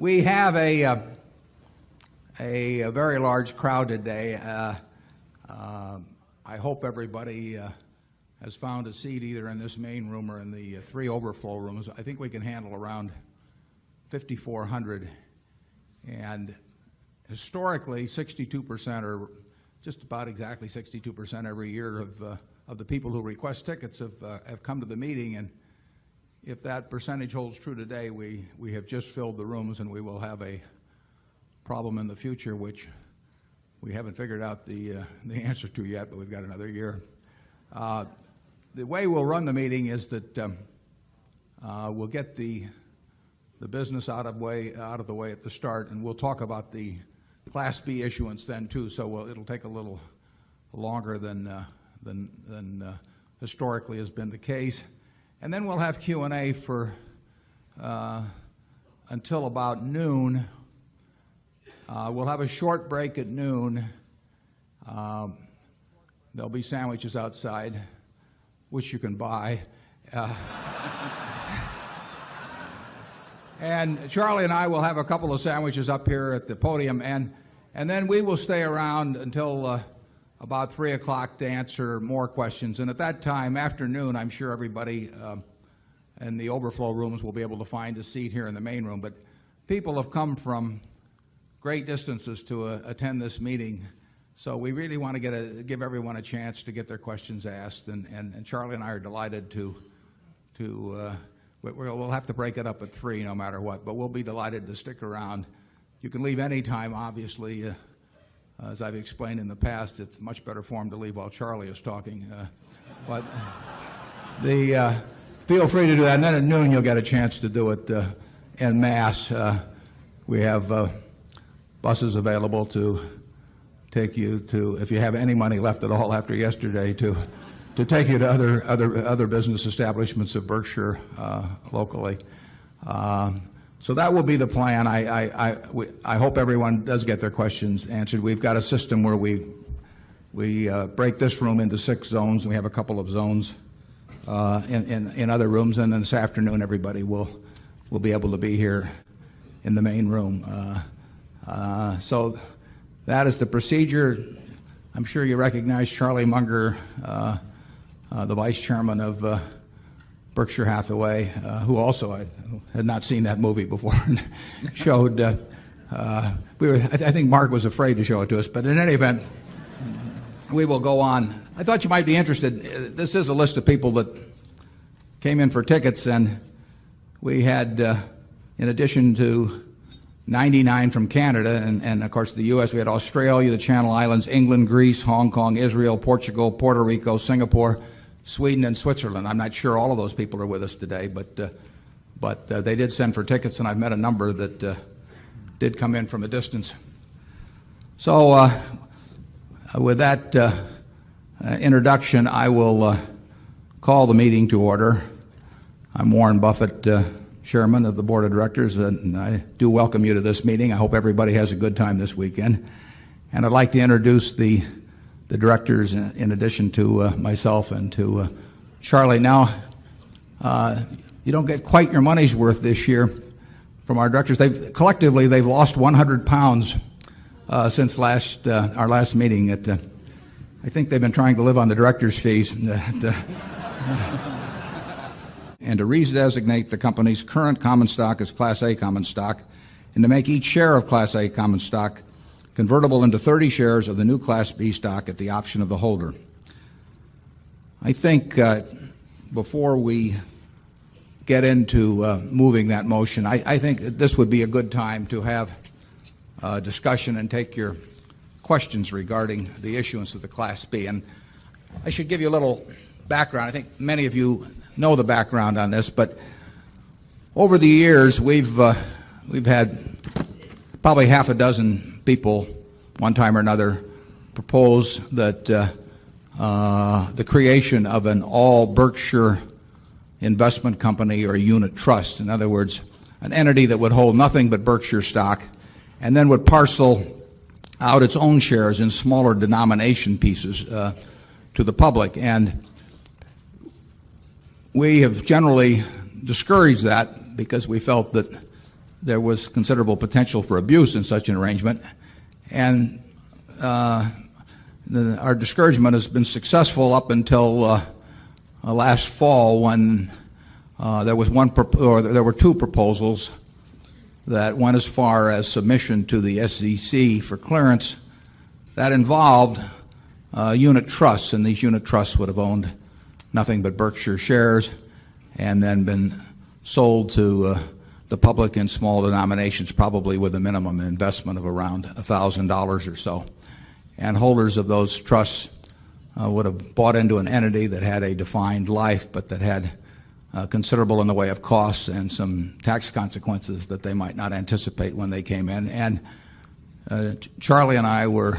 We have a very large crowd today. I hope everybody has found a seat either in this main room or in the three overflow rooms. I think we can handle around 5,400. And historically, 62%, or just about exactly 62% every year of the people who request tickets have come to the meeting. And if that percentage holds true today, we have just filled the rooms, and we will have a problem in the future, which we haven't figured out the answer to yet, but we've got another year. The way we'll run the meeting is that we'll get the business out of the way at the start, and we'll talk about the Class B issuance then too. So it'll take a little longer than historically has been the case, and then we'll have Q&A for until about noon. We'll have a short break at noon. There'll be sandwiches outside, which you can buy. And Charlie and I will have a couple of sandwiches up here at the podium, and then we will stay around until about 3 o'clock to answer more questions. And at that time, afternoon, I'm sure everybody in the overflow rooms will be able to find a seat here in the main room. But people have come from great distances to attend this meeting, so we really want to give everyone a chance to get their questions asked. And Charlie and I are delighted to we'll have to break it up at 3 no matter what, but we'll be delighted to stick around. You can leave any time, obviously. As I've explained in the past, it's much better form to leave while Charlie is talking. But feel free to do that. And then at noon, you'll get a chance to do it en masse. We have buses available to take you to, if you have any money left at all after yesterday, to take you to other business establishments of Berkshire locally. So that will be the plan. I hope everyone does get their questions answered. We've got a system where we break this room into 6 zones. We have a couple of zones in other rooms, and then this afternoon everybody will be able to be here in the main room. So that is the procedure. I'm sure you recognize Charlie Munger, the vice chairman of Berkshire Hathaway, who also I had not seen that movie before, showed. I think Mark was afraid to show it to us, but in any event, we will go on. I thought you might be interested. This is a list of people that came in for tickets, and we had, in addition to 99 from Canada, and of course the U.S., we had Australia, the Channel Islands, England, Greece, Hong Kong, Israel, Portugal, Puerto Rico, Singapore, Sweden, and Switzerland. I'm not sure all of those people are with us today, but they did send for tickets, and I've met a number that did come in from a distance. So with that introduction, I will call the meeting to order. I'm Warren Buffett, Chairman of the Board of Directors, and I do welcome you to this meeting. I hope everybody has a good time this weekend. And I'd like to introduce the directors in addition to myself and to Charlie. Now, you don't get quite your money's worth this year from our directors. Collectively, they've lost 100 pounds since our last meeting. I think they've been trying to live on the directors' fees. And to redesignate the company's current common stock as Class A common stock, and to make each share of Class A common stock convertible into 30 shares of the new Class B stock at the option of the holder. I think before we get into moving that motion, I think this would be a good time to have a discussion and take your questions regarding the issuance of the Class B. And I should give you a little background. I think many of you know the background on this, but over the years we've had probably half a dozen people, one time or another, propose that the creation of an all Berkshire investment company or unit trust. In other words, an entity that would hold nothing but Berkshire stock and then would parcel out its own shares in smaller denomination pieces to the public. And we have generally discouraged that because we felt that there was considerable potential for abuse in such an arrangement. And our discouragement has been successful up until last fall, when there were two proposals that went as far as submission to the SEC for clearance that involved unit trusts, and these unit trusts would have owned nothing but Berkshire shares and then been sold to the public in small denominations, probably with a minimum investment of around $1,000 or so. And holders of those trusts would have bought into an entity that had a defined life, but that had considerable in the way of costs and some tax consequences that they might not anticipate when they came in. And Charlie and I were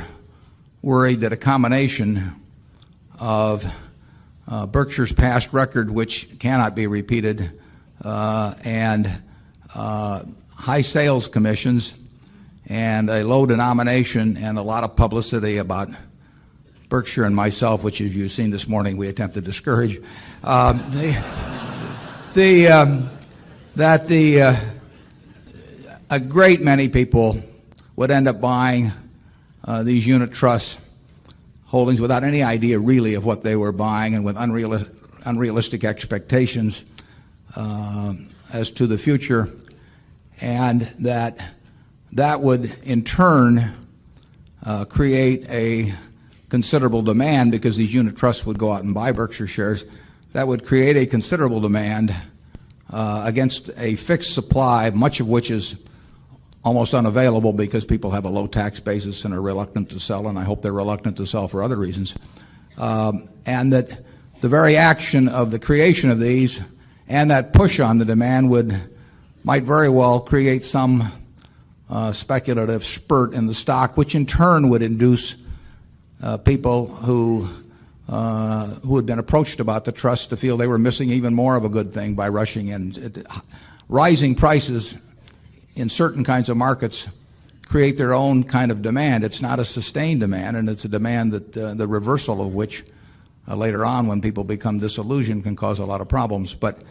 worried that a combination of Berkshire's past record, which cannot be repeated, and high sales commissions and a low denomination and a lot of publicity about Berkshire and myself, which, as you've seen this morning, we attempt to discourage, a great many people would end up buying these unit trust holdings without any idea really of what they were buying, and with unrealistic expectations as to the future, and that would in turn create a considerable demand, because these unit trusts would go out and buy Berkshire shares. That would create a considerable demand against a fixed supply, much of which is almost unavailable because people have a low tax basis and are reluctant to sell, and I hope they're reluctant to sell for other reasons. And that the very action of the creation of these and that push on the demand might very well create some speculative spurt in the stock, which in turn would induce people who had been approached about the trust to feel they were missing even more of a good thing by rushing in. Rising prices in certain kinds of markets create their own kind of demand. It's not a sustained demand, and it's a demand that the reversal of which later on, when people become disillusioned, can cause a lot of problems. But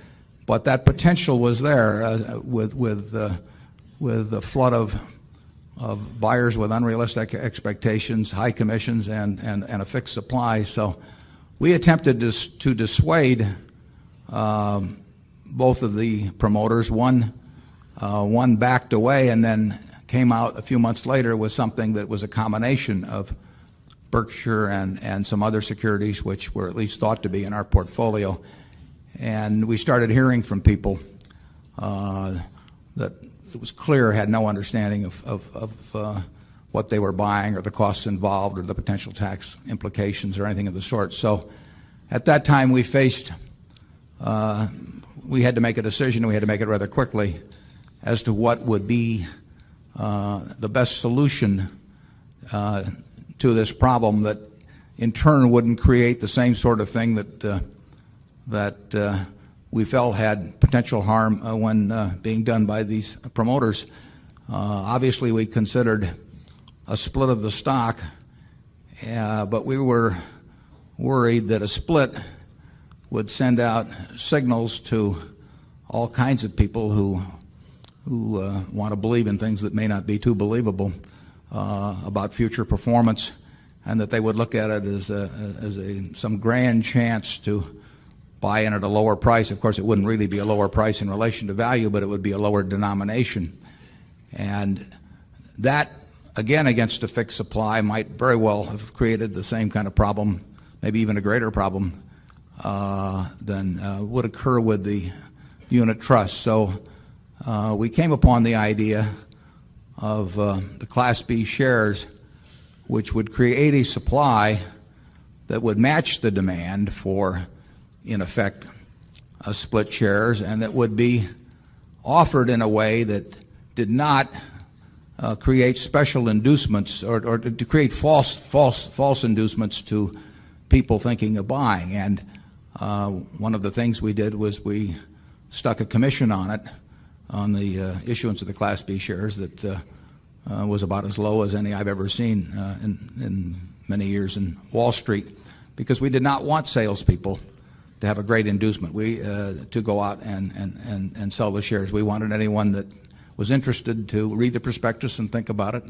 that potential was there with the flood of buyers with unrealistic expectations, high commissions, and a fixed supply. So we attempted to dissuade both of the promoters. One backed away and then came out a few months later with something that was a combination of Berkshire and some other securities which were at least thought to be in our portfolio. And we started hearing from people that it was clear had no understanding of what they were buying, or the costs involved, or the potential tax implications, or anything of the sort. So at that time we had to make a decision, and we had to make it rather quickly, as to what would be the best solution to this problem that in turn wouldn't create the same sort of thing that we felt had potential harm when being done by these promoters. Obviously, we considered a split of the stock, but we were worried that a split would send out signals to all kinds of people who want to believe in things that may not be too believable about future performance, and that they would look at it as some grand chance to buy in at a lower price. Of course, it wouldn't really be a lower price in relation to value, but it would be a lower denomination. And that, again, against a fixed supply, might very well have created the same kind of problem, maybe even a greater problem than would occur with the unit trust. So we came upon the idea of the Class B shares, which would create a supply that would match the demand for, in effect, split shares, and that would be offered in a way that did not create special inducements or to create false inducements to people thinking of buying. And one of the things we did was we stuck a commission on it, on the issuance of the Class B shares, that was about as low as any I've ever seen in many years in Wall Street, because we did not want salespeople to have a great inducement to go out and sell the shares. We wanted anyone that was interested to read the prospectus and think about it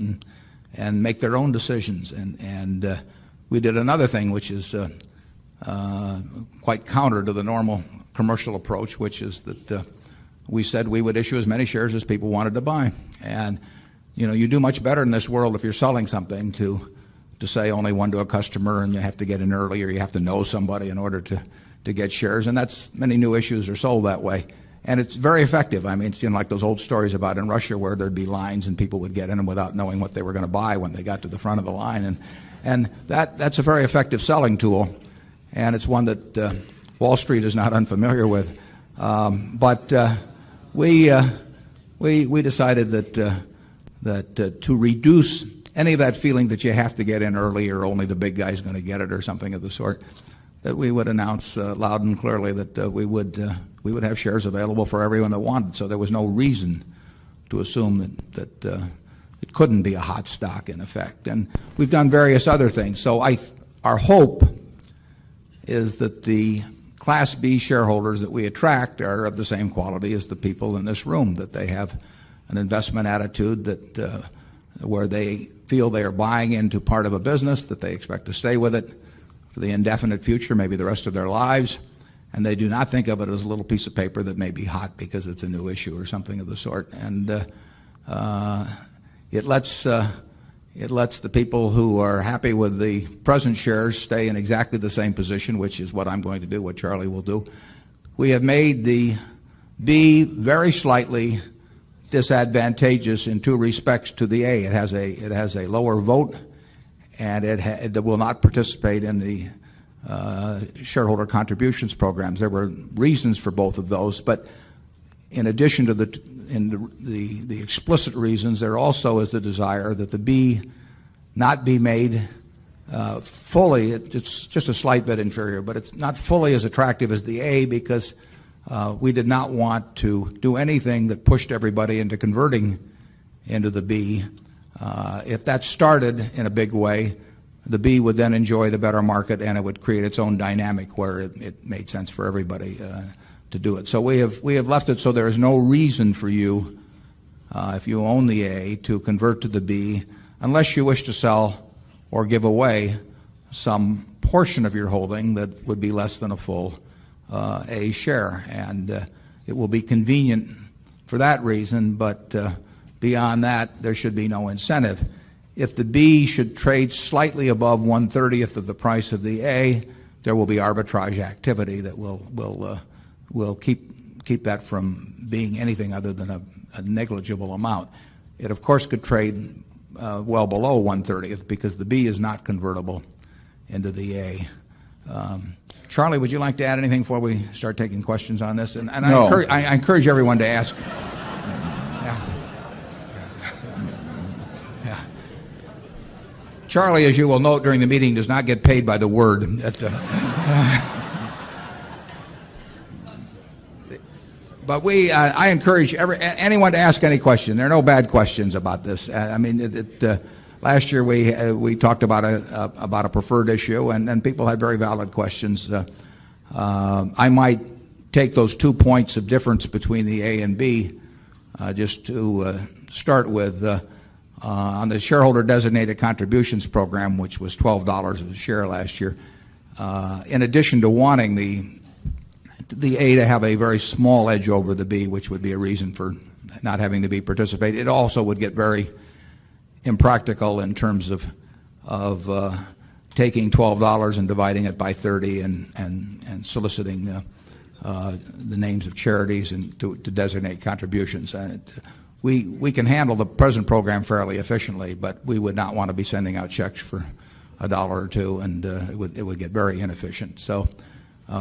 and make their own decisions. And we did another thing which is quite counter to the normal commercial approach, which is that we said we would issue as many shares as people wanted to buy. And you do much better in this world if you're selling something to say only one to a customer, and you have to get in early, or you have to know somebody in order to get shares. And that's many new issues are sold that way. And it's very effective. I mean, it's like those old stories about in Russia where there'd be lines and people would get in them without knowing what they were going to buy when they got to the front of the line. And that's a very effective selling tool. And it's one that Wall Street is not unfamiliar with. But we decided that to reduce any of that feeling that you have to get in early or only the big guy's going to get it or something of the sort, that we would announce loud and clearly that we would have shares available for everyone that wanted. So there was no reason to assume that it couldn't be a hot stock in effect. And we've done various other things. So our hope is that the Class B shareholders that we attract are of the same quality as the people in this room, that they have an investment attitude that where they feel they are buying into part of a business, that they expect to stay with it for the indefinite future, maybe the rest of their lives, and they do not think of it as a little piece of paper that may be hot because it's a new issue or something of the sort. And it lets the people who are happy with the present shares stay in exactly the same position, which is what I'm going to do, what Charlie will do. We have made the B very slightly disadvantageous in two respects to the A. It has a lower vote, and it will not participate in the shareholder contributions programs. There were reasons for both of those, but in addition to the explicit reasons, there also is the desire that the B not be made fully. It's just a slight bit inferior, but it's not fully as attractive as the A, because we did not want to do anything that pushed everybody into converting into the B. If that started in a big way, the B would then enjoy the better market, and it would create its own dynamic where it made sense for everybody to do it. So we have left it so there is no reason for you, if you own the A, to convert to the B, unless you wish to sell or give away some portion of your holding that would be less than a full A share. And it will be convenient for that reason, but beyond that, there should be no incentive. If the B should trade slightly above 1/30th of the price of the A, there will be arbitrage activity that will keep that from being anything other than a negligible amount. It, of course, could trade well below 1/30th because the B is not convertible into the A. Charlie, would you like to add anything before we start taking questions on this? And No. I encourage everyone to ask. Charlie, as you will note during the meeting, does not get paid by the word. But I encourage anyone to ask any question. There are no bad questions about this. I mean, last year we talked about a preferred issue, and people had very valid questions. I might take those 2 points of difference between the A and B just to start with. On the shareholder designated contributions program, which was $12 a share last year, in addition to wanting the A to have a very small edge over the B, which would be a reason for not having the B participate, it also would get very impractical in terms of taking $12 and dividing it by 30 and soliciting the names of charities and to designate contributions. We can handle the present program fairly efficiently, but we would not want to be sending out checks for $1 or $2, and it would get very inefficient. So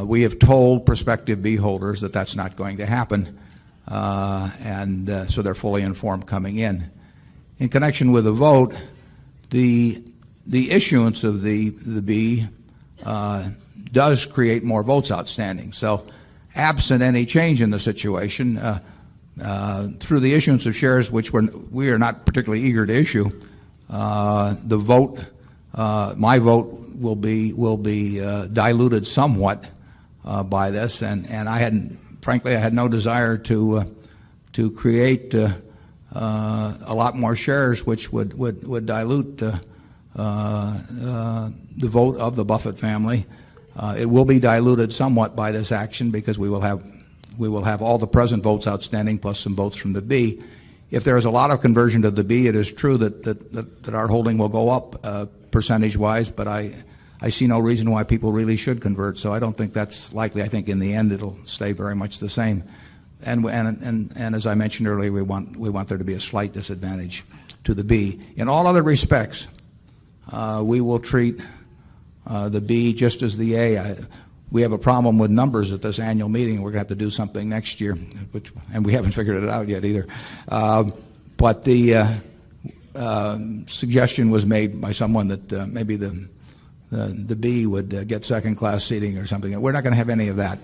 we have told prospective B holders that that's not going to happen, and so they're fully informed coming in. In connection with the vote, the issuance of the B does create more votes outstanding. So absent any change in the situation, through the issuance of shares, which we are not particularly eager to issue, the vote, my vote, will be diluted somewhat by this, and frankly, I had no desire to create a lot more shares, which would dilute the vote of the Buffett family. It will be diluted somewhat by this action because we will have all the present votes outstanding plus some votes from the B. If there is a lot of conversion to the B, it is true that our holding will go up percentage-wise, but I see no reason why people really should convert, so I don't think that's likely. I think in the end it'll stay very much the same. And as I mentioned earlier, we want there to be a slight disadvantage to the B. In all other respects, we will treat the B just as the A. We have a problem with numbers at this annual meeting. We're going to have to do something next year, and we haven't figured it out yet either. But the suggestion was made by someone that maybe the B would get second-class seating or something. We're not going to have any of that.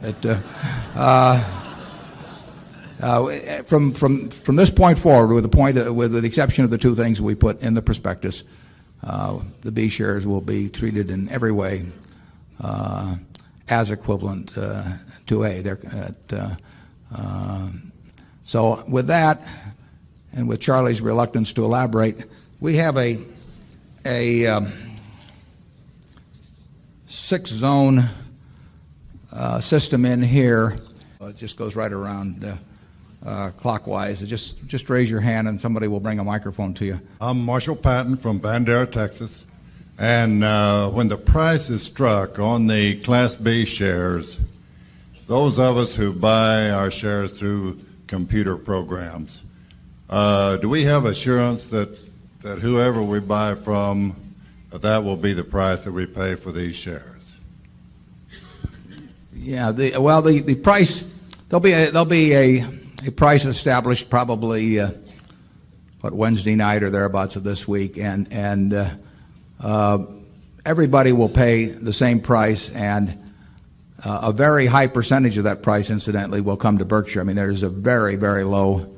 From this point forward, with the exception of the two things we put in the prospectus, the B shares will be treated in every way as equivalent to A. So with that, and with Charlie's reluctance to elaborate, we have a 6-zone system in here. It just goes right around clockwise. Just raise your hand and somebody will bring a microphone to you. I'm Marshall Patton from Bandera, Texas. And when the price is struck on the Class B shares, those of us who buy our shares through computer programs, do we have assurance that whoever we buy from, that will be the price that we pay for these shares? Yeah, the price, there'll be a price established probably Wednesday night or thereabouts of this week, and everybody will pay the same price, and a very high percentage of that price, incidentally, will come to Berkshire. I mean, there's a very, very low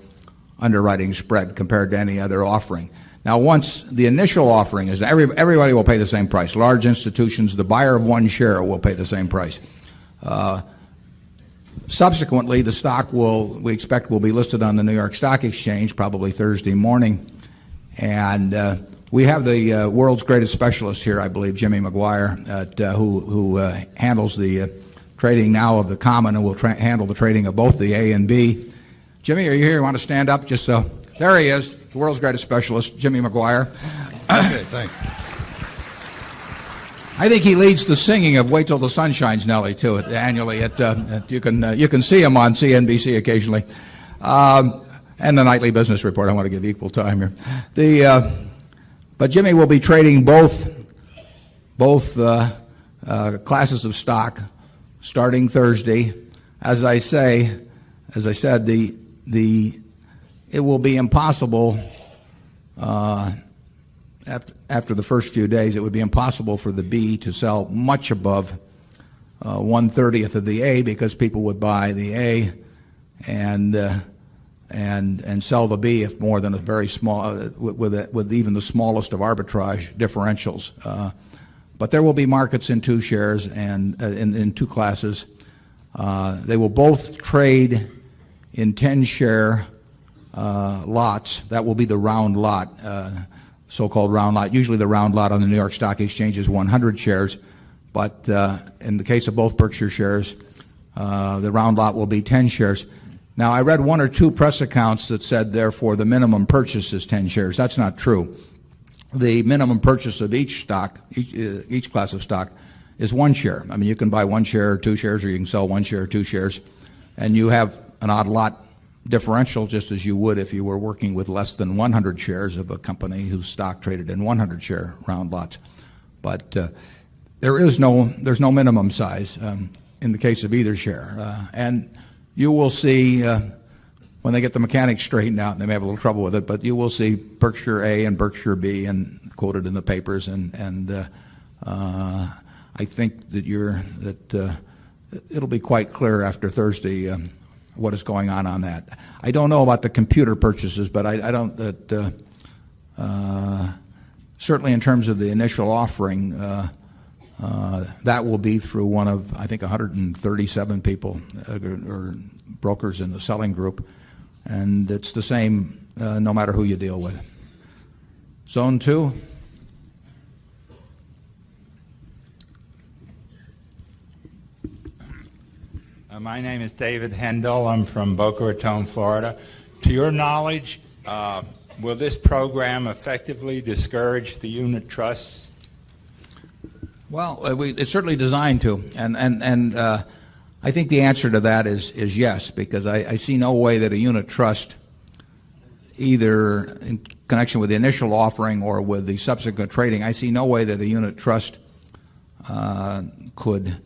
underwriting spread compared to any other offering. Now, once the initial offering is, everybody will pay the same price. Large institutions, the buyer of one share will pay the same price. Subsequently, the stock we expect will be listed on the New York Stock Exchange probably Thursday morning, and we have the world's greatest specialist here, I believe, Jimmy McGuire, who handles the trading now of the common and will handle the trading of both the A and B. Jimmy, are you here? You want to stand up? Just so. There he is, the world's greatest specialist, Jimmy McGuire. Okay, thanks. I think he leads the singing of "Wait Till the Sun Shines," Nellie, too, annually. You can see him on CNBC occasionally, and the Nightly Business Report. I want to give equal time here. But Jimmy will be trading both classes of stock starting Thursday. As I said, it will be impossible after the first few days. It would be impossible for the B to sell much above 1/30th of the A, because people would buy the A and sell the B if more than a very small with even the smallest of arbitrage differentials. But there will be markets in two shares and in two classes. They will both trade in 10-share lots. That will be the round lot, so-called round lot. Usually the round lot on the New York Stock Exchange is 100 shares, but in the case of both Berkshire shares, the round lot will be 10 shares. Now, I read one or two press accounts that said, therefore, the minimum purchase is 10 shares. That's not true. The minimum purchase of each stock, each class of stock, is 1 share. I mean, you can buy 1 share or 2 shares, or you can sell 1 share or 2 shares, and you have an odd lot differential, just as you would if you were working with less than 100 shares of a company whose stock traded in 100-share round lots. But there's no minimum size in the case of either share. And you will see, when they get the mechanics straightened out, and they may have a little trouble with it, but you will see Berkshire A and Berkshire B and quoted in the papers, and I think that it'll be quite clear after Thursday what is going on that. I don't know about the computer purchases, but I don't certainly in terms of the initial offering, that will be through one of, I think, 137 people or brokers in the selling group, and it's the same no matter who you deal with. Zone 2. My name is David Hendel. I'm from Boca Raton, Florida. To your knowledge, will this program effectively discourage the unit trusts? Well, it's certainly designed to, and I think the answer to that is yes, because I see no way that a unit trust, either in connection with the initial offering or with the subsequent trading, I see no way that a unit trust could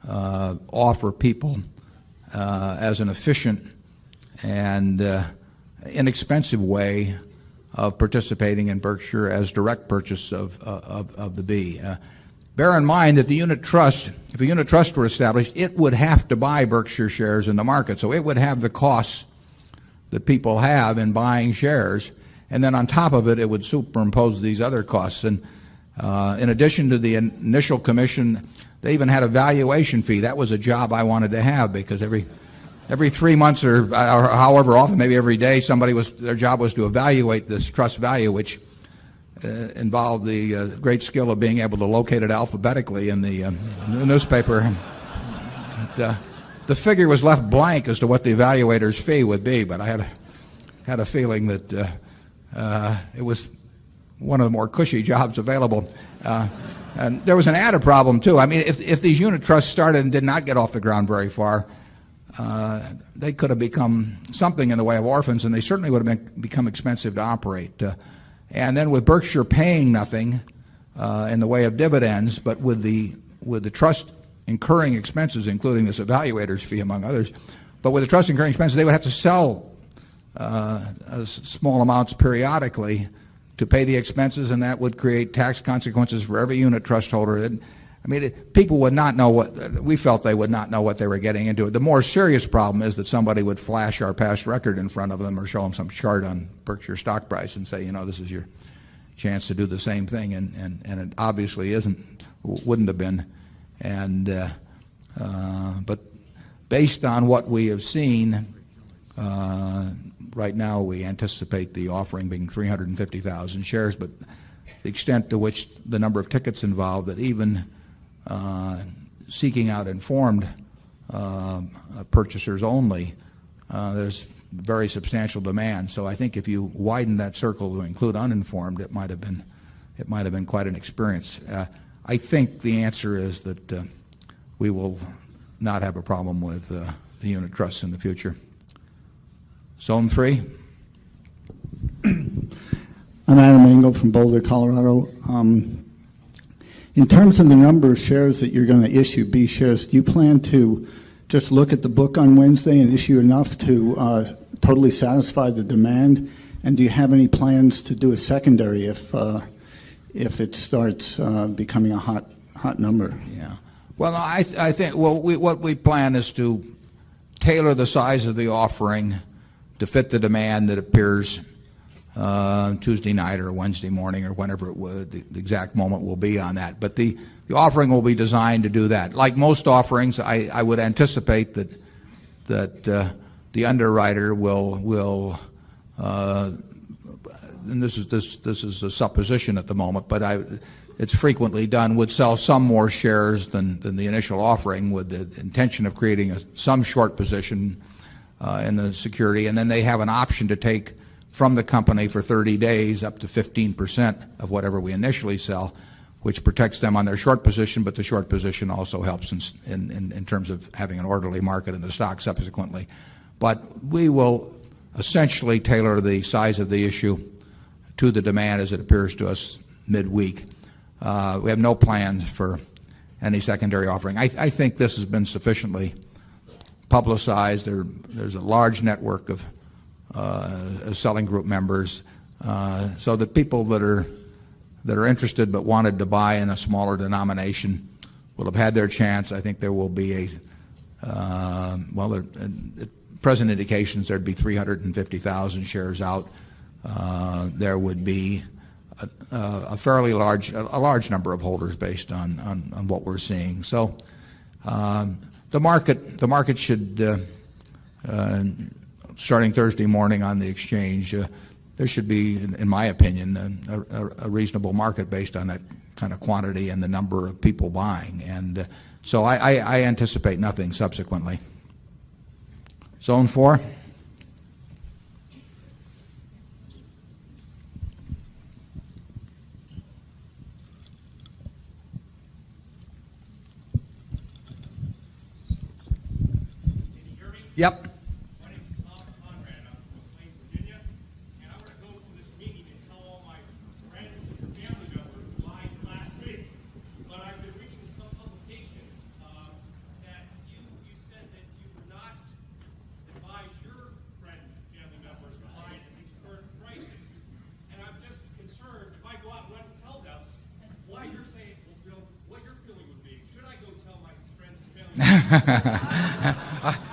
offer people as an efficient and inexpensive way of participating in Berkshire as direct purchase of the B. Bear in mind that the unit trust, if a unit trust were established, it would have to buy Berkshire shares in the market. So it would have the costs that people have in buying shares, and then on top of it, it would superimpose these other costs. And in addition to the initial commission, they even had a valuation fee. That was a job I wanted to have, because every 3 months or however often, maybe every day, their job was to evaluate this trust value, which involved the great skill of being able to locate it alphabetically in the newspaper. The figure was left blank as to what the evaluator's fee would be, but I had a feeling that it was one of the more cushy jobs available. And there was an added problem too. I mean, if these unit trusts started and did not get off the ground very far, they could have become something in the way of orphans, and they certainly would have become expensive to operate. And then with Berkshire paying nothing in the way of dividends, but with the trust incurring expenses, including this evaluator's fee, among others, but with the trust incurring expenses, they would have to sell small amounts periodically to pay the expenses, and that would create tax consequences for every unit trust holder. I mean, people would not know we felt they would not know what they were getting into. The more serious problem is that somebody would flash our past record in front of them or show them some chart on Berkshire stock price and say, this is your chance to do the same thing, and it obviously wouldn't have been. And but based on what we have seen, right now we anticipate the offering being 350,000 shares, but the extent to which the number of tickets involved, that even seeking out informed purchasers only, there's very substantial demand. So I think if you widen that circle to include uninformed, it might have been quite an experience. I think the answer is that we will not have a problem with the unit trusts in the future. Zone 3. I'm Adam Engel from Boulder, Colorado. In terms of the number of shares that you're going to issue, B shares, do you plan to just look at the book on Wednesday and issue enough to totally satisfy the demand? And do you have any plans to do a secondary if it starts becoming a hot number? Yeah. Well, I think what we plan is to tailor the size of the offering to fit the demand that appears Tuesday night or Wednesday morning or whenever it would, the exact moment will be on that. But the offering will be designed to do that. Like most offerings, I would anticipate that the underwriter will and this is a supposition at the moment, but it's frequently done, would sell some more shares than the initial offering, with the intention of creating some short position in the security, and then they have an option to take from the company for 30 days up to 15% of whatever we initially sell, which protects them on their short position, but the short position also helps in terms of having an orderly market in the stock subsequently. But we will essentially tailor the size of the issue to the demand as it appears to us midweek. We have no plans for any secondary offering. I think this has been sufficiently publicized. There's a large network of selling group members, so that people that are interested but wanted to buy in a smaller denomination will have had their chance. I think there will be present indications there'd be 350,000 shares out. There would be a fairly large number of holders based on what we're seeing. So the market should, starting Thursday morning on the exchange, there should be, in my opinion, a reasonable market based on that kind of quantity and the number of people buying. And so I anticipate nothing subsequently. Zone 4. Yep.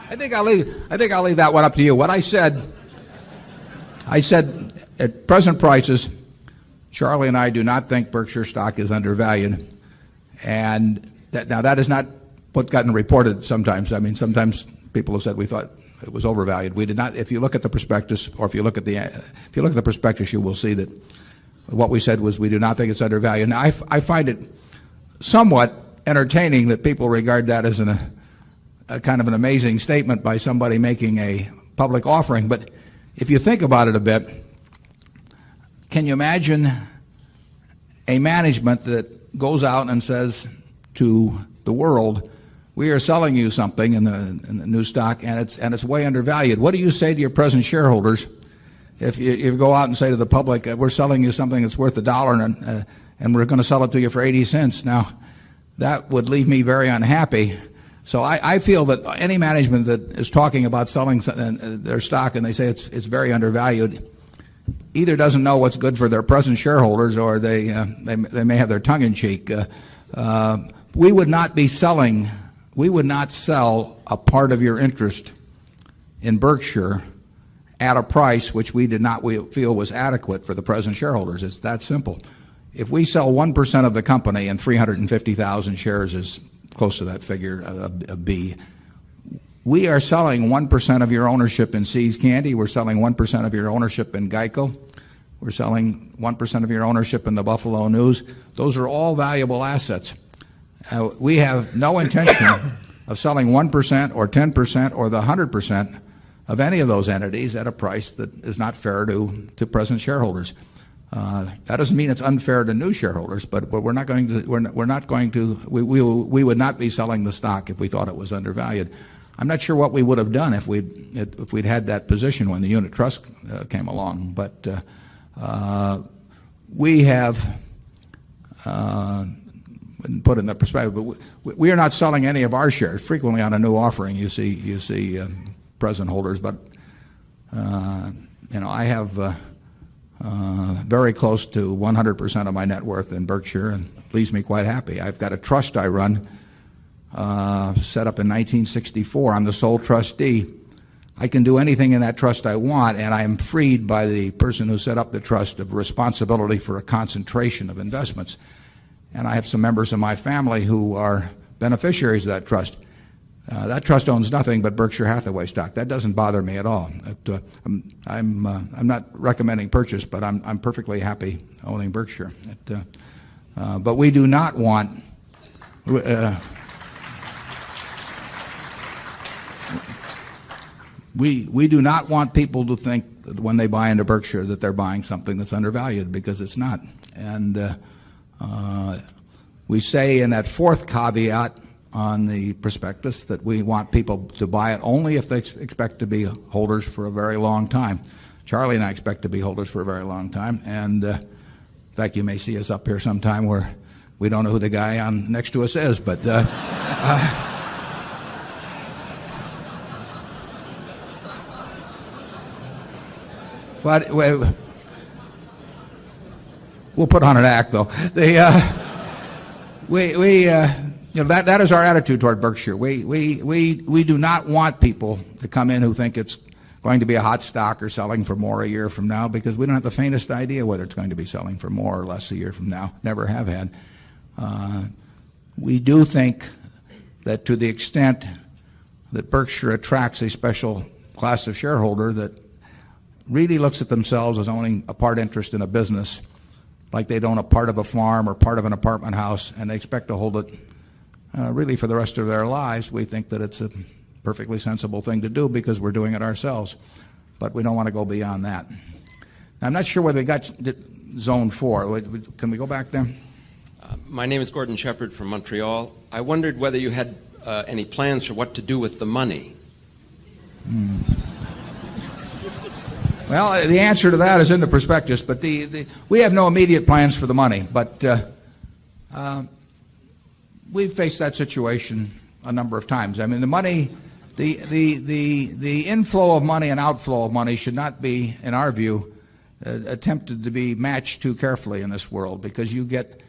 I think I'll leave that one up to you. What I said at present prices, Charlie and I do not think Berkshire stock is undervalued. And that is not what's gotten reported sometimes. I mean, sometimes people have said we thought it was overvalued. We did not. If you look at the prospectus, or if you look at the prospectus, you will see that what we said was we do not think it's undervalued. Now, I find it somewhat entertaining that people regard that as a kind of an amazing statement by somebody making a public offering. But if you think about it a bit, can you imagine a management that goes out and says to the world, we are selling you something in the new stock, and it's way undervalued? What do you say to your present shareholders if you go out and say to the public, we're selling you something that's worth $1 and we're going to sell it to you for 80 cents? Now, that would leave me very unhappy. So I feel that any management that is talking about selling their stock and they say it's very undervalued either doesn't know what's good for their present shareholders, or they may have their tongue in cheek. We would not sell a part of your interest in Berkshire at a price which we feel was adequate for the present shareholders. It's that simple. If we sell 1% of the company, and 350,000 shares is close to that figure, a B, we are selling 1% of your ownership in See's Candy. We're selling 1% of your ownership in Geico. We're selling 1% of your ownership in the Buffalo News. Those are all valuable assets. We have no intention of selling 1% or 10% or the 100% of any of those entities at a price that is not fair to present shareholders. That doesn't mean it's unfair to new shareholders, but we would not be selling the stock if we thought it was undervalued. I'm not sure what we would have done if we'd had that position when the unit trust came along, but we have put in the perspective. But we are not selling any of our shares. Frequently on a new offering, you see present holders, but I have very close to 100% of my net worth in Berkshire, and it leaves me quite happy. I've got a trust I run, set up in 1964. I'm the sole trustee. I can do anything in that trust I want, and I am freed by the person who set up the trust of responsibility for a concentration of investments. And I have some members of my family who are beneficiaries of that trust. That trust owns nothing but Berkshire Hathaway stock. That doesn't bother me at all. I'm not recommending purchase, but I'm perfectly happy owning Berkshire. But we do not want. We do not want people to think that when they buy into Berkshire that they're buying something that's undervalued, because it's not. And we say in that fourth caveat on the prospectus that we want people to buy it only if they expect to be holders for a very long time. Charlie and I expect to be holders for a very long time. And in fact, you may see us up here sometime where we don't know who the guy on next to us is, but we'll put on an act, though. That is our attitude toward Berkshire. We do not want people to come in who think it's going to be a hot stock or selling for more a year from now, because we don't have the faintest idea whether it's going to be selling for more or less a year from now. Never have had. We do think that to the extent that Berkshire attracts a special class of shareholder that really looks at themselves as owning a part interest in a business, like they'd own a part of a farm or part of an apartment house, and they expect to hold it really for the rest of their lives, we think that it's a perfectly sensible thing to do because we're doing it ourselves. But we don't want to go beyond that. Now, I'm not sure whether we got Zone 4. Can we go back there? My name is Gordon Shepard from Montreal. I wondered whether you had any plans for what to do with the money. Well, the answer to that is in the prospectus, but we have no immediate plans for the money. But we've faced that situation a number of times. I mean, the money, the inflow of money and outflow of money should not be, in our view, attempted to be matched too carefully in this world, because you get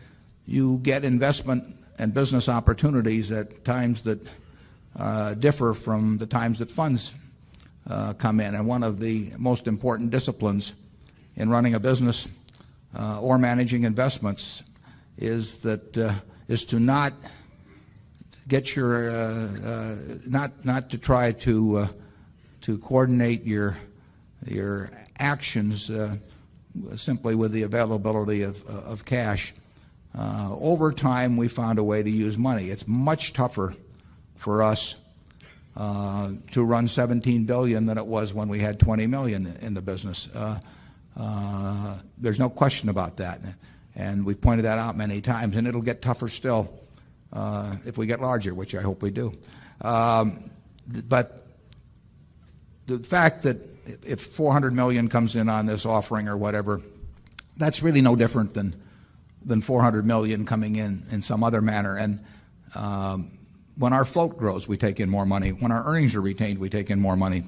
investment and business opportunities at times that differ from the times that funds come in. And one of the most important disciplines in running a business or managing investments is to not get your not to try to coordinate your actions simply with the availability of cash. Over time, we found a way to use money. It's much tougher for us to run $17 billion than it was when we had $20 million in the business. There's no question about that, and we pointed that out many times. And it'll get tougher still if we get larger, which I hope we do. But the fact that if $400 million comes in on this offering or whatever, that's really no different than $400 million coming in some other manner. And when our float grows, we take in more money. When our earnings are retained, we take in more money.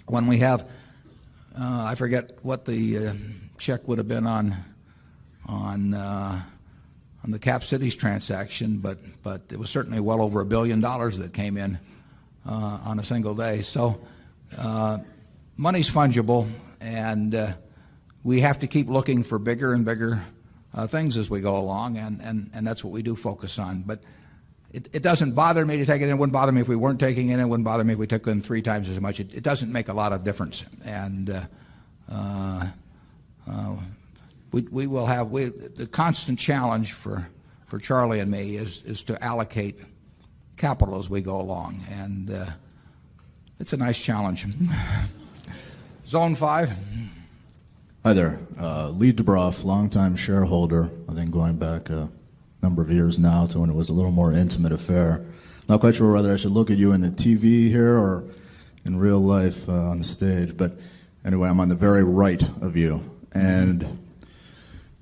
When we have, I forget what the check would have been on the Cap Cities transaction, but it was certainly well over $1 billion that came in on a single day. So money's fungible, and we have to keep looking for bigger and bigger things as we go along, and that's what we do focus on. But it doesn't bother me to take it in. It wouldn't bother me if we weren't taking it in. It wouldn't bother me if we took in 3 times as much. It doesn't make a lot of difference. And we will have the constant challenge for Charlie and me is to allocate capital as we go along. And it's a nice challenge. Zone 5. Hi there. Lee DeBroff, longtime shareholder, I think going back a number of years now to when it was a little more intimate affair. Not quite sure whether I should look at you in the TV here or in real life on the stage, but anyway, I'm on the very right of you. And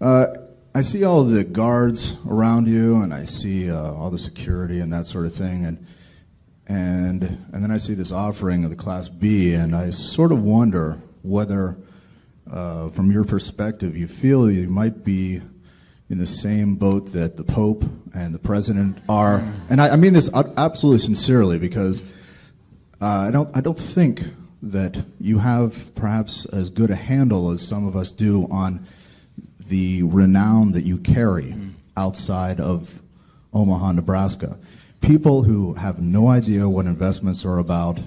I see all the guards around you, and I see all the security and that sort of thing, and then I see this offering of the Class B, and I sort of wonder whether from your perspective, you feel you might be in the same boat that the Pope and the President are. And I mean this absolutely sincerely, because I don't think that you have perhaps as good a handle as some of us do on the renown that you carry outside of Omaha, Nebraska. People who have no idea what investments are about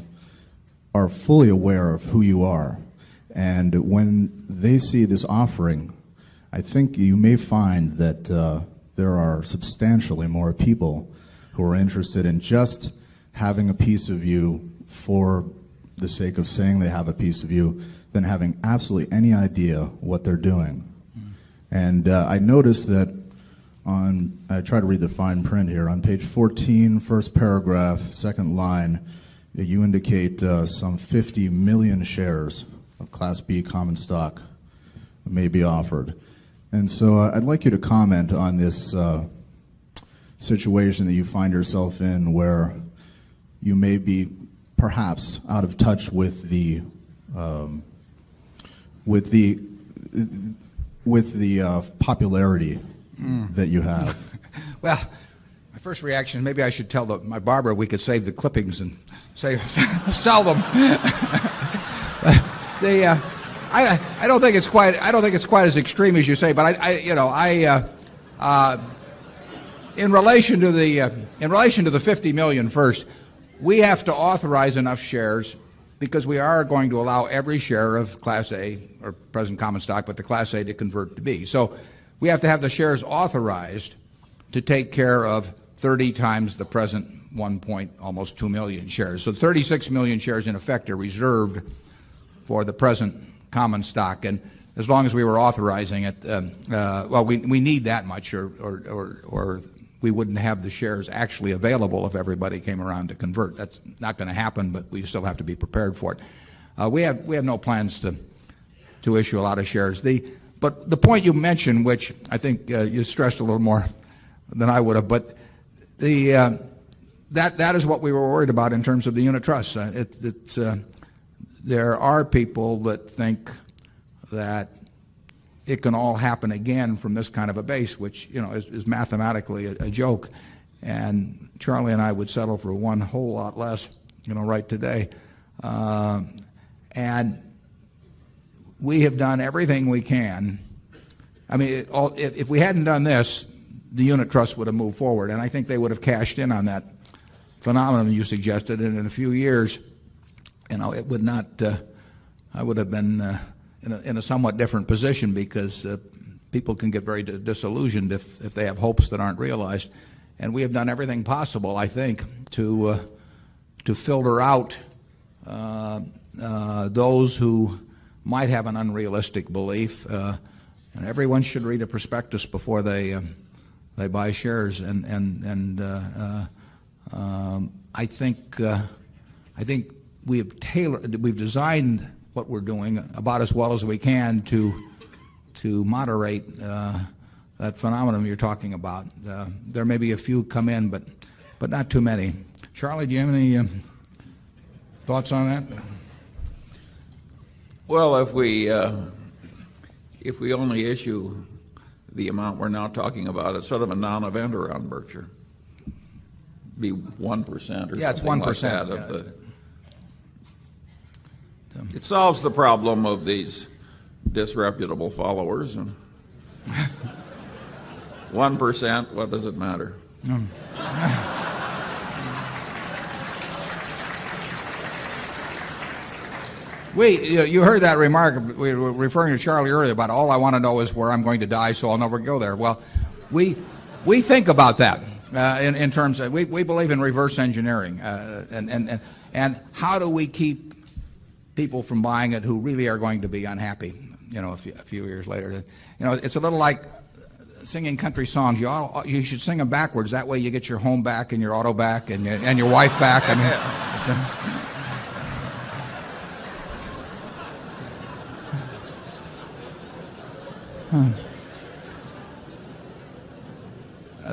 are fully aware of who you are. And when they see this offering, I think you may find that there are substantially more people who are interested in just having a piece of you for the sake of saying they have a piece of you than having absolutely any idea what they're doing. And I noticed that I try to read the fine print here, on page 14, first paragraph, second line, you indicate some 50 million shares of Class B common stock may be offered. And so I'd like you to comment on this situation that you find yourself in, where you may be perhaps out of touch with the popularity that you have. Well, my first reaction is maybe I should tell my barber we could save the clippings and sell them. I don't think it's quite as extreme as you say, but in relation to the 50 million first, we have to authorize enough shares because we are going to allow every share of Class A or present common stock, but the Class A to convert to B. So we have to have the shares authorized to take care of 30 times the present almost 2 million shares. So 36 million shares in effect are reserved for the present common stock. And as long as we were authorizing it, we need that much, or we wouldn't have the shares actually available if everybody came around to convert. That's not going to happen, but we still have to be prepared for it. We have no plans to issue a lot of shares. But the point you mentioned, which I think you stressed a little more than I would have, but that is what we were worried about in terms of the unit trusts. There are people that think that it can all happen again from this kind of a base, which is mathematically a joke. And Charlie and I would settle for one whole lot less, right today. And we have done everything we can. I mean, if we hadn't done this, the unit trust would have moved forward, and I think they would have cashed in on that phenomenon you suggested. And in a few years, it would not. I would have been in a somewhat different position, because people can get very disillusioned if they have hopes that aren't realized. And we have done everything possible, I think, to filter out those who might have an unrealistic belief. And everyone should read a prospectus before they buy shares. And I think we've designed what we're doing about as well as we can to moderate that phenomenon you're talking about. There may be a few come in, but not too many. Charlie, do you have any thoughts on that? Well, if we only issue the amount we're now talking about, it's sort of a non-event around Berkshire. Be 1% or something it's 1%, like that of the. It solves the problem of these disreputable followers. And 1%, what does it matter? You heard that remark. We were referring to Charlie earlier about all I want to know is where I'm going to die, so I'll never go there. Well, we think about that in terms of we believe in reverse engineering, and how do we keep people from buying it who really are going to be unhappy, a few years later. It's a little like singing country songs. You should sing them backwards. That way you get your home back and your auto back and your wife back.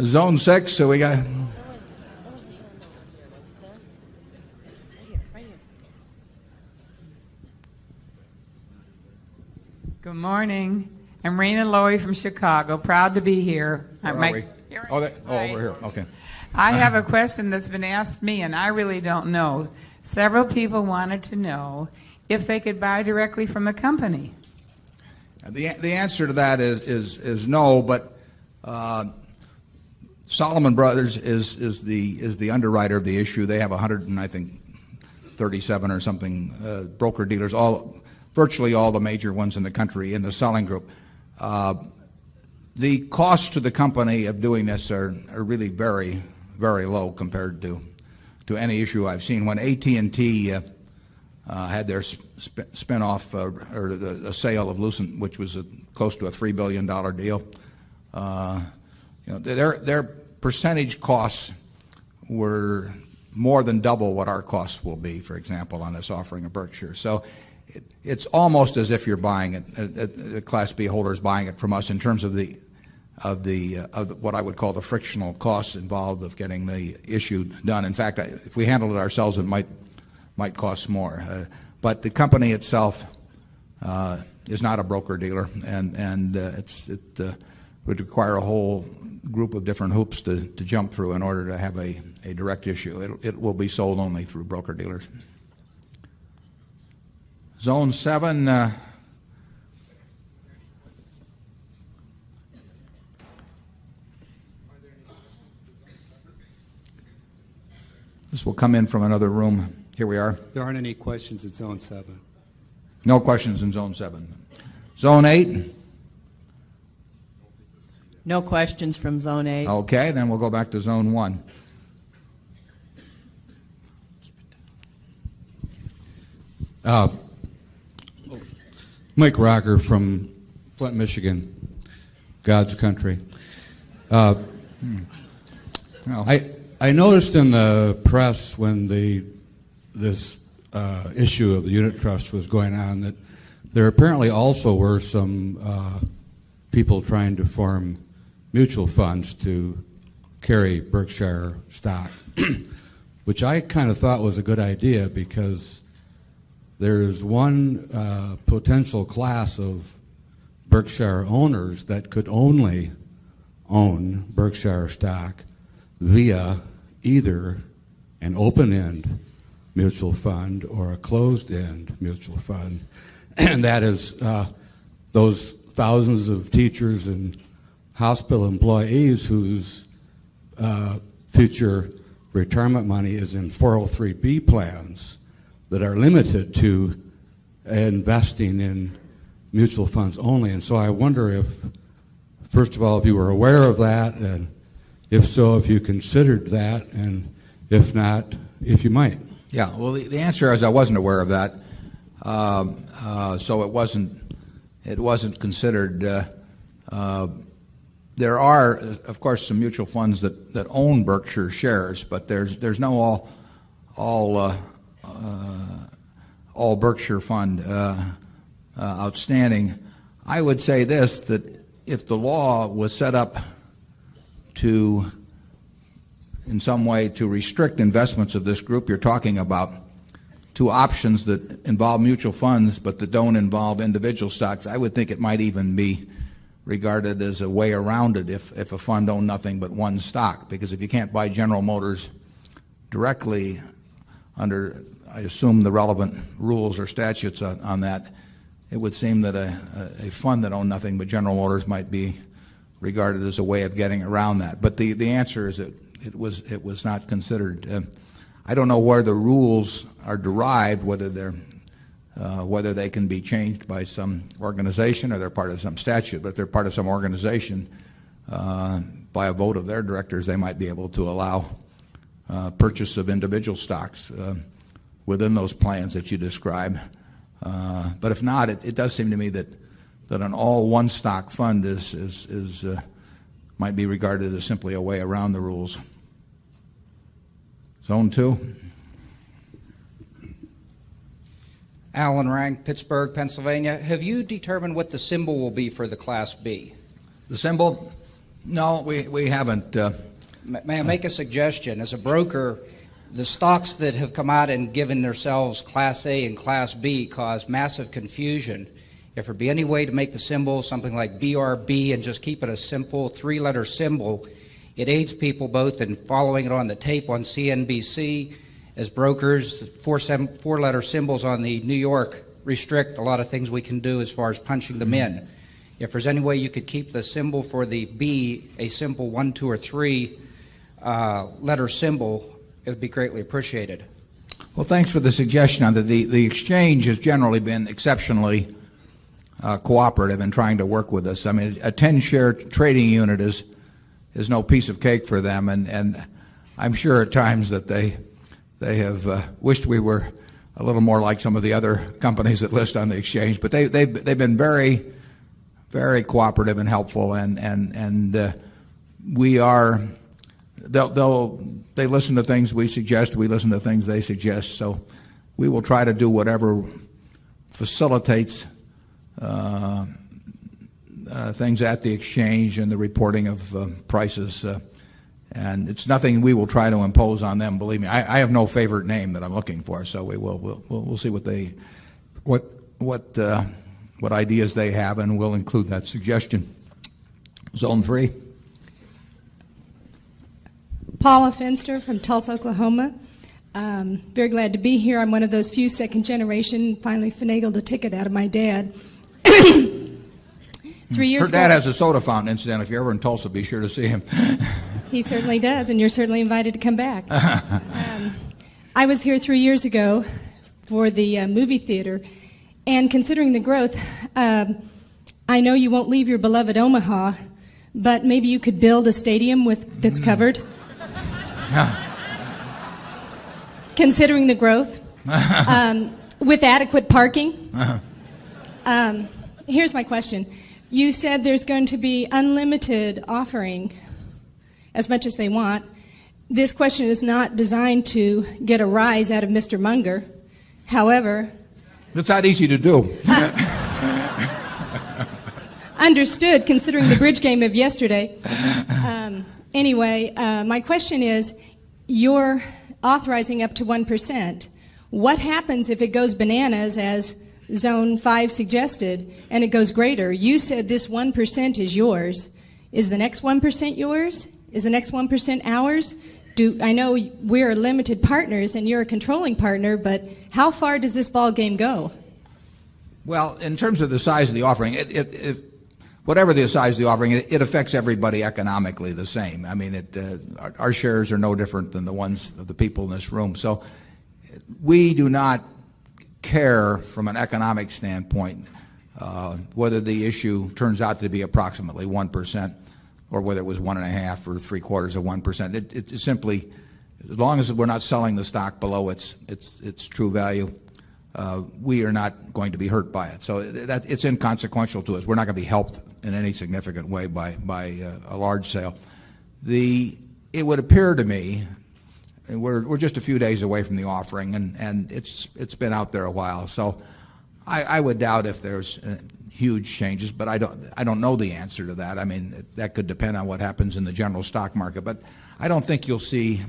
Zone 6, so we got... Good morning. I'm Raina Lowy from Chicago. Proud to be here. Where are we? Over here. Okay. I have a question that's been asked me, and I really don't know. Several people wanted to know if they could buy directly from the company. The answer to that is no, but Solomon Brothers is the underwriter of the issue. They have 137 or something broker dealers, virtually all the major ones in the country in the selling group. The costs to the company of doing this are really very, very low compared to any issue I've seen. When AT&T had their spin-off or the sale of Lucent, which was close to a $3 billion deal, their percentage costs were more than double what our costs will be, for example, on this offering of Berkshire. So it's almost as if you're buying it. The Class B holder is buying it from us in terms of what I would call the frictional costs involved of getting the issue done. In fact, if we handled it ourselves, it might cost more. But the company itself is not a broker dealer, and it would require a whole group of different hoops to jump through in order to have a direct issue. It will be sold only through broker dealers. Zone 7. This will come in from another room. Here we are. There aren't any questions at Zone 7. No questions in Zone 7. Zone 8? No questions from Zone 8. Okay, then we'll go back to Zone 1. Mike Rocker from Flint, Michigan, God's country. I noticed in the press when this issue of the unit trust was going on that there apparently also were some people trying to form mutual funds to carry Berkshire stock, which I kind of thought was a good idea because there's one potential class of Berkshire owners that could only own Berkshire stock via either an open-end mutual fund or a closed-end mutual fund. And that is those thousands of teachers and hospital employees whose future retirement money is in 403B plans that are limited to investing in mutual funds only. And so I wonder if, first of all, if you were aware of that, and if so, if you considered that, and if not, if you might. Yeah, well, the answer is I wasn't aware of that, so it wasn't considered. There are, of course, some mutual funds that own Berkshire shares, but there's no all Berkshire fund outstanding. I would say this, that if the law was set up to, in some way, to restrict investments of this group you're talking about to options that involve mutual funds but that don't involve individual stocks, I would think it might even be regarded as a way around it if a fund owned nothing but one stock. Because if you can't buy General Motors directly under, I assume, the relevant rules or statutes on that, it would seem that a fund that owned nothing but General Motors might be regarded as a way of getting around that. But the answer is it was not considered. I don't know where the rules are derived, whether they can be changed by some organization or they're part of some statute. But if they're part of some organization, by a vote of their directors, they might be able to allow purchase of individual stocks within those plans that you describe. But if not, it does seem to me that an all one stock fund might be regarded as simply a way around the rules. Zone 2. Alan Rang, Pittsburgh, Pennsylvania. Have you determined what the symbol will be for the Class B? The symbol? No, we haven't. May I make a suggestion? As a broker, the stocks that have come out and given themselves Class A and Class B cause massive confusion. If there be any way to make the symbol something like BRB and just keep it a simple three-letter symbol, it aids people both in following it on the tape on CNBC. As brokers, four-letter symbols on the New York restrict a lot of things we can do as far as punching them in. If there's any way you could keep the symbol for the B a simple 1, 2, or 3 letter symbol, it would be greatly appreciated. Well, thanks for the suggestion on that. The exchange has generally been exceptionally cooperative in trying to work with us. I mean, a 10-share trading unit is no piece of cake for them, and I'm sure at times that they have wished we were a little more like some of the other companies that list on the exchange. But they've been very, very cooperative and helpful, and we are. They listen to things we suggest. We listen to things they suggest. So we will try to do whatever facilitates things at the exchange and the reporting of prices. And it's nothing we will try to impose on them. Believe me, I have no favorite name that I'm looking for. So we'll see what ideas they have, and we'll include that suggestion. Zone 3. Paula Finster from Tulsa, Oklahoma. Very glad to be here. I'm one of those few second generation finally finagled a ticket out of my dad. 3 years Her dad ago, has a soda fountain, incident. If you're ever in Tulsa, be sure to see him. He certainly does, and you're certainly invited to come back. I was here 3 years ago for the movie theater, and considering the growth, I know you won't leave your beloved Omaha, but maybe you could build a stadium that's covered. Considering the growth, with adequate parking. Here's my question. You said there's going to be unlimited offering, as much as they want. This question is not designed to get a rise out of Mr. Munger. However... It's not easy to do. Understood, considering the bridge game of yesterday. Anyway, my question is, you're authorizing up to 1%. What happens if it goes bananas, as Zone 5 suggested, and it goes greater? You said this 1% is yours. Is the next 1% yours? Is the next 1% ours? I know we're limited partners and you're a controlling partner, but how far does this ball game go? Well, in terms of the size of the offering, whatever the size of the offering, it affects everybody economically the same. I mean, our shares are no different than the ones of the people in this room. So we do not care from an economic standpoint whether the issue turns out to be approximately 1%. Or whether it was 1.5 or 0.75%. It simply, as long as we're not selling the stock below its true value, we are not going to be hurt by it. So it's inconsequential to us. We're not going to be helped in any significant way by a large sale. It would appear to me, and we're just a few days away from the offering, and it's been out there a while. So I would doubt if there's huge changes, but I don't know the answer to that. I mean, that could depend on what happens in the general stock market, but I don't think you'll see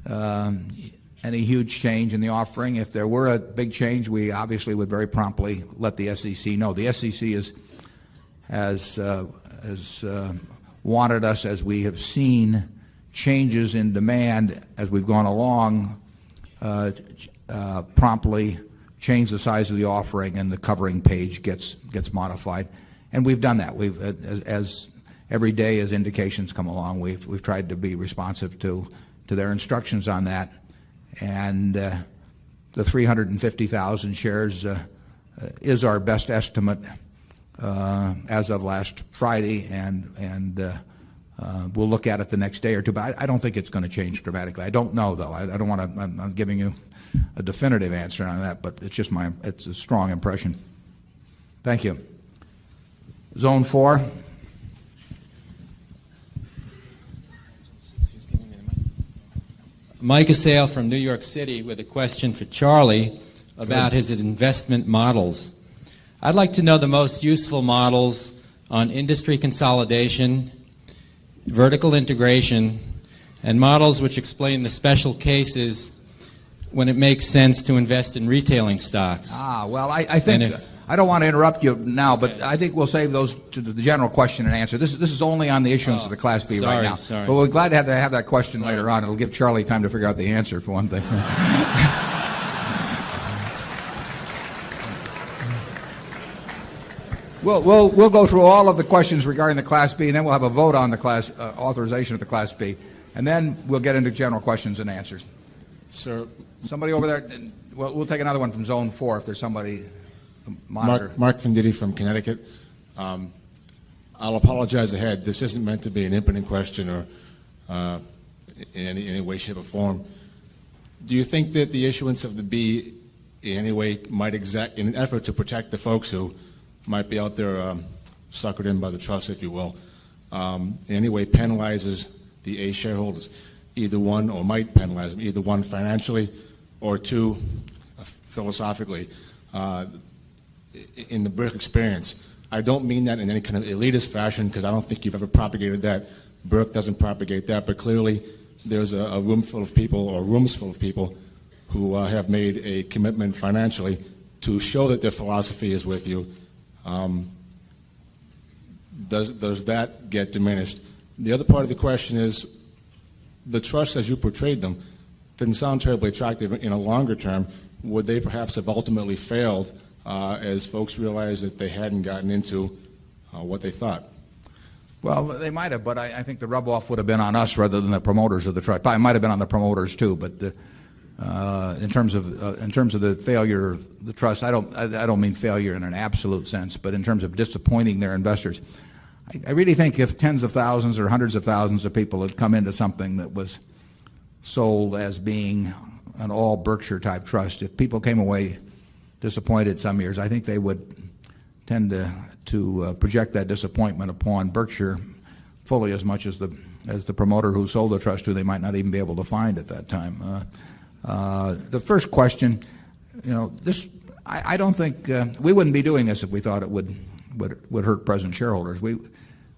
any huge change in the offering. If there were a big change, we obviously would very promptly let the SEC know. The SEC has wanted us, as we have seen changes in demand as we've gone along, promptly change the size of the offering and the covering page gets modified, and we've done that. As every day as indications come along, we've tried to be responsive to their instructions on that, and the 350,000 shares is our best estimate as of last Friday, and we'll look at it the next day or two. But I don't think it's going to change dramatically. I don't know, though. I don't want to. I'm giving you a definitive answer on that, but it's just it's a strong impression. Thank you. Zone 4. Mike Assail from New York City with a question for Charlie about his investment models. I'd like to know the most useful models on industry consolidation, vertical integration, and models which explain the special cases when it makes sense to invest in retailing stocks. Well, I think I don't want to interrupt you now, but I think we'll save those to the general question and answer. This is only on the issuance of the Class B right now. Sorry. But we're glad to have that question later on. It'll give Charlie time to figure out the answer, for one thing. We'll go through all of the questions regarding the Class B, and then we'll have a vote on the class authorization of the Class B, and then we'll get into general questions and answers. Sir, somebody over there. Well, we'll take another one from Zone 4 if there's somebody. Monitor. Mark Venditti from Connecticut. I'll apologize ahead. This isn't meant to be an impotent question or in any way, shape, or form. Do you think that the issuance of the B in any way might in an effort to protect the folks who might be out there suckered in by the trust, if you will, in any way penalizes the A shareholders, either one, or might penalize them, either one financially or two philosophically? In the Burke experience, I don't mean that in any kind of elitist fashion, because I don't think you've ever propagated that. Burke doesn't propagate that, but clearly there's a room full of people, or rooms full of people, who have made a commitment financially to show that their philosophy is with you. Does that get diminished? The other part of the question is, the trust as you portrayed them didn't sound terribly attractive in a longer term. Would they perhaps have ultimately failed as folks realized that they hadn't gotten into what they thought? Well, they might have, but I think the rub-off would have been on us rather than the promoters of the trust. It might have been on the promoters too, but in terms of the failure of the trust. I don't mean failure in an absolute sense, but in terms of disappointing their investors. I really think if tens of thousands or hundreds of thousands of people had come into something that was sold as being an all Berkshire type trust, if people came away disappointed some years, I think they would tend to project that disappointment upon Berkshire fully as much as the promoter who sold the trust, who they might not even be able to find at that time. The first question, I don't think we wouldn't be doing this if we thought it would hurt present shareholders. We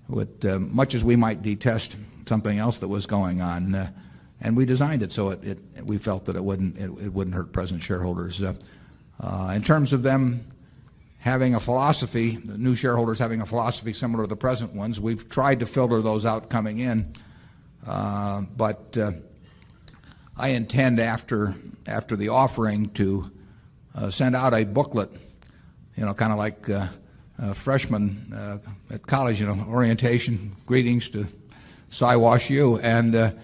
would, much as we might detest something else that was going on, and we designed it so we felt that it wouldn't hurt present shareholders. In terms of them having a philosophy, the new shareholders having a philosophy similar to the present ones, we've tried to filter those out coming in, but I intend after the offering to send out a booklet, kind of like freshmen at college, orientation, greetings to Siwash U, and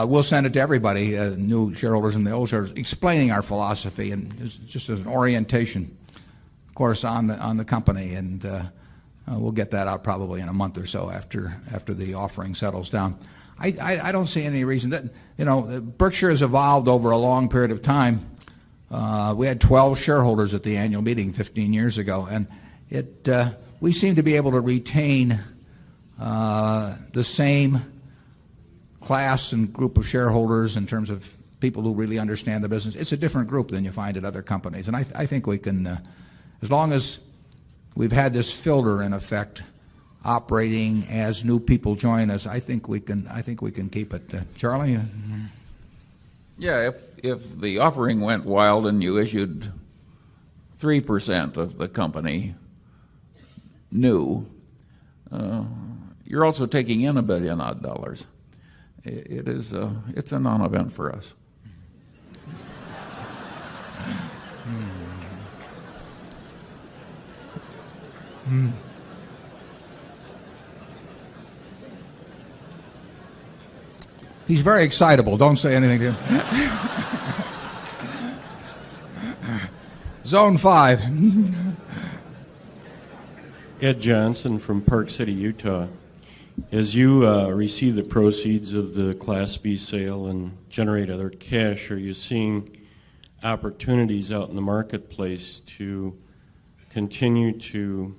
we'll send it to everybody, new shareholders and the old shareholders, explaining our philosophy and just as an orientation course on the company, and we'll get that out probably in a month or so after the offering settles down. I don't see any reason that Berkshire has evolved over a long period of time. We had 12 shareholders at the annual meeting 15 years ago, and we seem to be able to retain the same class and group of shareholders in terms of people who really understand the business. It's a different group than you find at other companies, and I think we can, as long as we've had this filter in effect operating as new people join us, I think we can keep it. Charlie? Yeah, if the offering went wild and you issued 3% of the company new, you're also taking in $1 billion odd. It's a non-event for us. He's very excitable. Don't say anything to him. Zone 5. Ed Johnson from Park City, Utah. As you receive the proceeds of the Class B sale and generate other cash, are you seeing opportunities out in the marketplace to continue to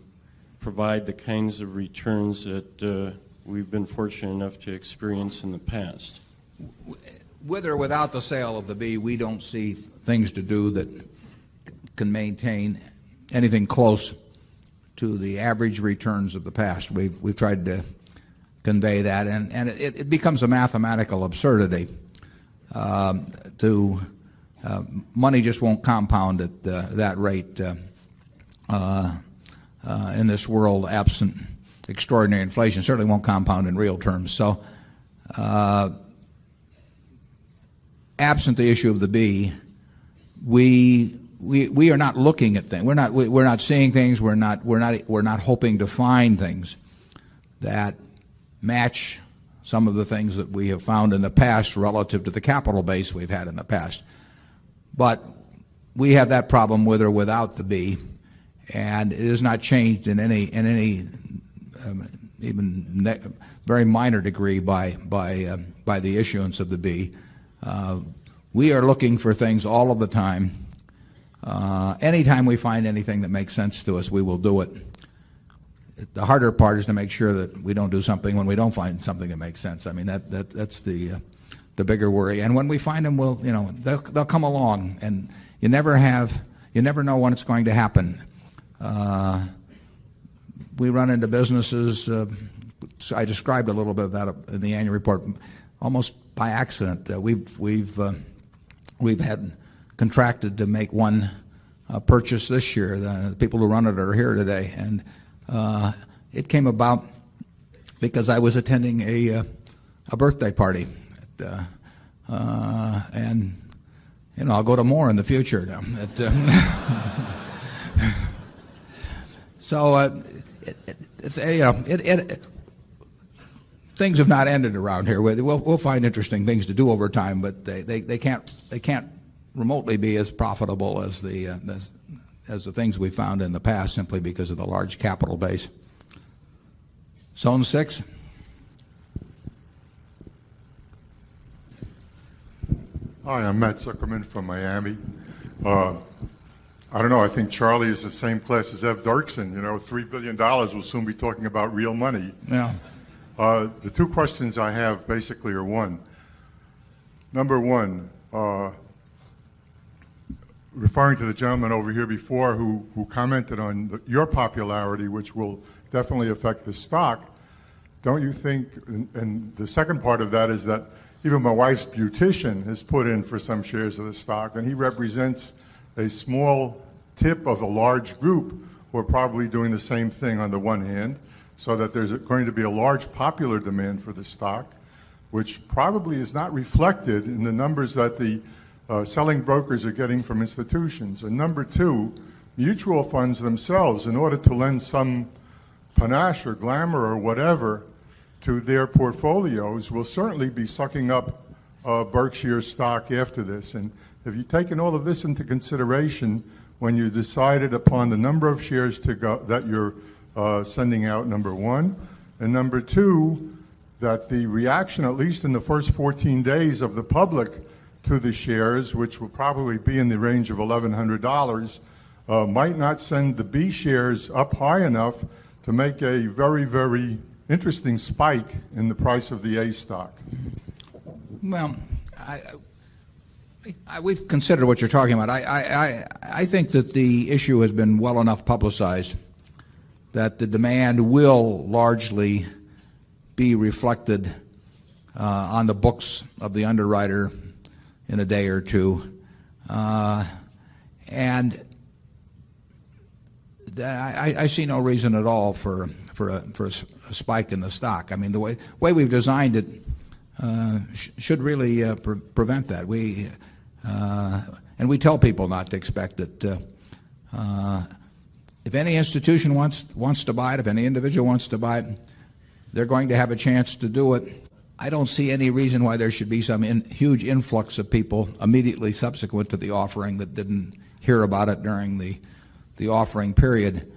provide the kinds of returns that we've been fortunate enough to experience in the past? With or without the sale of the B, we don't see things to do that can maintain anything close to the average returns of the past. We've tried to convey that, and it becomes a mathematical absurdity. Money just won't compound at that rate in this world, absent extraordinary inflation. Certainly won't compound in real terms. So, absent the issue of the B, we are not looking at things. We're not seeing things. We're not hoping to find things that match some of the things that we have found in the past relative to the capital base we've had in the past. But we have that problem with or without the B, and it has not changed in any even very minor degree by the issuance of the B. We are looking for things all of the time. Anytime we find anything that makes sense to us, we will do it. The harder part is to make sure that we don't do something when we don't find something that makes sense. I mean, that's the bigger worry. And when we find them, they'll come along, and you never know when it's going to happen. We run into businesses. I described a little bit of that in the annual report, almost by accident. We've had contracted to make one purchase this year. The people who run it are here today, and it came about because I was attending a birthday party, and I'll go to more in the future now. So things have not ended around here. We'll find interesting things to do over time, but they can't remotely be as profitable as the things we found in the past, simply because of the large capital base. Zone 6. Hi, I'm Matt Zuckerman from Miami. I don't know, I think Charlie is the same class as Ev Dirksen. You know, $3 billion, we'll soon be talking about real money. Yeah. The two questions I have basically are one. Number one, referring to the gentleman over here before who commented on your popularity, which will definitely affect the stock, don't you think, and the second part of that is that even my wife's beautician has put in for some shares of the stock, and he represents a small tip of a large group who are probably doing the same thing on the one hand, so that there's going to be a large popular demand for the stock, which probably is not reflected in the numbers that the selling brokers are getting from institutions. And number two, mutual funds themselves, in order to lend some panache or glamour or whatever to their portfolios, will certainly be sucking up Berkshire stock after this. And have you taken all of this into consideration when you decided upon the number of shares to go, that you're sending out, number one? And number two, that the reaction, at least in the first 14 days of the public to the shares, which will probably be in the range of $1,100, might not send the B shares up high enough to make a very, very interesting spike in the price of the A stock. Well, we've considered what you're talking about. I think that the issue has been well enough publicized that the demand will largely be reflected on the books of the underwriter in a day or two. And I see no reason at all for a spike in the stock. I mean, the way we've designed it should really prevent that. And we tell people not to expect it. If any institution wants to buy it, if any individual wants to buy it, they're going to have a chance to do it. I don't see any reason why there should be some huge influx of people immediately subsequent to the offering that didn't hear about it during the offering period.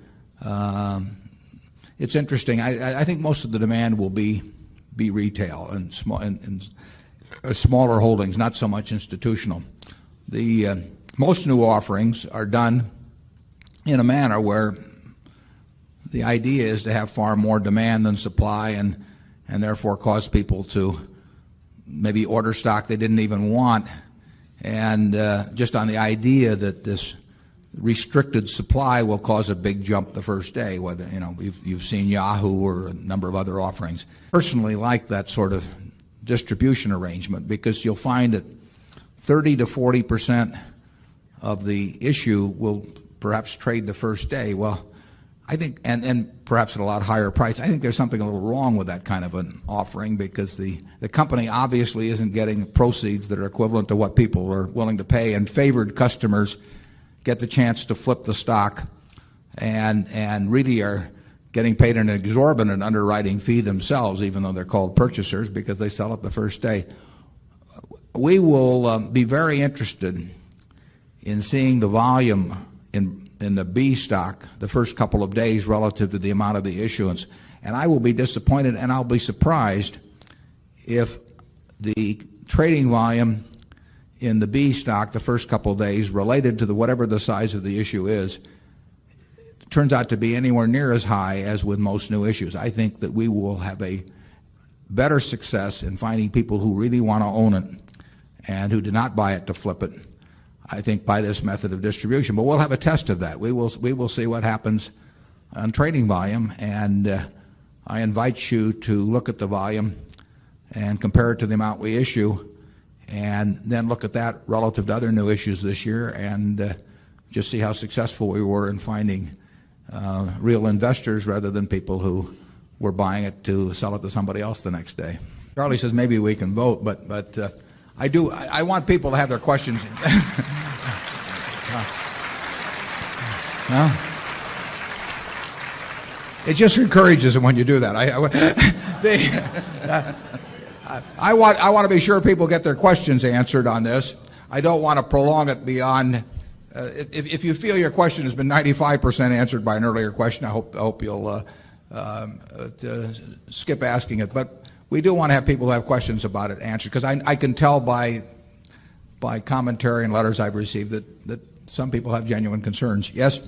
It's interesting. I think most of the demand will be retail and smaller holdings, not so much institutional. The most new offerings are done in a manner where the idea is to have far more demand than supply, and therefore cause people to maybe order stock they didn't even want, and just on the idea that this restricted supply will cause a big jump the first day. Whether you've seen Yahoo or a number of other offerings. Personally, like that sort of distribution arrangement, because you'll find that 30 to 40% of the issue will perhaps trade the first day. Well, I think, and perhaps at a lot higher price. I think there's something a little wrong with that kind of an offering, because the company obviously isn't getting proceeds that are equivalent to what people are willing to pay, and favored customers get the chance to flip the stock and really are getting paid an exorbitant underwriting fee themselves, even though they're called purchasers, because they sell it the first day. We will be very interested in seeing the volume in the B stock the first couple of days relative to the amount of the issuance. And I will be disappointed and I'll be surprised if the trading volume in the B stock the first couple of days related to whatever the size of the issue is turns out to be anywhere near as high as with most new issues. I think that we will have a better success in finding people who really want to own it and who do not buy it to flip it, I think, by this method of distribution. But we'll have a test of that. We will see what happens on trading volume, and I invite you to look at the volume and compare it to the amount we issue, and then look at that relative to other new issues this year, and just see how successful we were in finding real investors rather than people who were buying it to sell it to somebody else the next day. Charlie says maybe we can vote, but I want people to have their questions. No? It just encourages them when you do that. I want to be sure people get their questions answered on this. I don't want to prolong it beyond. If you feel your question has been 95% answered by an earlier question, I hope you'll skip asking it. But we do want to have people who have questions about it answered, because I can tell by commentary and letters I've received that some people have genuine concerns. Yes?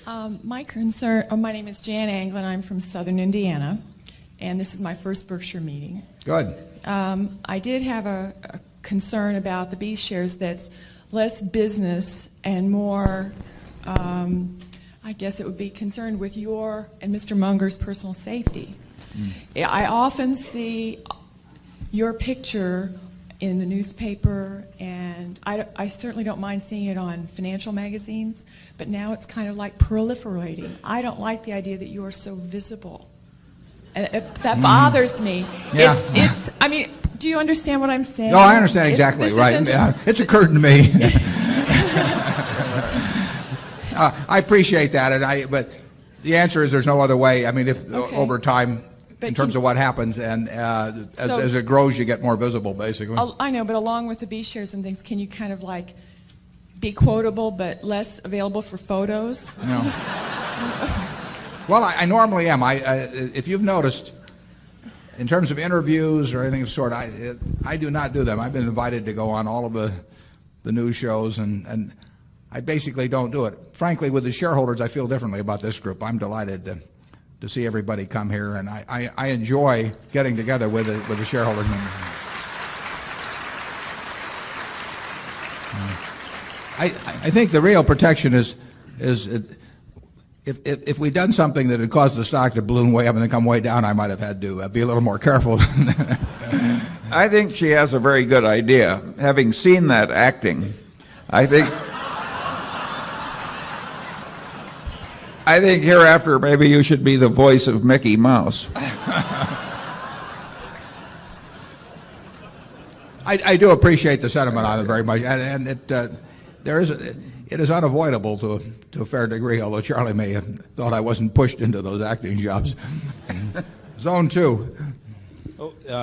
My name is Jan Anglin. I'm from Southern Indiana, and this is my first Berkshire meeting. Good. I did have a concern about the B shares that's less business and more, I guess it would be concerned with your and Mr. Munger's personal safety. I often see your picture in the newspaper, and I certainly don't mind seeing it on financial magazines, but now it's kind of like proliferating. I don't like the idea that you are so visible. That bothers me. Yeah. I mean, do you understand what I'm saying? No, I understand exactly. Right. Yeah, it's occurred to me. I appreciate that, but the answer is there's no other way. I mean, if over time, in terms of what happens, and as it grows, you get more visible, basically. I know, but along with the B shares and things, can you kind of like be quotable but less available for photos? No. Well, I normally am. If you've noticed, in terms of interviews or anything of the sort, I do not do them. I've been invited to go on all of the news shows, and I basically don't do it. Frankly, with the shareholders, I feel differently about this group. I'm delighted to see everybody come here, and I enjoy getting together with the shareholders. I think the real protection is if we'd done something that had caused the stock to balloon way up and then come way down, I might have had to be a little more careful. I think she has a very good idea. Having seen that acting, I think hereafter maybe you should be the voice of Mickey Mouse. I do appreciate the sentiment on it very much, and it is unavoidable to a fair degree, although Charlie may have thought I wasn't pushed into those acting jobs. Zone 2.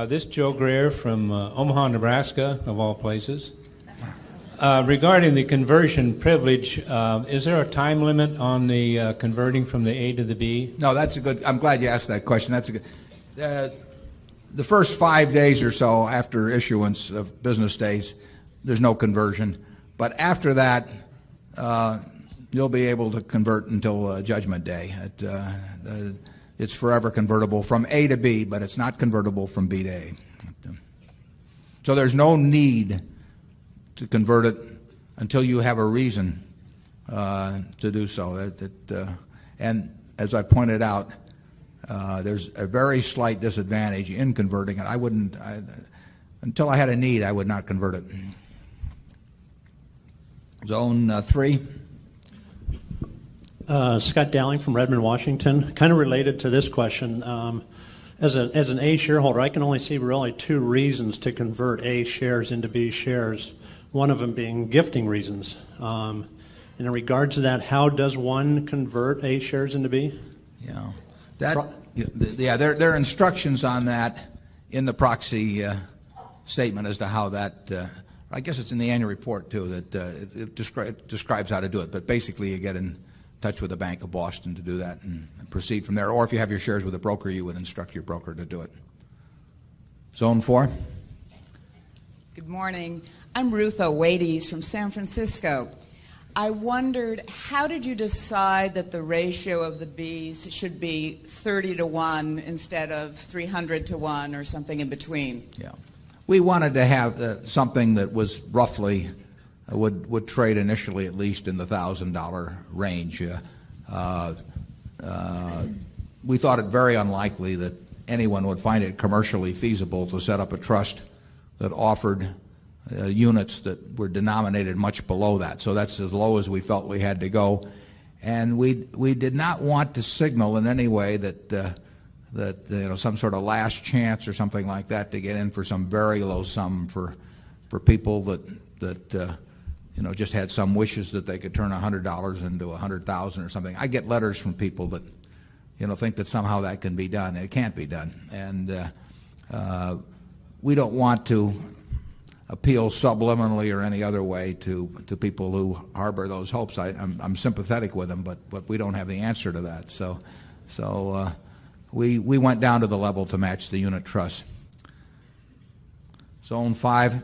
This is Joe Greer from Omaha, Nebraska, of all places. Regarding the conversion privilege, is there a time limit on the converting from the A to the B? No, that's a good. I'm glad you asked that question. That's a good. The first 5 days or so after issuance of business days, there's no conversion. But after that, you'll be able to convert until Judgment Day. It's forever convertible from A to B, but it's not convertible from B to A. So there's no need to convert it until you have a reason to do so. And as I pointed out, there's a very slight disadvantage in converting it. Until I had a need, I would not convert it. Zone 3. Scott Dowling from Redmond, Washington. Kind of related to this question. As an A shareholder, I can only see really two reasons to convert A shares into B shares, one of them being gifting reasons. And in regards to that, how does one convert A shares into B? There are instructions on that in the proxy statement as to how that. I guess it's in the annual report too that it describes how to do it. But basically, you get in touch with the Bank of Boston to do that and proceed from there. Or if you have your shares with a broker, you would instruct your broker to do it. Zone 4. Good morning. I'm Ruth O'Wades from San Francisco. I wondered, how did you decide that the ratio of the Bs should be 30-to-1 instead of 300-to-1 or something in between? Yeah. We wanted to have something that was roughly would trade initially at least in the $1,000 range. We thought it very unlikely that anyone would find it commercially feasible to set up a trust that offered units that were denominated much below that. So that's as low as we felt we had to go. And we did not want to signal in any way that some sort of last chance or something like that to get in for some very low sum for people that just had some wishes that they could turn $100 into $100,000 or something. I get letters from people that think that somehow that can be done. It can't be done, and we don't want to. appeal subliminally or any other way to people who harbor those hopes. I'm sympathetic with them, but we don't have the answer to that. So we went down to the level to match the unit trust. Zone 5.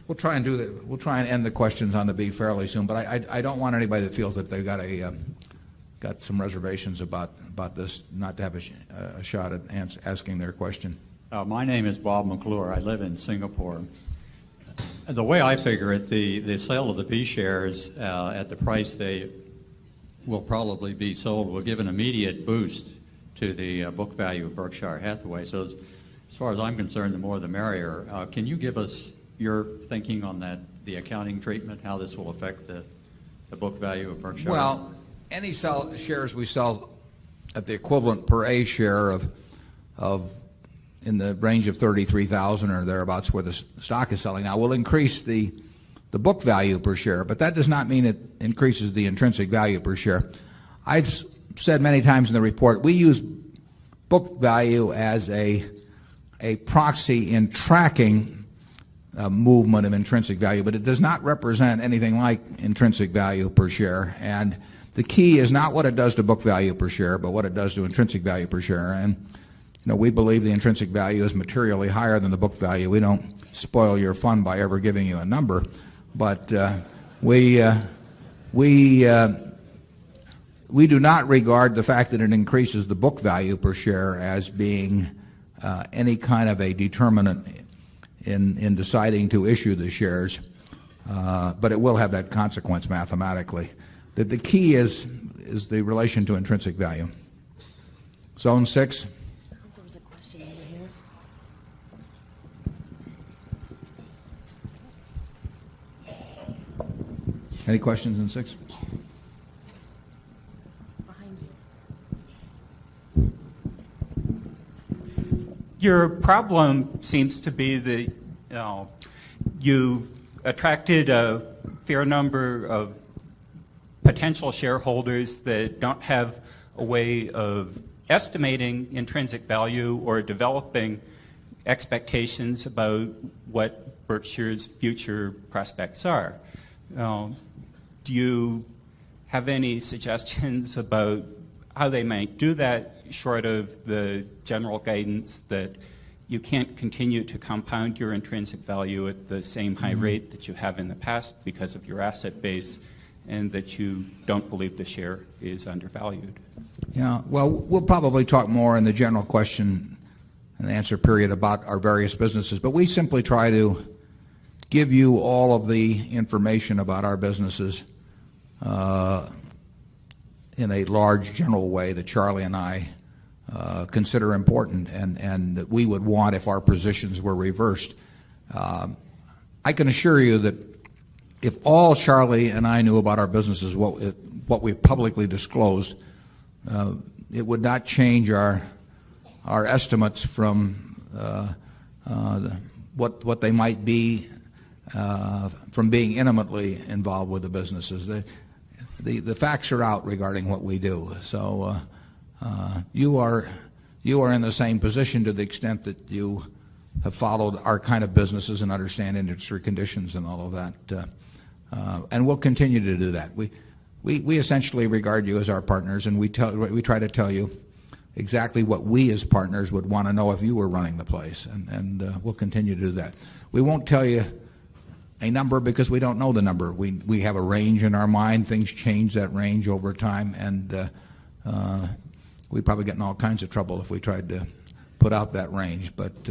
We'll try and do that. We'll try and end the questions on the B fairly soon, but I don't want anybody that feels that they've got some reservations about this not to have a shot at asking their question. My name is Bob McClure. I live in Singapore. The way I figure it, the sale of the B shares at the price they will probably be sold will give an immediate boost to the book value of Berkshire Hathaway. So as far as I'm concerned, the more the merrier. Can you give us your thinking on that, the accounting treatment, how this will affect the book value of Berkshire? Well, any shares we sell at the equivalent per A share of in the range of 33,000 or thereabouts where the stock is selling now will increase the book value per share, but that does not mean it increases the intrinsic value per share. I've said many times in the report, we use book value as a proxy in tracking movement of intrinsic value, but it does not represent anything like intrinsic value per share. And the key is not what it does to book value per share, but what it does to intrinsic value per share. And we believe the intrinsic value is materially higher than the book value. We don't spoil your fun by ever giving you a number, but we do not regard the fact that it increases the book value per share as being any kind of a determinant in deciding to issue the shares, but it will have that consequence mathematically. The key is the relation to intrinsic value. Zone 6. There was a question over here. Any questions in 6? Your problem seems to be that you've attracted a fair number of potential shareholders that don't have a way of estimating intrinsic value or developing expectations about what Berkshire's future prospects are. Do you have any suggestions about how they might do that, short of the general guidance that you can't continue to compound your intrinsic value at the same high rate that you have in the past because of your asset base, and that you don't believe the share is undervalued? Yeah, well, we'll probably talk more in the general question and answer period about our various businesses, but we simply try to give you all of the information about our businesses in a large general way that Charlie and I consider important and that we would want if our positions were reversed. I can assure you that if all Charlie and I knew about our businesses, what we publicly disclosed, it would not change our estimates from what they might be from being intimately involved with the businesses. The facts are out regarding what we do. So you are in the same position to the extent that you have followed our kind of businesses and understand industry conditions and all of that. And we'll continue to do that. We essentially regard you as our partners, and we try to tell you exactly what we as partners would want to know if you were running the place, and we'll continue to do that. We won't tell you a number because we don't know the number. We have a range in our mind. Things change that range over time, and we'd probably get in all kinds of trouble if we tried to put out that range. But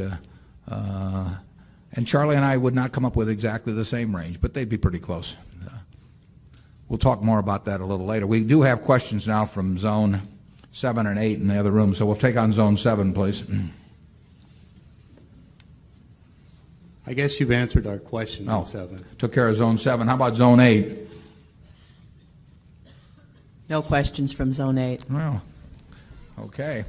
and Charlie and I would not come up with exactly the same range, but they'd be pretty close. We'll talk more about that a little later. We do have questions now from Zone 7 and 8 in the other room, so we'll take on Zone 7, please. I guess you've answered our questions in 7. Took care of Zone 7. How about Zone 8? No questions from Zone 8. Well, okay.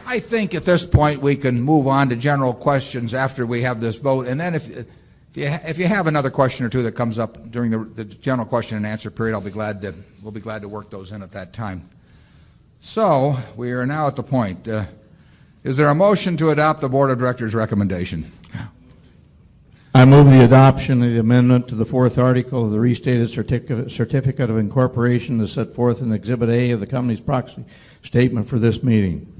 I think at this point we can move on to general questions after we have this vote, and then if you have another question or two that comes up during the general question and answer period, we'll be glad to work those in at that time. So we are now at the point. Is there a motion to adopt the Board of Directors' recommendation? I move the adoption of the amendment to the fourth article of the restated certificate of incorporation as set forth in Exhibit A of the company's proxy statement for this meeting.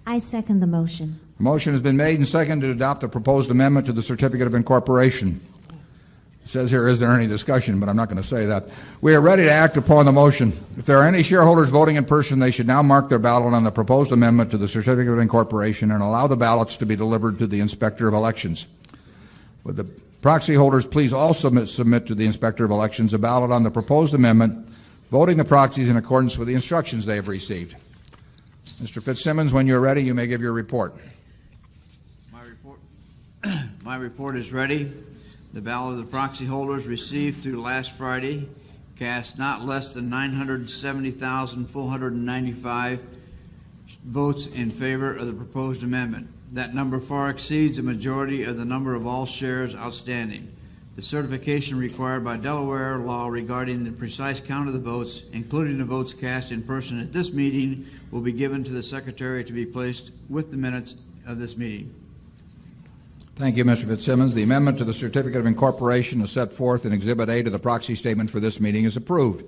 I second the motion. A motion has been made and seconded to adopt the proposed amendment to the certificate of incorporation. It says here, is there any discussion? But I'm not going to say that. We are ready to act upon the motion. If there are any shareholders voting in person, they should now mark their ballot on the proposed amendment to the certificate of incorporation and allow the ballots to be delivered to the Inspector of Elections. Would the proxy holders please also submit to the Inspector of Elections a ballot on the proposed amendment, voting the proxies in accordance with the instructions they have received. Mr. Fitzsimmons, when you're ready, you may give your report. My report is ready. The ballot of the proxy holders received through last Friday cast not less than 970,495 votes in favor of the proposed amendment. That number far exceeds the majority of the number of all shares outstanding. The certification required by Delaware law regarding the precise count of the votes, including the votes cast in person at this meeting, will be given to the Secretary to be placed with the minutes of this meeting. Thank you, Mr. Fitzsimmons. The amendment to the certificate of incorporation as set forth in Exhibit A to the proxy statement for this meeting is approved.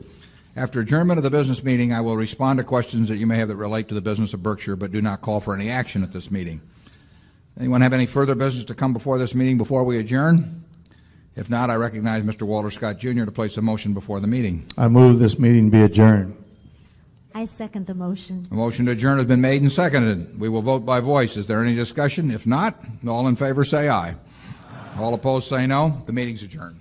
After adjournment of the business meeting, I will respond to questions that you may have that relate to the business of Berkshire, but do not call for any action at this meeting. Anyone have any further business to come before this meeting before we adjourn? If not, I recognize Mr. Walter Scott, Jr. to place a motion before the meeting. I move this meeting be adjourned. I second the motion. A motion to adjourn has been made and seconded. We will vote by voice. Is there any discussion? If not, all in favor say aye. All opposed say no. The meeting's adjourned.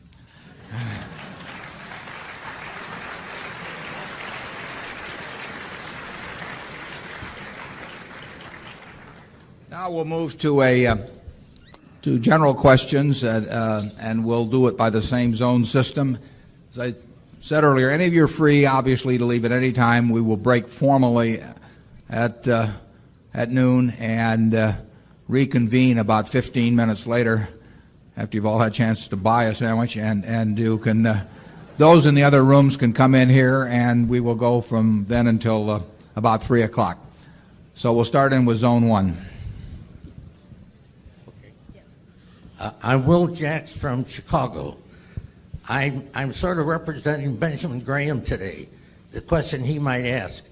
Now we'll move to general questions, and we'll do it by the same zone system. As I said earlier, any of you are free, obviously, to leave at any time. We will break formally at noon and reconvene about 15 minutes later after you've all had a chance to buy a sandwich. And you can, those in the other rooms can come in here, and we will go from then until about 3 o'clock. So we'll start in with Zone 1. I'm Will Jacks from Chicago. I'm sort of representing Benjamin Graham today. The question he might ask.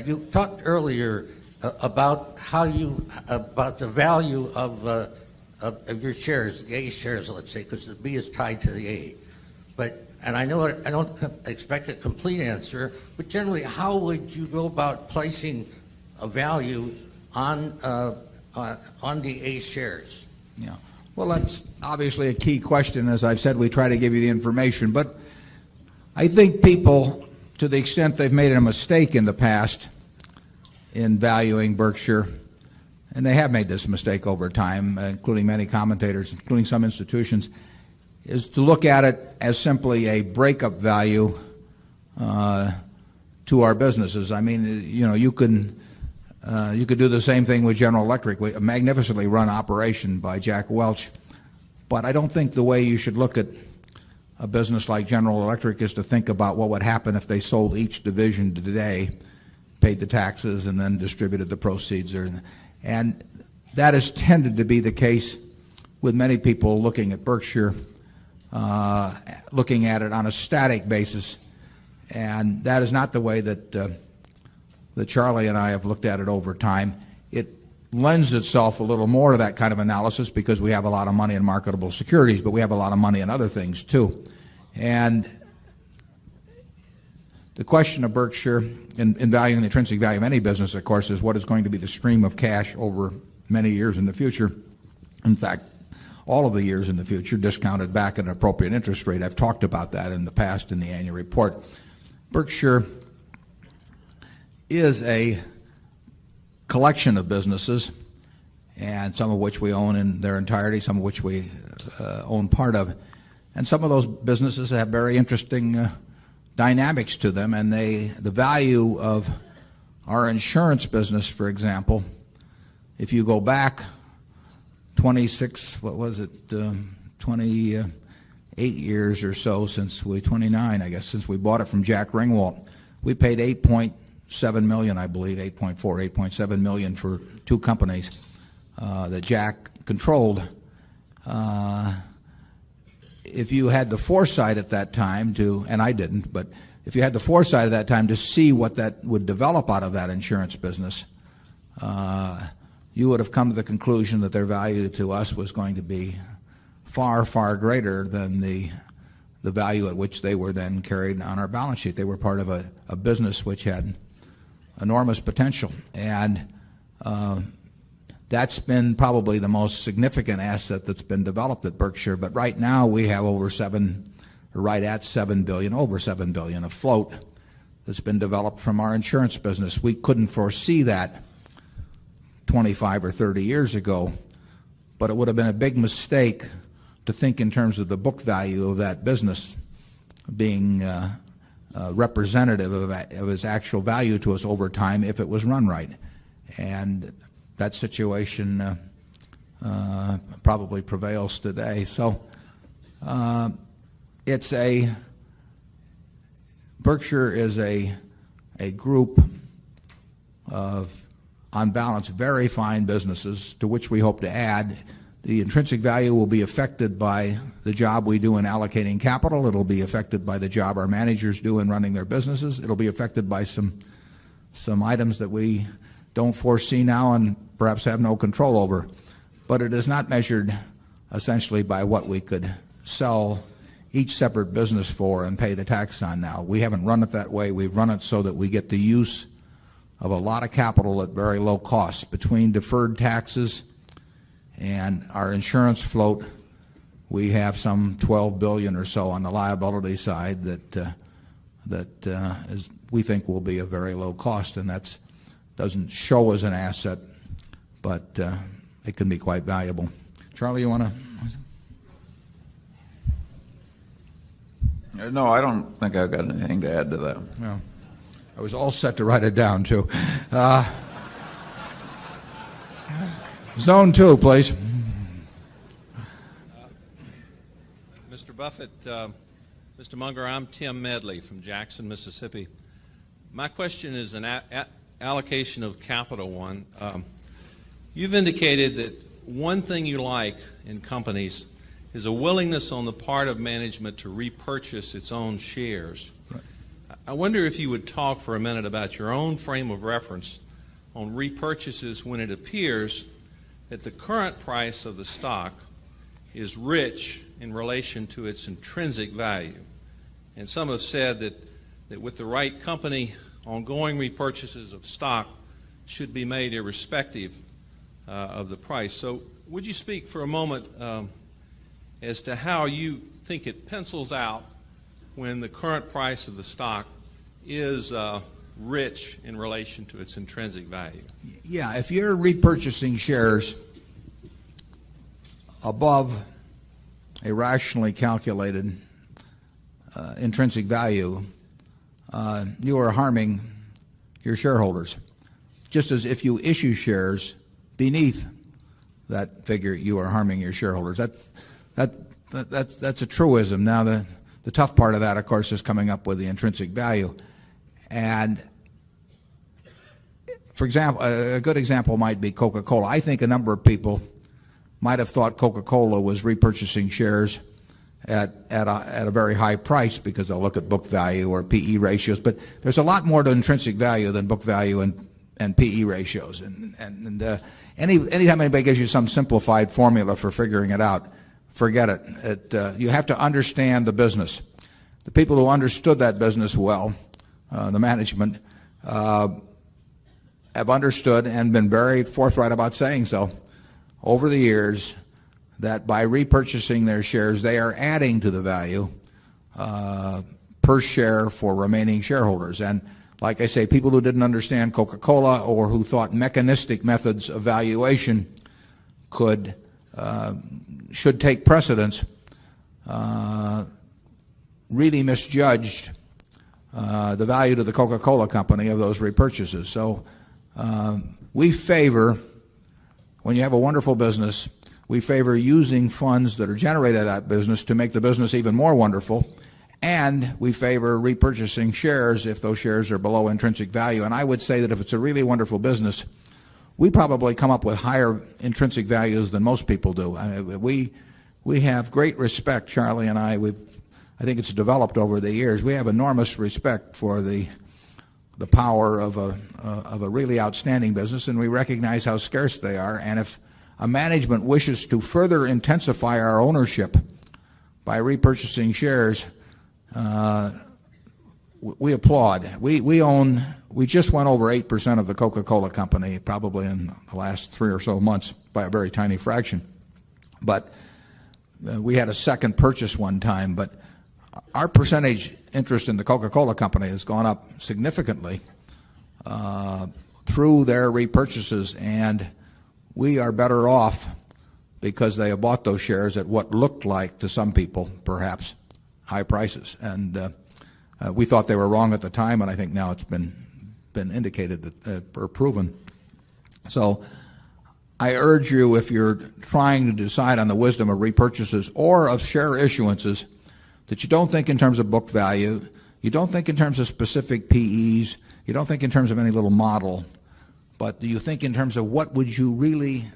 You talked earlier about about the value of your shares, the A shares, let's say, because the B is tied to the A. And I know I don't expect a complete answer, but generally, how would you go about placing a value on the A shares? Yeah. Well, that's obviously a key question. As I've said, we try to give you the information. But I think people, to the extent they've made a mistake in the past in valuing Berkshire, and they have made this mistake over time, including many commentators, including some institutions, is to look at it as simply a breakup value to our businesses. I mean, you could do the same thing with General Electric, a magnificently run operation by Jack Welch. But I don't think the way you should look at a business like General Electric is to think about what would happen if they sold each division today, paid the taxes, and then distributed the proceeds. And that has tended to be the case with many people looking at Berkshire, looking at it on a static basis. And that is not the way that Charlie and I have looked at it over time. It lends itself a little more to that kind of analysis because we have a lot of money in marketable securities, but we have a lot of money in other things too. And the question of Berkshire in valuing the intrinsic value of any business, of course, is what is going to be the stream of cash over many years in the future. In fact, all of the years in the future, discounted back at an appropriate interest rate. I've talked about that in the past in the annual report. Berkshire is a collection of businesses, and some of which we own in their entirety, some of which we own part of. And some of those businesses have very interesting dynamics to them, and the value of our insurance business, for example, if you go back 28 years or so since 29, I guess, since we bought it from Jack Ringwalt, we paid $7 million, I believe, 8.7 million for two companies that Jack controlled. If you had the foresight at that time to, and I didn't, but if you had the foresight at that time to see what that would develop out of that insurance business, you would have come to the conclusion that their value to us was going to be far, far greater than the value at which they were then carried on our balance sheet. They were part of a business which had enormous potential. And that's been probably the most significant asset that's been developed at Berkshire. But right now we have over right at $7 billion, over $7 billion of float that's been developed from our insurance business. We couldn't foresee that 25 or 30 years ago, but it would have been a big mistake to think in terms of the book value of that business being representative of its actual value to us over time if it was run right. And that situation probably prevails today. So Berkshire is a group of, on balance, very fine businesses to which we hope to add. The intrinsic value will be affected by the job we do in allocating capital. It'll be affected by the job our managers do in running their businesses. It'll be affected by some items that we don't foresee now and perhaps have no control over. But it is not measured essentially by what we could sell each separate business for and pay the tax on now. We haven't run it that way. We've run it so that we get the use of a lot of capital at very low cost. Between deferred taxes and our insurance float, we have some $12 billion or so on the liability side that we think will be a very low cost, and that doesn't show as an asset, but it can be quite valuable. Charlie, you want to? No, I don't think I've got anything to add to that. No. I was all set to write it down, too. Zone 2, please. Mr. Buffett, Mr. Munger, I'm Tim Medley from Jackson, Mississippi. My question is an allocation of capital one. You've indicated that one thing you like in companies is a willingness on the part of management to repurchase its own shares. Right. I wonder if you would talk for a minute about your own frame of reference on repurchases when it appears that the current price of the stock is rich in relation to its intrinsic value. And some have said that with the right company, ongoing repurchases of stock should be made irrespective of the price. So would you speak for a moment as to how you think it pencils out when the current price of the stock is rich in relation to its intrinsic value? Yeah, if you're repurchasing shares above a rationally calculated intrinsic value, you are harming your shareholders. Just as if you issue shares beneath that figure, you are harming your shareholders. That's a truism. Now, the tough part of that, of course, is coming up with the intrinsic value. And, for example, a good example might be Coca-Cola. I think a number of people might have thought Coca-Cola was repurchasing shares at a very high price because they'll look at book value or PE ratios. But there's a lot more to intrinsic value than book value and PE ratios. And anytime anybody gives you some simplified formula for figuring it out, forget it. You have to understand the business. The people who understood that business well, the management, have understood and been very forthright about saying so over the years that by repurchasing their shares, they are adding to the value per share for remaining shareholders. And like I say, people who didn't understand Coca-Cola or who thought mechanistic methods of valuation should take precedence really misjudged the value to the Coca-Cola company of those repurchases. So we favor, when you have a wonderful business, we favor using funds that are generated at that business to make the business even more wonderful And we favor repurchasing shares if those shares are below intrinsic value. And I would say that if it's a really wonderful business, we probably come up with higher intrinsic values than most people do. We have great respect, Charlie and I think it's developed over the years. We have enormous respect for the power of a really outstanding business, and we recognize how scarce they are. And if a management wishes to further intensify our ownership by repurchasing shares, we applaud. We just went over 8% of the Coca-Cola company, probably in the last 3 or so months, by a very tiny fraction. But we had a second purchase one time, but our percentage interest in the Coca-Cola company has gone up significantly through their repurchases, and we are better off because they have bought those shares at what looked like, to some people, perhaps, high prices. And we thought they were wrong at the time, and I think now it's been indicated that or proven. So I urge you, if you're trying to decide on the wisdom of repurchases or of share issuances, that you don't think in terms of book value, you don't think in terms of specific PEs, you don't think in terms of any little model, but you think in terms of what would you really,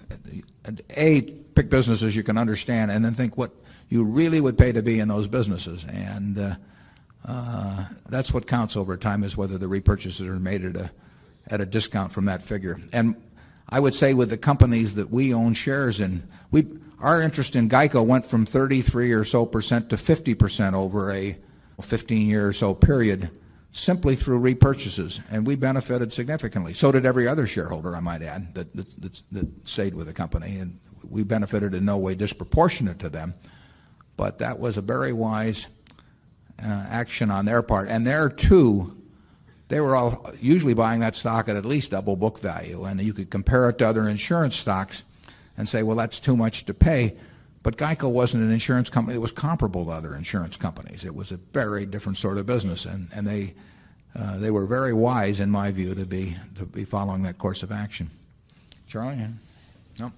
pick businesses you can understand, and then think what you really would pay to be in those businesses. And that's what counts over time, is whether the repurchases are made at a discount from that figure. And I would say with the companies that we own shares in, our interest in GEICO went from 33 or so percent to 50% over a 15-year or so period, simply through repurchases, and we benefited significantly. So did every other shareholder, I might add, that stayed with the company, and we benefited in no way disproportionate to them. But that was a very wise action on their part. And there, too, they were all usually buying that stock at least double book value, and you could compare it to other insurance stocks and say, well, that's too much to pay. But GEICO wasn't an insurance company that was comparable to other insurance companies. It was a very different sort of business, and they were very wise, in my view, to be following that course of action. Charlie? No.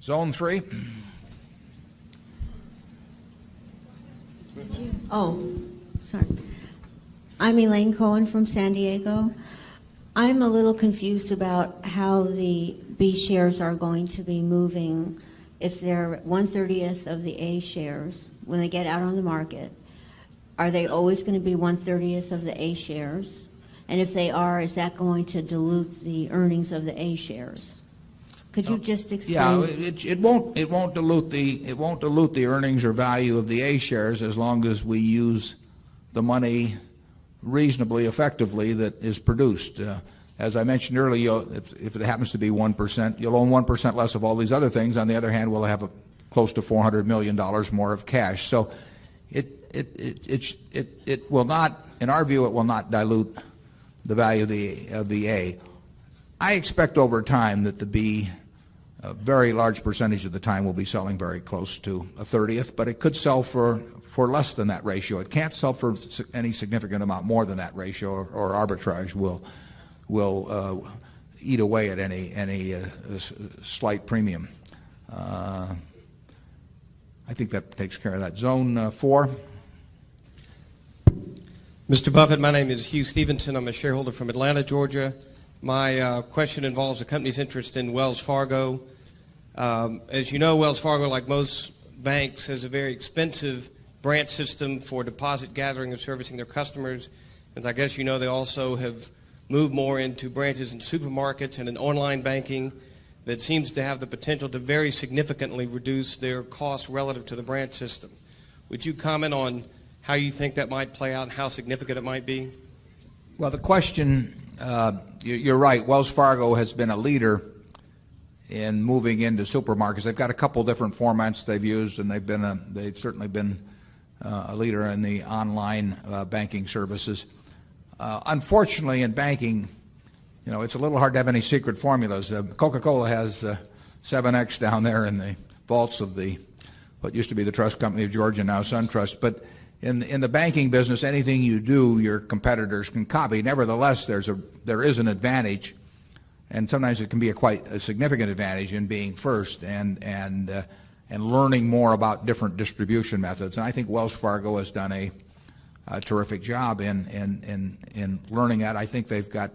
Zone 3. Oh, sorry. I'm Elaine Cohen from San Diego. I'm a little confused about how the B shares are going to be moving if they're 1/30th of the A shares when they get out on the market. Are they always going to be 1/30th of the A shares? And if they are, is that going to dilute the earnings of the A shares? Could you just explain? Yeah, it won't dilute the earnings or value of the A shares as long as we use the money reasonably effectively that is produced. As I mentioned earlier, if it happens to be 1%, you'll own 1% less of all these other things. On the other hand, we'll have close to $400 million more of cash. So it will not, in our view, it will not dilute the value of the A. I expect over time that the B, a very large percentage of the time, will be selling very close to 1/30th, but it could sell for less than that ratio. It can't sell for any significant amount more than that ratio, or arbitrage will eat away at any slight premium. I think that takes care of that. Zone 4. Mr. Buffett, my name is Hugh Stevenson. I'm a shareholder from Atlanta, Georgia. My question involves the company's interest in Wells Fargo. As you know, Wells Fargo, like most banks, has a very expensive branch system for deposit gathering and servicing their customers. As I guess you know, they also have moved more into branches in supermarkets and in online banking that seems to have the potential to very significantly reduce their costs relative to the branch system. Would you comment on how you think that might play out and how significant it might be? Well, the question, you're right. Wells Fargo has been a leader in moving into supermarkets. They've got a couple different formats they've used, and they've certainly been a leader in the online banking services. Unfortunately, in banking, it's a little hard to have any secret formulas. Coca-Cola has 7X down there in the vaults of what used to be the Trust Company of Georgia, now SunTrust. But in the banking business, anything you do, your competitors can copy. Nevertheless, there is an advantage, and sometimes it can be quite a significant advantage in being first and learning more about different distribution methods. And I think Wells Fargo has done a terrific job in learning that. I think they've got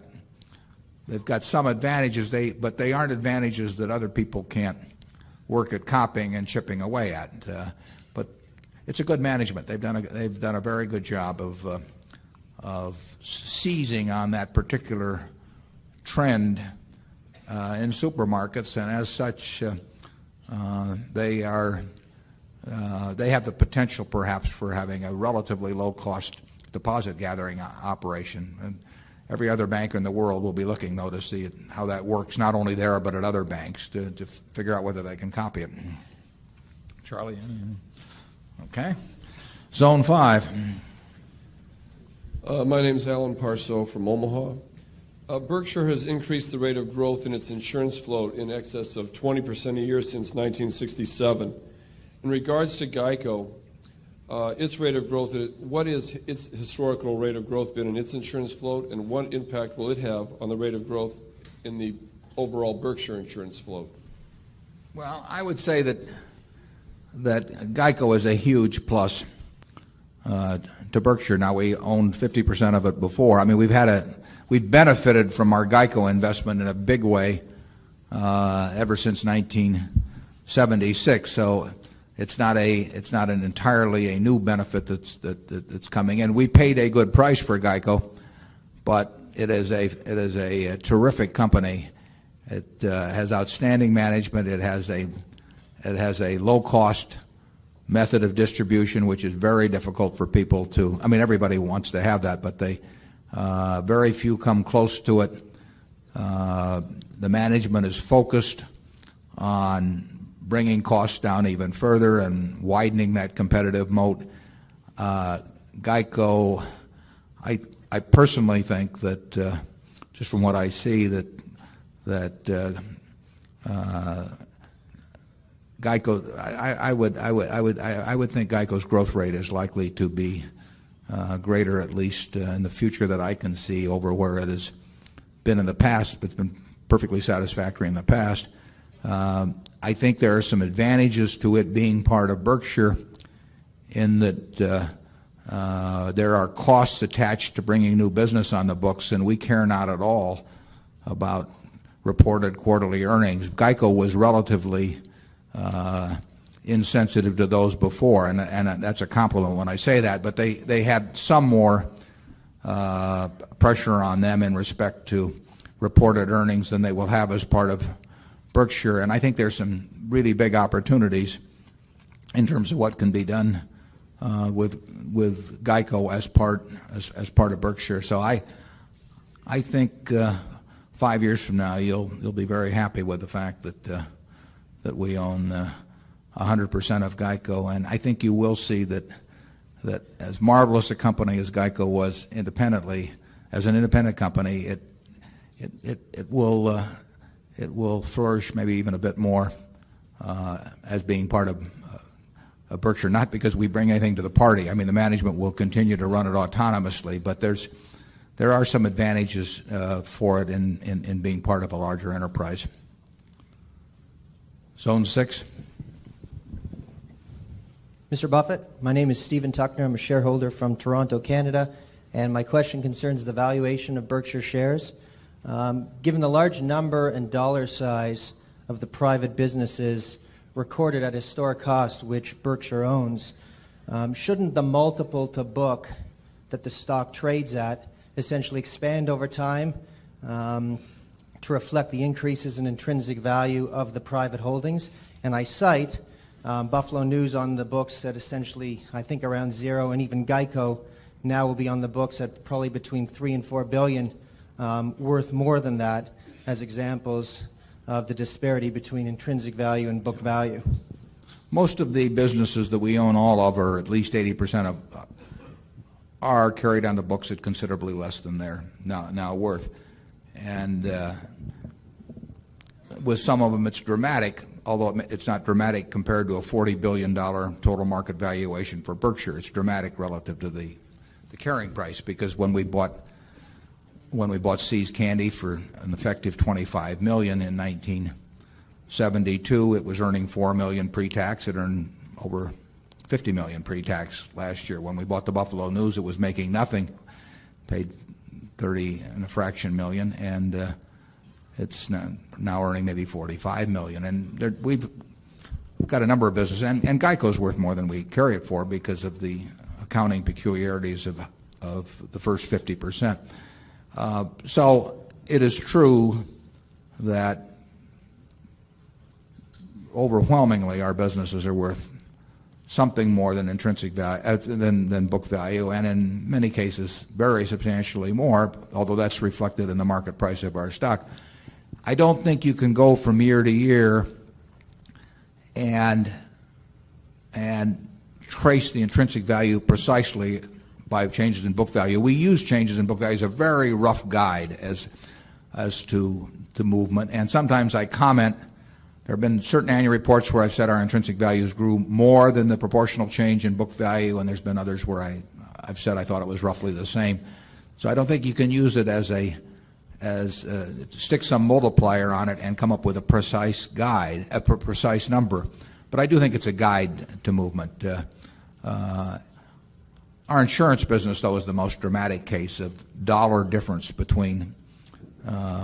some advantages, but they aren't advantages that other people can't work at copying and chipping away at. But it's a good management. They've done a very good job of seizing on that particular trend in supermarkets, and as such, they have the potential perhaps for having a relatively low-cost deposit gathering operation. And every other banker in the world will be looking, though, to see how that works, not only there but at other banks, to figure out whether they can copy it. Charlie? Okay. Zone 5. My name is Alan Parso from Omaha. Berkshire has increased the rate of growth in its insurance float in excess of 20% a year since 1967. In regards to GEICO, its rate of growth, what is its historical rate of growth been in its insurance float, and what impact will it have on the rate of growth in the overall Berkshire insurance float? Well, I would say that GEICO is a huge plus to Berkshire. Now, we owned 50% of it before. I mean, we've benefited from our GEICO investment in a big way ever since 1976. So it's not an entirely a new benefit that's coming in. We paid a good price for GEICO, but it is a terrific company. It has outstanding management. It has a low cost method of distribution, which is very difficult for people to. I mean, everybody wants to have that, but very few come close to it. The management is focused on bringing costs down even further and widening that competitive moat. GEICO, I personally think that just from what I see that GEICO, I would think GEICO's growth rate is likely to be greater, at least in the future, that I can see over where it has been in the past, but it's been perfectly satisfactory in the past. I think there are some advantages to it being part of Berkshire in that there are costs attached to bringing new business on the books, and we care not at all about reported quarterly earnings. GEICO was relatively insensitive to those before, and that's a compliment when I say that, but they had some more pressure on them in respect to reported earnings than they will have as part of Berkshire, and I think there's some really big opportunities in terms of what can be done with GEICO as part of Berkshire. So I think 5 years from now you'll be very happy with the fact that we own 100% of GEICO, and I think you will see that as marvelous a company as GEICO was independently, as an independent company, it will flourish maybe even a bit more as being part of Berkshire. Not because we bring anything to the party. I mean, the management will continue to run it autonomously, but there are some advantages for it in being part of a larger enterprise. Zone 6. Mr. Buffett, my name is Stephen Tuckner. I'm a shareholder from Toronto, Canada, and my question concerns the valuation of Berkshire shares. Given the large number and dollar size of the private businesses recorded at historic cost which Berkshire owns, shouldn't the multiple to book that the stock trades at essentially expand over time to reflect the increases in intrinsic value of the private holdings? And I cite Buffalo News on the books at essentially, I think, around zero, and even GEICO now will be on the books at probably between $3 and $4 billion, worth more than that, as examples of the disparity between intrinsic value and book value. Most of the businesses that we own, all of, or at least 80% of, are carried on the books at considerably less than they're now worth. And with some of them it's dramatic, although it's not dramatic compared to a $40 billion total market valuation for Berkshire. It's dramatic relative to the carrying price, because when we bought See's Candy for an effective $25 million in 1972, it was earning $4 million pre-tax. It earned over $50 million pre-tax last year. When we bought the Buffalo News, it was making nothing, paid 30 and a fraction million, and it's now earning maybe 45 million. And we've got a number of businesses, and Geico's worth more than we carry it for because of the accounting peculiarities of the first 50%. So it is true that overwhelmingly our businesses are worth something more than intrinsic value, than book value, and in many cases very substantially more, although that's reflected in the market price of our stock. I don't think you can go from year to year and trace the intrinsic value precisely by changes in book value. We use changes in book value as a very rough guide as to movement, and sometimes I comment. There have been certain annual reports where I've said our intrinsic values grew more than the proportional change in book value, and there's been others where I've said I thought it was roughly the same. So I don't think you can use it stick some multiplier on it and come up with a precise guide, a precise number. But I do think it's a guide to movement. Our insurance business, though, is the most dramatic case of dollar difference between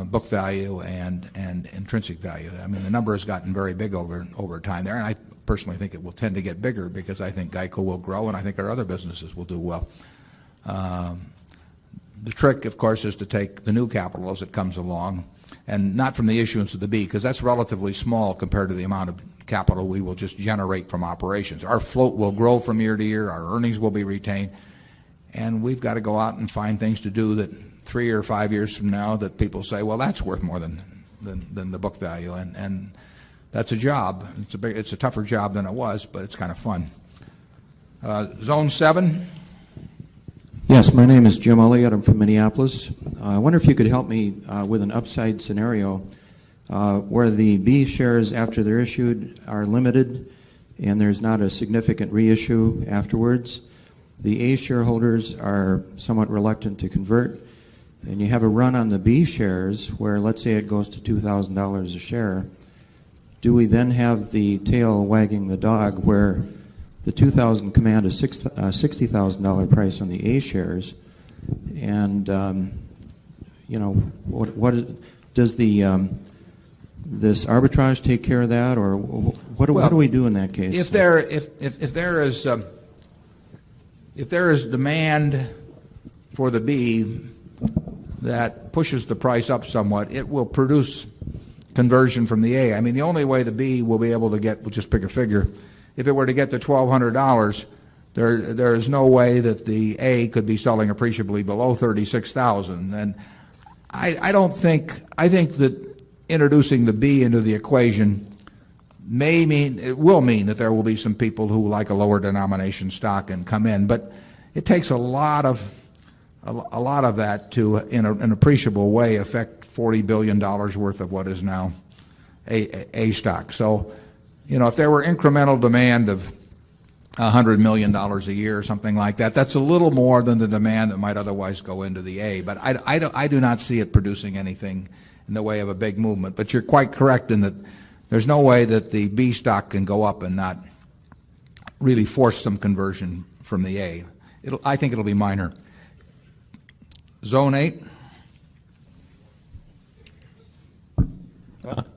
book value and intrinsic value. I mean, the number has gotten very big over time there, and I personally think it will tend to get bigger because I think Geico will grow and I think our other businesses will do well. The trick, of course, is to take the new capital as it comes along, and not from the issuance of the B, because that's relatively small compared to the amount of capital we will just generate from operations. Our float will grow from year to year, our earnings will be retained, and we've got to go out and find things to do that 3 or 5 years from now that people say, well, that's worth more than the book value, and that's a job. It's a tougher job than it was, but it's kind of fun. Zone 7. Yes, my name is Jim Elliott. I'm from Minneapolis. I wonder if you could help me with an upside scenario where the B shares, after they're issued, are limited and there's not a significant reissue afterwards. The A shareholders are somewhat reluctant to convert, and you have a run on the B shares where, let's say, it goes to $2,000 a share. Do we then have the tail wagging the dog where the 2,000 command a $60,000 price on the A shares, and what does this arbitrage take care of that, or what do we do in that case? If there is demand for the B that pushes the price up somewhat, it will produce conversion from the A. I mean, the only way the B will be able to get, we'll just pick a figure, if it were to get to $1,200, there is no way that the A could be selling appreciably below $36,000. And I think that introducing the B into the equation will mean that there will be some people who like a lower denomination stock and come in, but it takes a lot of that to, in an appreciable way, affect $40 billion worth of what is now A stock. So, if there were incremental demand of $100 million a year or something like that, that's a little more than the demand that might otherwise go into the A. But I do not see it producing anything in the way of a big movement. But you're quite correct in that there's no way that the B stock can go up and not really force some conversion from the A. I think it'll be minor. Zone 8.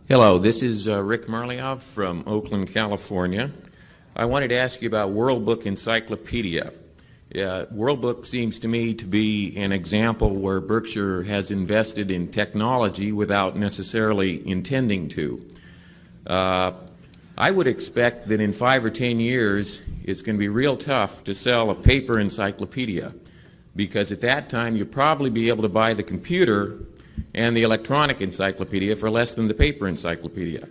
Hello, this is Rick Marliov from Oakland, California. I wanted to ask you about World Book Encyclopedia. World Book seems to me to be an example where Berkshire has invested in technology without necessarily intending to. I would expect that in 5 or 10 years it's going to be real tough to sell a paper encyclopedia, because at that time you'll probably be able to buy the computer and the electronic encyclopedia for less than the paper encyclopedia.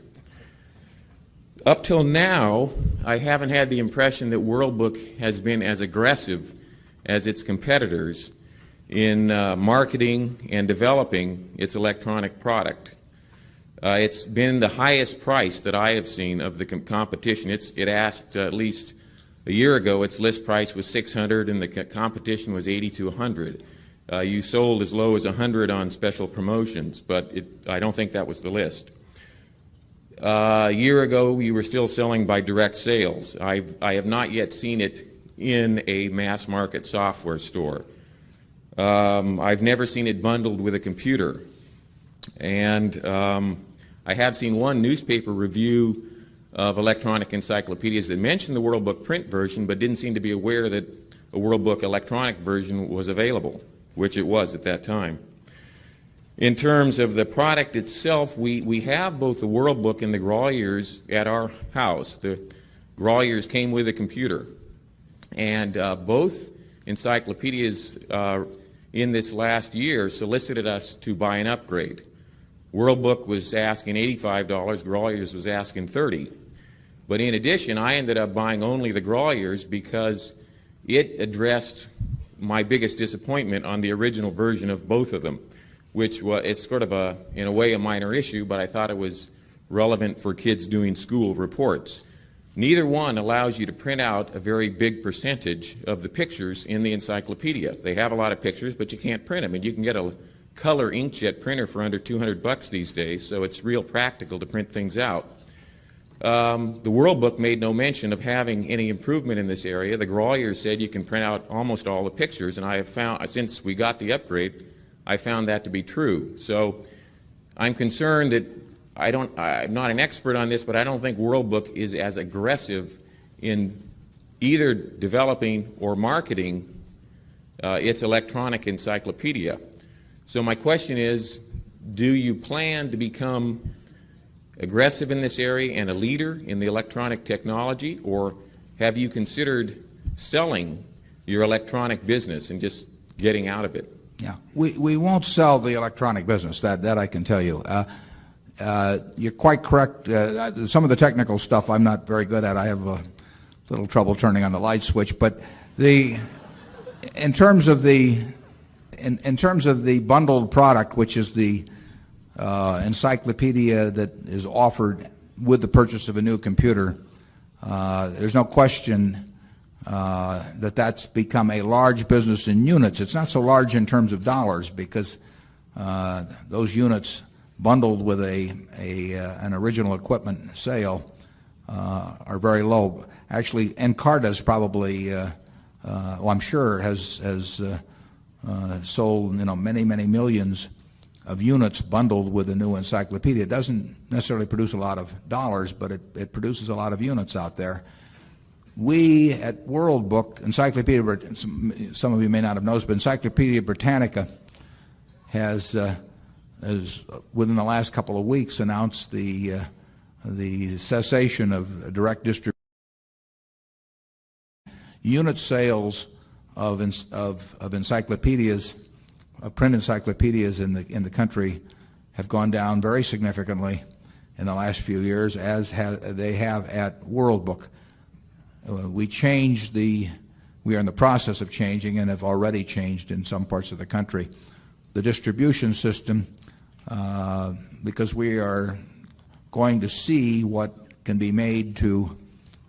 Up till now, I haven't had the impression that World Book has been as aggressive as its competitors in marketing and developing its electronic product. It's been the highest price that I have seen of the competition. It asked at least a year ago, its list price was $600 and the competition was $80 to $100. You sold as low as $100 on special promotions, but I don't think that was the list. A year ago, you were still selling by direct sales. I have not yet seen it in a mass market software store. I've never seen it bundled with a computer. And I have seen one newspaper review of electronic encyclopedias that mentioned the World Book print version, but didn't seem to be aware that a World Book electronic version was available, which it was at that time. In terms of the product itself, we have both the World Book and the Groliers at our house. The Groliers came with a computer. And both encyclopedias in this last year solicited us to buy an upgrade. World Book was asking $85, Groliers was asking $30. But in addition, I ended up buying only the Groliers because it addressed my biggest disappointment on the original version of both of them, which was, it's sort of in a way, a minor issue, but I thought it was relevant for kids doing school reports. Neither one allows you to print out a very big percentage of the pictures in the encyclopedia. They have a lot of pictures, but you can't print them, and you can get a color inkjet printer for under $200 these days, so it's real practical to print things out. The World Book made no mention of having any improvement in this area. The Groliers said you can print out almost all the pictures, and I have found, since we got the upgrade, I found that to be true. So I'm concerned that I'm not an expert on this, but I don't think World Book is as aggressive in either developing or marketing its electronic encyclopedia. So my question is, do you plan to become aggressive in this area and a leader in the electronic technology, or have you considered selling your electronic business and just getting out of it? Yeah, we won't sell the electronic business, that I can tell you. You're quite correct. Some of the technical stuff I'm not very good at. I have a little trouble turning on the light switch. But in terms of the bundled product, which is the encyclopedia that is offered with the purchase of a new computer, there's no question that's become a large business in units. It's not so large in terms of dollars because those units bundled with an original equipment sale are very low. Actually, Encarta's probably, well, I'm sure has sold many millions of units bundled with a new encyclopedia. It doesn't necessarily produce a lot of dollars, but it produces a lot of units out there. We at World Book, Encyclopedia, some of you may not have noticed, but Encyclopedia Britannica has within the last couple of weeks announced the cessation of direct distribution. Unit sales of encyclopedias, print encyclopedias in the country have gone down very significantly in the last few years, as they have at World Book. We are in the process of changing and have already changed in some parts of the country the distribution system, because we are going to see what can be made to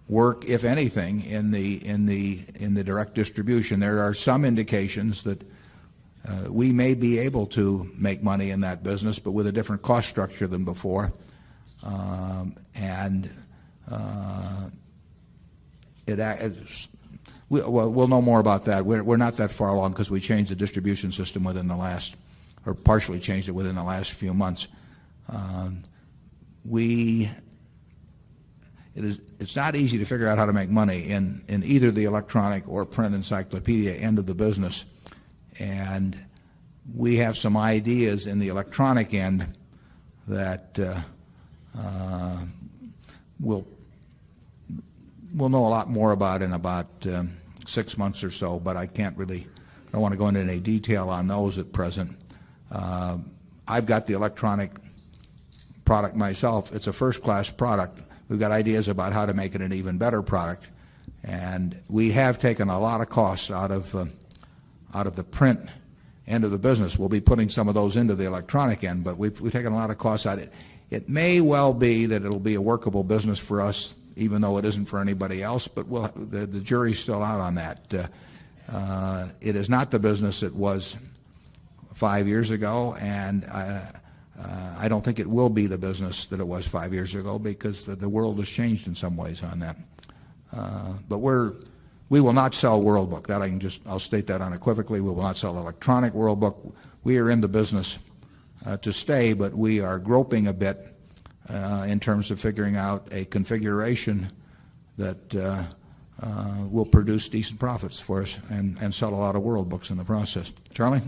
work, if anything, in the direct distribution. There are some indications that we may be able to make money in that business, but with a different cost structure than before. We'll know more about that. We're not that far along because we changed the distribution system or partially changed it within the last few months. It's not easy to figure out how to make money in either the electronic or print encyclopedia end of the business. And we have some ideas in the electronic end that we'll know a lot more about in about 6 months or so, but I don't want to go into any detail on those at present. I've got the electronic product myself. It's a first-class product. We've got ideas about how to make it an even better product, and we have taken a lot of costs out of the print end of the business. We'll be putting some of those into the electronic end, but we've taken a lot of costs out of it. It may well be that it'll be a workable business for us, even though it isn't for anybody else, but the jury's still out on that. It is not the business it was 5 years ago, and I don't think it will be the business that it was 5 years ago because the world has changed in some ways on that. But we will not sell World Book. That I'll state that unequivocally. We will not sell electronic World Book. We are in the business to stay, but we are groping a bit in terms of figuring out a configuration that will produce decent profits for us and sell a lot of World Books in the process. Charlie?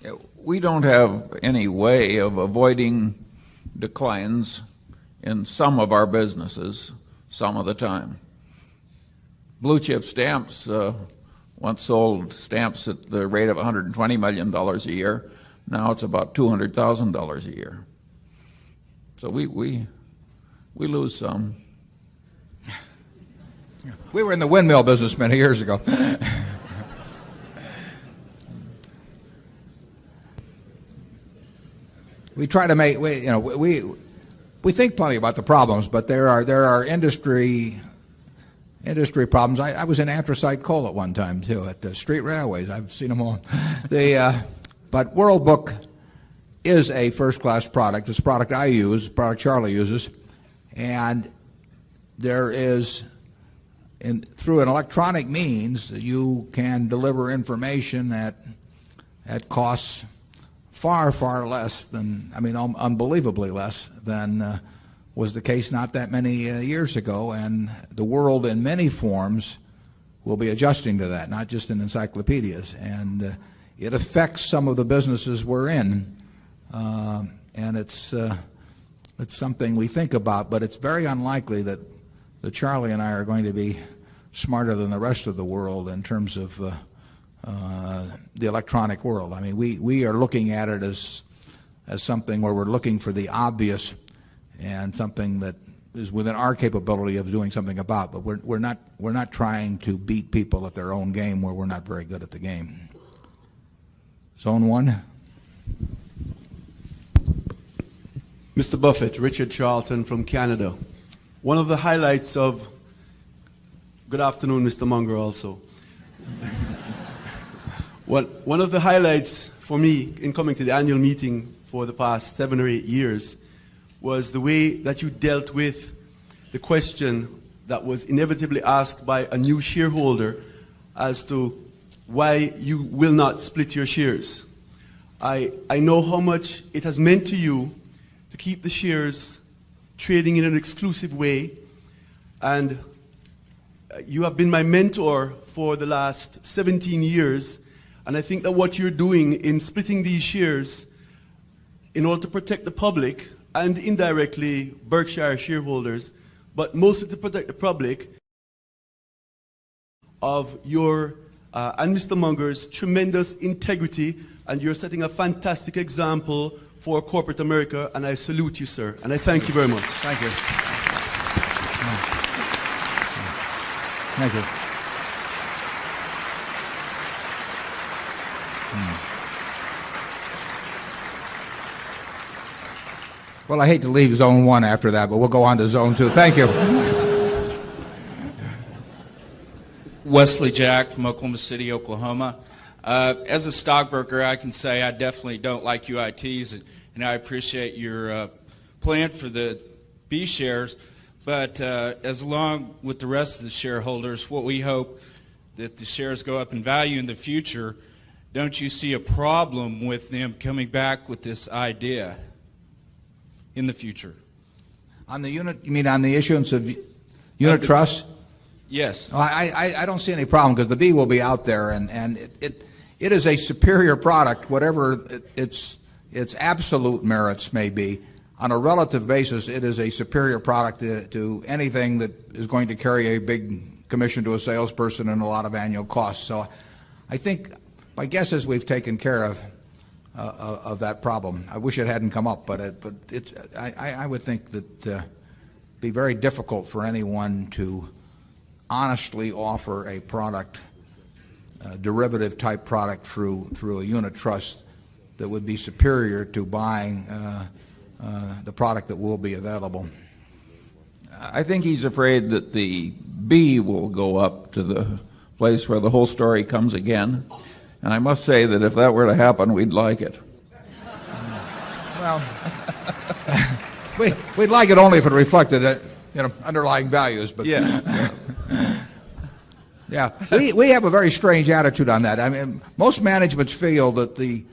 Yeah, we don't have any way of avoiding declines in some of our businesses some of the time. Blue chip stamps once sold stamps at the rate of $120 million a year. Now it's about $200,000 a year. So we lose some. We were in the windmill business many years ago. We try to make we think plenty about the problems, but there are industry problems. I was in anthracite coal at one time too at the street railways. I've seen them all. But World Book is a first-class product. It's a product I use, a product Charlie uses, and there is through an electronic means you can deliver information at costs far, far less than, unbelievably less than was the case not that many years ago. And the world in many forms will be adjusting to that, not just in encyclopedias. And it affects some of the businesses we're in. And it's something we think about, but it's very unlikely that Charlie and I are going to be smarter than the rest of the world in terms of the electronic world. I mean, we are looking at it as something where we're looking for the obvious and something that is within our capability of doing something about. But we're not trying to beat people at their own game where we're not very good at the game. Zone 1. Mr. Buffett, Richard Charlton from Canada. One of the highlights of good afternoon, Mr. Munger, also. One of the highlights for me in coming to the annual meeting for the past 7 or 8 years was the way that you dealt with the question that was inevitably asked by a new shareholder as to why you will not split your shares. I know how much it has meant to you to keep the shares trading in an exclusive way, and you have been my mentor for the last 17 years, and I think that what you're doing in splitting these shares in order to protect the public and indirectly Berkshire shareholders, but mostly to protect the public of your and Mr. Munger's tremendous integrity, and you're setting a fantastic example for corporate America, and I salute you, sir, and I thank you very much. Thank you. Thank you. Well, I hate to leave Zone 1 after that, but we'll go on to Zone 2. Thank you. Wesley Jack from Oklahoma City, Oklahoma. As a stockbroker, I can say I definitely don't like UITs, and I appreciate your plan for the B shares. But as along with the rest of the shareholders, what we hope that the shares go up in value in the future, don't you see a problem with them coming back with this idea in the future? On the unit, you mean on the issuance of unit trusts? Yes. I don't see any problem because the B will be out there, and it is a superior product, whatever its absolute merits may be. On a relative basis, it is a superior product to anything that is going to carry a big commission to a salesperson and a lot of annual costs. So I think my guess is we've taken care of that problem. I wish it hadn't come up, but I would think that it'd be very difficult for anyone to honestly offer a product, a derivative type product through a unit trust that would be superior to buying the product that will be available. I think he's afraid that the B will go up to the place where the whole story comes again. And I must say that if that were to happen, we'd like it. Well, we'd like it only if it reflected underlying values. But yes. Yeah, we have a very strange attitude on that. I mean, most managements feel that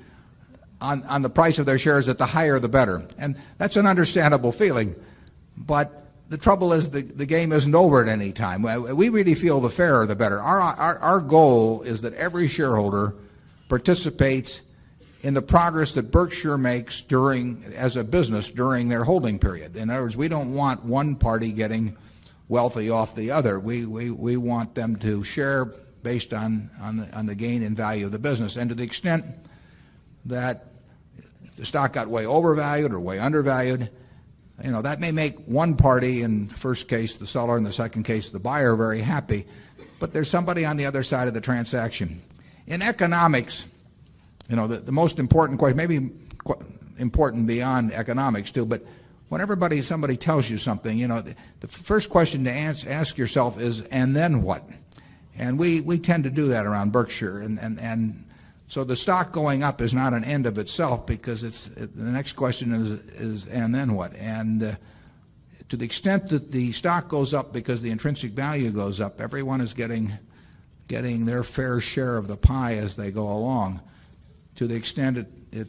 on the price of their shares that the higher the better, and that's an understandable feeling. But the trouble is the game isn't over at any time. We really feel the fairer the better. Our goal is that every shareholder participates in the progress that Berkshire makes as a business during their holding period. In other words, we don't want one party getting wealthy off the other. We want them to share based on the gain in value of the business. And to the extent that the stock got way overvalued or way undervalued, that may make one party, in the first case the seller, in the second case the buyer, very happy. But there's somebody on the other side of the transaction. In economics, the most important question, maybe important beyond economics too, but when somebody tells you something, the first question to ask yourself is, and then what? And we tend to do that around Berkshire. And so the stock going up is not an end of itself, because the next question is and then what? And to the extent that the stock goes up because the intrinsic value goes up, everyone is getting their fair share of the pie as they go along. To the extent it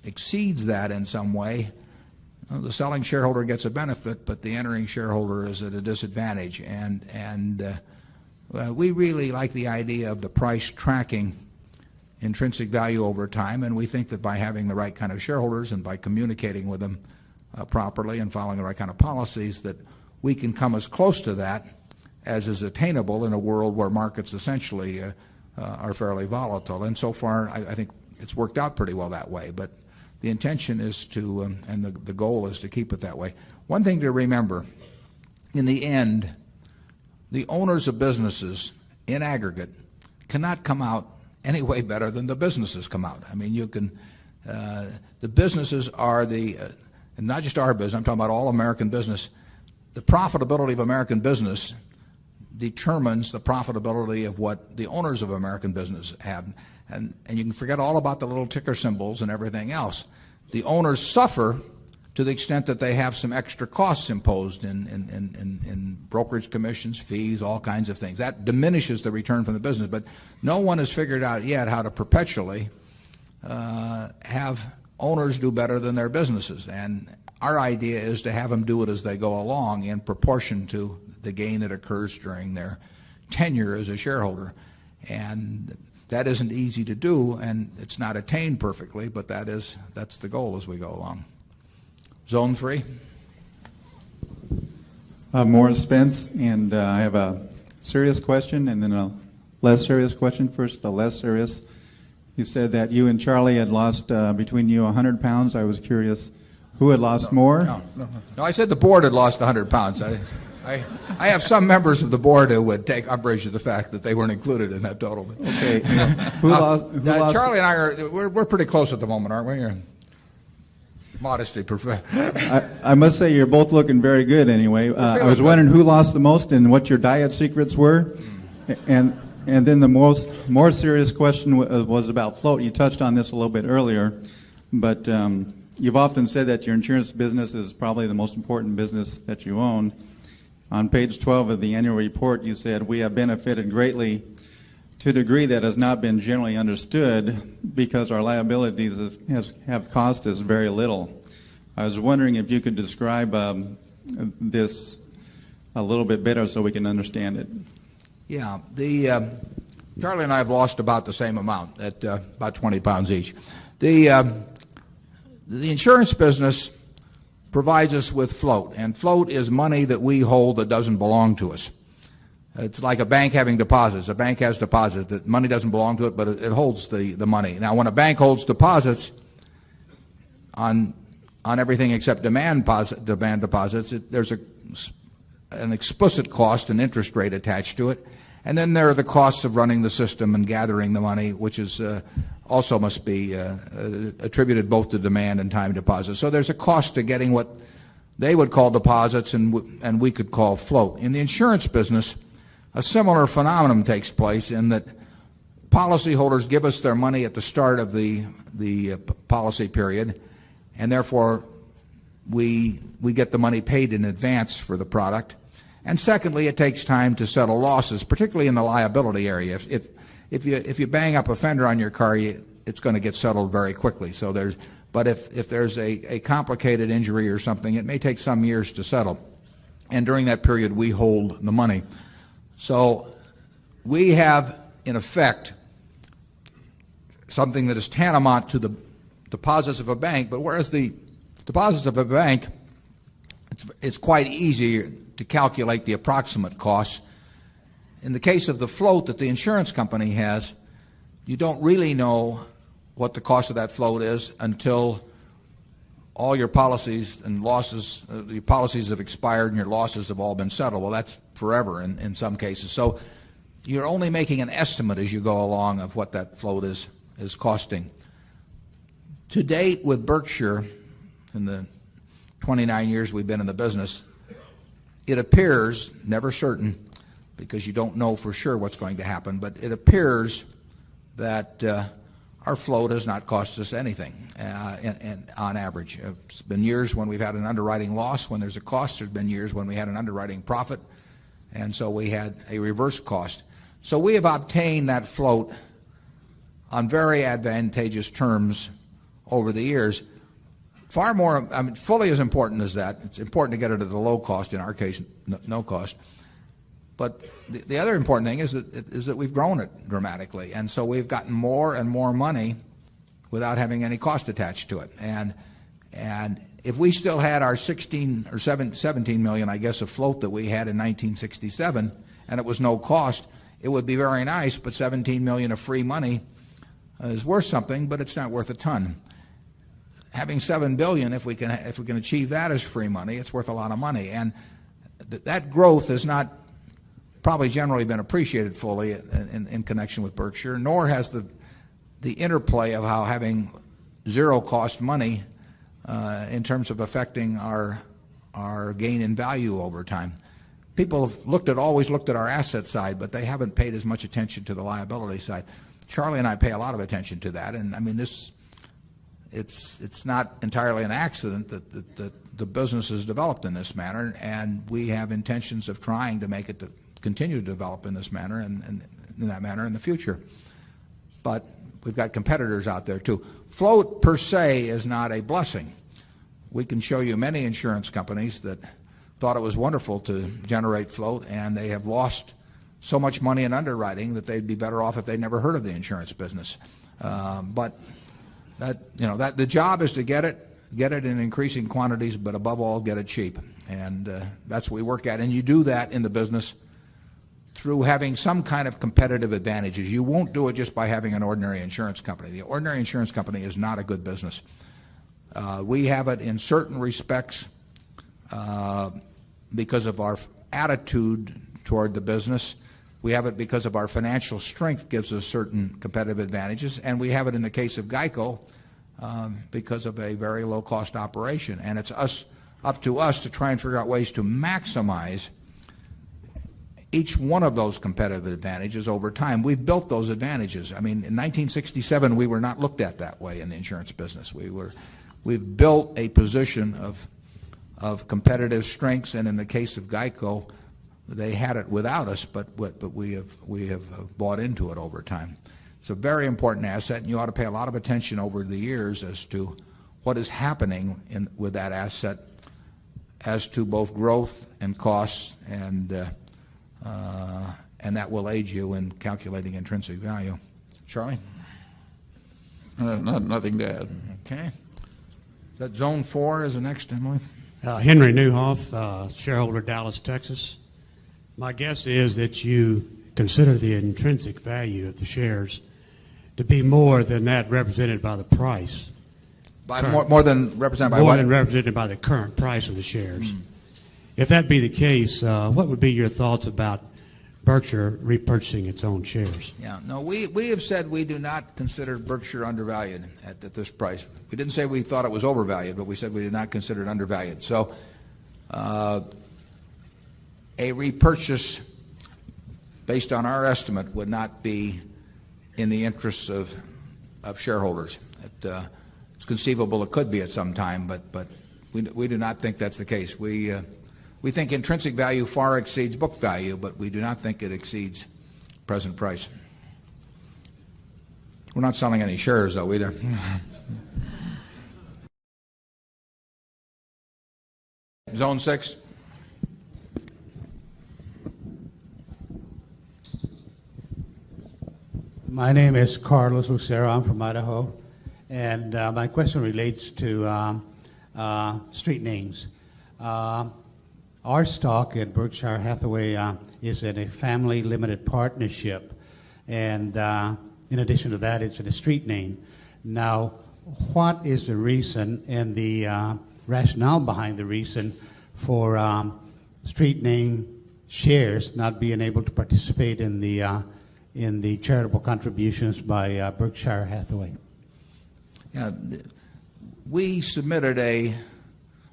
exceeds that in some way, the selling shareholder gets a benefit, but the entering shareholder is at a disadvantage. And we really like the idea of the price tracking intrinsic value over time, and we think that by having the right kind of shareholders and by communicating with them properly and following the right kind of policies, that we can come as close to that as is attainable in a world where markets essentially are fairly volatile. And so far, I think it's worked out pretty well that way. But the intention is to, and the goal is to keep it that way. One thing to remember, in the end, the owners of businesses in aggregate cannot come out any way better than the businesses come out. I mean, the businesses are and not just our business, I'm talking about all American business. The profitability of American business determines the profitability of what the owners of American business have. And you can forget all about the little ticker symbols and everything else. The owners suffer to the extent that they have some extra costs imposed in brokerage commissions, fees, all kinds of things. That diminishes the return from the business. But no one has figured out yet how to perpetually have owners do better than their businesses. And our idea is to have them do it as they go along in proportion to the gain that occurs during their tenure as a shareholder. And that isn't easy to do, and it's not attained perfectly, but that's the goal as we go along. Zone 3. Morris Spence, and I have a serious question and then a less serious question. First, the less serious. You said that you and Charlie had lost between you 100 pounds. I was curious who had lost more. No, I said the board had lost 100 pounds. I have some members of the board who would take umbrage at the fact that they weren't included in that total. Okay. Who lost? Charlie and I we're pretty close at the moment, aren't we? Modesty, I must say you're both looking very good anyway. I was wondering who lost the most and what your diet secrets were. And then the more serious question was about float. You touched on this a little bit earlier, but you've often said that your insurance business is probably the most important business that you own. On page 12 of the annual report, you said, "We have benefited greatly to a degree that has not been generally understood because our liabilities have cost us very little." I was wondering if you could describe this a little bit better so we can understand it. Yeah. Charlie and I have lost about the same amount, at about 20 pounds each. The insurance business provides us with float, and float is money that we hold that doesn't belong to us. It's like a bank having deposits. A bank has deposits. The money doesn't belong to it, but it holds the money. Now, when a bank holds deposits on everything except demand deposits, there's an explicit cost, an interest rate attached to it. And then there are the costs of running the system and gathering the money, which is also must be attributed both to demand and time deposits. So there's a cost to getting what they would call deposits and we could call float. In the insurance business, a similar phenomenon takes place in that policyholders give us their money at the start of the policy period, and therefore we get the money paid in advance for the product. And secondly, it takes time to settle losses, particularly in the liability area. If you bang up a fender on your car, it's going to get settled very quickly. But if there's a complicated injury or something, it may take some years to settle. And during that period, we hold the money. So we have, in effect, something that is tantamount to the deposits of a bank, but whereas the deposits of a bank, it's quite easy to calculate the approximate costs. In the case of the float that the insurance company has, you don't really know what the cost of that float is until all your policies and losses, the policies have expired and your losses have all been settled. Well, that's forever in some cases. So you're only making an estimate as you go along of what that float is costing. To date, with Berkshire, in the 29 years we've been in the business, it appears, never certain, because you don't know for sure what's going to happen, but it appears that our float has not cost us anything on average. It's been years when we've had an underwriting loss when there's a cost. There's been years when we had an underwriting profit, and so we had a reverse cost. So we have obtained that float on very advantageous terms over the years. Far more, fully as important as that. It's important to get it at a low cost, in our case, no cost. But the other important thing is that we've grown it dramatically, and so we've gotten more and more money without having any cost attached to it. And if we still had our 16 or 17 million, I guess, of float that we had in 1967, and it was no cost, it would be very nice. But 17 million of free money is worth something, but it's not worth a ton. Having 7 billion, if we can achieve that as free money, it's worth a lot of money. And that growth has not probably generally been appreciated fully in connection with Berkshire, nor has the interplay of how having zero cost money in terms of affecting our gain in value over time. People have always looked at our asset side, but they haven't paid as much attention to the liability side. Charlie and I pay a lot of attention to that, and I mean it's not entirely an accident that the business has developed in this manner, and we have intentions of trying to make it to continue to develop in this manner and in that manner in the future. But we've got competitors out there too. Float per se is not a blessing. We can show you many insurance companies that thought it was wonderful to generate float, and they have lost so much money in underwriting that they'd be better off if they'd never heard of the insurance business. But the job is to get it in increasing quantities, but above all, get it cheap. And that's what we work at. And you do that in the business through having some kind of competitive advantages. You won't do it just by having an ordinary insurance company. The ordinary insurance company is not a good business. We have it in certain respects because of our attitude toward the business. We have it because of our financial strength gives us certain competitive advantages, and we have it in the case of GEICO because of a very low-cost operation. And it's up to us to try and figure out ways to maximize each one of those competitive advantages over time. We've built those advantages. I mean, in 1967, we were not looked at that way in the insurance business. We've built a position of competitive strengths, and in the case of GEICO, they had it without us, but we have bought into it over time. It's a very important asset, and you ought to pay a lot of attention over the years as to what is happening with that asset as to both growth and costs, and that will aid you in calculating intrinsic value. Charlie? Nothing to add. Okay. Is that Zone 4 is the next, Emily? Henry Newhoff, shareholder, Dallas, Texas. My guess is that you consider the intrinsic value of the shares to be more than that represented by the price. By more than represented by what? More than represented by the current price of the shares. If that be the case, what would be your thoughts about Berkshire repurchasing its own shares? Yeah, no, we have said we do not consider Berkshire undervalued at this price. We didn't say we thought it was overvalued, but we said we did not consider it undervalued. So a repurchase based on our estimate would not be in the interests of shareholders. It's conceivable it could be at some time, but we do not think that's the case. We think intrinsic value far exceeds book value, but we do not think it exceeds present price. We're not selling any shares, though, either. Zone 6. My name is Carlos Lucero. I'm from Idaho. And my question relates to street names. Our stock at Berkshire Hathaway is in a family limited partnership. And in addition to that, it's in a street name. Now, what is the reason and the rationale behind the reason for street name shares not being able to participate in the charitable contributions by Berkshire Hathaway? Yeah, we submitted a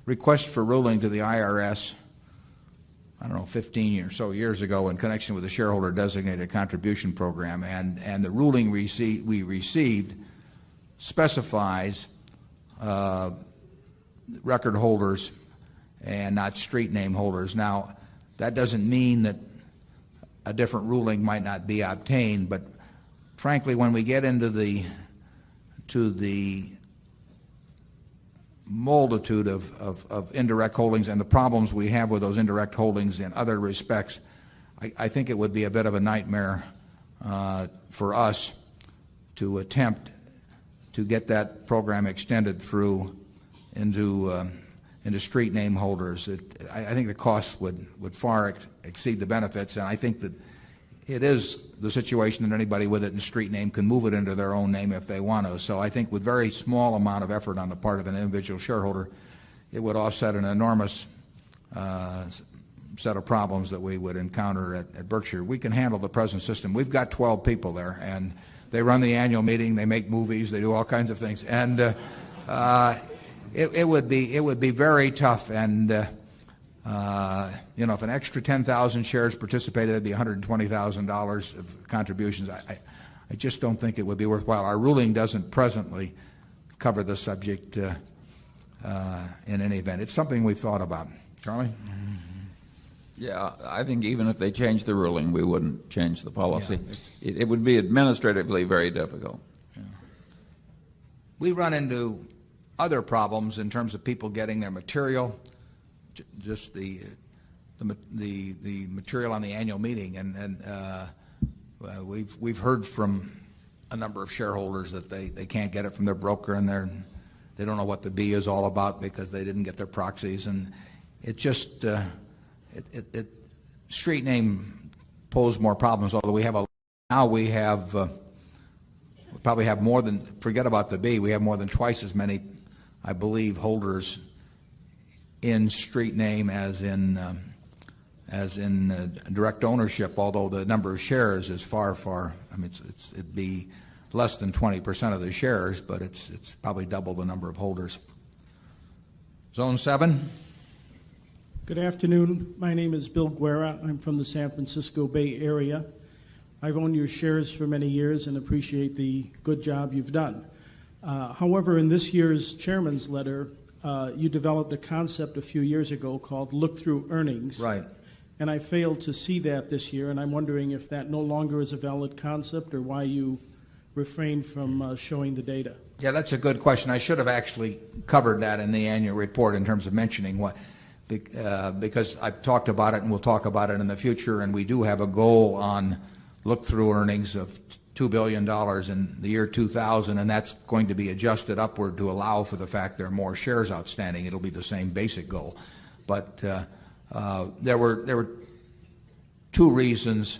request for ruling to the IRS, I don't know, 15 or so years ago in connection with the shareholder designated contribution program, and the ruling we received specifies record holders and not street name holders. Now, that doesn't mean that a different ruling might not be obtained, but frankly, when we get into the multitude of indirect holdings and the problems we have with those indirect holdings in other respects, I think it would be a bit of a nightmare for us to attempt to get that program extended through into street name holders. I think the costs would far exceed the benefits, and I think that it is the situation that anybody with it in street name can move it into their own name if they want to. So I think with very small amount of effort on the part of an individual shareholder, it would offset an enormous set of problems that we would encounter at Berkshire. We can handle the present system. We've got 12 people there, and they run the annual meeting, they make movies, they do all kinds of things, and it would be very tough. And if an extra 10,000 shares participated, it'd be $120,000 of contributions. I just don't think it would be worthwhile. Our ruling doesn't presently cover the subject in any event. It's something we've thought about. Charlie? Yeah, I think even if they changed the ruling, we wouldn't change the policy. Yeah, it would be administratively very difficult. Yeah. We run into other problems in terms of people getting their material, just the material on the annual meeting, and we've heard from a number of shareholders that they can't get it from their broker, and they don't know what the B is all about because they didn't get their proxies, and it just street name posed more problems. Although we probably have more than, forget about the B, we have more than twice as many, I believe, holders in street name as in direct ownership, although the number of shares is far, I mean, it'd be less than 20% of the shares, but it's probably double the number of holders. Zone 7. Good afternoon. My name is Bill Guerra. I'm from the San Francisco Bay Area. I've owned your shares for many years and appreciate the good job you've done. However, in this year's chairman's letter, you developed a concept a few years ago called look-through earnings. Right. And I failed to see that this year, and I'm wondering if that no longer is a valid concept or why you refrained from showing the data. Yeah, that's a good question. I should have actually covered that in the annual report in terms of mentioning what, because I've talked about it and we'll talk about it in the future, and we do have a goal on look-through earnings of $2 billion in the year 2000, and that's going to be adjusted upward to allow for the fact there are more shares outstanding. It'll be the same basic goal. But there were two reasons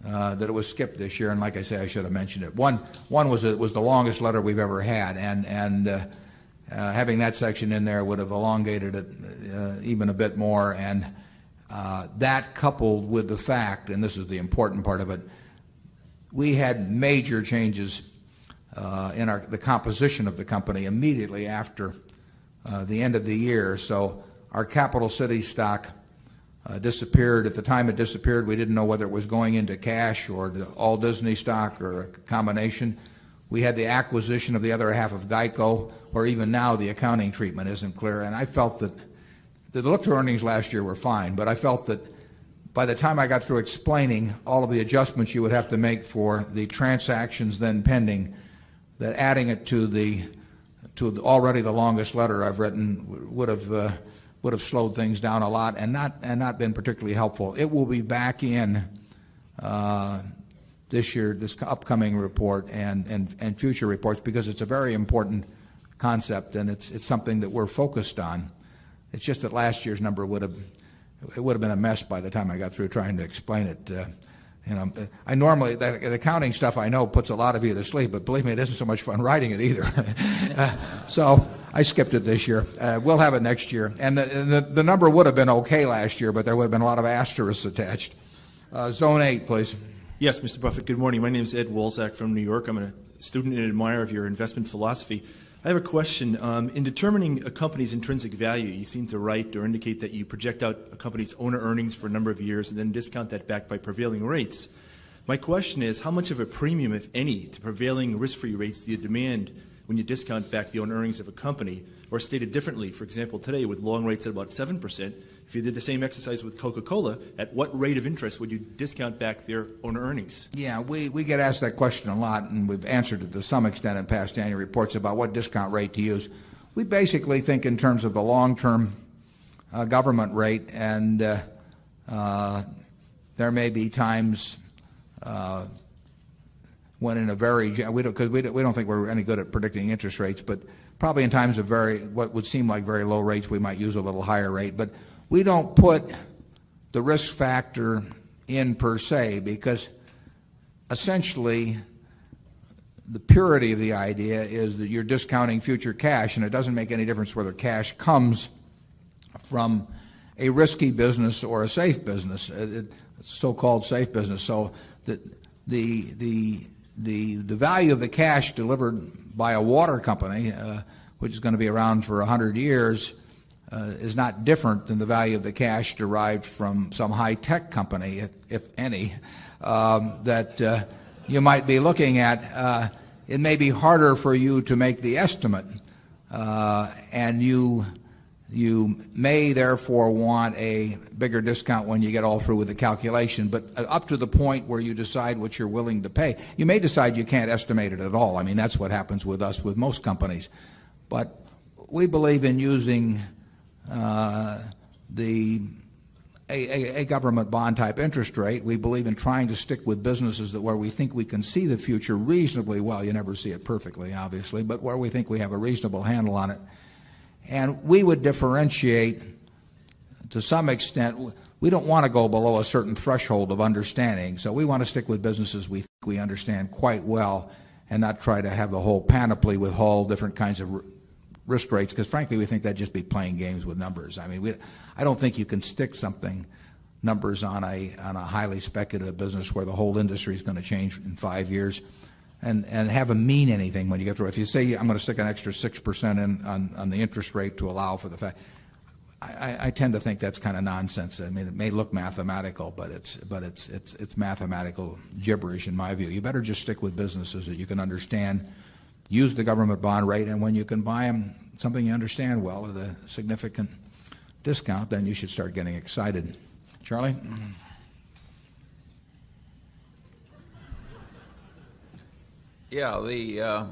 that it was skipped this year, and like I say, I should have mentioned it. One was it was the longest letter we've ever had, and having that section in there would have elongated it even a bit more, and that coupled with the fact, and this is the important part of it, we had major changes in the composition of the company immediately after the end of the year. So our Capital City stock disappeared. At the time it disappeared, we didn't know whether it was going into cash or the all Disney stock or a combination. We had the acquisition of the other half of Geico, where even now the accounting treatment isn't clear. And I felt that the look-through earnings last year were fine, but I felt that by the time I got through explaining all of the adjustments you would have to make for the transactions then pending, that adding it to already the longest letter I've written would have slowed things down a lot and not been particularly helpful. It will be back in this year, this upcoming report and future reports, because it's a very important concept and it's something that we're focused on. It's just that last year's number would have been a mess by the time I got through trying to explain it. I normally, the accounting stuff I know puts a lot of you to sleep, but believe me, it isn't so much fun writing it either. So I skipped it this year. We'll have it next year. And the number would have been okay last year, but there would have been a lot of asterisks attached. Zone 8, please. Yes, Mr. Buffett, good morning. My name is Ed Wolzak from New York. I'm a student and admirer of your investment philosophy. I have a question. In determining a company's intrinsic value, you seem to write or indicate that you project out a company's owner earnings for a number of years and then discount that back by prevailing rates. My question is, how much of a premium, if any, to prevailing risk-free rates do you demand when you discount back the owner earnings of a company? Or stated differently, for example, today with long rates at about 7%, if you did the same exercise with Coca-Cola, at what rate of interest would you discount back their owner earnings? Yeah, we get asked that question a lot, and we've answered it to some extent in past annual reports about what discount rate to use. We basically think in terms of the long-term government rate, and there may be times when in a very, because we don't think we're any good at predicting interest rates, but probably in times of what would seem like very low rates, we might use a little higher rate. But we don't put the risk factor in per se, because essentially the purity of the idea is that you're discounting future cash, and it doesn't make any difference whether cash comes from a risky business or a safe business, so-called safe business. So the value of the cash delivered by a water company, which is going to be around for 100 years, is not different than the value of the cash derived from some high-tech company, if any, that you might be looking at. It may be harder for you to make the estimate, and you may therefore want a bigger discount when you get all through with the calculation, but up to the point where you decide what you're willing to pay. You may decide you can't estimate it at all. I mean, that's what happens with us, with most companies. But we believe in using a government bond type interest rate. We believe in trying to stick with businesses where we think we can see the future reasonably well. You never see it perfectly, obviously, but where we think we have a reasonable handle on it. And we would differentiate to some extent. We don't want to go below a certain threshold of understanding, so we want to stick with businesses we think we understand quite well and not try to have the whole panoply with all different kinds of risk rates, because frankly we think that'd just be playing games with numbers. I mean, I don't think you can stick numbers on a highly speculative business where the whole industry is going to change in 5 years and have them mean anything when you get through. If you say I'm going to stick an extra 6% in on the interest rate to allow for the fact, I tend to think that's kind of nonsense. I mean, it may look mathematical, but it's mathematical gibberish in my view. You better just stick with businesses that you can understand. Use the government bond rate, and when you can buy them something you understand well at a significant discount, then you should start getting excited. Charlie? Yeah, the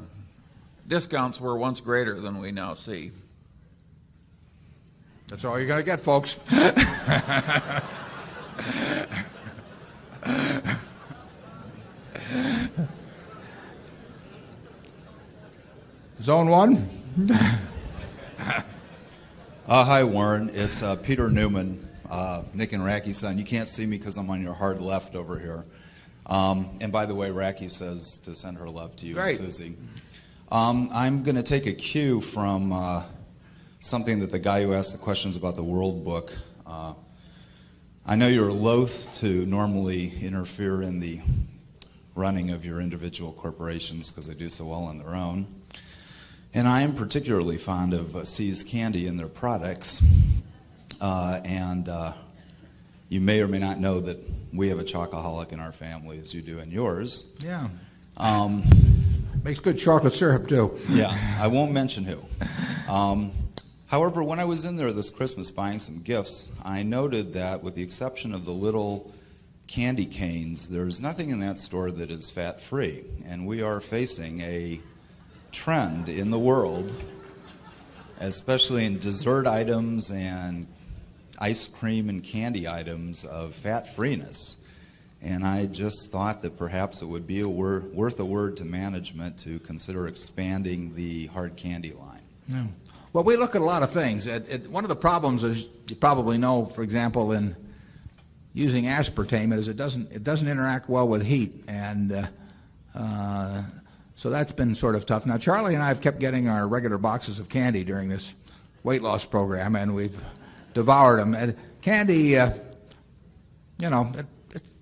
discounts were once greater than we now see. That's all you're going to get, folks. Zone 1. Hi, Warren. It's Peter Newman, Nick and Racky's son. You can't see me because I'm on your hard left over here. And by the way, Racky says to send her love to you and Susie. I'm going to take a cue from something that the guy who asked the questions about the World Book. I know you're loath to normally interfere in the running of your individual corporations because they do so well on their own. And I am particularly fond of See's Candy and their products. And you may or may not know that we have a chocoholic in our family, as you do in yours. Yeah. Makes good chocolate syrup, too. Yeah, I won't mention who. However, when I was in there this Christmas buying some gifts, I noted that with the exception of the little candy canes, there's nothing in that store that is fat-free. And we are facing a trend in the world, especially in dessert items and ice cream and candy items, of fat-freeness. And I just thought that perhaps it would be worth a word to management to consider expanding the hard candy line. Yeah. Well, we look at a lot of things. One of the problems, as you probably know, for example, in using aspartame, is it doesn't interact well with heat, and so that's been sort of tough. Now, Charlie and I have kept getting our regular boxes of candy during this weight loss program, and we've devoured them. And candy, it's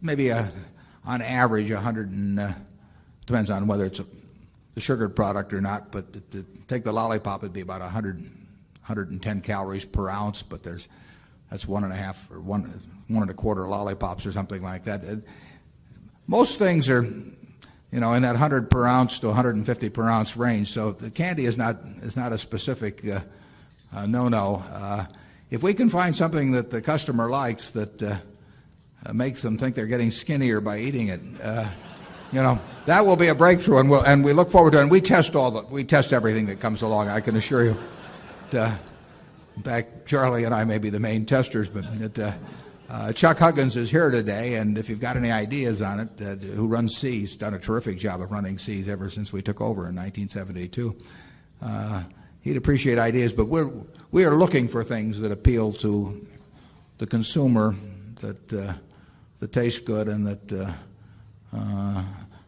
maybe on average 100 and depends on whether it's the sugared product or not, but take the lollipop, it'd be about 110 calories per ounce, but that's 1.5 or 1 1.25 lollipops or something like that. Most things are, in that 100 per ounce to 150 per ounce range. So the candy is not a specific no-no. If we can find something that the customer likes that makes them think they're getting skinnier by eating it, that will be a breakthrough, and we look forward to it. And we test everything that comes along. I can assure you. In fact, Charlie and I may be the main testers, but Chuck Huggins is here today, and if you've got any ideas on it, who runs Seas, done a terrific job of running Seas ever since we took over in 1972. He'd appreciate ideas, but we are looking for things that appeal to the consumer, that taste good, and that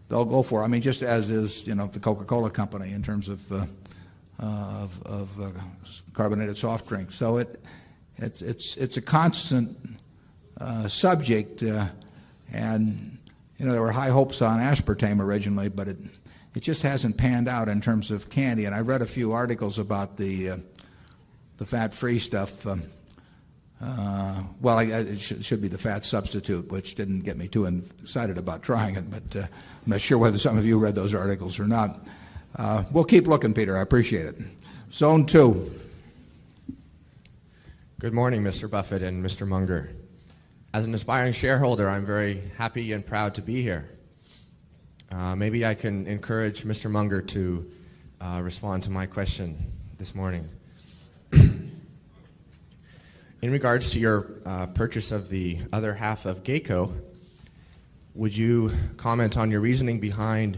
they'll go for. I mean, just as is the Coca-Cola company in terms of carbonated soft drinks. So it's a constant subject, and there were high hopes on aspartame originally, but it just hasn't panned out in terms of candy. And I read a few articles about the fat-free stuff. It should be the fat substitute, which didn't get me too excited about trying it, but I'm not sure whether some of you read those articles or not. We'll keep looking, Peter. I appreciate it. Zone 2. Good morning, Mr. Buffett and Mr. Munger. As an aspiring shareholder, I'm very happy and proud to be here. Maybe I can encourage Mr. Munger to respond to my question this morning. In regards to your purchase of the other half of Geico, would you comment on your reasoning behind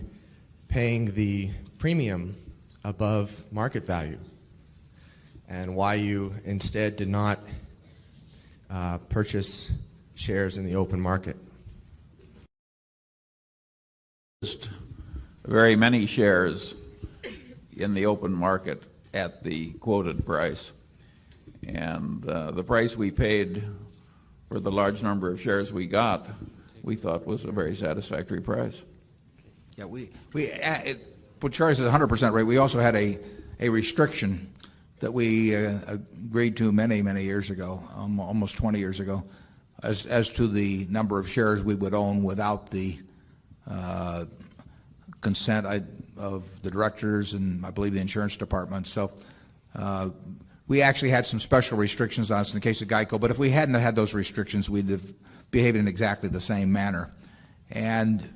paying the premium above market value, and why you instead did not purchase shares in the open market? Very many shares in the open market at the quoted price. And the price we paid for the large number of shares we got, we thought was a very satisfactory price. Yeah, put Charles at 100% rate. We also had a restriction that we agreed to many years ago, almost 20 years ago, as to the number of shares we would own without the consent of the directors and I believe the insurance department. So we actually had some special restrictions on us in the case of Geico, but if we hadn't had those restrictions, we'd have behaved in exactly the same manner. And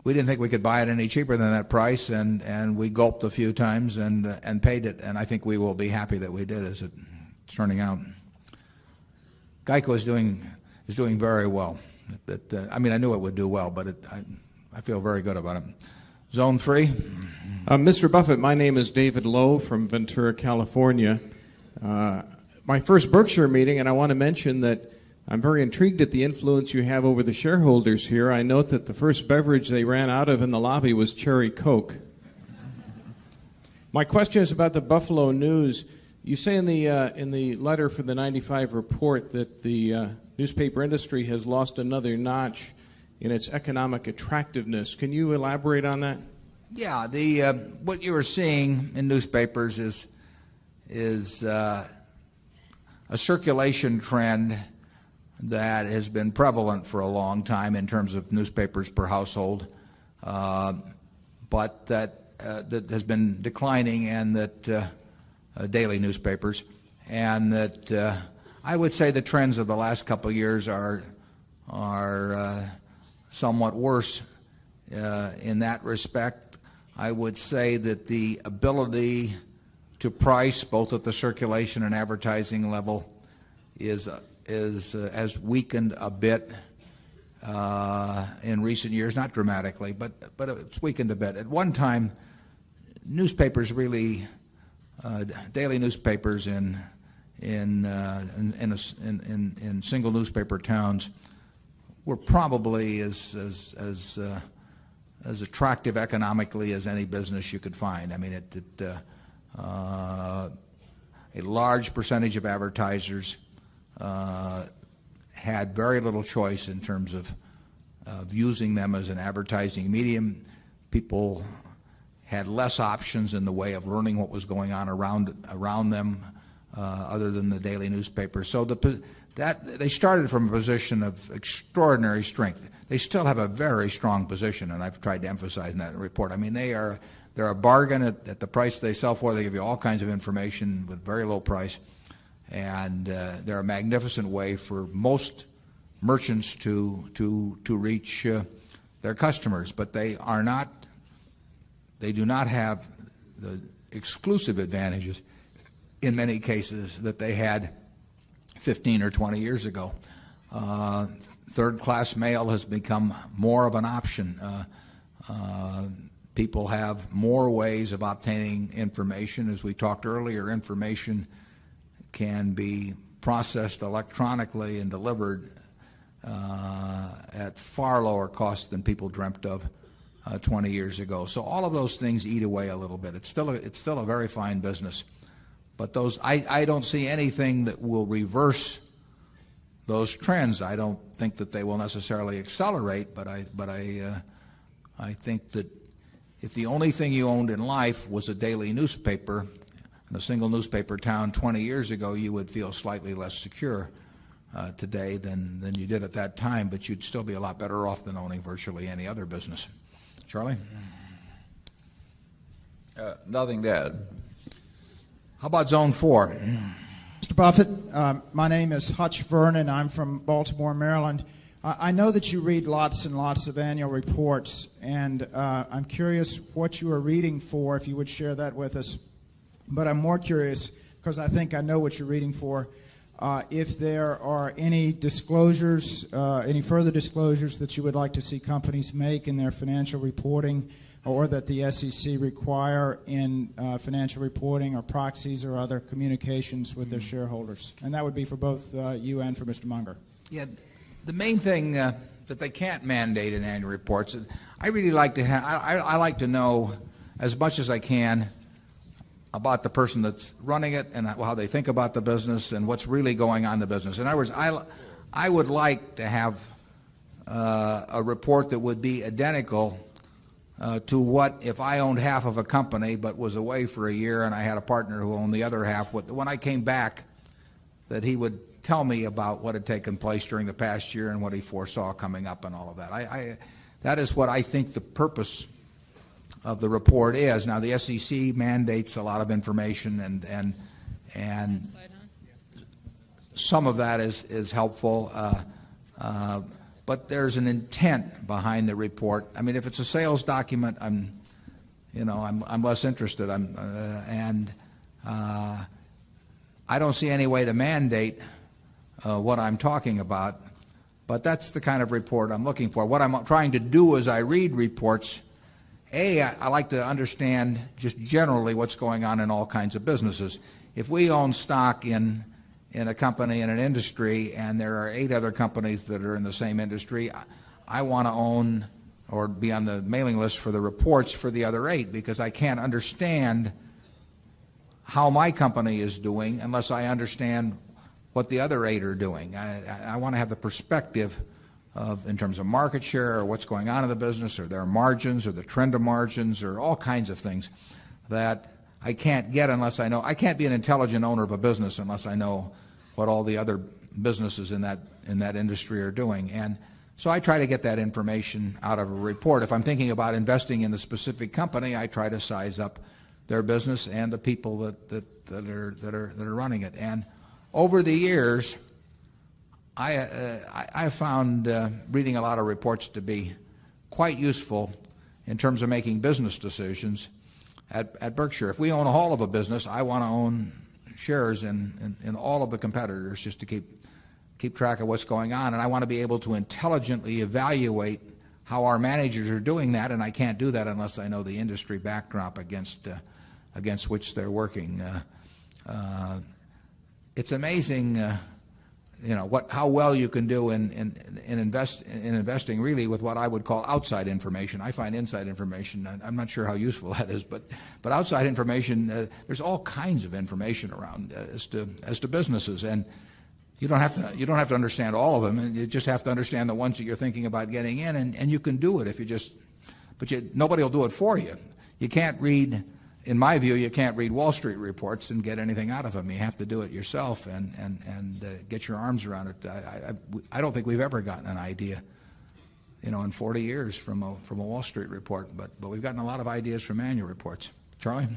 we didn't think we could buy it any cheaper than that price, and we gulped a few times and paid it, and I think we will be happy that we did as it's turning out. Geico is doing very well. I knew it would do well, but I feel very good about it. Zone 3. Mr. Buffett, my name is David Lowe from Ventura, California. My first Berkshire meeting, and I want to mention that I'm very intrigued at the influence you have over the shareholders here. I note that the first beverage they ran out of in the lobby was Cherry Coke. My question is about the Buffalo News. You say in the letter for the 95 report that the newspaper industry has lost another notch in its economic attractiveness. Can you elaborate on that? Yeah, what you are seeing in newspapers is a circulation trend that has been prevalent for a long time in terms of newspapers per household. but that has been declining, and that daily newspapers, and that I would say the trends of the last couple of years are somewhat worse in that respect. I would say that the ability to price both at the circulation and advertising level has weakened a bit in recent years, not dramatically, but it's weakened a bit. At one time, newspapers really, daily newspapers in single newspaper towns were probably as attractive economically as any business you could find. I mean, a large percentage of advertisers had very little choice in terms of using them as an advertising medium. People had less options in the way of learning what was going on around them other than the daily newspaper. So they started from a position of extraordinary strength. They still have a very strong position, and I've tried to emphasize in that report. I mean, they're a bargain at the price they sell for. They give you all kinds of information with very low price, and they're a magnificent way for most merchants to reach their customers. But they do not have the exclusive advantages in many cases that they had 15 or 20 years ago. Third-class mail has become more of an option. People have more ways of obtaining information. As we talked earlier, information can be processed electronically and delivered at far lower cost than people dreamt of 20 years ago. So all of those things eat away a little bit. It's still a very fine business. But I don't see anything that will reverse those trends. I don't think that they will necessarily accelerate, but I think that if the only thing you owned in life was a daily newspaper in a single newspaper town 20 years ago, you would feel slightly less secure today than you did at that time, but you'd still be a lot better off than owning virtually any other business. Charlie? Nothing to add. How about Zone 4? Mr. Buffett, my name is Hutch Vernon. I'm from Baltimore, Maryland. I know that you read lots and lots of annual reports, and I'm curious what you are reading for, if you would share that with us. But I'm more curious, because I think I know what you're reading for, if there are any disclosures, any further disclosures that you would like to see companies make in their financial reporting, or that the SEC require in financial reporting or proxies or other communications with their shareholders. And that would be for both you and for Mr. Munger. Yeah, the main thing that they can't mandate in annual reports, I really like to have, I like to know as much as I can about the person that's running it and how they think about the business and what's really going on in the business. In other words, I would like to have a report that would be identical to what if I owned half of a company but was away for a year and I had a partner who owned the other half. When I came back, that he would tell me about what had taken place during the past year and what he foresaw coming up and all of that. That is what I think the purpose of the report is. Now, the SEC mandates a lot of information, and some of that is helpful. But there's an intent behind the report. I mean, if it's a sales document, I'm less interested. I don't see any way to mandate what I'm talking about, but that's the kind of report I'm looking for. What I'm trying to do as I read reports, I like to understand just generally what's going on in all kinds of businesses. If we own stock in a company in an industry and there are 8 other companies that are in the same industry, I want to own or be on the mailing list for the reports for the other 8, because I can't understand how my company is doing unless I understand what the other 8 are doing. I want to have the perspective of, in terms of market share or what's going on in the business or their margins or the trend of margins or all kinds of things that I can't get unless I know. I can't be an intelligent owner of a business unless I know what all the other businesses in that industry are doing. And So I try to get that information out of a report. If I'm thinking about investing in a specific company, I try to size up their business and the people that are running it. And over the years, I found reading a lot of reports to be quite useful in terms of making business decisions at Berkshire. If we own a whole of a business, I want to own shares in all of the competitors just to keep track of what's going on. And I want to be able to intelligently evaluate how our managers are doing that, and I can't do that unless I know the industry backdrop against which they're working. It's amazing, how well you can do in investing really with what I would call outside information. I find inside information, I'm not sure how useful that is, but outside information, there's all kinds of information around as to businesses, and you don't have to understand all of them, and you just have to understand the ones that you're thinking about getting in, and you can do it if you just, nobody will do it for you. You can't read. In my view, you can't read Wall Street reports and get anything out of them. You have to do it yourself and get your arms around it. I don't think we've ever gotten an idea, in 40 years from a Wall Street report, but we've gotten a lot of ideas from annual reports. Charlie?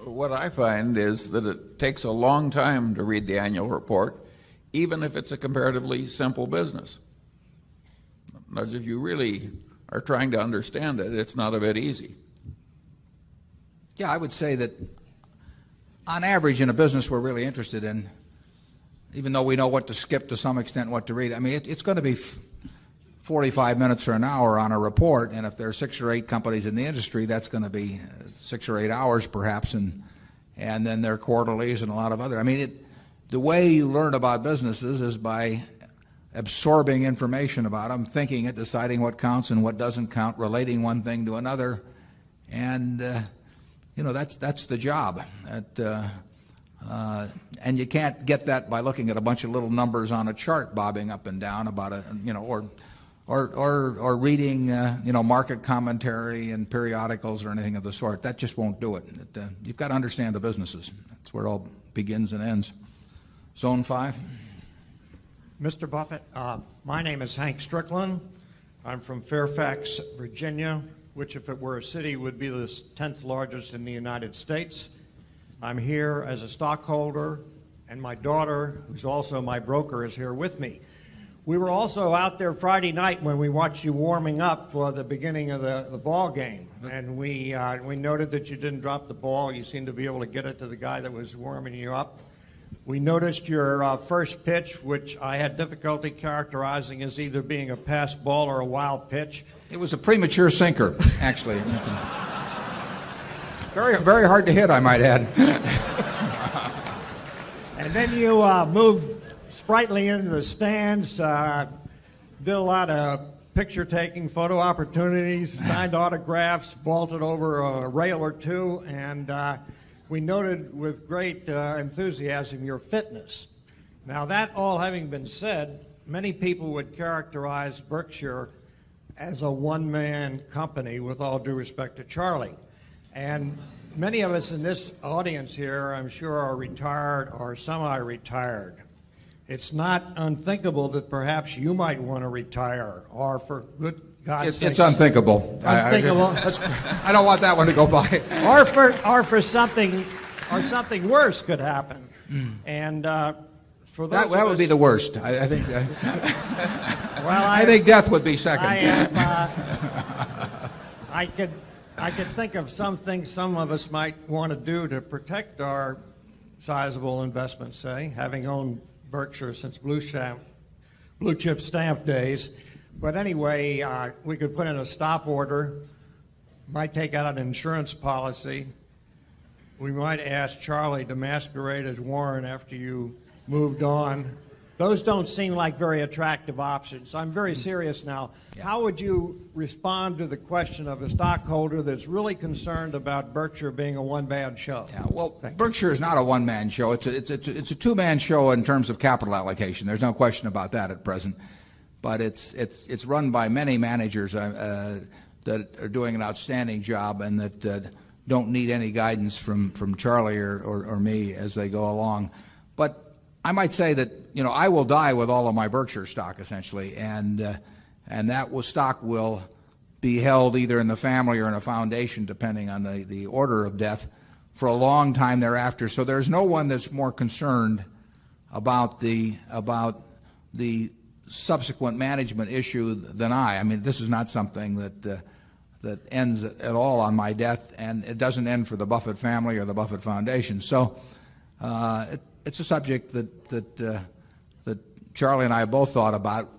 What I find is that it takes a long time to read the annual report, even if it's a comparatively simple business. Because if you really are trying to understand it, it's not a bit easy. Yeah, I would say that on average in a business we're really interested in, even though we know what to skip to some extent, what to read, I mean, it's going to be 45 minutes or an hour on a report, and if there are 6 or 8 companies in the industry, that's going to be 6 or 8 hours perhaps, and then there are quarterlies and a lot of other. I mean, the way you learn about businesses is by absorbing information about them, thinking it, deciding what counts and what doesn't count, relating one thing to another, and that's the job. And you can't get that by looking at a bunch of little numbers on a chart bobbing up and down about or reading market commentary and periodicals or anything of the sort. That just won't do it. You've got to understand the businesses. That's where it all begins and ends. Zone 5. Mr. Buffett, my name is Hank Strickland. I'm from Fairfax, Virginia, which if it were a city would be the 10th largest in the United States. I'm here as a stockholder, and my daughter, who's also my broker, is here with me. We were also out there Friday night when we watched you warming up for the beginning of the ball game, and we noted that you didn't drop the ball. You seemed to be able to get it to the guy that was warming you up. We noticed your first pitch, which I had difficulty characterizing as either being a pass ball or a wild pitch. It was a premature sinker, actually. Very, very hard to hit, I might add. And then you moved sprightly into the stands, did a lot of picture-taking, photo opportunities, signed autographs, vaulted over a rail or two, and we noted with great enthusiasm your fitness. Now, that all having been said, many people would characterize Berkshire as a one-man company, with all due respect to Charlie. And many of us in this audience here, I'm sure, are retired or semi-retired. It's not unthinkable that perhaps you might want to retire, or for good God's sake. It's unthinkable. Unthinkable. I don't want that one to go by. or for something worse could happen. And for those that would be the worst. I think. Well, I think death would be second. I could think of some things some of us might want to do to protect our sizable investments, say, having owned Berkshire since blue chip stamp days. But anyway, we could put in a stop order, might take out an insurance policy. We might ask Charlie to masquerade as Warren after you moved on. Those don't seem like very attractive options. I'm very serious now. Yeah. How would you respond to the question of a stockholder that's really concerned about Berkshire being a one-man show? Yeah, well, Berkshire is not a one-man show. It's a two-man show in terms of capital allocation. There's no question about that at present. But it's run by many managers that are doing an outstanding job and that don't need any guidance from Charlie or me as they go along. But I might say that, I will die with all of my Berkshire stock essentially, and that stock will be held either in the family or in a foundation, depending on the order of death, for a long time thereafter. So there's no one that's more concerned about the subsequent management issue than I. I mean, this is not something that ends at all on my death, and it doesn't end for the Buffett family or the Buffett Foundation. So it's a subject that Charlie and I have both thought about.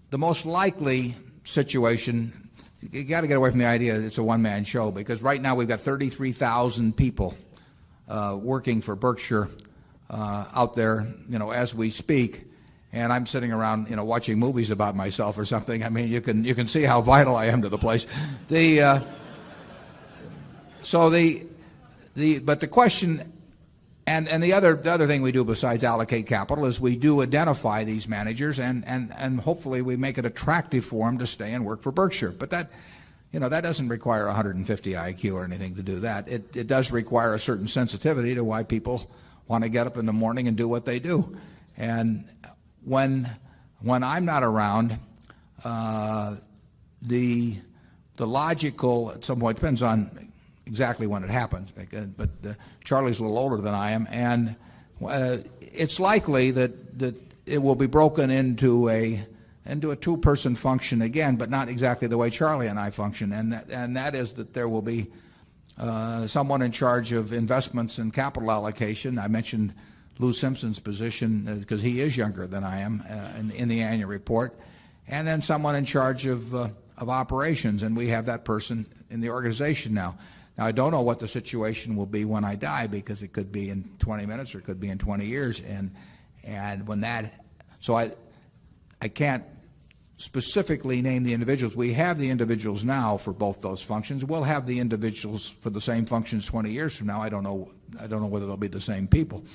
The most likely situation, you got to get away from the idea that it's a one-man show, because right now we've got 33,000 people working for Berkshire out there, as we speak. And I'm sitting around, watching movies about myself or something. I mean, you can see how vital I am to the place. But the question, and the other thing we do besides allocate capital is we do identify these managers, and hopefully we make it attractive for them to stay and work for Berkshire. But that doesn't require 150 IQ or anything to do that. It does require a certain sensitivity to why people want to get up in the morning and do what they do. And when I'm not around, the logical, at some point, depends on exactly when it happens, but Charlie's a little older than I am, and it's likely that it will be broken into a two-person function again, but not exactly the way Charlie and I function, and that is that there will be someone in charge of investments and capital allocation. I mentioned Lou Simpson's position because he is younger than I am in the annual report, and then someone in charge of operations, and we have that person in the organization now. Now, I don't know what the situation will be when I die, because it could be in 20 minutes or it could be in 20 years, and when that, so I can't specifically name the individuals. We have the individuals now for both those functions. We'll have the individuals for the same functions 20 years from now. I don't know whether they'll be the same people.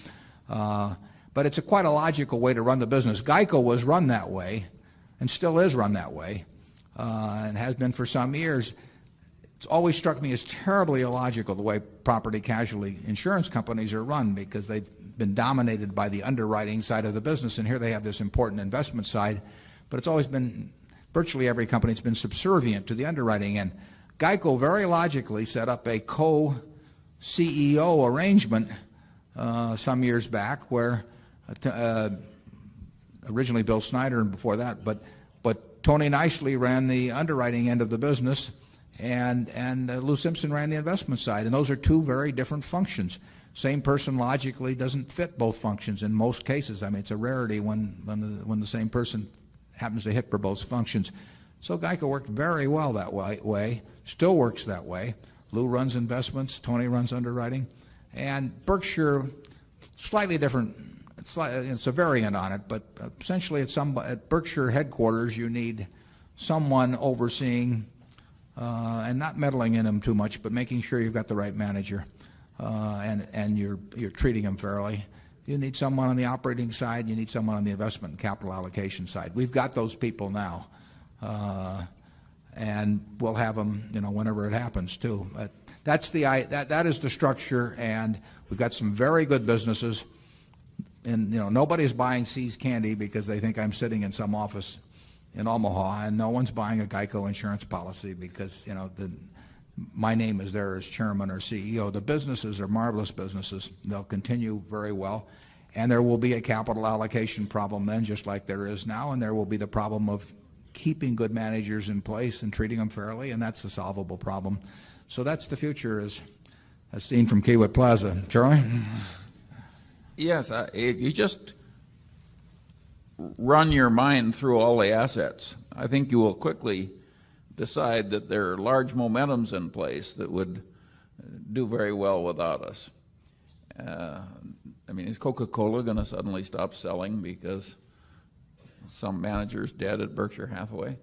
But it's quite a logical way to run the business. GEICO was run that way and still is run that way, and has been for some years. It's always struck me as terribly illogical the way property casualty insurance companies are run, because they've been dominated by the underwriting side of the business, and here they have this important investment side. But it's always been, virtually every company's been subservient to the underwriting. And GEICO very logically set up a co-CEO arrangement some years back, where originally Bill Snyder and before that, but Tony Nicely ran the underwriting end of the business, and Lou Simpson ran the investment side, and those are two very different functions. Same person logically doesn't fit both functions in most cases. I mean, it's a rarity when the same person happens to hit for both functions. So GEICO worked very well that way, still works that way. Lou runs investments, Tony runs underwriting, and Berkshire, slightly different. It's a variant on it, but essentially at Berkshire headquarters you need someone overseeing and not meddling in them too much, but making sure you've got the right manager and you're treating them fairly. You need someone on the operating side. You need someone on the investment and capital allocation side. We've got those people now, and we'll have them, whenever it happens too. But that is the structure, and we've got some very good businesses. And nobody's buying See's Candy because they think I'm sitting in some office in Omaha, and no one's buying a GEICO insurance policy because my name is there as chairman or CEO. The businesses are marvelous businesses. They'll continue very well, and there will be a capital allocation problem then, just like there is now, and there will be the problem of keeping good managers in place and treating them fairly, and that's a solvable problem. So that's the future as seen from Kiewit Plaza. Charlie? Yes, if you just run your mind through all the assets, I think you will quickly decide that there are large momentums in place that would do very well without us. Is Coca-Cola going to suddenly stop selling because some manager's dead at Berkshire Hathaway?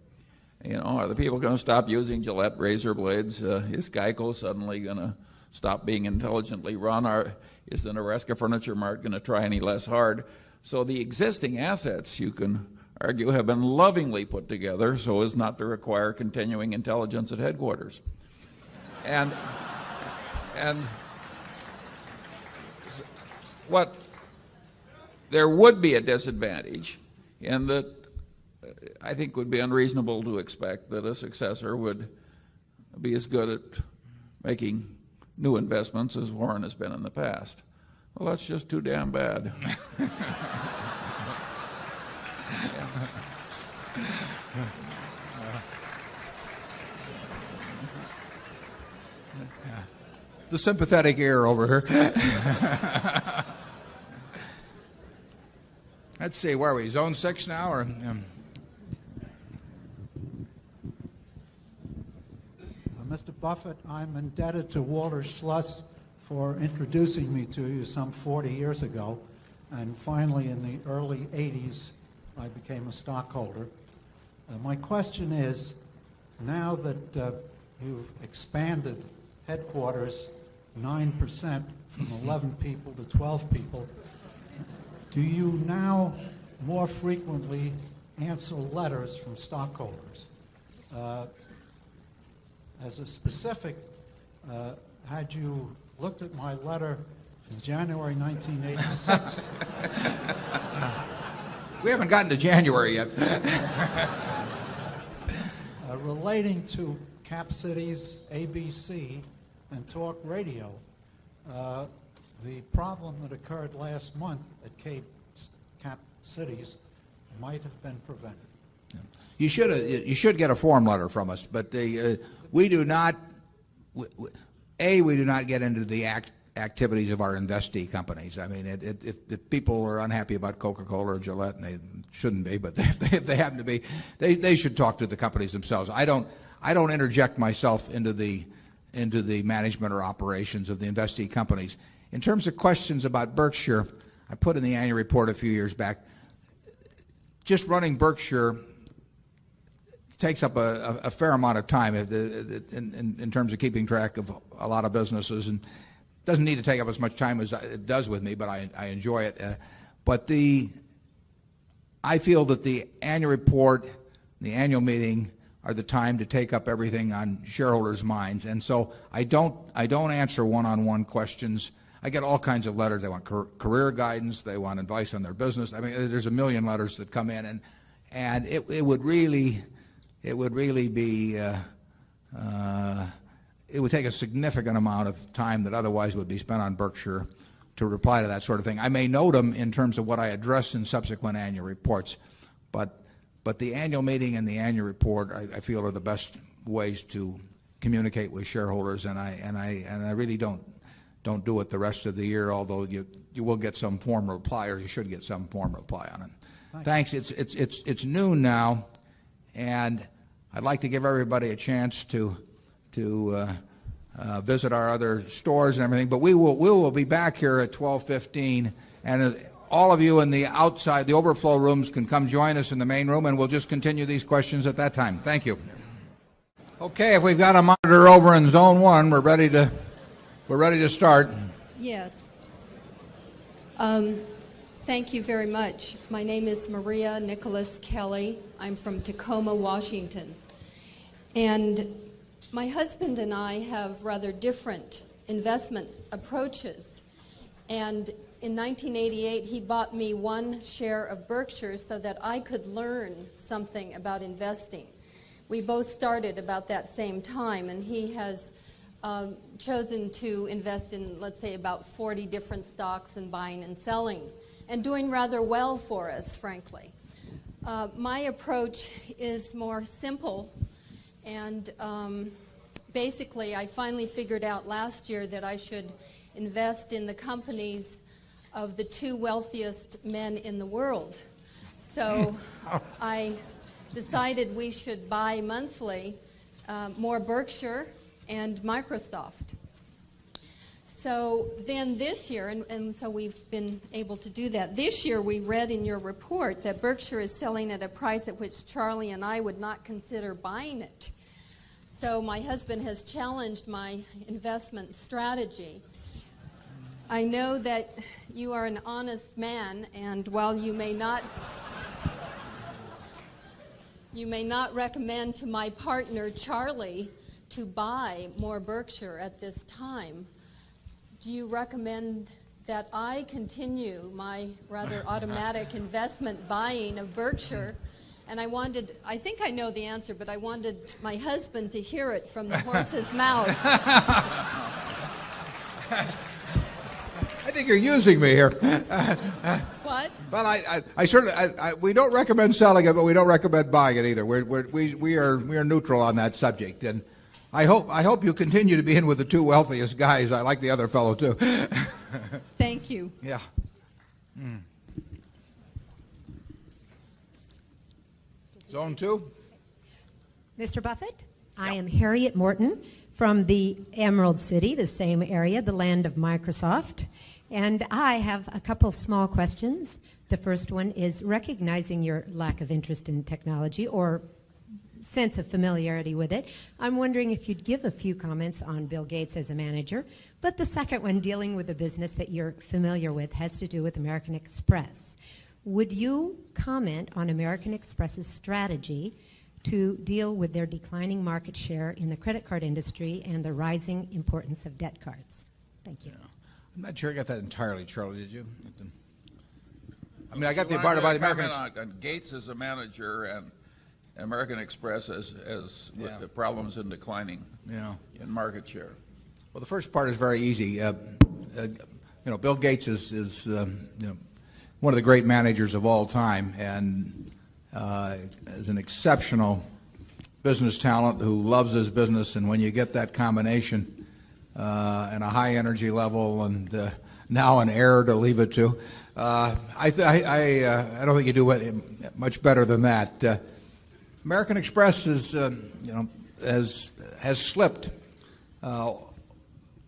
Are the people going to stop using Gillette razor blades? Is GEICO suddenly going to stop being intelligently run? Is the Nebraska Furniture Mart going to try any less hard? So the existing assets, you can argue, have been lovingly put together so as not to require continuing intelligence at headquarters. And what there would be a disadvantage, and that I think would be unreasonable to expect that a successor would be as good at making new investments as Warren has been in the past. Well, that's just too damn bad. The sympathetic ear over here. Let's see, where are we? Zone 6 now? Or, Mr. Buffett, I'm indebted to Walter Schluss for introducing me to you some 40 years ago. And finally, in the early 80s, I became a stockholder. My question is, now that you've expanded headquarters 9% from 11 people to 12 people, do you now more frequently answer letters from stockholders? As a specific, had you looked at my letter from January 1986? We haven't gotten to January yet. Relating to Cap Cities, ABC, and Talk Radio, the problem that occurred last month at Cap Cities might have been prevented. You should get a form letter from us, but we do not. We do not get into the activities of our investee companies. I mean, if people are unhappy about Coca-Cola or Gillette, and they shouldn't be, but if they happen to be, they should talk to the companies themselves. I don't interject myself into the management or operations of the investee companies. In terms of questions about Berkshire, I put in the annual report a few years back, just running Berkshire takes up a fair amount of time in terms of keeping track of a lot of businesses, and doesn't need to take up as much time as it does with me, but I enjoy it. But I feel that the annual report, the annual meeting, are the time to take up everything on shareholders' minds, and so I don't answer one-on-one questions. I get all kinds of letters. They want career guidance. They want advice on their business. I mean, there's a million letters that come in, and it would really be it would take a significant amount of time that otherwise would be spent on Berkshire to reply to that sort of thing. I may note them in terms of what I address in subsequent annual reports, but the annual meeting and the annual report I feel are the best ways to communicate with shareholders, and I really don't do it the rest of the year, although you will get some form of reply, or you should get some form of reply on it. Thanks. It's noon now, and I'd like to give everybody a chance to visit our other stores and everything, but we will be back here at 12:15, and all of you in the outside, the overflow rooms, can come join us in the main room, and we'll just continue these questions at that time. Thank you. Okay, if we've got a monitor over in zone 1, we're ready to start. Yes. Thank you very much. My name is Maria Nicholas Kelly. I'm from Tacoma, Washington. And my husband and I have rather different investment approaches. And in 1988, he bought me one share of Berkshire so that I could learn something about investing. We both started about that same time, and he has chosen to invest in, let's say, about 40 different stocks and buying and selling, and doing rather well for us, frankly. My approach is more simple, and basically I finally figured out last year that I should invest in the companies of the 2 wealthiest men in the world. So I decided we should buy monthly more Berkshire and Microsoft. So then this year, and so we've been able to do that. This year we read in your report that Berkshire is selling at a price at which Charlie and I would not consider buying it. So my husband has challenged my investment strategy. I know that you are an honest man, and while you may not recommend to my partner Charlie to buy more Berkshire at this time, do you recommend that I continue my rather automatic investment buying of Berkshire. And I think I know the answer, but I wanted my husband to hear it from the horse's mouth. I think you're using me here. What? Well, I certainly we don't recommend selling it, but we don't recommend buying it either. We are neutral on that subject, and I hope you continue to be in with the two wealthiest guys. I like the other fellow too. Thank you. Yeah. Mm. Zone 2. Mr. Buffett, I am Harriet Morton from the Emerald City, the same area, the land of Microsoft. And I have a couple small questions. The first one is recognizing your lack of interest in technology or sense of familiarity with it. I'm wondering if you'd give a few comments on Bill Gates as a manager. But the second one, dealing with a business that you're familiar with, has to do with American Express. Would you comment on American Express's strategy to deal with their declining market share in the credit card industry and the rising importance of debt cards? Thank you. I'm not sure I got that entirely, Charlie. Did you? I mean, I got the part about the American on Gates as a manager and American Express as with the problems in declining in market share. Well, the first part is very easy. Bill Gates is one of the great managers of all time, and is an exceptional business talent who loves his business. And when you get that combination and a high energy level and now an heir to leave it to, I don't think you do much better than that. American Express is has slipped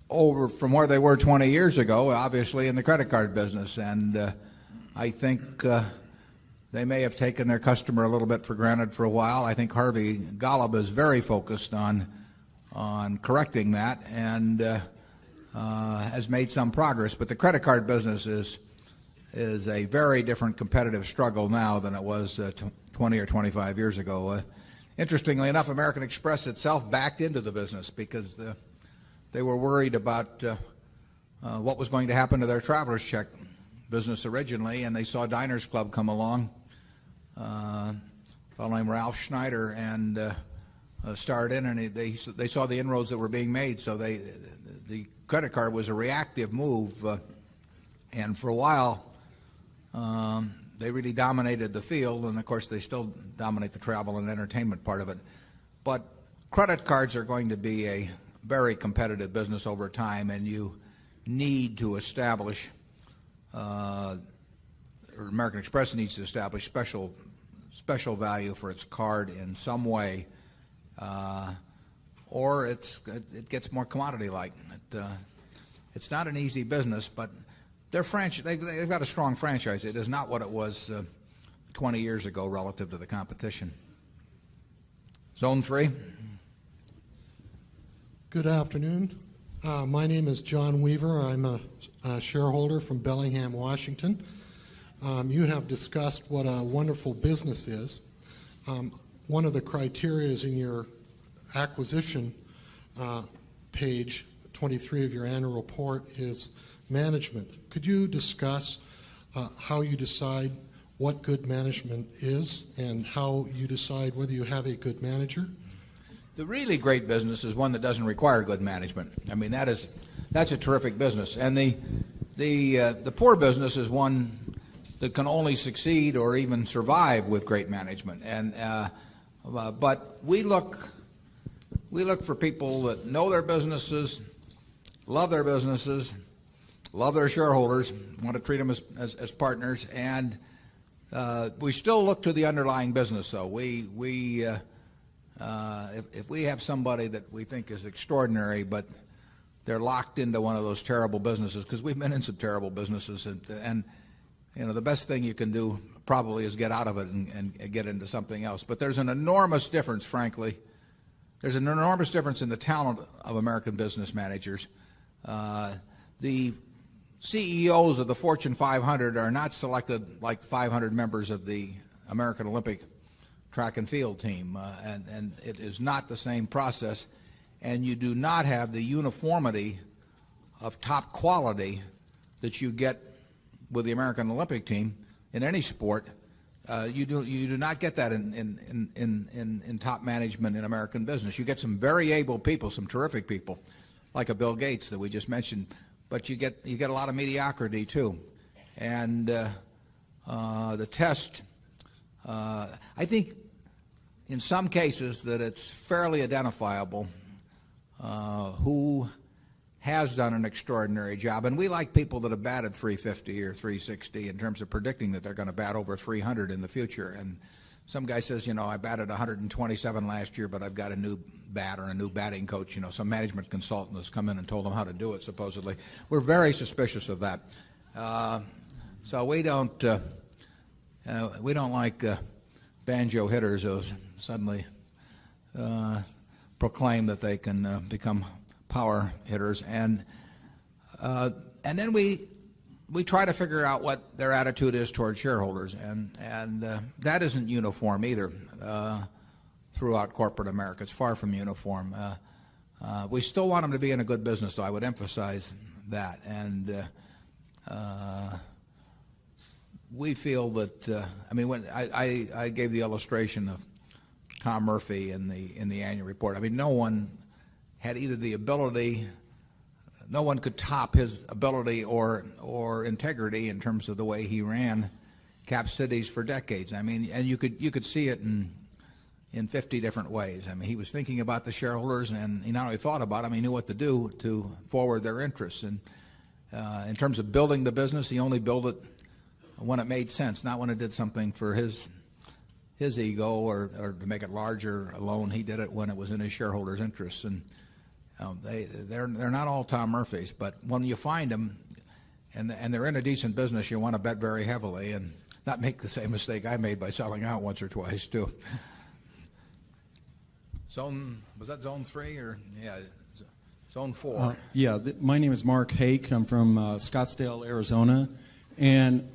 over from where they were 20 years ago, obviously in the credit card business, and I think they may have taken their customer a little bit for granted for a while. I think Harvey Golub is very focused on correcting that and has made some progress. But the credit card business is a very different competitive struggle now than it was 20 or 25 years ago. Interestingly enough, American Express itself backed into the business because they were worried about what was going to happen to their traveler's check business originally, and they saw Diners Club come along, a fellow named Ralph Schneider, and start in, and they saw the inroads that were being made. So the credit card was a reactive move, and for a while they really dominated the field, and of course they still dominate the travel and entertainment part of it. But credit cards are going to be a very competitive business over time, and you need to establish, or American Express needs to establish special value for its card in some way, or it gets more commodity-like. It's not an easy business, but they've got a strong franchise. It is not what it was 20 years ago relative to the competition. Zone 3. Good afternoon. My name is John Weaver. I'm a shareholder from Bellingham, Washington. You have discussed what a wonderful business is. One of the criteria is in your acquisition page 23 of your annual report is management. Could you discuss how you decide what good management is and how you decide whether you have a good manager? The really great business is one that doesn't require good management. I mean, that's a terrific business. And the poor business is one that can only succeed or even survive with great management. And but we look for people that know their businesses, love their businesses, love their shareholders, want to treat them as partners, and we still look to the underlying business. Though if we have somebody that we think is extraordinary, but they're locked into one of those terrible businesses, because we've been in some terrible businesses, and the best thing you can do probably is get out of it and get into something else. But there's an enormous difference, frankly. There's an enormous difference in the talent of American business managers. The CEOs of the Fortune 500 are not selected like 500 members of the American Olympic track and field team, and it is not the same process, and you do not have the uniformity of top quality that you get with the American Olympic team in any sport. You do not get that in top management in American business. You get some very able people, some terrific people, like a Bill Gates that we just mentioned, but you get a lot of mediocrity too. And the test, I think, in some cases that it's fairly identifiable who has done an extraordinary job. And we like people that have batted 350 or 360 in terms of predicting that they're going to bat over 300 in the future. And some guy says, I batted 127 last year, but I've got a new bat or a new batting coach. Some management consultant has come in and told them how to do it, supposedly. We're very suspicious of that. So we don't like banjo hitters who suddenly proclaim that they can become power hitters, and then we try to figure out what their attitude is toward shareholders, and that isn't uniform either throughout corporate America. It's far from uniform. We still want them to be in a good business, though. I would emphasize that, and we feel that when I gave the illustration of Tom Murphy in the annual report. No one had either the ability, no one could top his ability or integrity in terms of the way he ran Cap Cities for decades. And you could see it in 50 different ways. He was thinking about the shareholders, and he not only thought about them, he knew what to do to forward their interests. And in terms of building the business, he only built it when it made sense, not when it did something for his ego or to make it larger alone. He did it when it was in his shareholders' interests. And they're not all Tom Murphys, but when you find them and they're in a decent business, you want to bet very heavily and not make the same mistake I made by selling out once or twice too. Was that zone 3 or zone 4? My name is Mark Hake. I'm from Scottsdale, Arizona, and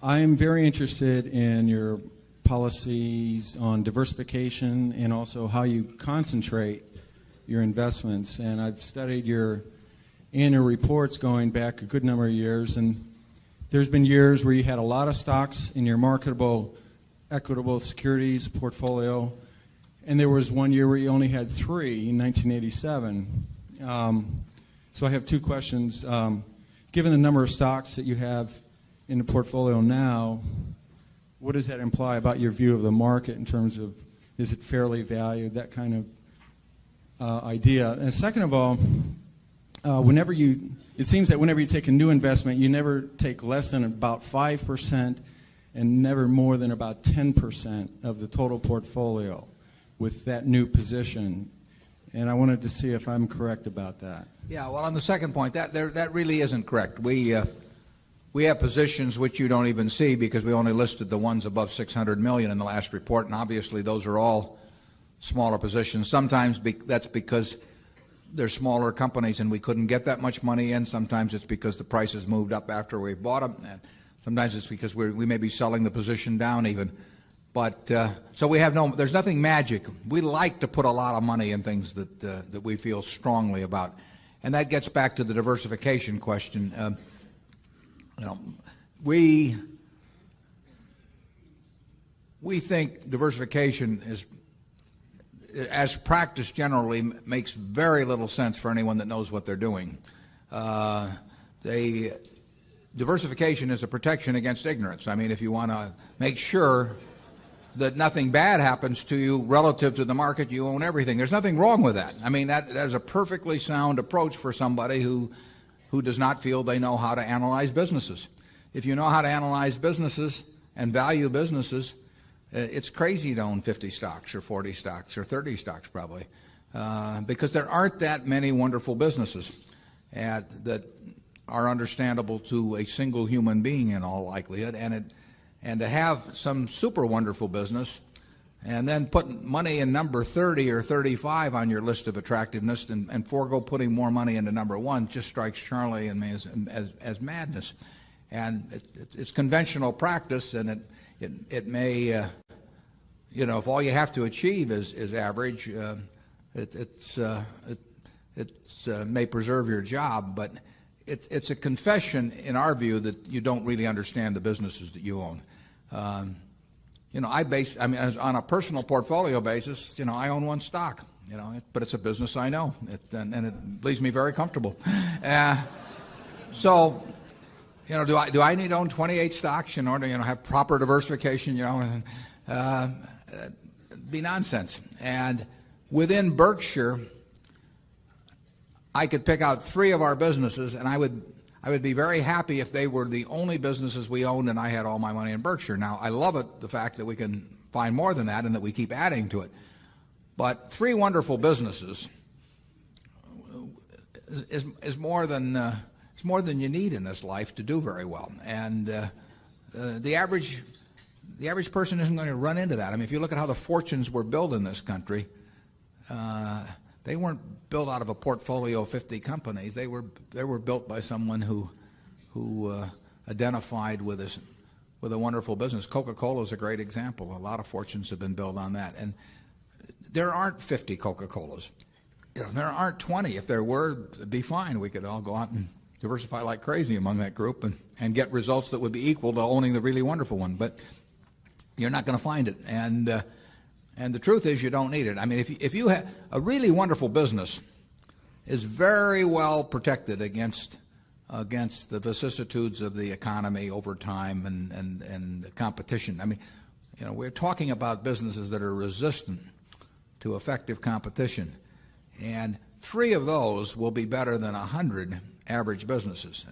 I am very interested in your policies on diversification and also how you concentrate your investments. And I've studied your annual reports going back a good number of years, and there's been years where you had a lot of stocks in your marketable equitable securities portfolio, and there was one year where you only had 3 in 1987. So I have 2 questions. Given the number of stocks that you have in the portfolio now, what does that imply about your view of the market in terms of, is it fairly valued, that kind of idea? And second of all, it seems that whenever you take a new investment, you never take less than about 5% and never more than about 10% of the total portfolio with that new position. And I wanted to see if I'm correct about that. Yeah, well, on the second point, that really isn't correct. We have positions which you don't even see because we only listed the ones above $600 million in the last report, and obviously those are all smaller positions. Sometimes that's because they're smaller companies and we couldn't get that much money in. Sometimes it's because the prices moved up after we bought them. And sometimes it's because we may be selling the position down even. But so there's nothing magic. We like to put a lot of money in things that we feel strongly about, and that gets back to the diversification question. We think diversification is, as practiced generally, makes very little sense for anyone that knows what they're doing. Diversification is a protection against ignorance. If you want to make sure that nothing bad happens to you relative to the market, you own everything. There's nothing wrong with that. That is a perfectly sound approach for somebody who does not feel they know how to analyze businesses. If you know how to analyze businesses and value businesses, it's crazy to own 50 stocks or 40 stocks or 30 stocks probably, because there aren't that many wonderful businesses that are understandable to a single human being in all likelihood, and to have some super wonderful business and then put money in number 30 or 35 on your list of attractiveness and forego putting more money into number 1 just strikes Charlie and me as madness. And it's conventional practice, and it may, if all you have to achieve is average, it may preserve your job, but it's a confession, in our view, that you don't really understand the businesses that you own. On a personal portfolio basis, I own one stock, but it's a business I know, and it leaves me very comfortable. So, do I need to own 28 stocks in order to, have proper diversification? It'd be nonsense. And within Berkshire, I could pick out 3 of our businesses, and I would be very happy if they were the only businesses we owned and I had all my money in Berkshire. Now, I love it, the fact that we can find more than that and that we keep adding to it. But 3 wonderful businesses is more than you need in this life to do very well. And the average person isn't going to run into that. I mean, if you look at how the fortunes were built in this country, they weren't built out of a portfolio of 50 companies. They were built by someone who identified with a wonderful business. Coca-Cola is a great example. A lot of fortunes have been built on that. And there aren't 50 Coca-Colas. There aren't 20. If there were, it'd be fine. We could all go out and diversify like crazy among that group and get results that would be equal to owning the really wonderful one. But you're not going to find it. And the truth is, you don't need it. I mean, if you have a really wonderful business, is very well protected against the vicissitudes of the economy over time and the competition. I mean, we're talking about businesses that are resistant to effective competition, and 3 of those will be better than 100 average businesses.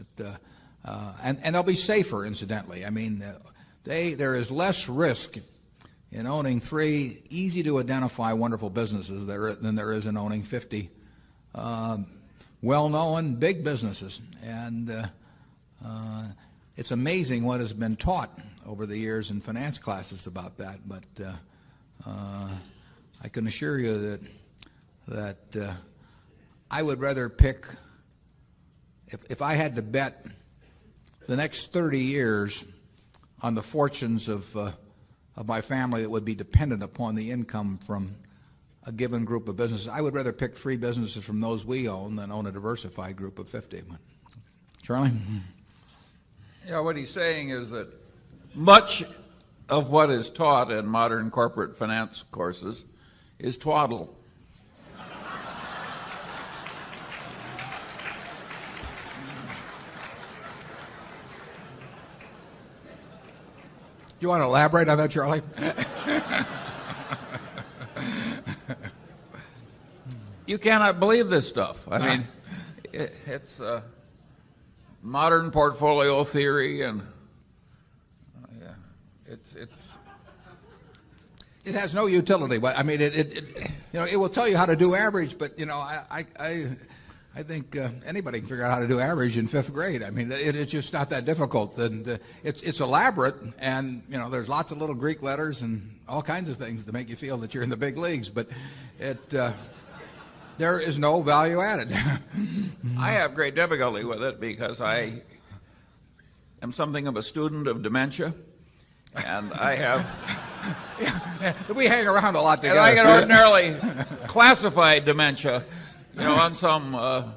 And they'll be safer, incidentally. I mean, there is less risk in owning 3 easy-to-identify wonderful businesses than there is in owning 50 well-known big businesses. And it's amazing what has been taught over the years in finance classes about that. But I can assure you that I would rather pick, if I had to bet the next 30 years on the fortunes of my family that would be dependent upon the income from a given group of businesses, I would rather pick 3 businesses from those we own than own a diversified group of 50. Charlie? Yeah, what he's saying is that much of what is taught in modern corporate finance courses is twaddle. You want to elaborate on that, Charlie? You cannot believe this stuff. I mean, it's modern portfolio theory, and it has no utility. But I mean, it will tell you how to do average. But I think anybody can figure out how to do average in 5th grade. I mean, it's just not that difficult. And it's elaborate, and there's lots of little Greek letters and all kinds of things to make you feel that you're in the big leagues. But there is no value added. I have great difficulty with it because I am something of a student of dementia, and I have. We hang around a lot together. And I can ordinarily classify dementia, on some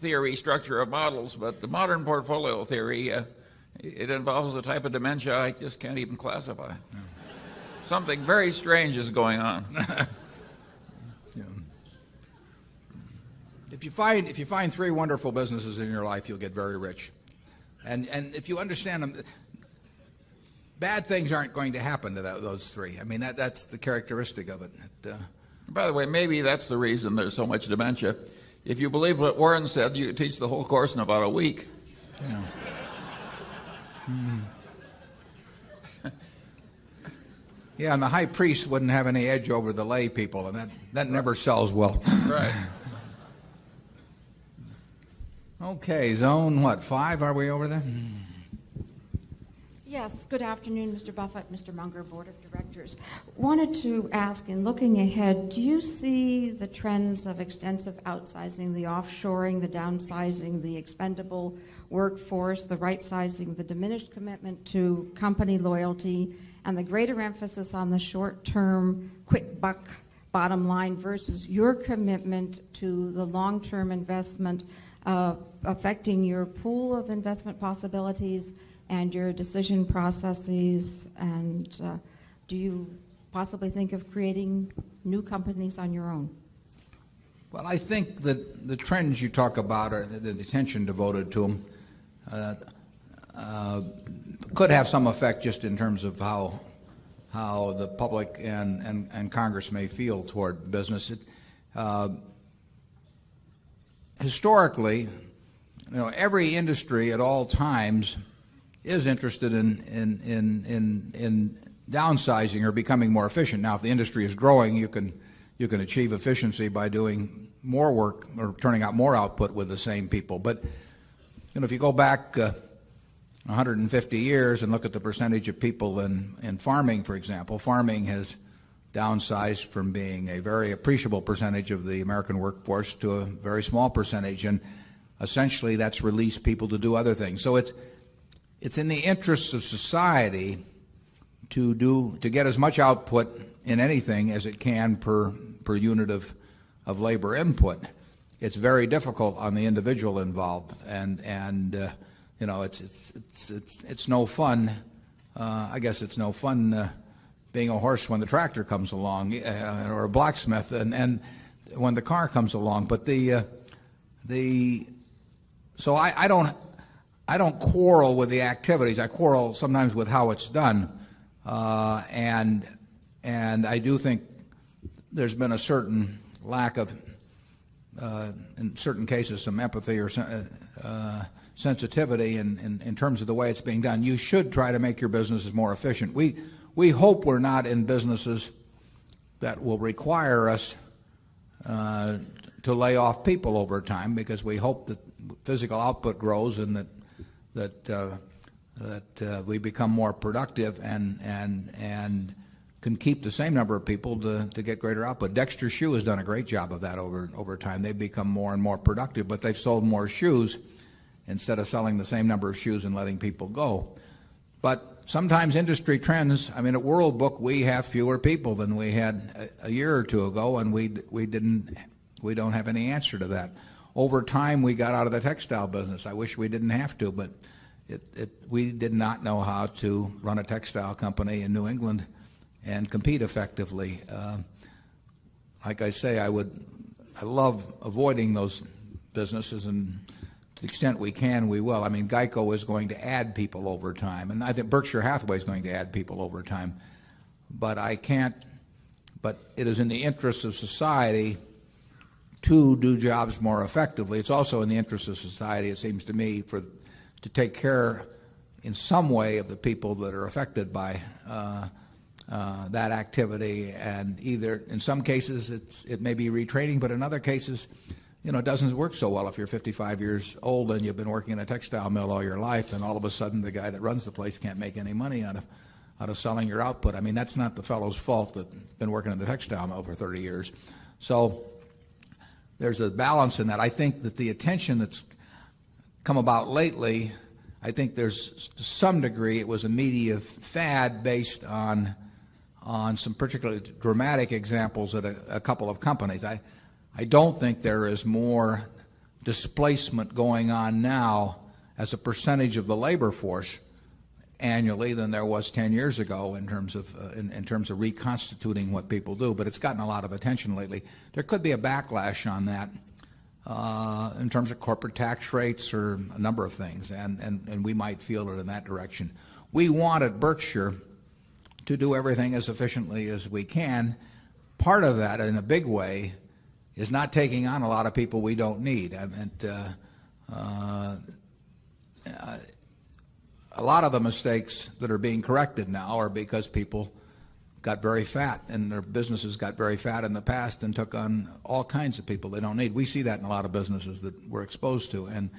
theory structure of models, but the modern portfolio theory, it involves a type of dementia I just can't even classify. No. Something very strange is going on. Yeah. If you find 3 wonderful businesses in your life, you'll get very rich. And if you understand them, bad things aren't going to happen to those 3. I mean, that's the characteristic of it. By the way, maybe that's the reason there's so much dementia. If you believe what Warren said, you could teach the whole course in about a week. Yeah. Yeah, and the high priest wouldn't have any edge over the lay people, and that never sells well. Right. Okay, zone 5? Are we over there? Yes, good afternoon, Mr. Buffett, Mr. Munger, Board of Directors. Wanted to ask, in looking ahead, do you see the trends of extensive outsizing, the offshoring, the downsizing, the expendable workforce, the right-sizing, the diminished commitment to company loyalty, and the greater emphasis on the short-term, quick buck bottom line versus your commitment to the long-term investment affecting your pool of investment possibilities and your decision processes? And do you possibly think of creating new companies on your own? Well, I think that the trends you talk about, or the attention devoted to them, could have some effect just in terms of how the public and Congress may feel toward business. Historically, every industry at all times is interested in downsizing or becoming more efficient. Now, if the industry is growing, you can achieve efficiency by doing more work or turning out more output with the same people. But if you go back 150 years and look at the percentage of people in farming, for example, farming has downsized from being a very appreciable percentage of the American workforce to a very small percentage, and essentially that's released people to do other things. So it's in the interests of society to get as much output in anything as it can per unit of labor input. It's very difficult on the individual involved, and it's no fun. I guess it's no fun being a horse when the tractor comes along, or a blacksmith, and when the car comes along. But so I don't quarrel with the activities. I quarrel sometimes with how it's done, and I do think there's been a certain lack of, in certain cases, some empathy or sensitivity in terms of the way it's being done. You should try to make your businesses more efficient. We hope we're not in businesses that will require us to lay off people over time, because we hope that physical output grows and that we become more productive and can keep the same number of people to get greater output. Dexter Shoe has done a great job of that over time. They've become more and more productive, but they've sold more shoes instead of selling the same number of shoes and letting people go. But sometimes industry trends, I mean, at World Book we have fewer people than we had a year or two ago, and we don't have any answer to that. Over time we got out of the textile business. I wish we didn't have to, but we did not know how to run a textile company in New England and compete effectively. Like I say, I love avoiding those businesses, and to the extent we can, we will. I mean, Geico is going to add people over time, and I think Berkshire Hathaway is going to add people over time. But it is in the interests of society to do jobs more effectively. It's also in the interest of society, it seems to me, to take care in some way of the people that are affected by that activity. And either in some cases it may be retraining, but in other cases, it doesn't work so well if you're 55 years old and you've been working in a textile mill all your life, and all of a sudden the guy that runs the place can't make any money out of selling your output. I mean, that's not the fellow's fault that's been working in the textile mill for 30 years. So there's a balance in that. I think that the attention that's come about lately, I think there's, to some degree, it was a media fad based on some particularly dramatic examples at a couple of companies. I don't think there is more displacement going on now as a percentage of the labor force annually than there was 10 years ago in terms of reconstituting what people do. But it's gotten a lot of attention lately. There could be a backlash on that in terms of corporate tax rates or a number of things, and we might feel it in that direction. We want at Berkshire to do everything as efficiently as we can. Part of that, in a big way, is not taking on a lot of people we don't need. A lot of the mistakes that are being corrected now are because people got very fat, and their businesses got very fat in the past and took on all kinds of people they don't need. We see that in a lot of businesses that we're exposed to, and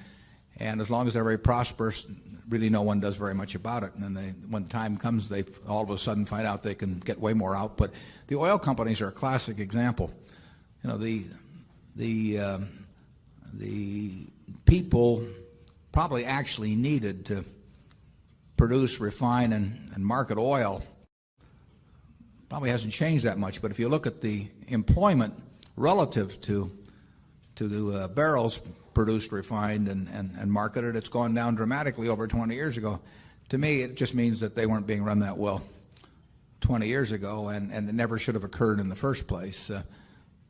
as long as they're very prosperous, really no one does very much about it. And then when time comes, they all of a sudden find out they can get way more output. The oil companies are a classic example. The people probably actually needed to produce, refine, and market oil probably hasn't changed that much. But if you look at the employment relative to the barrels produced, refined, and marketed. It's gone down dramatically over 20 years ago. To me, it just means that they weren't being run that well 20 years ago, and it never should have occurred in the first place.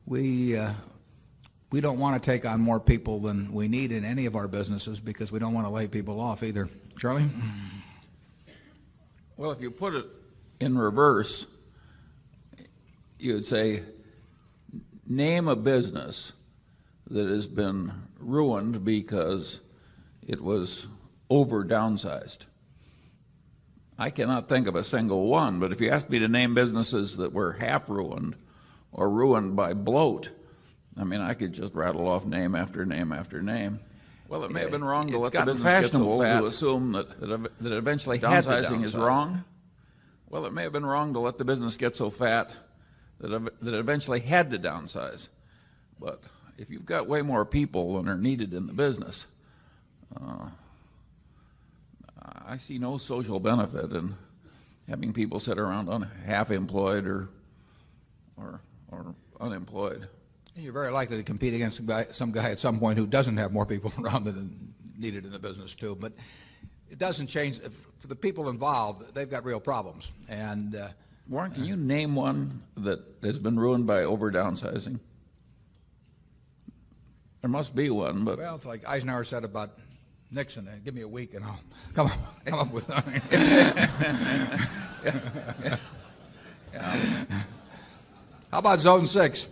We don't want to take on more people than we need in any of our businesses because we don't want to lay people off either. Charlie? Well, if you put it in reverse, you would say, name a business that has been ruined because it was over downsized. I cannot think of a single one, but if you asked me to name businesses that were half ruined or ruined by bloat, I mean, I could just rattle off name after name after name. Well, it may have been wrong to let the business get so fat to assume that eventually downsizing is wrong. Well, it may have been wrong to let the business get so fat that it eventually had to downsize. But if you've got way more people than are needed in the business, I see no social benefit in having people sit around half employed or unemployed. And you're very likely to compete against some guy at some point who doesn't have more people around than needed in the business too. But it doesn't change. For the people involved, they've got real problems. And Warren, can you name one that has been ruined by over downsizing? There must be one, but well, it's like Eisenhower said about Nixon. Give me a week and I'll come up with something. Yeah. How about Zone 6?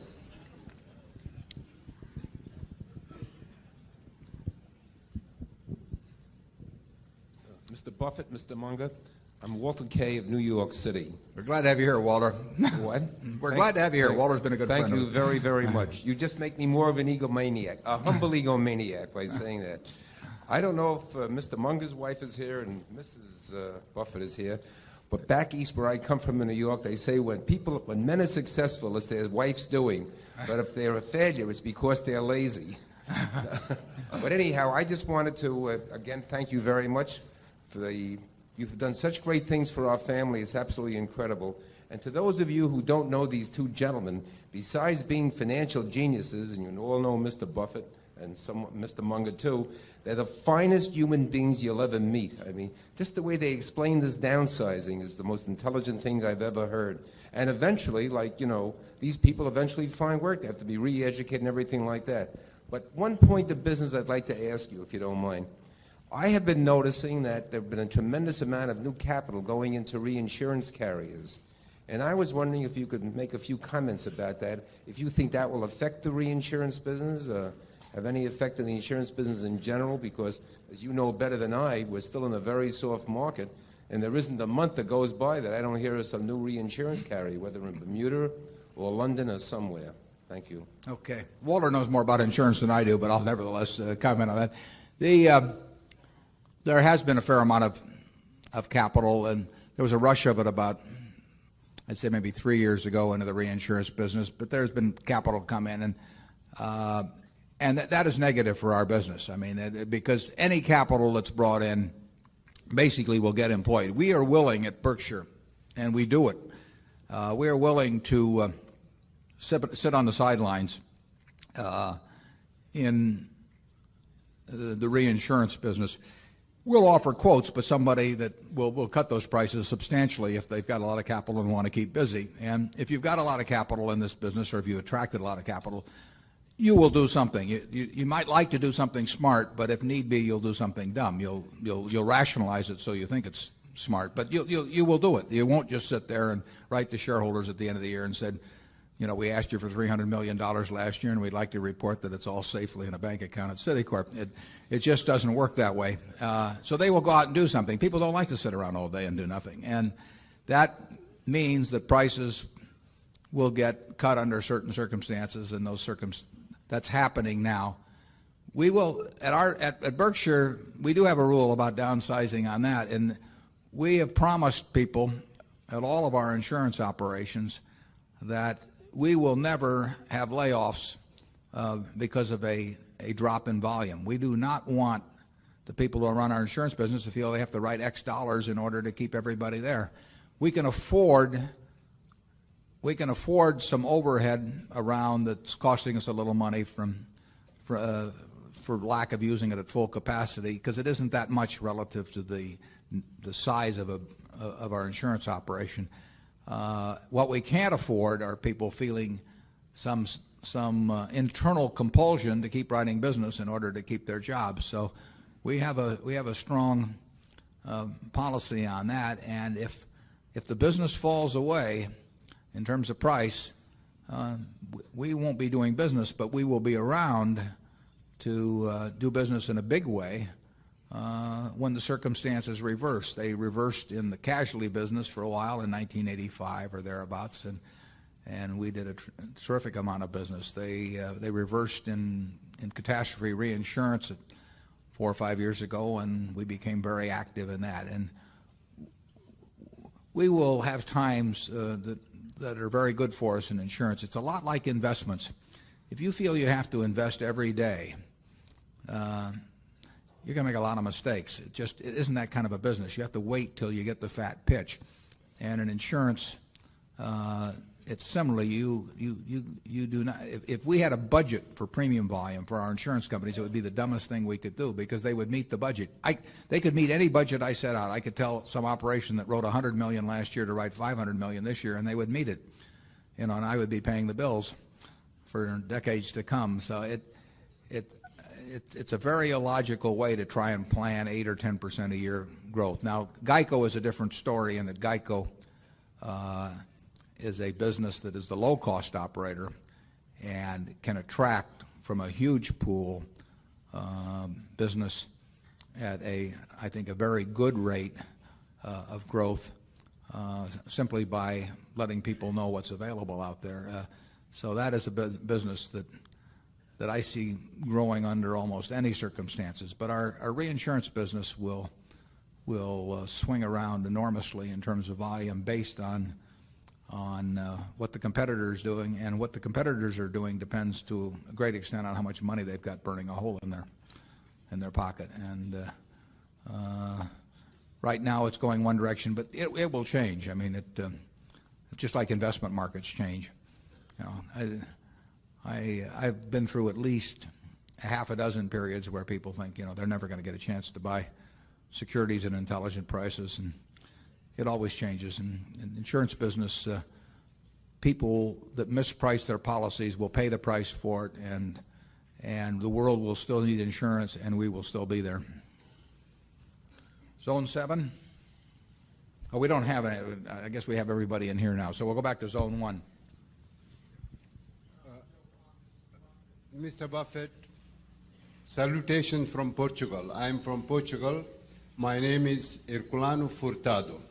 Mr. Buffett, Mr. Munger, I'm Walter Kay of New York City. We're glad to have you here, Walter. What? We're glad to have you here. Walter's been a good friend. Thank you very, very much. You just make me more of an egomaniac, a humble egomaniac by saying that. I don't know if Mr. Munger's wife is here and Mrs. Buffett is here, but back east where I come from in New York, they say when men are successful, it's their wife's doing. But if they're a failure, it's because they're lazy. But anyhow, I just wanted to, again, thank you very much. You've done such great things for our family. It's absolutely incredible. And to those of you who don't know these two gentlemen, besides being financial geniuses, and you all know Mr. Buffett and Mr. Munger too, they're the finest human beings you'll ever meet. I mean, just the way they explain this downsizing is the most intelligent thing I've ever heard. And eventually, these people eventually find work. They have to be re-educated and everything like that. But one point of business I'd like to ask you, if you don't mind. I have been noticing that there have been a tremendous amount of new capital going into reinsurance carriers. And I was wondering if you could make a few comments about that, if you think that will affect the reinsurance business, have any effect on the insurance business in general, because, as you know better than I, we're still in a very soft market, and there isn't a month that goes by that I don't hear of some new reinsurance carrier, whether in Bermuda or London or somewhere. Thank you. Okay. Walter knows more about insurance than I do, but I'll nevertheless comment on that. There has been a fair amount of capital, and there was a rush of it about, I'd say maybe 3 years ago into the reinsurance business, but there's been capital come in, and that is negative for our business. I mean, because any capital that's brought in basically will get employed. We are willing at Berkshire, and we do it, we are willing to sit on the sidelines in the reinsurance business. We'll offer quotes, but somebody that will cut those prices substantially if they've got a lot of capital and want to keep busy. And if you've got a lot of capital in this business, or if you attracted a lot of capital, you will do something. You might like to do something smart, but if need be, you'll do something dumb. You'll rationalize it so you think it's smart, but you will do it. You won't just sit there and write to shareholders at the end of the year and said, we asked you for $300 million last year, and we'd like to report that it's all safely in a bank account at Citicorp. It just doesn't work that way. So they will go out and do something. People don't like to sit around all day and do nothing. And that means that prices will get cut under certain circumstances, and that's happening now. We will, at Berkshire, we do have a rule about downsizing on that, and we have promised people at all of our insurance operations that we will never have layoffs because of a drop in volume. We do not want the people who run our insurance business to feel they have to write X dollars in order to keep everybody there. We can afford from overhead around that's costing us a little money from for lack of using it at full capacity, because it isn't that much relative to the size of our insurance operation. What we can't afford are people feeling some internal compulsion to keep writing business in order to keep their jobs. So we have a strong policy on that, and if the business falls away in terms of price, we won't be doing business, but we will be around to do business in a big way when the circumstances reverse. They reversed in the casualty business for a while in 1985 or thereabouts, and we did a terrific amount of business. They reversed in catastrophe reinsurance 4 or 5 years ago, and we became very active in that. And we will have times that are very good for us in insurance. It's a lot like investments. If you feel you have to invest every day, you're going to make a lot of mistakes. It isn't that kind of a business. You have to wait till you get the fat pitch. And in insurance, it's similarly, you do not. If we had a budget for premium volume for our insurance companies, it would be the dumbest thing we could do, because they would meet the budget. They could meet any budget I set out. I could tell some operation that wrote $100 million last year to write $500 million this year, and they would meet it. And I would be paying the bills for decades to come. So it's a very illogical way to try and plan 8 or 10% a year growth. Now, GEICO is a different story in that GEICO is a business that is the low-cost operator and can attract from a huge pool business at I think, a very good rate of growth simply by letting people know what's available out there. So that is a business that I see growing under almost any circumstances. But our reinsurance business will swing around enormously in terms of volume based on what the competitor is doing, and what the competitors are doing depends to a great extent on how much money they've got burning a hole in their pocket. And right now it's going one direction, but it will change. I mean, it's just like investment markets change. I've been through at least a half a dozen periods where people think they're never going to get a chance to buy securities at intelligent prices, and it always changes. In insurance business, people that misprice their policies will pay the price for it, and the world will still need insurance, and we will still be there. Zone 7? Oh, we don't have any. I guess we have everybody in here now, so we'll go back to Zone 1. Mr. Buffett, salutations from Portugal. I am from Portugal. My name is Herculano Furtado.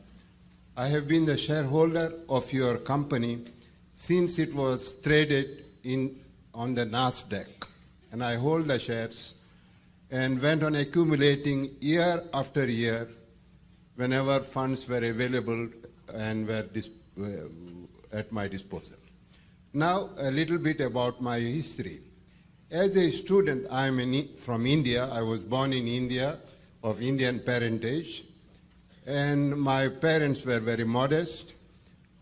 I have been the shareholder of your company since it was traded on the NASDAQ, and I hold the shares and went on accumulating year after year whenever funds were available and were at my disposal. Now, a little bit about my history. As a student, I am from India. I was born in India, of Indian parentage, and my parents were very modest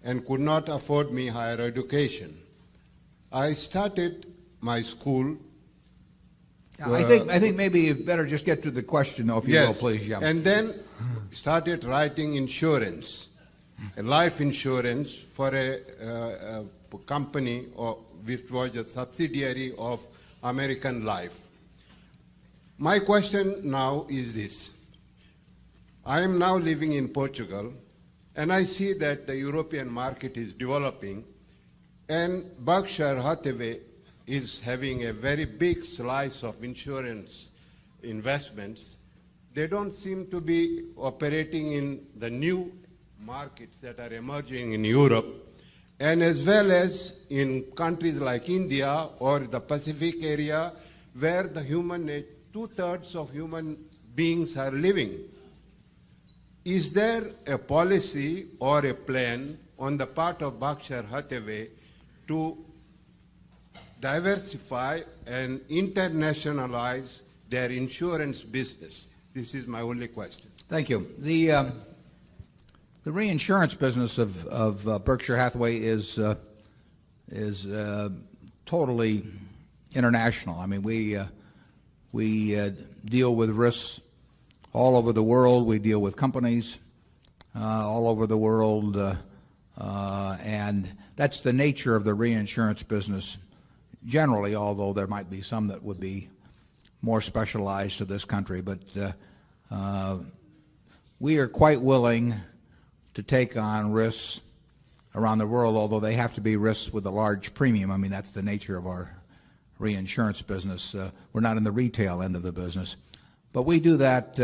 and could not afford me higher education. I started my school. I think maybe you better just get to the question, though, if you will, please. Yeah. And then started writing insurance, life insurance for a company which was a subsidiary of American Life. My question now is this. I am now living in Portugal, and I see that the European market is developing, and Berkshire Hathaway is having a very big slice of insurance investments. They don't seem to be operating in the new markets that are emerging in Europe, and as well as in countries like India or the Pacific area, where the two-thirds of human beings are living. Is there a policy or a plan on the part of Berkshire Hathaway to diversify and internationalize their insurance business? This is my only question. Thank you. The reinsurance business of Berkshire Hathaway is totally international. I mean, We deal with risks all over the world. We deal with companies all over the world, and that's the nature of the reinsurance business generally, although there might be some that would be more specialized to this country. But we are quite willing to take on risks around the world, although they have to be risks with a large premium. I mean, that's the nature of our reinsurance business. We're not in the retail end of the business, but we do that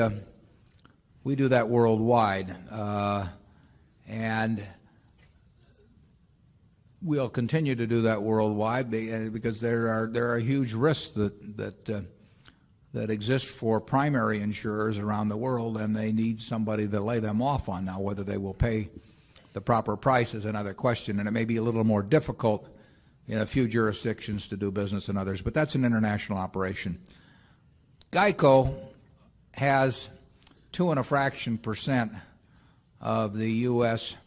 worldwide, and we'll continue to do that worldwide because there are huge risks that exist for primary insurers around the world, and they need somebody to lay them off on. Now, whether they will pay the proper price is another question, and it may be a little more difficult in a few jurisdictions to do business than others, but that's an international operation. GEICO has 2.5% of the U.S.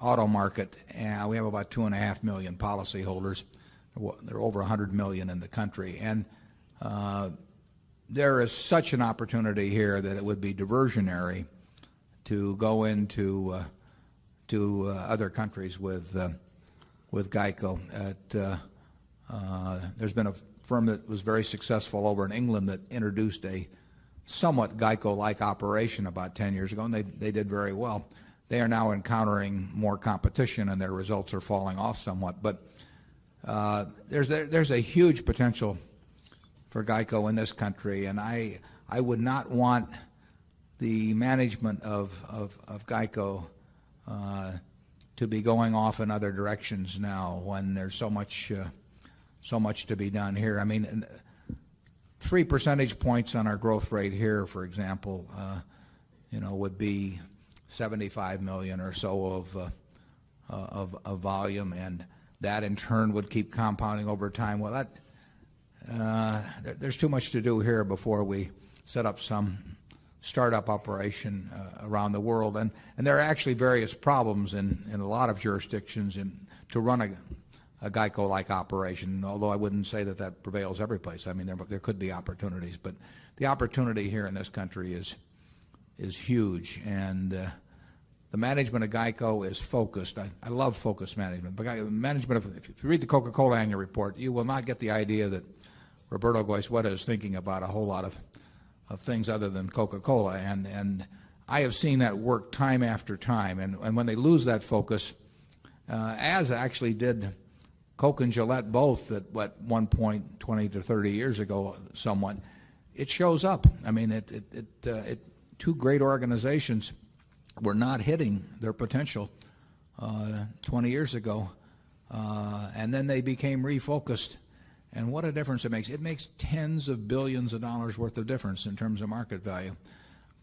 auto market, and we have about 2.5 million policyholders. There are over 100 million in the country, and there is such an opportunity here that it would be diversionary to go into to other countries with GEICO. There's been a firm that was very successful over in England that introduced a somewhat GEICO-like operation about 10 years ago, and they did very well. They are now encountering more competition, and their results are falling off somewhat. But there's a huge potential for GEICO in this country, and I would not want the management of GEICO to be going off in other directions now when there's so much to be done here. I mean, 3 percentage points on our growth rate here, for example, would be 75 million or so of volume, and that in turn would keep compounding over time. Well, there's too much to do here before we set up some startup operation around the world, and there are actually various problems in a lot of jurisdictions to run a GEICO-like operation, although I wouldn't say that prevails every place. I mean, there could be opportunities, but the opportunity here in this country is huge, and the management of GEICO is focused. I love focused management. But if you read the Coca-Cola annual report, you will not get the idea that Roberto Goizueta is thinking about a whole lot of things other than Coca-Cola, and I have seen that work time after time, and when they lose that focus, as actually did Coke and Gillette both at one point 20 to 30 years ago somewhat, it shows up. I mean, two great organizations were not hitting their potential 20 years ago, and then they became refocused. And what a difference it makes. It makes tens of billions of dollars worth of difference in terms of market value.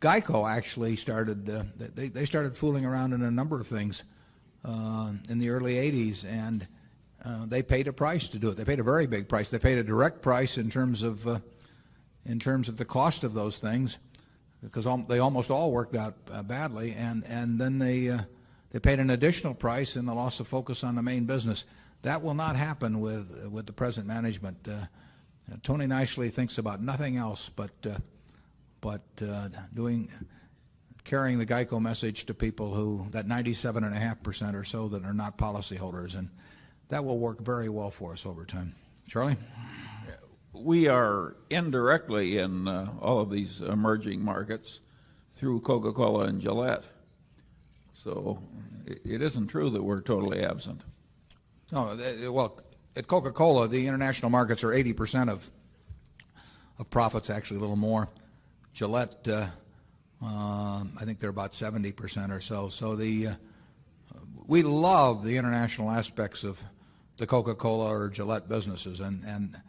GEICO actually started, they started fooling around in a number of things in the early 80s, and they paid a price to do it. They paid a very big price. They paid a direct price in terms of the cost of those things, because they almost all worked out badly, and then they paid an additional price in the loss of focus on the main business. That will not happen with the present management. Tony Nicely thinks about nothing else but carrying the GEICO message to people that 97.5% or so that are not policyholders, and that will work very well for us over time. Charlie? We are indirectly in all of these emerging markets through Coca-Cola and Gillette. So it isn't true that we're totally absent. No, well, at Coca-Cola, the international markets are 80% of profits, actually a little more. Gillette, I think they're about 70% or so. So we love the international aspects of the Coca-Cola or Gillette businesses, and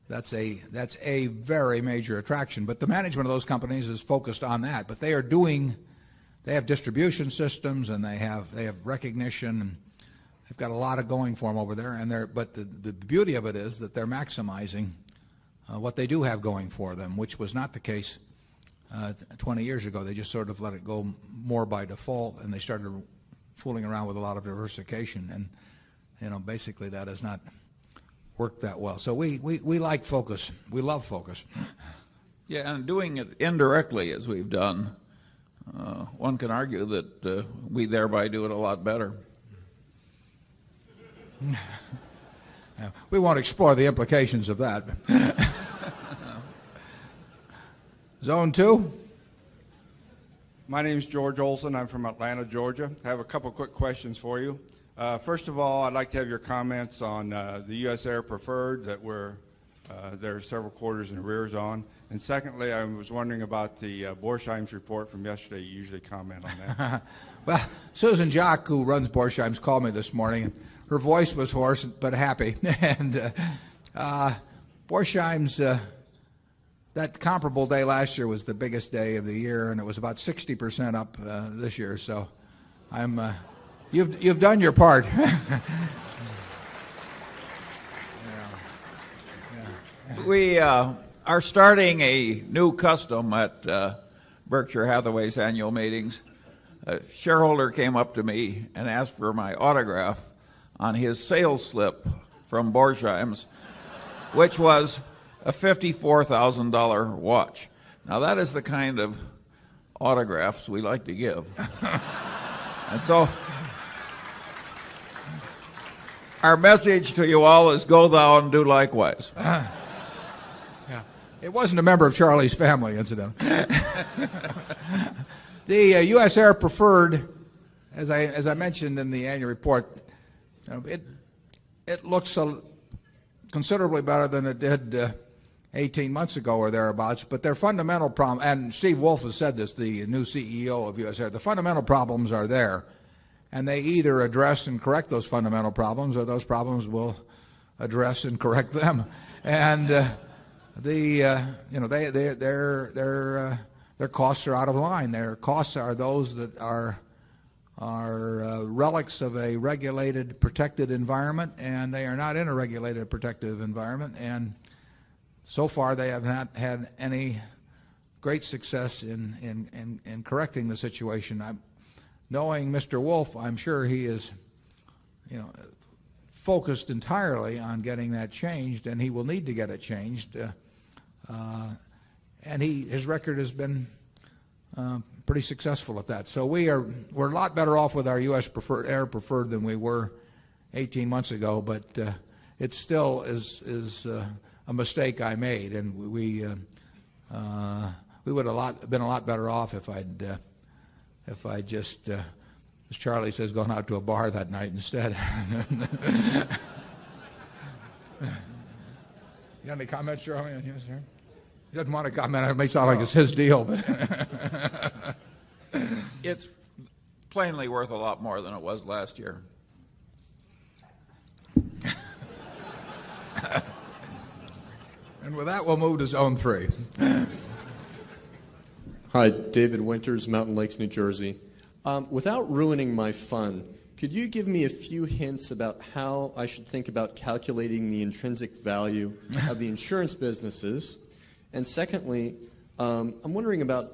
that's a very major attraction. But the management of those companies is focused on that. But they have distribution systems, and they have recognition, and they've got a lot of going for them over there. But the beauty of it is that they're maximizing what they do have going for them, which was not the case 20 years ago. They just sort of let it go more by default, and they started fooling around with a lot of diversification, and basically that has not worked that well. So we like focus. We love focus. Yeah, and doing it indirectly as we've done, one can argue that we thereby do it a lot better. We won't explore the implications of that. Zone 2. My name is George Olson. I'm from Atlanta, Georgia. I have a couple quick questions for you. First of all, I'd like to have your comments on the U.S. Air Preferred that there are several quarters in arrears on. And secondly, I was wondering about the Borsheim's report from yesterday. You usually comment on that. Well, Susan Jock, who runs Borsheim's, called me this morning. Her voice was hoarse but happy. And Borsheim's, that comparable day last year was the biggest day of the year, and it was about 60% up this year. So you've done your part. We are starting a new custom at Berkshire Hathaway's annual meetings. A shareholder came up to me and asked for my autograph on his sales slip from Borsheim's, which was a $54,000 watch. Now, that is the kind of autographs we like to give. And so our message to you all is go thou and do likewise. It wasn't a member of Charlie's family, incidentally. The U.S. Air Preferred, as I mentioned in the annual report, it looks considerably better than it did 18 months ago or thereabouts. But their fundamental problem, and Steve Wolf has said this, the new CEO of U.S. Air, the fundamental problems are there, and they either address and correct those fundamental problems, or those problems will address and correct them. And their costs are out of line. Their costs are those that are relics of a regulated, protected environment, and they are not in a regulated, protected environment. And so far, they have not had any great success in correcting the situation. Knowing Mr. Wolf, I'm sure he is, focused entirely on getting that changed, and he will need to get it changed. And his record has been pretty successful at that. So we're a lot better off with our U.S. Air Preferred than we were 18 months ago, but it still is a mistake I made, and we would have been a lot better off if I'd just, as Charlie says, gone out to a bar that night instead. You got any comments, Charlie? Yes, sir. He doesn't want to comment. It may sound like it's his deal, but it's plainly worth a lot more than it was last year. And with that, we'll move to Zone 3. Hi, David Winters, Mountain Lakes, New Jersey. Without ruining my fun, could you give me a few hints about how I should think about calculating the intrinsic value of the insurance businesses? And secondly, I'm wondering about,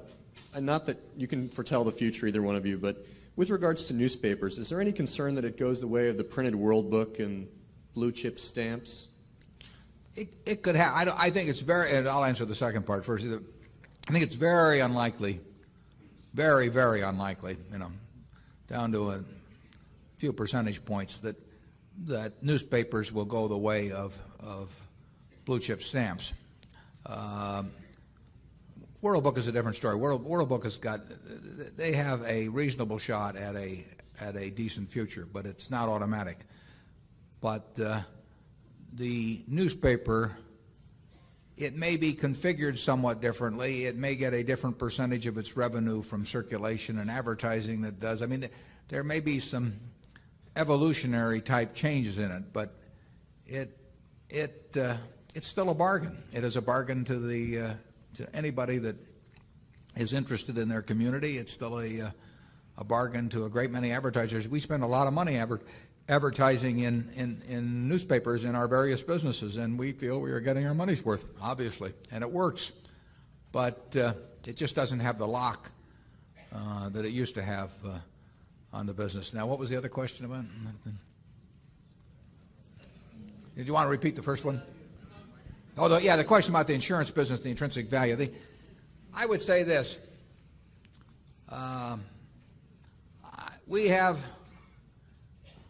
and not that you can foretell the future, either one of you, but with regards to newspapers, is there any concern that it goes the way of the printed World Book and blue chip stamps? It could have. I think it's very, and I'll answer the second part first. I think it's very unlikely, very, very unlikely, down to a few percentage points that newspapers will go the way of blue chip stamps. World Book is a different story. World Book they have a reasonable shot at a decent future, but it's not automatic. But the newspaper, it may be configured somewhat differently. It may get a different percentage of its revenue from circulation and advertising that does. I mean, there may be some evolutionary type changes in it, but it's still a bargain. It is a bargain to anybody that is interested in their community. It's still a bargain to a great many advertisers. We spend a lot of money advertising in newspapers in our various businesses, and we feel we are getting our money's worth, obviously, and it works. But it just doesn't have the lock that it used to have on the business. Now, what was the other question about? Did you want to repeat the first one? Although, yeah, the question about the insurance business, the intrinsic value, I would say this. We have,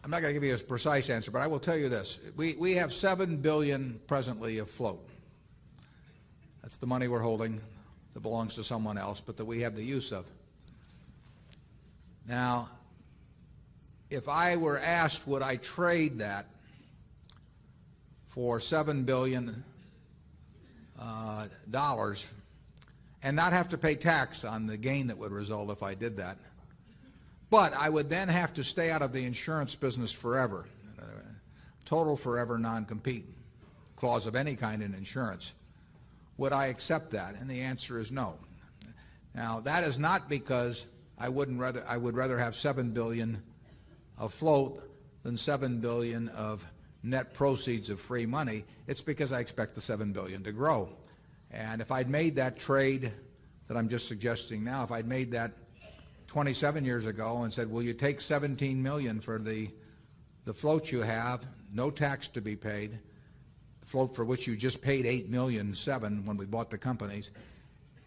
I'm not going to give you a precise answer, but I will tell you this. We have $7 billion presently afloat. That's the money we're holding that belongs to someone else, but that we have the use of. Now, if I were asked would I trade that for $7 billion dollars and not have to pay tax on the gain that would result if I did that, but I would then have to stay out of the insurance business forever, total forever non-compete clause of any kind in insurance, would I accept that? And the answer is no. Now, that is not because I would rather have $7 billion afloat than $7 billion of net proceeds of free money. It's because I expect the $7 billion to grow. And if I'd made that trade that I'm just suggesting now, if I'd made that 27 years ago and said, will you take $17 million for the float you have, no tax to be paid, the float for which you just paid $8.7 million when we bought the companies,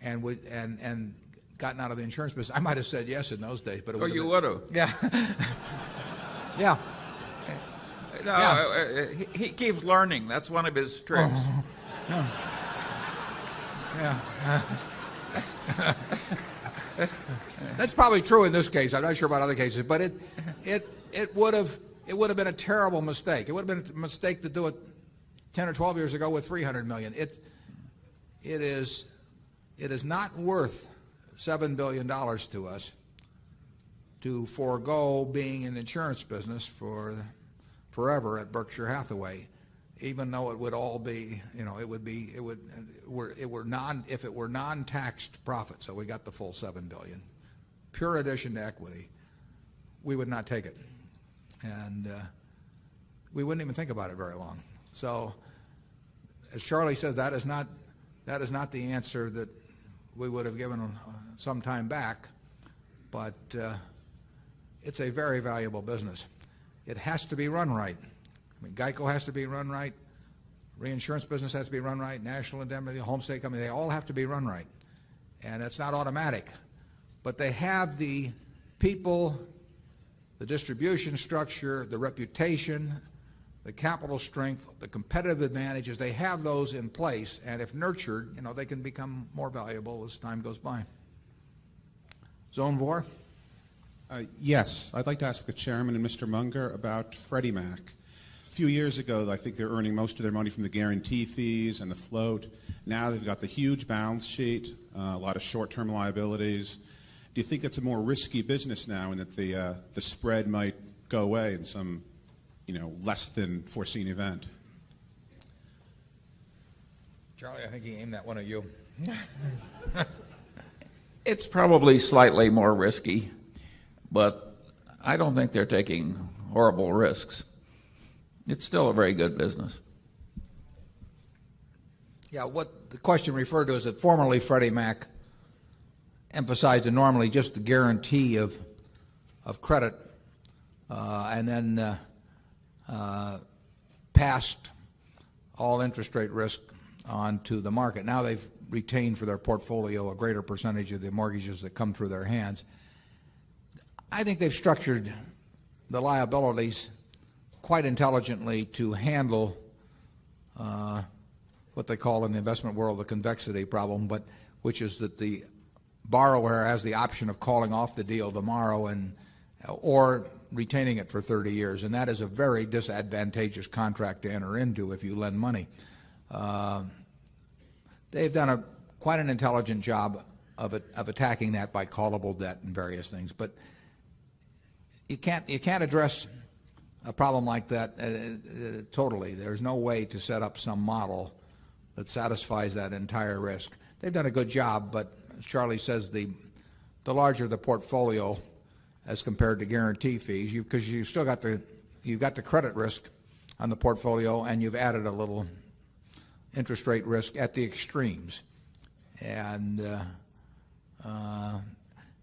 and gotten out of the insurance business, I might have said yes in those days. But you would have. Yeah. Yeah. No, yeah. He keeps learning. That's one of his tricks. Oh. Yeah. That's probably true in this case. I'm not sure about other cases, but it would have been a terrible mistake. It would have been a mistake to do it 10 or 12 years ago with $300 million. It is not worth $7 billion to us to forego being in the insurance business for forever at Berkshire Hathaway, even though it would all be, if it were non-taxed profit, so we got the full $7 billion, pure addition to equity, we would not take it, and we wouldn't even think about it very long. So, as Charlie says, that is not the answer that we would have given some time back, but it's a very valuable business. It has to be run right. I mean, GEICO has to be run right. Reinsurance business has to be run right. National Indemnity, Homestay Company, they all have to be run right. And it's not automatic. But they have the people, the distribution structure, the reputation, the capital strength, the competitive advantages. They have those in place. And if nurtured, they can become more valuable as time goes by. Zone 4? Yes. I'd like to ask the chairman and Mr. Munger about Freddie Mac. A few years ago, I think they were earning most of their money from the guarantee fees and the float. Now they've got the huge balance sheet, a lot of short-term liabilities. Do you think it's a more risky business now and that the spread might go away in some, less than foreseen event? Charlie, I think he aimed that one at you. It's probably slightly more risky, but I don't think they're taking horrible risks. It's still a very good business. Yeah, what the question referred to is that formerly Freddie Mac emphasized normally just the guarantee of credit and then passed all interest rate risk onto the market. Now they've retained for their portfolio a greater percentage of the mortgages that come through their hands. I think they've structured the liabilities quite intelligently to handle what they call in the investment world the convexity problem, but which is that the borrower has the option of calling off the deal tomorrow or retaining it for 30 years, and that is a very disadvantageous contract to enter into if you lend money. They've done quite an intelligent job of attacking that by callable debt and various things, but you can't address a problem like that totally. There's no way to set up some model that satisfies that entire risk. They've done a good job, but as Charlie says, the larger the portfolio as compared to guarantee fees, because you've got the credit risk on the portfolio, and you've added a little interest rate risk at the extremes, and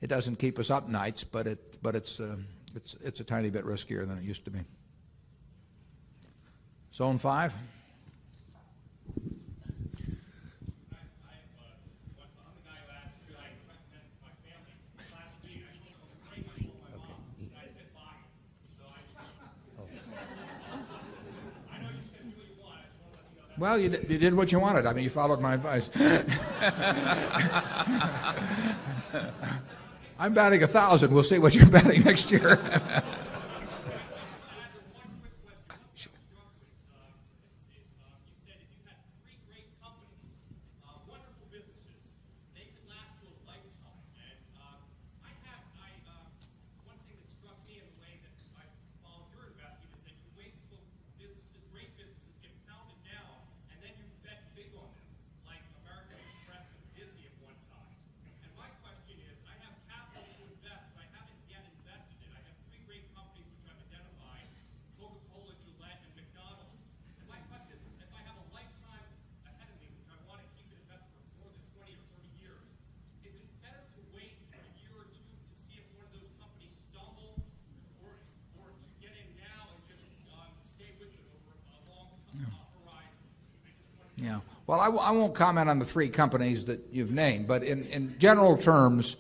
it doesn't keep us up nights, but it's a tiny bit riskier than it used to be. Zone 5. Well, you did what you wanted. I mean, you followed my advice. I'm batting 1,000. We'll see what you're batting next year. Yeah. Well, I won't comment on the three companies that you've named, but in general terms,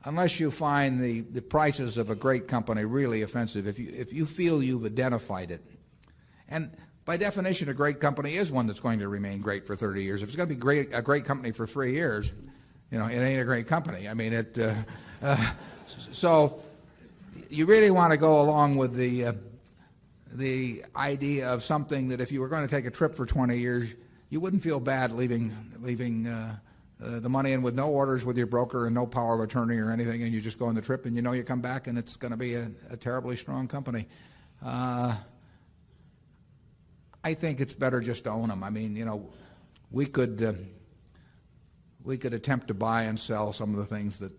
unless you find the prices of a great company really offensive, if you feel you've identified it, and by definition, a great company is one that's going to remain great for 30 years. If it's going to be a great company for 3 years, it ain't a great company. I mean, so you really want to go along with the idea of something that if you were going to take a trip for 20 years, you wouldn't feel bad leaving the money in with no orders with your broker and no power of attorney or anything, and you just go on the trip and you come back and it's going to be a terribly strong company. I think it's better just to own them. I mean, we could attempt to buy and sell some of the things that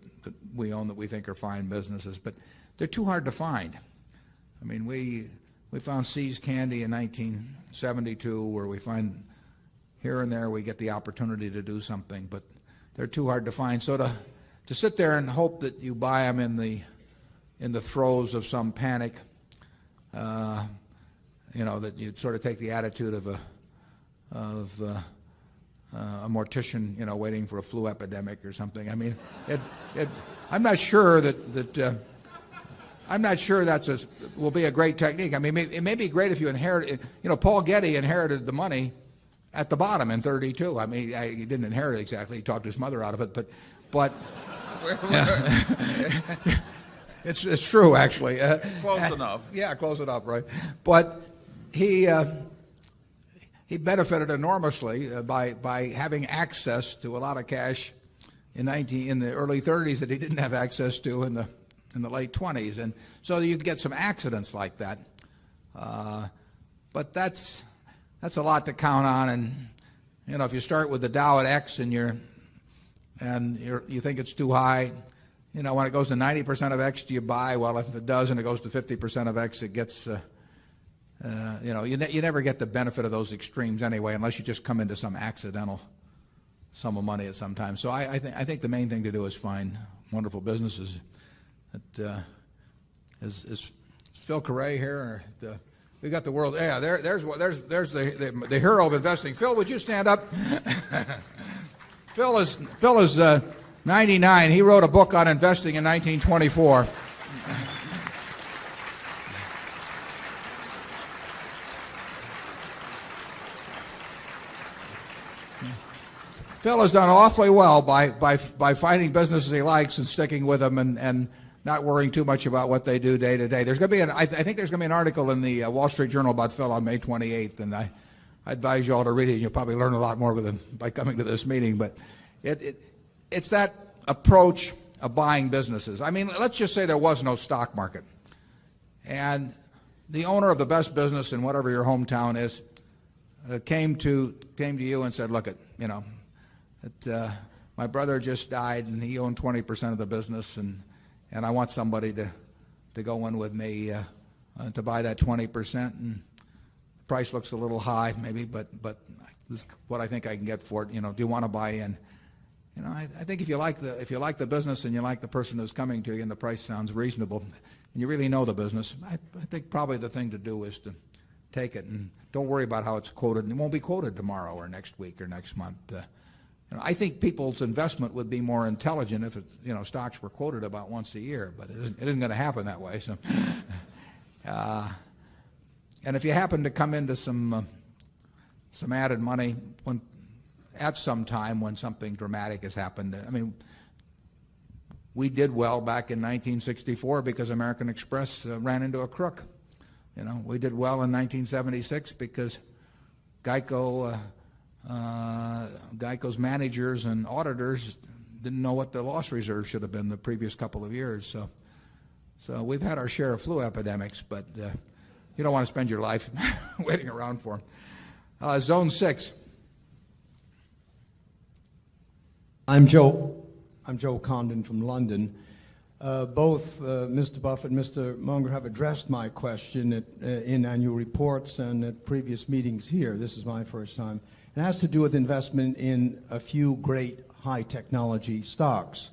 we own that we think are fine businesses, but they're too hard to find. I mean, we found See's Candy in 1972, where we find here and there we get the opportunity to do something, but they're too hard to find. So to sit there and hope that you buy them in the throes of some panic, that you sort of take the attitude of a mortician, waiting for a flu epidemic or something. I mean, I'm not sure that I'm not sure will be a great technique. I mean, it may be great if you inherit. Paul Getty inherited the money at the bottom in 32. I mean, he didn't inherit it exactly. He talked his mother out of it, but it's true actually. Close enough. Yeah, close enough, right? But he benefited enormously by having access to a lot of cash in the early 30s that he didn't have access to in the late 20s, and so you'd get some accidents like that. But that's a lot to count on, and if you start with the Dow at X and you think it's too high, when it goes to 90% of X, do you buy? Well, if it does and it goes to 50% of X, it gets you never get the benefit of those extremes anyway, unless you just come into some accidental sum of money at some time. So I think the main thing to do is find wonderful businesses. Is Phil Carre here? We got the world. Yeah, there's the hero of investing. Phil, would you stand up? Phil is 99. He wrote a book on investing in 1924. Phil has done awfully well by finding businesses he likes and sticking with them and not worrying too much about what they do day to day. There's going to be I think there's going to be an article in the Wall Street Journal about Phil on May 28th, and I advise you all to read it. You'll probably learn a lot more with him by coming to this meeting. But it's that approach of buying businesses. I mean, let's just say there was no stock market, and the owner of the best business in whatever your hometown is came to you and said, "Look, my brother just died, and he owned 20% of the business, and I want somebody to go in with me to buy that 20%. And the price looks a little high, maybe, but this is what I think I can get for it. Do you want to buy in?" I think if you like the business and you like the person who's coming to you, and the price sounds reasonable, and you really know the business, I think probably the thing to do is to take it and don't worry about how it's quoted. And it won't be quoted tomorrow or next week or next month. I think people's investment would be more intelligent if stocks were quoted about once a year, but it isn't going to happen that way. So, and if you happen to come into some some added money at some time when something dramatic has happened. I mean, we did well back in 1964 because American Express ran into a crook. You know, we did well in 1976 because Geico's managers and auditors didn't know what the loss reserve should have been the previous couple of years. So we've had our share of flu epidemics, but you don't want to spend your life waiting around for them. Zone 6. I'm Joe Condon from London. Both Mr. Buffett and Mr. Munger have addressed my question in annual reports and at previous meetings here. This is my first time. It has to do with investment in a few great high technology stocks.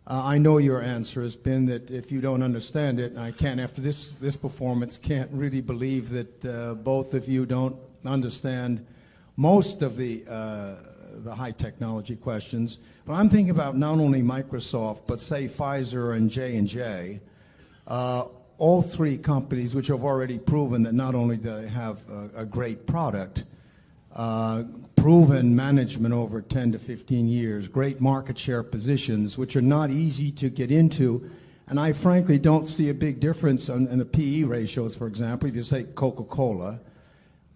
I know your answer has been that if you don't understand it, and I can't, after this performance, can't really believe that both of you don't understand most of the high technology questions. But I'm thinking about not only Microsoft, but say Pfizer and J&J, all three companies which have already proven that not only do they have a great product, proven management over 10 to 15 years, great market share positions, which are not easy to get into. And I frankly don't see a big difference in the PE ratios, for example, if you say Coca-Cola,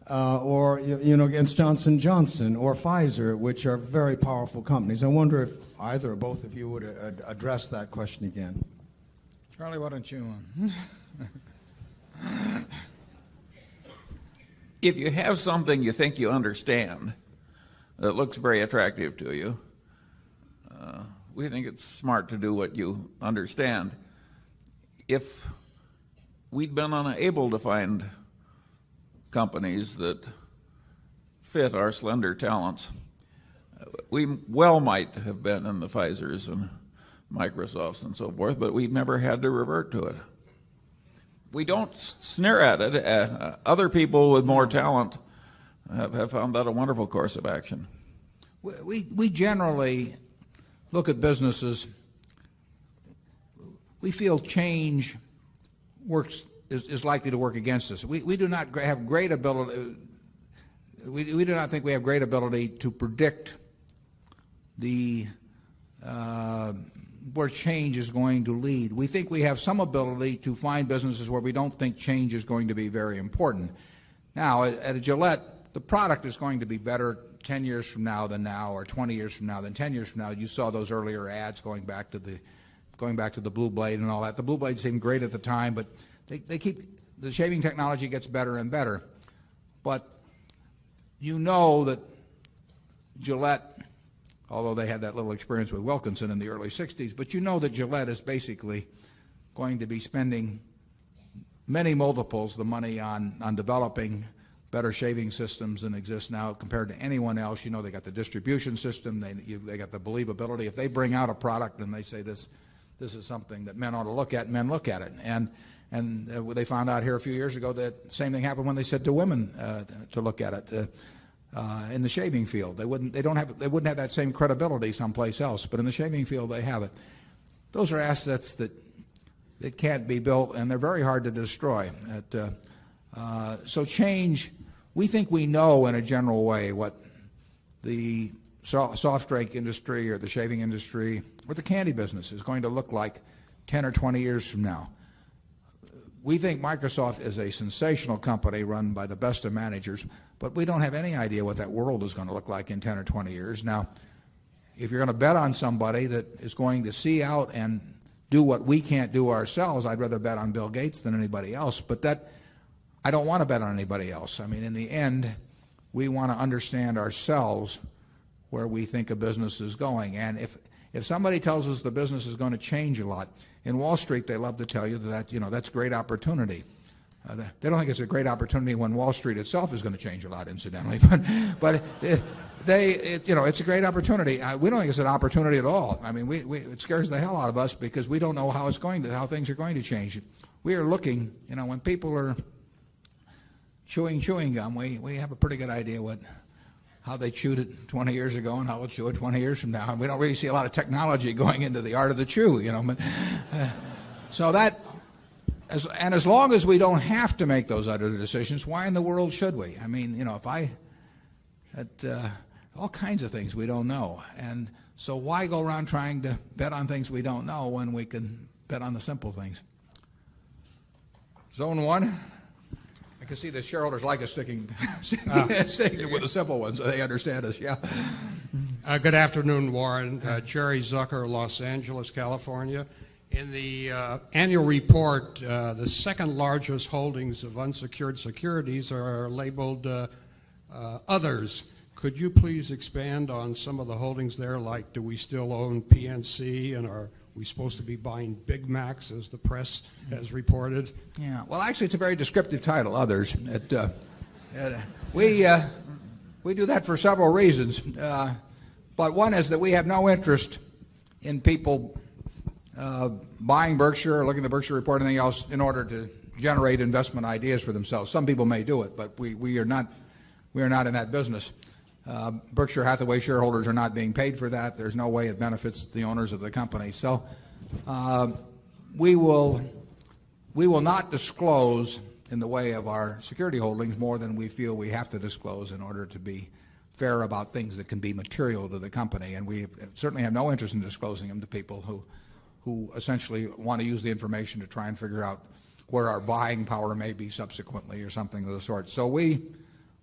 or against Johnson & Johnson or Pfizer, which are very powerful companies. I wonder if either or both of you would address that question again. Charlie, why don't you? If you have something you think you understand that looks very attractive to you, we think it's smart to do what you understand. If we'd been unable to find companies that fit our slender talents, we well might have been in the Pfizers and Microsofts and so forth, but we've never had to revert to it. We don't sneer at it. Other people with more talent have found that a wonderful course of action. We generally look at businesses. We feel change is likely to work against us. We do not have great ability. We do not think we have great ability to predict where change is going to lead. We think we have some ability to find businesses where we don't think change is going to be very important. Now, at a Gillette, the product is going to be better 10 years from now than now, or 20 years from now than 10 years from now. You saw those earlier ads going back to the Blue Blade and all that. The Blue Blade seemed great at the time, but the shaving technology gets better and better. But you know that Gillette, although they had that little experience with Wilkinson in the early 60s, but you know that Gillette is basically going to be spending many multiples the money on developing better shaving systems than exist now compared to anyone else. You know, they got the distribution system, they got the believability. If they bring out a product and they say this is something that men ought to look at, men look at it. And they found out here a few years ago that the same thing happened when they said to women to look at it. In the shaving field, they wouldn't have that same credibility someplace else, but in the shaving field they have it. Those are assets that can't be built, and they're very hard to destroy. So change, we think we know in a general way what the soft drink industry or the shaving industry or the candy business is going to look like 10 or 20 years from now. We think Microsoft is a sensational company run by the best of managers, but we don't have any idea what that world is going to look like in 10 or 20 years. Now, if you're going to bet on somebody that is going to see out and do what we can't do ourselves, I'd rather bet on Bill Gates than anybody else. But I don't want to bet on anybody else. I mean, in the end, we want to understand ourselves where we think a business is going. And if somebody tells us the business is going to change a lot, in Wall Street they love to tell you that that's great opportunity. They don't think it's a great opportunity when Wall Street itself is going to change a lot, incidentally. But it's a great opportunity. We don't think it's an opportunity at all. I mean, it scares the hell out of us because we don't know how things are going to change. We are looking, when people are chewing gum, we have a pretty good idea how they chewed it 20 years ago and how they'll chew it 20 years from now. And we don't really see a lot of technology going into the art of the chew, as long as we don't have to make those other decisions, why in the world should we? I mean, if I all kinds of things we don't know. And so why go around trying to bet on things we don't know when we can bet on the simple things? Zone 1. I can see the shareholders like us sticking with the simple ones so they understand us. Yeah. Good afternoon, Warren. Jerry Zucker, Los Angeles, California. In the annual report, the second largest holdings of unsecured securities are labeled others. Could you please expand on some of the holdings there? Like, do we still own PNC, and are we supposed to be buying Big Macs, as the press has reported? Yeah. Well, actually, it's a very descriptive title, others. We do that for several reasons. But one is that we have no interest in people buying Berkshire or looking at the Berkshire report or anything else in order to generate investment ideas for themselves. Some people may do it, but we are not in that business. Berkshire Hathaway shareholders are not being paid for that. There's no way it benefits the owners of the company. So we will not disclose in the way of our security holdings more than we feel we have to disclose in order to be fair about things that can be material to the company. And we certainly have no interest in disclosing them to people who essentially want to use the information to try and figure out where our buying power may be subsequently or something of the sort. So we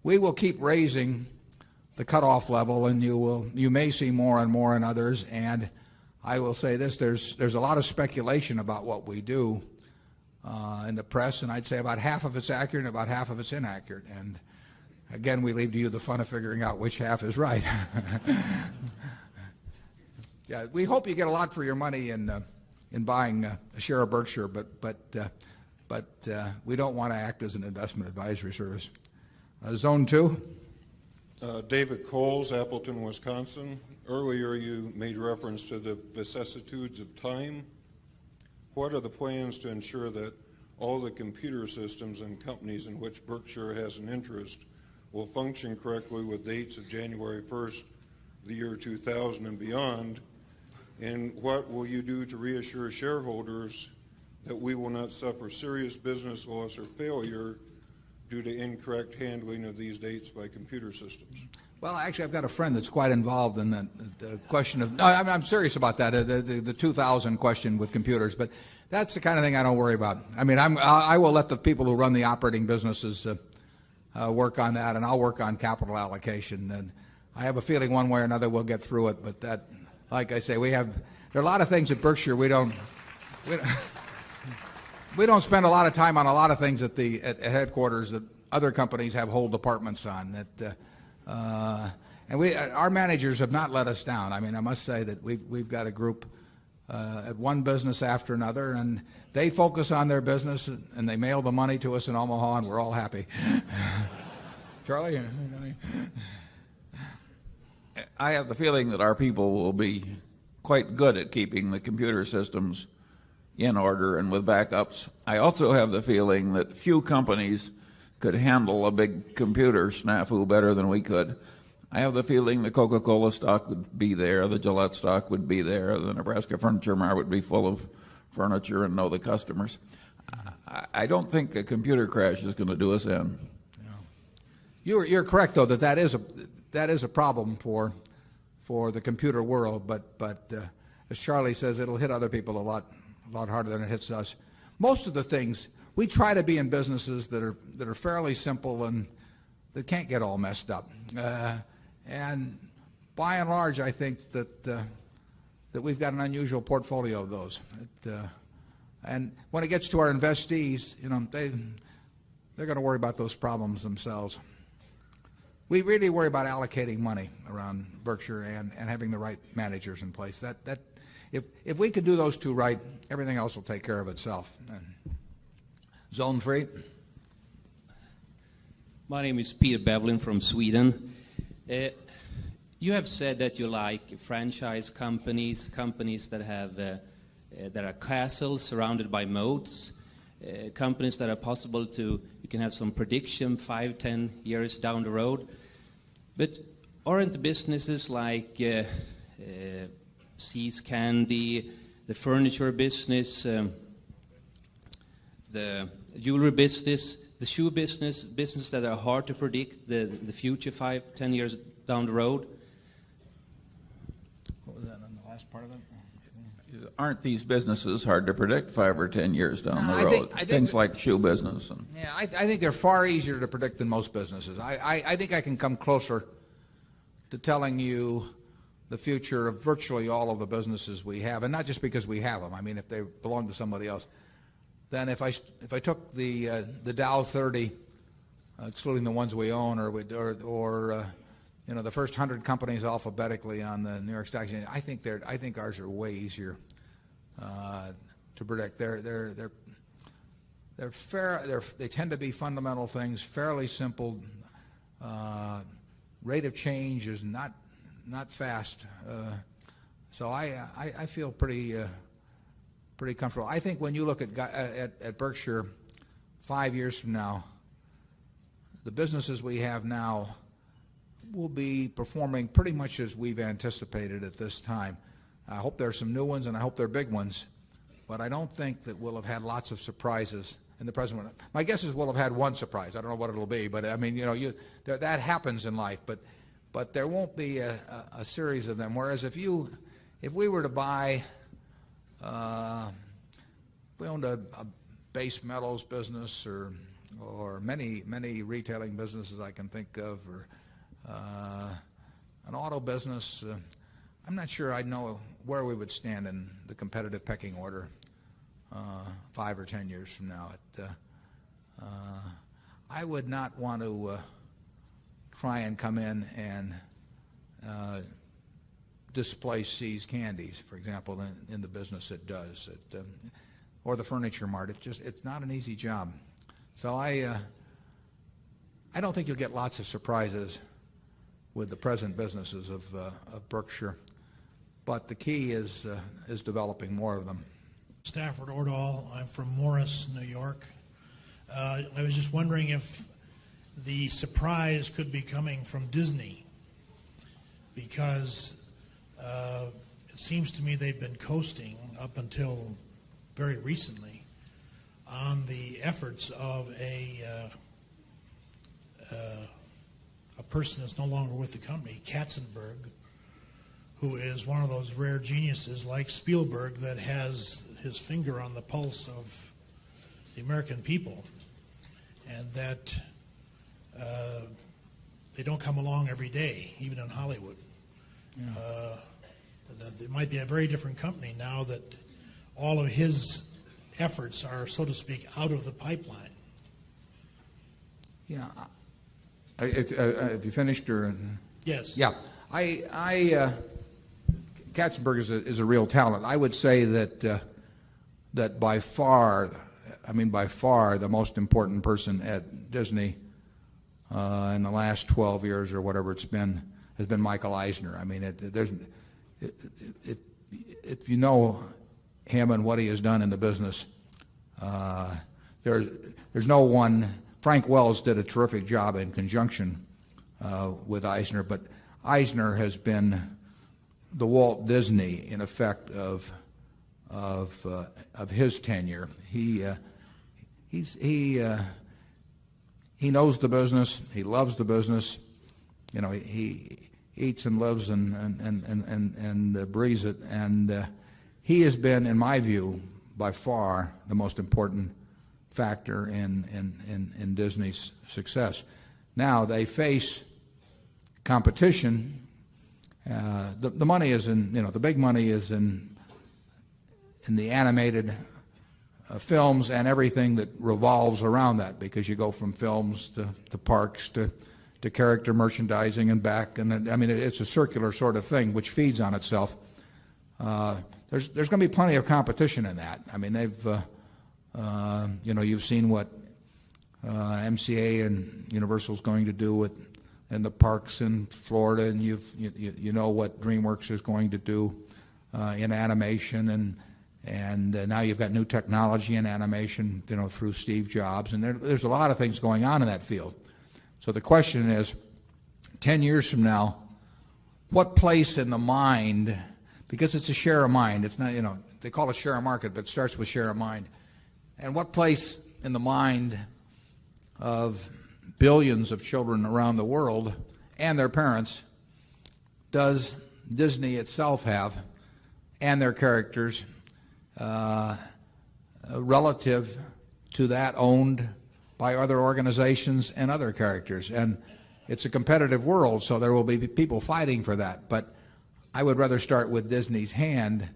will keep raising the cutoff level, and you may see more and more in others. And I will say this: there's a lot of speculation about what we do in the press, and I'd say about half of it's accurate and about half of it's inaccurate. And again, we leave to you the fun of figuring out which half is right. Yeah, we hope you get a lot for your money in buying a share of Berkshire, but we don't want to act as an investment advisory service. Zone 2. David Coles, Appleton, Wisconsin. Earlier you made reference to the vicissitudes of time. What are the plans to ensure that all the computer systems and companies in which Berkshire has an interest will function correctly with dates of January 1st, the year 2000 and beyond? And what will you do to reassure shareholders that we will not suffer serious business loss or failure due to incorrect handling of these dates by computer systems? Well, actually, I've got a friend that's quite involved in the question of. No, I'm serious about that. The 2000 question with computers, but that's the kind of thing I don't worry about. I mean, I will let the people who run the operating businesses work on that, and I'll work on capital allocation. And I have a feeling one way or another we'll get through it. But that, like I say, there are a lot of things at Berkshire we don't spend a lot of time on a lot of things at headquarters that other companies have whole departments on. And our managers have not let us down. I mean, I must say that we've got a group at one business after another, and they focus on their business, and they mail the money to us in Omaha, and we're all happy. Charlie? I have the feeling that our people will be quite good at keeping the computer systems in order and with backups. I also have the feeling that few companies could handle a big computer snafu better than we could. I have the feeling the Coca-Cola stock would be there, the Gillette stock would be there, the Nebraska Furniture Mart would be full of furniture and know the customers. I don't think a computer crash is going to do us in. You're correct, though, that is a problem for the computer world. But as Charlie says, it'll hit other people a lot harder than it hits us. Most of the things we try to be in businesses that are fairly simple and that can't get all messed up. And by and large, I think that we've got an unusual portfolio of those. And when it gets to our investees, they're going to worry about those problems themselves. We really worry about allocating money around Berkshire and having the right managers in place. If we could do those two right, everything else will take care of itself. Zone 3. My name is Peter Bevlin from Sweden. You have said that you like franchise companies that have that are castles surrounded by moats, companies that are possible you can have some prediction 5-10 years down the road. But aren't the businesses like See's Candy, the furniture business, the jewelry business, the shoe business that are hard to predict the future 5-10 years down the road? What was that on the last part of it? Aren't these businesses hard to predict 5 or 10 years down the I road? think Things like shoe business. And Yeah, I think they're far easier to predict than most businesses. I think I can come closer to telling you the future of virtually all of the businesses we have, and not just because we have them. I mean, if they belong to somebody else, then if I took the Dow 30, excluding the ones we own, or the first 100 companies alphabetically on the New York Stock Exchange, I think ours are way easier to predict. They tend to be fundamental things, fairly simple. Rate of change is not fast. So I feel pretty comfortable. I think when you look at Berkshire 5 years from now, the businesses we have now will be performing pretty much as we've anticipated at this time. I hope there are some new ones, and I hope they're big ones, but I don't think that we'll have had lots of surprises in the present one. My guess is we'll have had one surprise. I don't know what it'll be, but I mean, that happens in life, but there won't be a series of them. Whereas if we were to buy, we owned a base metals business or many retailing businesses I can think of, or an auto business, I'm not sure I'd know where we would stand in the competitive pecking order 5 or 10 years from now. I would not want to try and come in and displace See's Candies, for example, in the business it does, or the Furniture Mart. It's not an easy job. So I don't think you'll get lots of surprises with the present businesses of Berkshire, but the key is developing more of them. Stafford Ordahl. I'm from Morris, New York. I was just wondering if the surprise could be coming from Disney, because it seems to me they've been coasting up until very recently on the efforts of a person that's no longer with the company, Katzenberg, who is one of those rare geniuses like Spielberg that has his finger on the pulse of the American people, and that they don't come along every day, even in Hollywood. Yeah. It might be a very different company now that all of his efforts are, so to speak, out of the pipeline. Yeah. Have you finished, or? Yes. Yeah. Katzenberg is a real talent. I would say that by far the most important person at Disney in the last 12 years or whatever it's been has been Michael Eisner. I mean, if you know him and what he has done in the business, there's no one. Frank Wells did a terrific job in conjunction with Eisner, but Eisner has been the Walt Disney, in effect, of his tenure. He knows the business. He loves the business. He eats and lives and breathes it. And he has been, in my view, by far the most important factor in Disney's success. Now they face competition. The money is in, the big money is in the animated films and everything that revolves around that, because you go from films to parks to character merchandising and back, and I mean it's a circular sort of thing which feeds on itself. There's going to be plenty of competition in that. I mean they've you've seen what MCA and Universal's going to do in the parks in Florida, and you know what DreamWorks is going to do in animation, and now you've got new technology in animation, through Steve Jobs, and there's a lot of things going on in that field. So the question is, 10 years from now, what place in the mind, because it's a share of mind, it's not, they call it share of market, but it starts with share of mind, and what place in the mind of billions of children around the world and their parents does Disney itself have, and their characters, relative to that owned by other organizations and other characters? And it's a competitive world, so there will be people fighting for that. But I would rather start with Disney's hand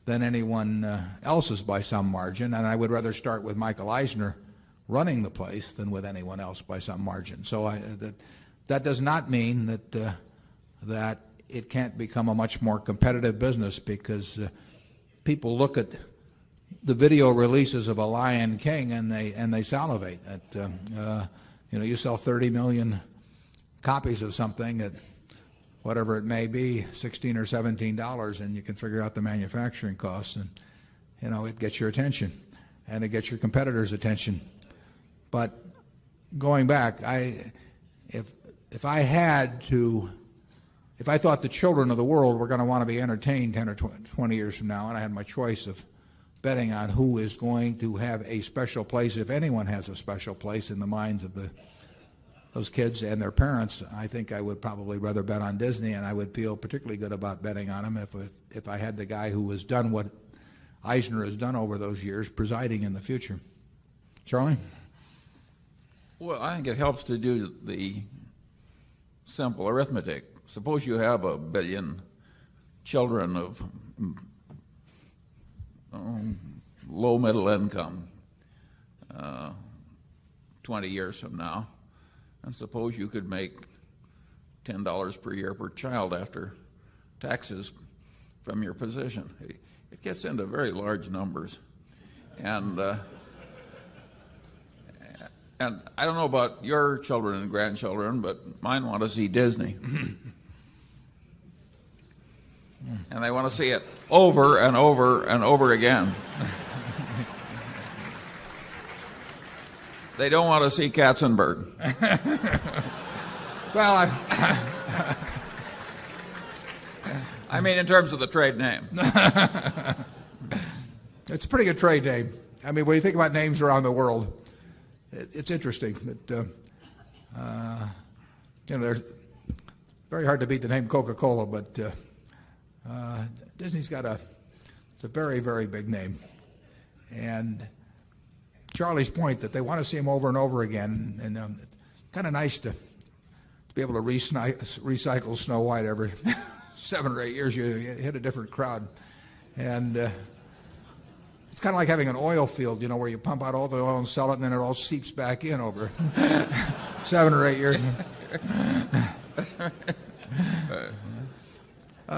than anyone else's by some margin, and I would rather start with Michael Eisner running the place than with anyone else by some margin. So that does not mean that it can't become a much more competitive business, because people look at the video releases of a Lion King and they salivate. You sell 30 million copies of something at whatever it may be, $16 or $17, and you can figure out the manufacturing costs, and it gets your attention, and it gets your competitors' attention. But going back, if I thought the children of the world were going to want to be entertained 10 or 20 years from now, and I had my choice of betting on who is going to have a special place, if anyone has a special place in the minds of those kids and their parents, I think I would probably rather bet on Disney, and I would feel particularly good about betting on him if I had the guy who has done what Eisner has done over those years presiding in the future. Charlie? Well, I think it helps to do the simple arithmetic. Suppose you have 1 billion children of low middle income 20 years from now, and suppose you could make $10 per year per child after taxes from your position. It gets into very large numbers. And I don't know about your children and grandchildren, but mine want to see Disney. And they want to see it over and over and over again. They don't want to see Katzenberg. Well, I mean, in terms of the trade name. It's a pretty good trade name. I mean, when you think about names around the world, it's interesting that there's very hard to beat the name Coca-Cola, but Disney's got it's a very, very big name. And Charlie's point that they want to see him over and over again, and it's kind of nice to be able to recycle Snow White every 7 or 8 years. You hit a different crowd, and it's kind of like having an oil field, where you pump out all the oil and sell it, and then it all seeps back in over 7 or 8 years.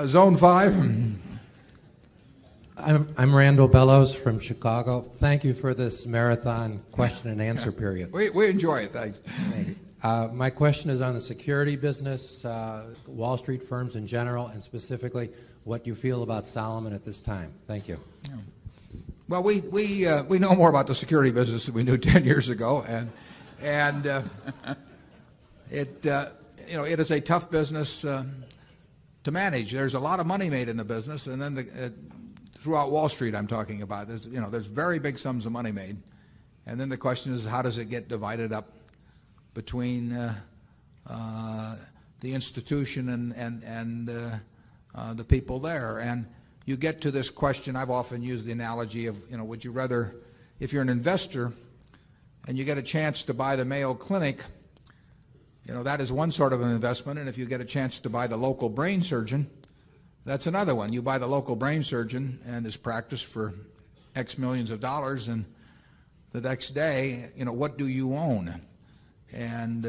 Zone 5. I'm Randall Bellows from Chicago. Thank you for this marathon question and answer period. We enjoy it. Thanks. Thank you. My question is on the security business, Wall Street firms in general, and specifically what you feel about Solomon at this time. Thank you. Well, we know more about the security business than we knew 10 years ago, and it is a tough business to manage. There's a lot of money made in the business, and then throughout Wall Street, I'm talking about. There's very big sums of money made, and then the question is, how does it get divided up between the institution and the people there? And you get to this question. I've often used the analogy of, would you rather, if you're an investor and you get a chance to buy the Mayo Clinic, that is one sort of an investment, and if you get a chance to buy the local brain surgeon, that's another one. You buy the local brain surgeon and his practice for X millions of dollars, and the next day, what do you own? And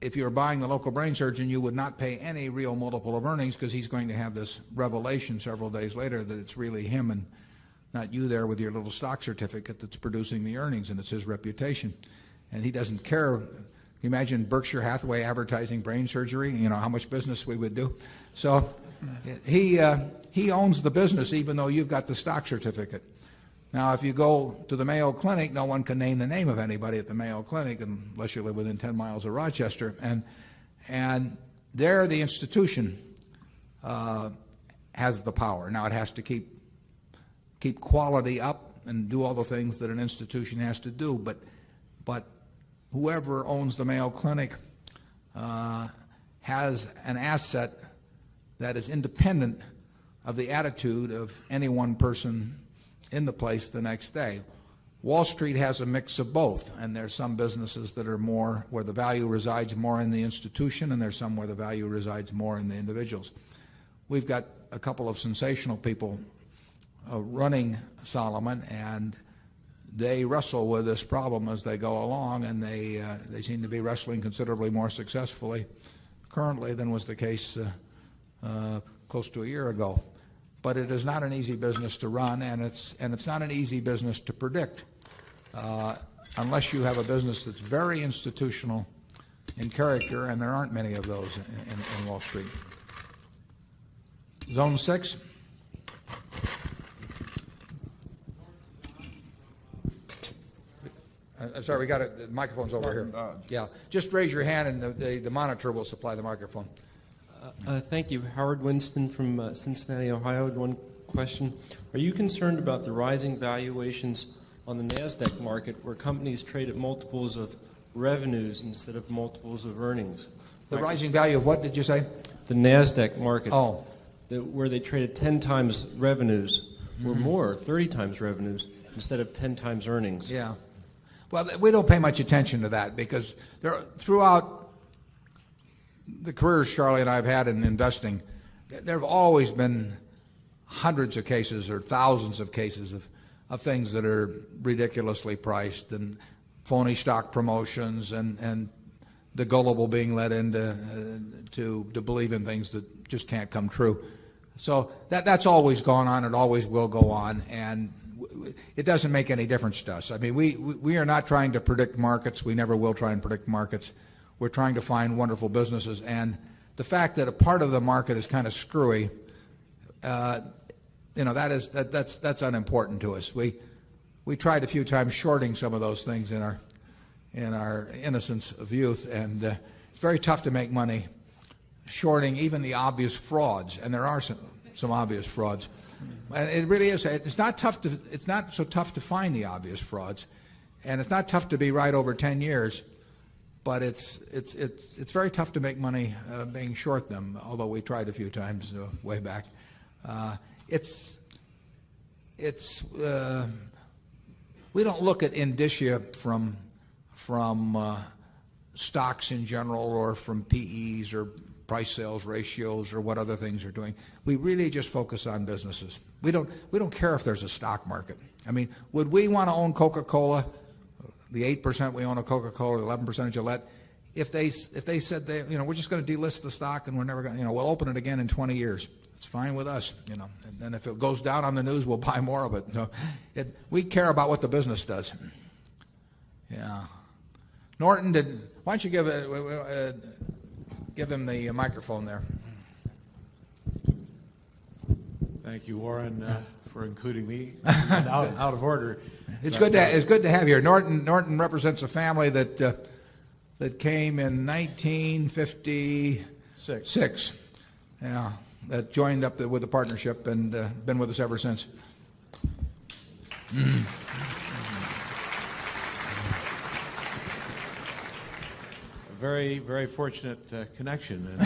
if you're buying the local brain surgeon, you would not pay any real multiple of earnings, because he's going to have this revelation several days later that it's really him and not you there with your little stock certificate that's producing the earnings, and it's his reputation. And he doesn't care. Imagine Berkshire Hathaway advertising brain surgery, how much business we would do. So he owns the business, even though you've got the stock certificate. Now, if you go to the Mayo Clinic, no one can name the name of anybody at the Mayo Clinic unless you live within 10 miles of Rochester. And there the institution has the power. Now, it has to keep quality up and do all the things that an institution has to do. But whoever owns the Mayo Clinic has an asset that is independent of the attitude of any one person in the place the next day. Wall Street has a mix of both, and there's some businesses that are more where the value resides more in the institution, and there's some where the value resides more in the individuals. We've got a couple of sensational people running Solomon, and they wrestle with this problem as they go along, and they seem to be wrestling considerably more successfully currently than was the case close to a year ago. But it is not an easy business to run, and it's not an easy business to predict unless you have a business that's very institutional in character, and there aren't many of those in Wall Street. Zone 6. I'm sorry, we got it. The microphone's over here. Yeah, just raise your hand, and the monitor will supply the microphone. Thank you. Howard Winston from Cincinnati, Ohio. One question. Are you concerned about the rising valuations on the NASDAQ market where companies trade at multiples of revenues instead of multiples of earnings? The rising value of what did you say? The NASDAQ market. Oh. Where they trade at 10 times revenues or more, 30 times revenues instead of 10 times earnings. Yeah. Well, we don't pay much attention to that because throughout the careers Charlie and I have had in investing, there have always been hundreds of cases or thousands of cases of things that are ridiculously priced and phony stock promotions and the gullible being led into to believe in things that just can't come true. So that's always gone on. It always will go on, and it doesn't make any difference to us. I mean, we are not trying to predict markets. We never will try and predict markets. We're trying to find wonderful businesses, and the fact that a part of the market is kind of screwy, that's unimportant to us. We tried a few times shorting some of those things in our innocence of youth, and it's very tough to make money shorting even the obvious frauds, and there are some obvious frauds. And it really is. It's not so tough to find the obvious frauds, and it's not tough to be right over 10 years, but it's very tough to make money being short them. Although we tried a few times way back, we don't look at indicia from stocks in general or from PEs or price sales ratios or what other things are doing. We really just focus on businesses. We don't care if there's a stock market. I mean, would we want to own Coca-Cola, the 8% we own of Coca-Cola, the 11% of Gillette, if they said we're just going to delist the stock and we're never going to, we'll open it again in 20 years. It's fine with us, and then if it goes down on the news, we'll buy more of it. So we care about what the business does. Yeah. Norton, why don't you give him the microphone there? Thank you, Warren, for including me. out of order. It's good to have you here. Norton represents a family that came in 1956. Yeah, that joined up with the partnership and been with us ever since. Very, very fortunate connection.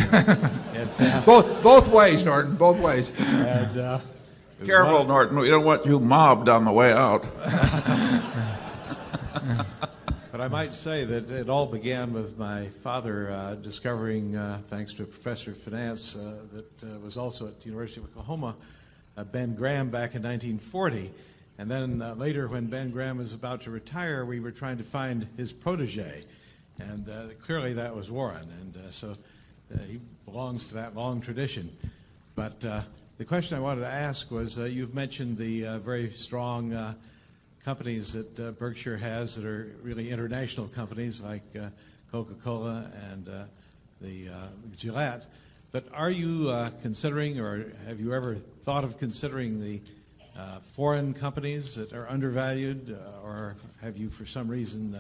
Both ways, Norton, both ways. And, careful, Norton. We don't want you mobbed on the way out. But I might say that it all began with my father discovering, thanks to a professor of finance that was also at the University of Oklahoma, Ben Graham back in 1940. And then later, when Ben Graham was about to retire, we were trying to find his protege. And clearly that was Warren, and so he belongs to that long tradition. But the question I wanted to ask was, you've mentioned the very strong companies that Berkshire has that are really international companies like Coca-Cola and the Gillette. But are you considering, or have you ever thought of considering the foreign companies that are undervalued, or have you for some reason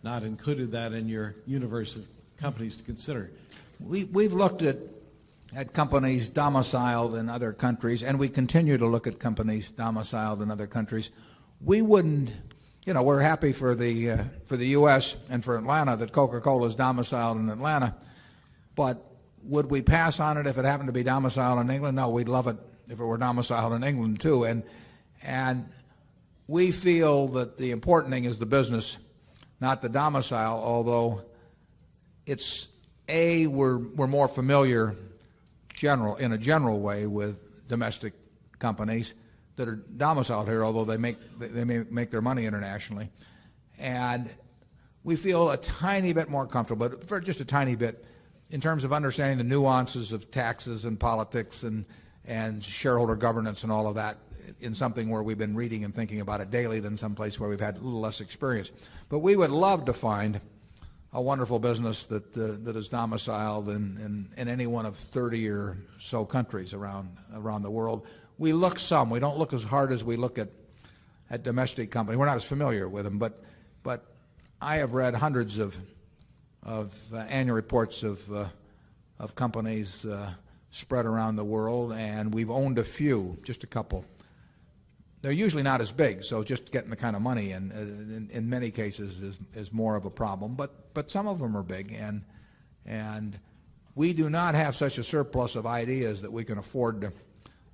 not included that in your universe of companies to consider? We've looked at companies domiciled in other countries, and we continue to look at companies domiciled in other countries. we wouldn't, we're happy for the U.S. and for Atlanta that Coca-Cola is domiciled in Atlanta, but would we pass on it if it happened to be domiciled in England? No, we'd love it if it were domiciled in England too. And we feel that the important thing is the business, not the domicile, although it's we're more familiar in a general way with domestic companies that are domiciled here, although they may make their money internationally. And we feel a tiny bit more comfortable, but for just a tiny bit, in terms of understanding the nuances of taxes and politics and shareholder governance and all of that, in something where we've been reading and thinking about it daily than someplace where we've had a little less experience. But we would love to find a wonderful business that is domiciled in any one of 30 or so countries around the world. We look some. We don't look as hard as we look at domestic companies. We're not as familiar with them, but I have read hundreds of annual reports of companies spread around the world, and we've owned a few, just a couple. They're usually not as big, so just getting the kind of money in many cases is more of a problem. But some of them are big, and we do not have such a surplus of ideas that we can afford to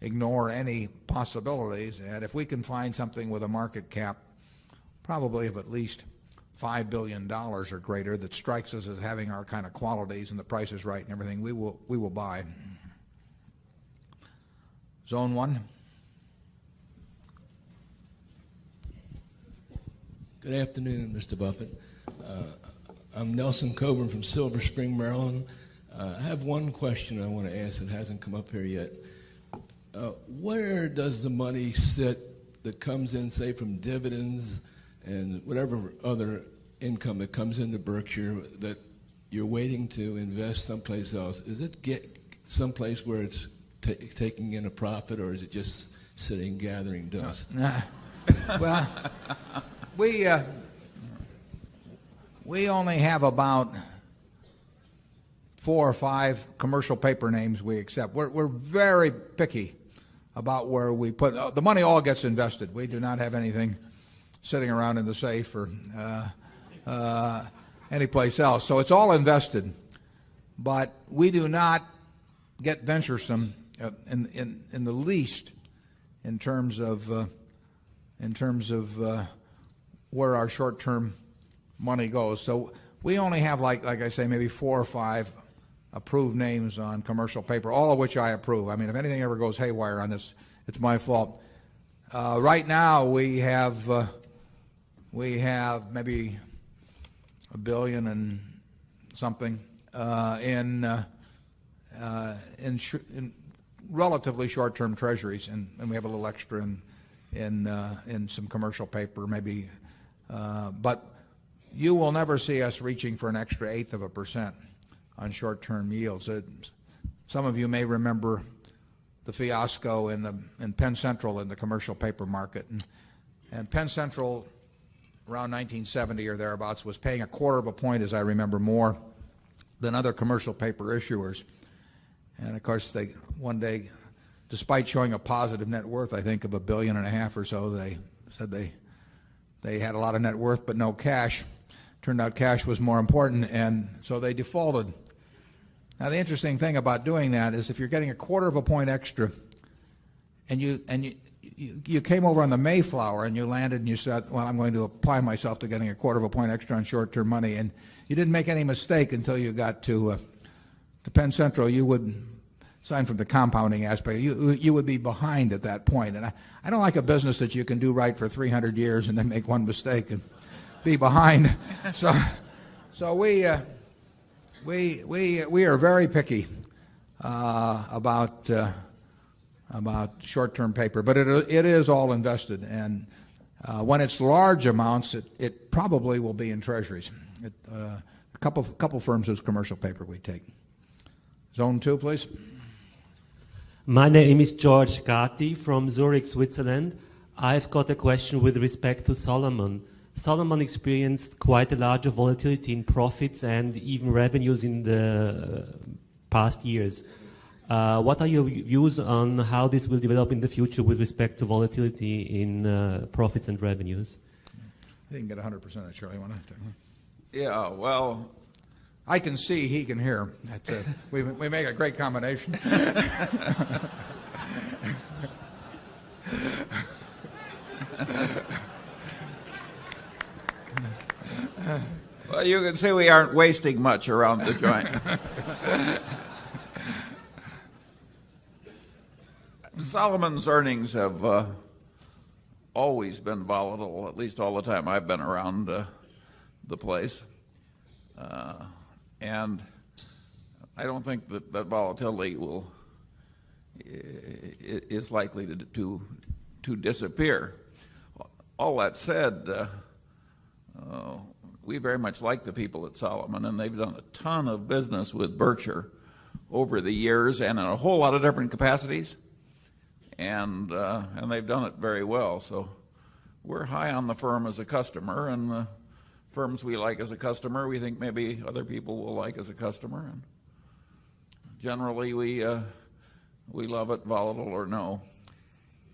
ignore any possibilities. And if we can find something with a market cap, probably of at least $5 billion or greater, that strikes us as having our kind of qualities and the price is right and everything, we will buy. Zone 1. Good afternoon, Mr. Buffett. I'm Nelson Coburn from Silver Spring, Maryland. I have one question I want to ask that hasn't come up here yet. Where does the money sit that comes in, say, from dividends and whatever other income that comes into Berkshire that you're waiting to invest someplace else? Is it get someplace where it's taking in a profit, or is it just sitting gathering dust? Well, we only have about 4 or 5 commercial paper names we accept. We're very picky about where we put the money. All gets invested. We do not have anything sitting around in the safe or any place else. So it's all invested. But we do not get venturesome in the least in terms of where our short-term money goes. So we only have, like I say, maybe 4 or 5 approved names on commercial paper, all of which I approve. I mean, if anything ever goes haywire on this, it's my fault. Right now we have maybe $1 billion and something in relatively short-term treasuries, and we have a little extra in some commercial paper, maybe. But you will never see us reaching for an extra 1/8% on short-term yields. Some of you may remember the fiasco in Penn Central in the commercial paper market, and Penn Central around 1970 or thereabouts was paying 1/4 point, as I remember, more than other commercial paper issuers. And of course, they one day, despite showing a positive net worth, I think of $1.5 billion or so, they said they had a lot of net worth but no cash. Turned out cash was more important, and so they defaulted. Now, the interesting thing about doing that is if you're getting 1/4 point extra, and you came over on the Mayflower and you landed and you said, well, I'm going to apply myself to getting 1/4 point extra on short-term money, and you didn't make any mistake until you got to Penn Central, you would, aside from the compounding aspect, you would be behind at that point. And I don't like a business that you can do right for 300 years and then make one mistake and be behind. So we are very picky about short-term paper, but it is all invested, and when it's large amounts, it probably will be in treasuries. A couple firms use commercial paper we take. Zone 2, please. My name is George Gatti from Zurich, Switzerland. I've got a question with respect to Solomon. Solomon experienced quite a large volatility in profits and even revenues in the past years. What are your views on how this will develop in the future with respect to volatility in profits and revenues? I didn't get 100% of Charlie. Yeah, well, I can see, he can hear. That's a, we make a great combination. Well, you can see we aren't wasting much around the joint. Solomon's earnings have always been volatile, at least all the time I've been around the place. And I don't think that volatility is likely to disappear. All that said, we very much like the people at Solomon, and they've done a ton of business with Berkshire over the years and in a whole lot of different capacities, and they've done it very well. So we're high on the firm as a customer, and the firms we like as a customer, we think maybe other people will like as a customer. And generally, we love it, volatile or no.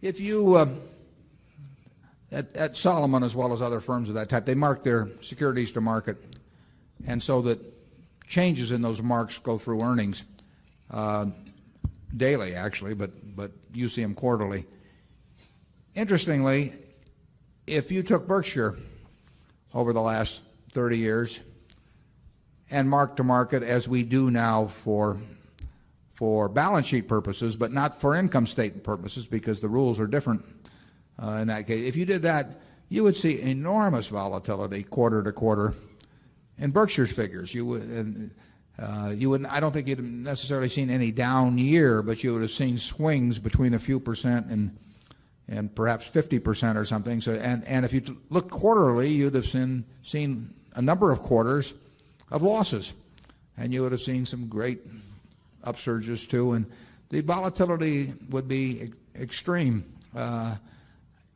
If you at Solomon, as well as other firms of that type, they mark their securities to market, and so that changes in those marks go through earnings daily, actually, but you see them quarterly. Interestingly, if you took Berkshire over the last 30 years and marked to market as we do now for balance sheet purposes, but not for income statement purposes, because the rules are different in that case. If you did that, you would see enormous volatility quarter to quarter in Berkshire's figures. You would, I don't think you'd have necessarily seen any down year, but you would have seen swings between a few percent and perhaps 50% or something. So, and if you look quarterly, you'd have seen a number of quarters of losses, and you would have seen some great upsurges too. And the volatility would be extreme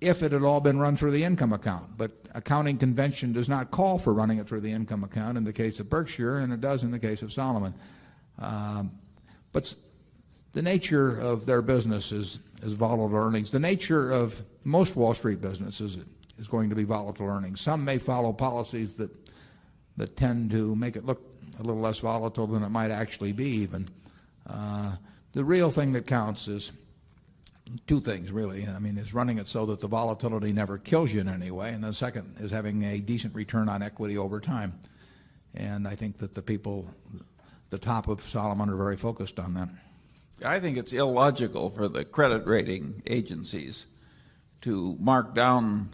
if it had all been run through the income account. But accounting convention does not call for running it through the income account in the case of Berkshire, and it does in the case of Solomon. But the nature of their business is volatile earnings. The nature of most Wall Street businesses is going to be volatile earnings. Some may follow policies that tend to make it look a little less volatile than it might actually be even. The real thing that counts is two things, really. I mean, is running it so that the volatility never kills you in any way, and the second is having a decent return on equity over time. And I think that the people at the top of Solomon are very focused on that. I think it's illogical for the credit rating agencies to mark down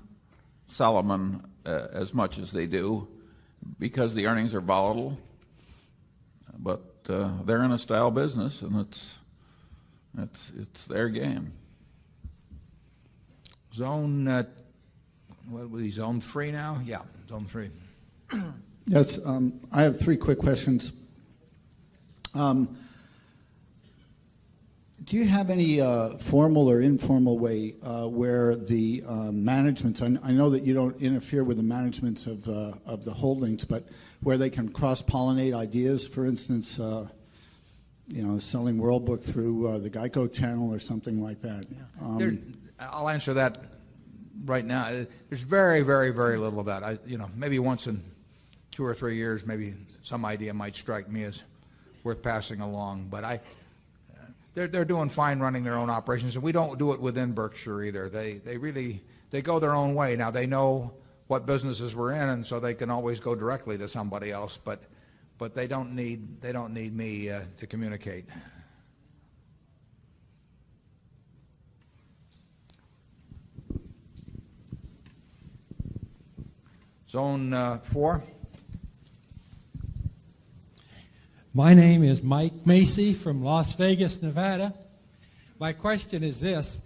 Solomon as much as they do because the earnings are volatile. But they're in a style business, and it's their game. Zone, what was he, zone 3 now? Yeah, zone 3. Yes, I have three quick questions. Do you have any formal or informal way where the managements, I know that you don't interfere with the managements of the holdings, but where they can cross-pollinate ideas, for instance, selling World Book through the Geico channel or something like that? I'll answer that right now. There's very, very, very little of that. Maybe once in 2 or 3 years, maybe some idea might strike me as worth passing along. But they're doing fine running their own operations, and we don't do it within Berkshire either. They go their own way. Now they know what businesses we're in, and so they can always go directly to somebody else. But they don't need me to communicate. Zone 4. My name is Mike Macy from Las Vegas, Nevada. My question is this.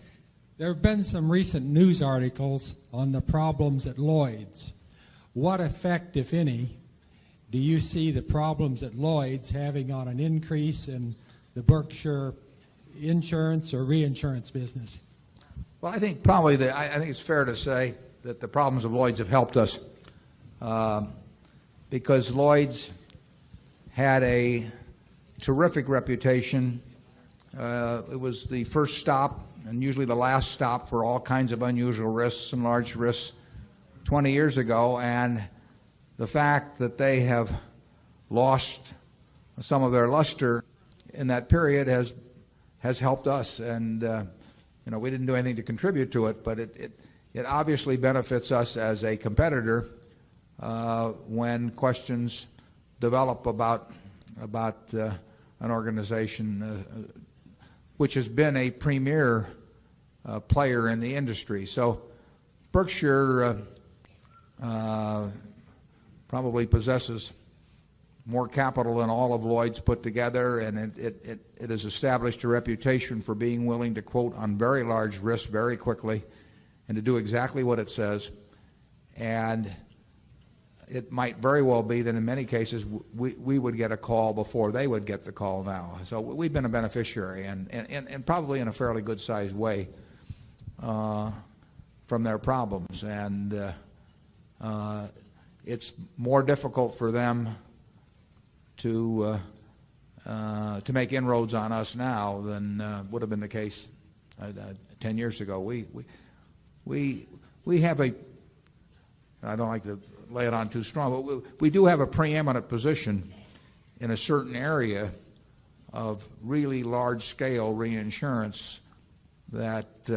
There have been some recent news articles on the problems at Lloyd's. What effect, if any, do you see the problems at Lloyd's having on an increase in the Berkshire insurance or reinsurance business? Well, I think probably I think it's fair to say that the problems of Lloyd's have helped us because Lloyd's had a terrific reputation It was the first stop and usually the last stop for all kinds of unusual risks and large risks 20 years ago, and the fact that they have lost some of their luster in that period has helped us. And we didn't do anything to contribute to it, but it obviously benefits us as a competitor when questions develop about an organization which has been a premier player in the industry. So Berkshire probably possesses more capital than all of Lloyd's put together, and it has established a reputation for being willing to quote on very large risks very quickly and to do exactly what it says. And it might very well be that in many cases we would get a call before they would get the call now. So we've been a beneficiary and probably in a fairly good sized way from their problems. And it's more difficult for them to make inroads on us now than would have been the case 10 years ago. We have a, I don't like to lay it on too strong, but we do have a preeminent position in a certain area of really large-scale reinsurance that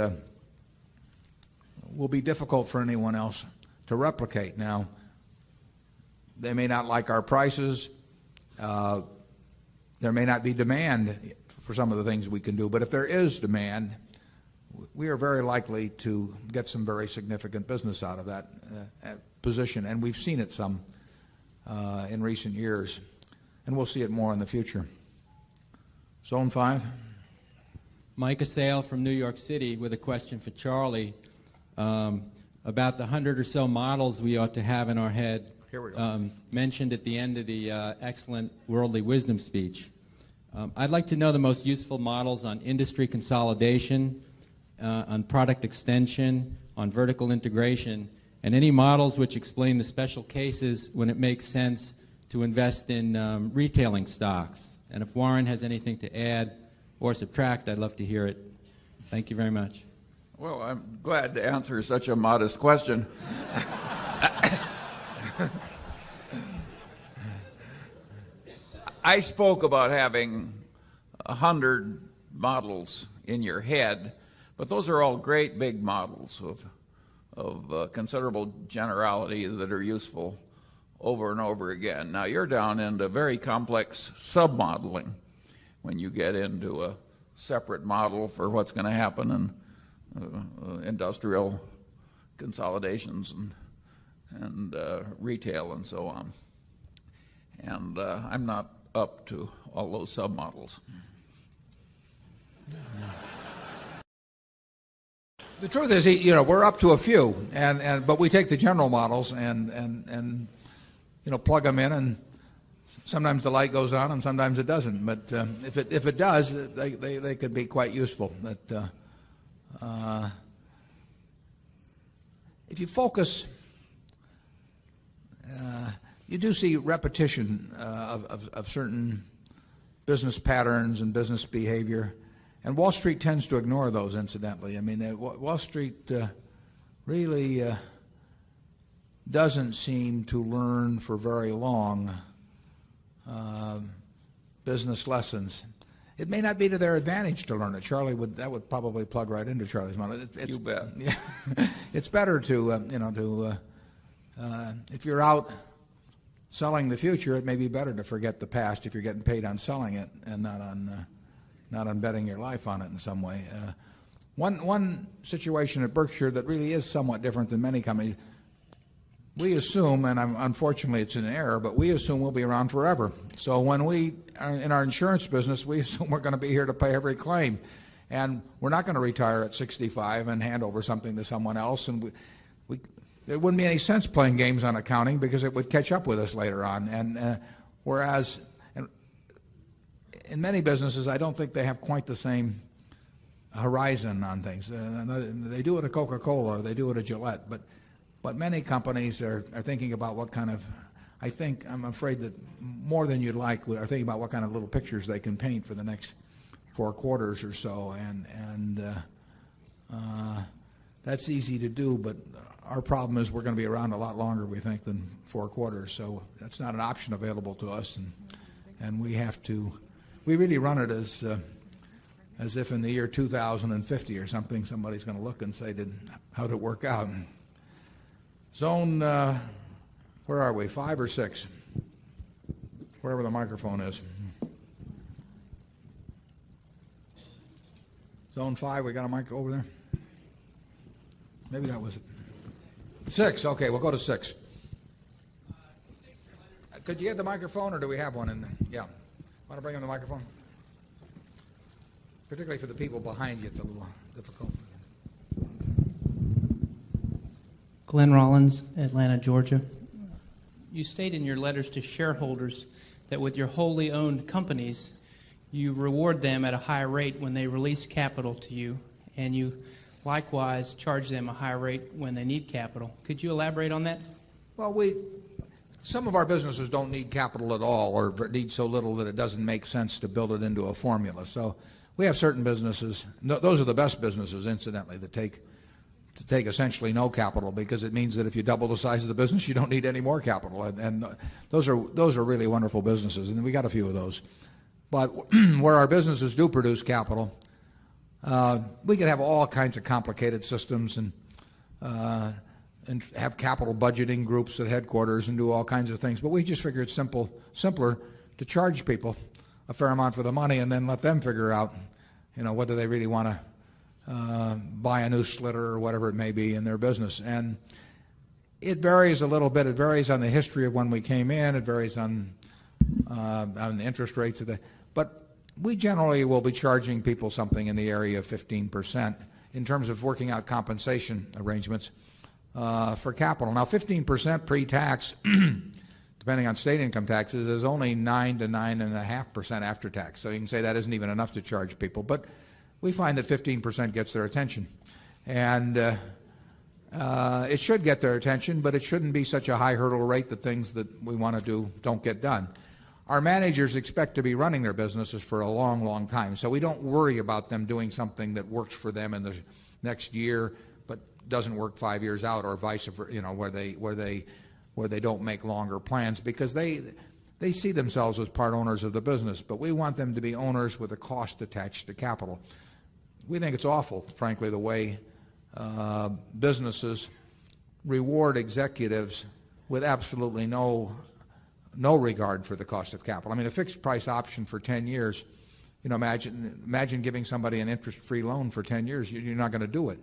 will be difficult for anyone else to replicate. Now, they may not like our prices. There may not be demand for some of the things we can do, but if there is demand, we are very likely to get some very significant business out of that position, and we've seen it some in recent years, and we'll see it more in the future. Zone 5. Mike Assail from New York City with a question for Charlie about the 100 or so models we ought to have in our head. Here we go. Mentioned at the end of the excellent worldly wisdom speech. I'd like to know the most useful models on industry consolidation, on product extension, on vertical integration, and any models which explain the special cases when it makes sense to invest in retailing stocks. And if Warren has anything to add or subtract, I'd love to hear it. Thank you very much. Well, I'm glad to answer such a modest question. I spoke about having 100 models in your head, but those are all great big models of considerable generality that are useful over and over again. Now, you're down into very complex sub-modeling when you get into a separate model for what's going to happen in industrial consolidations and retail and so on. And I'm not up to all those sub-models. The truth is, we're up to a few, but we take the general models and plug them in, and sometimes the light goes on and sometimes it doesn't. But if it does, they could be quite useful. If you focus, you do see repetition of certain business patterns and business behavior. And Wall Street tends to ignore those, incidentally. I mean, Wall Street really doesn't seem to learn for very long business lessons. It may not be to their advantage to learn it. That would probably plug right into Charlie's model. You bet. Yeah, it's better to if you're out selling the future, it may be better to forget the past if you're getting paid on selling it and not on betting your life on it in some way. One situation at Berkshire that really is somewhat different than many companies, we assume, and unfortunately it's an error, but we assume we'll be around forever. So when we are in our insurance business, we assume we're going to be here to pay every claim. And we're not going to retire at 65 and hand over something to someone else. And there wouldn't be any sense playing games on accounting because it would catch up with us later on. And whereas in many businesses, I don't think they have quite the same horizon on things. They do it at Coca-Cola or they do it at Gillette, but many companies are thinking about what kind of, I'm afraid that more than you'd like, are thinking about what kind of little pictures they can paint for the next 4 quarters or so, and that's easy to do, but our problem is we're going to be around a lot longer, we think, than 4 quarters. So that's not an option available to us, and we really run it as if in the year 2050 or something, somebody's going to look and say, how did it work out? Zone, where are we? 5 or 6? Wherever the microphone is. Zone 5, we got a mic over there? Maybe that was it. 6, okay, we'll go to 6. Could you get the microphone, or do we have one in there? Yeah. Want to bring in the microphone? Particularly for the people behind you, it's a little difficult. Glenn Rollins, Atlanta, Georgia. You state in your letters to shareholders that with your wholly owned companies, you reward them at a high rate when they release capital to you, and you likewise charge them a high rate when they need capital. Could you elaborate on that? Well, some of our businesses don't need capital at all, or need so little that it doesn't make sense to build it into a formula. So we have certain businesses, those are the best businesses, incidentally, that take essentially no capital, because it means that if you double the size of the business, you don't need any more capital. And those are really wonderful businesses, and we got a few of those. But where our businesses do produce capital, we could have all kinds of complicated systems and have capital budgeting groups at headquarters and do all kinds of things. But we just figure it's simpler to charge people a fair amount for the money and then let them figure out, whether they really want to buy a new slitter or whatever it may be in their business. And it varies a little bit. It varies on the history of when we came in. It varies on the interest rates of but we generally will be charging people something in the area of 15% in terms of working out compensation arrangements for capital. Now, 15% pre-tax, depending on state income taxes, is only 9 to 9.5% after tax. So you can say that isn't even enough to charge people. But we find that 15% gets their attention. And it should get their attention, but it shouldn't be such a high hurdle rate that things that we want to do don't get done. Our managers expect to be running their businesses for a long, long time. So we don't worry about them doing something that works for them in the next year but doesn't work 5 years out, or vice versa, where they don't make longer plans, because they see themselves as part owners of the business. But we want them to be owners with a cost attached to capital. We think it's awful, frankly, the way businesses reward executives with absolutely no regard for the cost of capital. I mean, a fixed price option for 10 years, imagine giving somebody an interest-free loan for 10 years. You're not going to do it.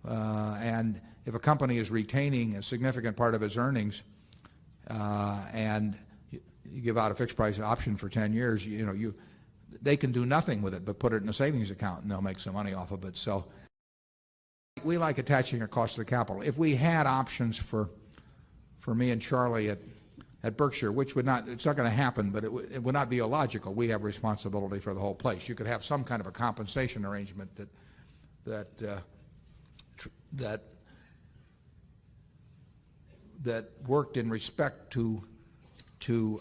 And if a company is retaining a significant part of its earnings and you give out a fixed price option for 10 years, they can do nothing with it but put it in a savings account, and they'll make some money off of it. So we like attaching a cost to the capital. If we had options for me and Charlie at Berkshire, which it's not going to happen, but it would not be illogical. We have responsibility for the whole place. You could have some kind of a compensation arrangement that worked in respect to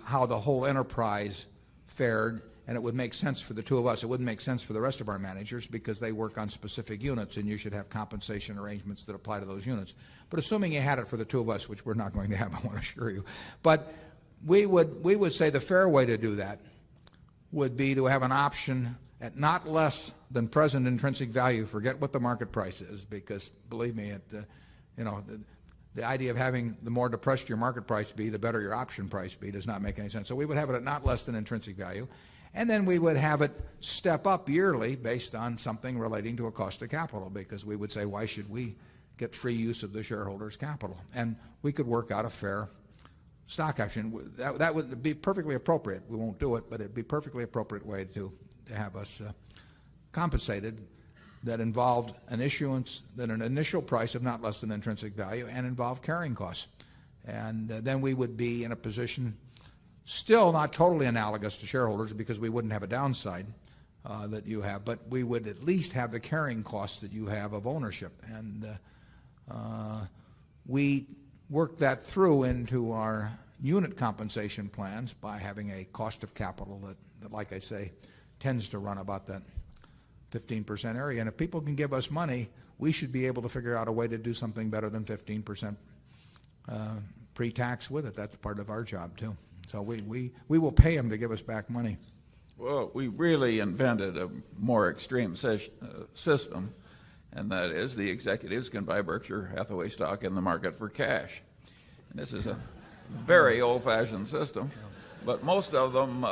how the whole enterprise fared, and it would make sense for the two of us. It wouldn't make sense for the rest of our managers because they work on specific units, and you should have compensation arrangements that apply to those units. But assuming you had it for the two of us, which we're not going to have, I want to assure you. But we would say the fair way to do that would be to have an option at not less than present intrinsic value. Forget what the market price is, because believe me, the idea of having the more depressed your market price be, the better your option price be, does not make any sense. So we would have it at not less than intrinsic value. And then we would have it step up yearly based on something relating to a cost of capital, because we would say, why should we get free use of the shareholders' capital? And we could work out a fair stock option. That would be perfectly appropriate. We won't do it, but it'd be a perfectly appropriate way to have us compensated that involved an initial price of not less than intrinsic value and involved carrying costs. And then we would be in a position still not totally analogous to shareholders, because we wouldn't have a downside that you have, but we would at least have the carrying costs that you have of ownership. And we work that through into our unit compensation plans by having a cost of capital that, like I say, tends to run about that 15% area. And if people can give us money, we should be able to figure out a way to do something better than 15% pre-tax with it. That's part of our job, too. So we will pay them to give us back money. Well, we really invented a more extreme system, and that is the executives can buy Berkshire Hathaway stock in the market for cash. And this is a very old-fashioned system, but most of them,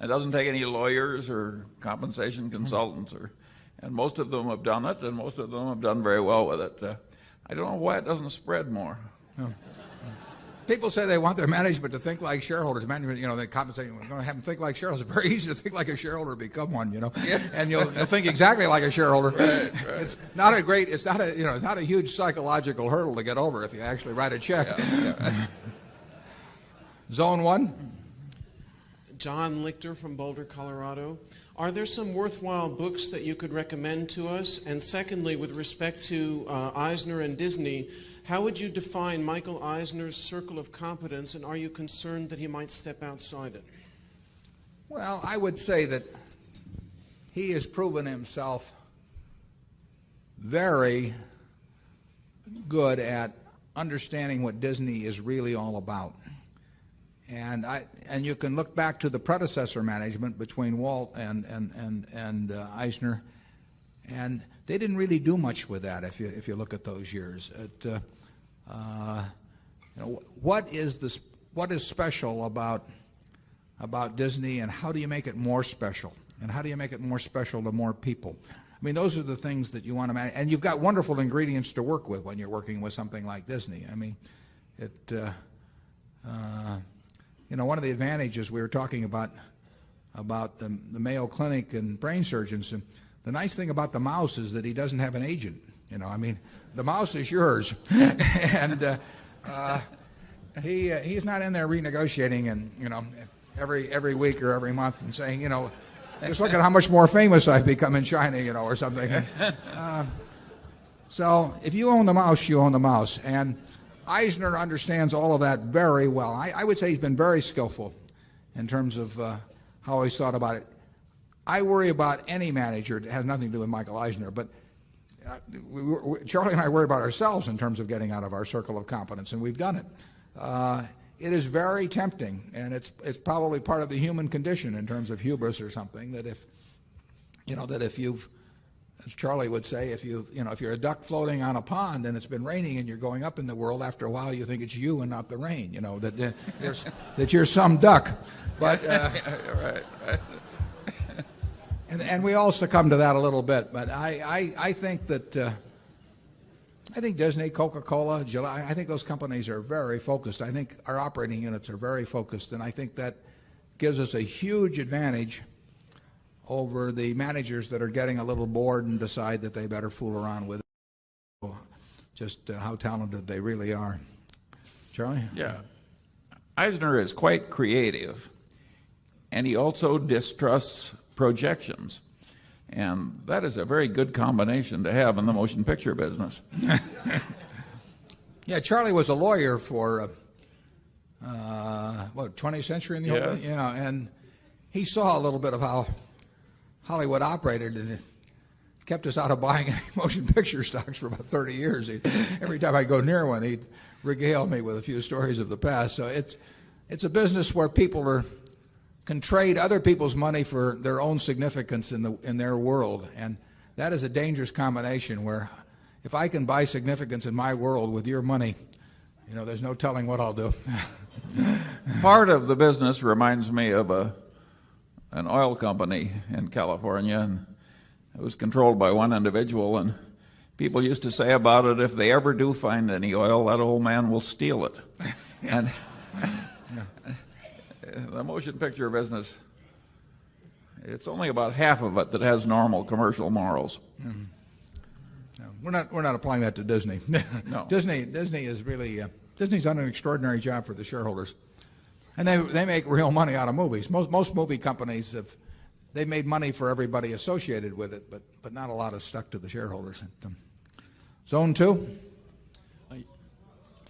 it doesn't take any lawyers or compensation consultants, and most of them have done it, and most of them have done very well with it. I don't know why it doesn't spread more. No. People say they want their management to think like shareholders. Management, they compensate. We're going to have them think like shareholders. It's very easy to think like a shareholder, become one, Yeah. and you'll think exactly like a shareholder. Right. It's not a huge psychological hurdle to get over if you actually write a check. Yeah. Zone 1. John Lichter from Boulder, Colorado. Are there some worthwhile books that you could recommend to us? And secondly, with respect to Eisner and Disney, how would you define Michael Eisner's circle of competence, and are you concerned that he might step outside it? Well, I would say that he has proven himself very good at understanding what Disney is really all about. And you can look back to the predecessor management between Walt and Eisner, and they didn't really do much with that if you look at those years. What is special about Disney, and how do you make it more special? And how do you make it more special to more people? I mean, those are the things that you want to manage. And you've got wonderful ingredients to work with when you're working with something like Disney. I mean, one of the advantages we were talking about the Mayo Clinic and brain surgeons, and the nice thing about the mouse is that he doesn't have an agent. I mean, the mouse is yours, and he's not in there renegotiating and every week or every month and saying just look at how much more famous I've become in China, or something. So if you own the mouse, you own the mouse, and Eisner understands all of that very well. I would say he's been very skillful in terms of how he's thought about it. I worry about any manager. It has nothing to do with Michael Eisner, but Charlie and I worry about ourselves in terms of getting out of our circle of competence, and we've done it. It is very tempting, and it's probably part of the human condition in terms of hubris or something, that if you've, as Charlie would say, if you're a duck floating on a pond and it's been raining and you're going up in the world, after a while you think it's you and not the rain, that you're some duck. But right. And we all succumb to that a little bit. But I think that I think Disney, Coca-Cola, Gillette, I think those companies are very focused. I think our operating units are very focused, and I think that gives us a huge advantage over the managers that are getting a little bored and decide that they better fool around with it. Just how talented they really are. Charlie? Yeah. Eisner is quite creative, and he also distrusts projections. And that is a very good combination to have in the motion picture business. Yeah, Charlie was a lawyer for, 20th century in the old days? Yeah, and he saw a little bit of how Hollywood operated, and it kept us out of buying any motion picture stocks for about 30 years. Every time I'd go near one, he'd regale me with a few stories of the past. So it's a business where people can trade other people's money for their own significance in their world, and that is a dangerous combination where if I can buy significance in my world with your money, there's no telling what I'll do. Part of the business reminds me of an oil company in California, and it was controlled by one individual, and people used to say about it, if they ever do find any oil, that old man will steal it. And the motion picture business, it's only about half of it that has normal commercial morals. Mm-hmm. No, we're not applying that to Disney. No. Disney is really Disney's done an extraordinary job for the shareholders, and they make real money out of movies. Most movie companies they made money for everybody associated with it, but not a lot is stuck to the shareholders. Zone 2.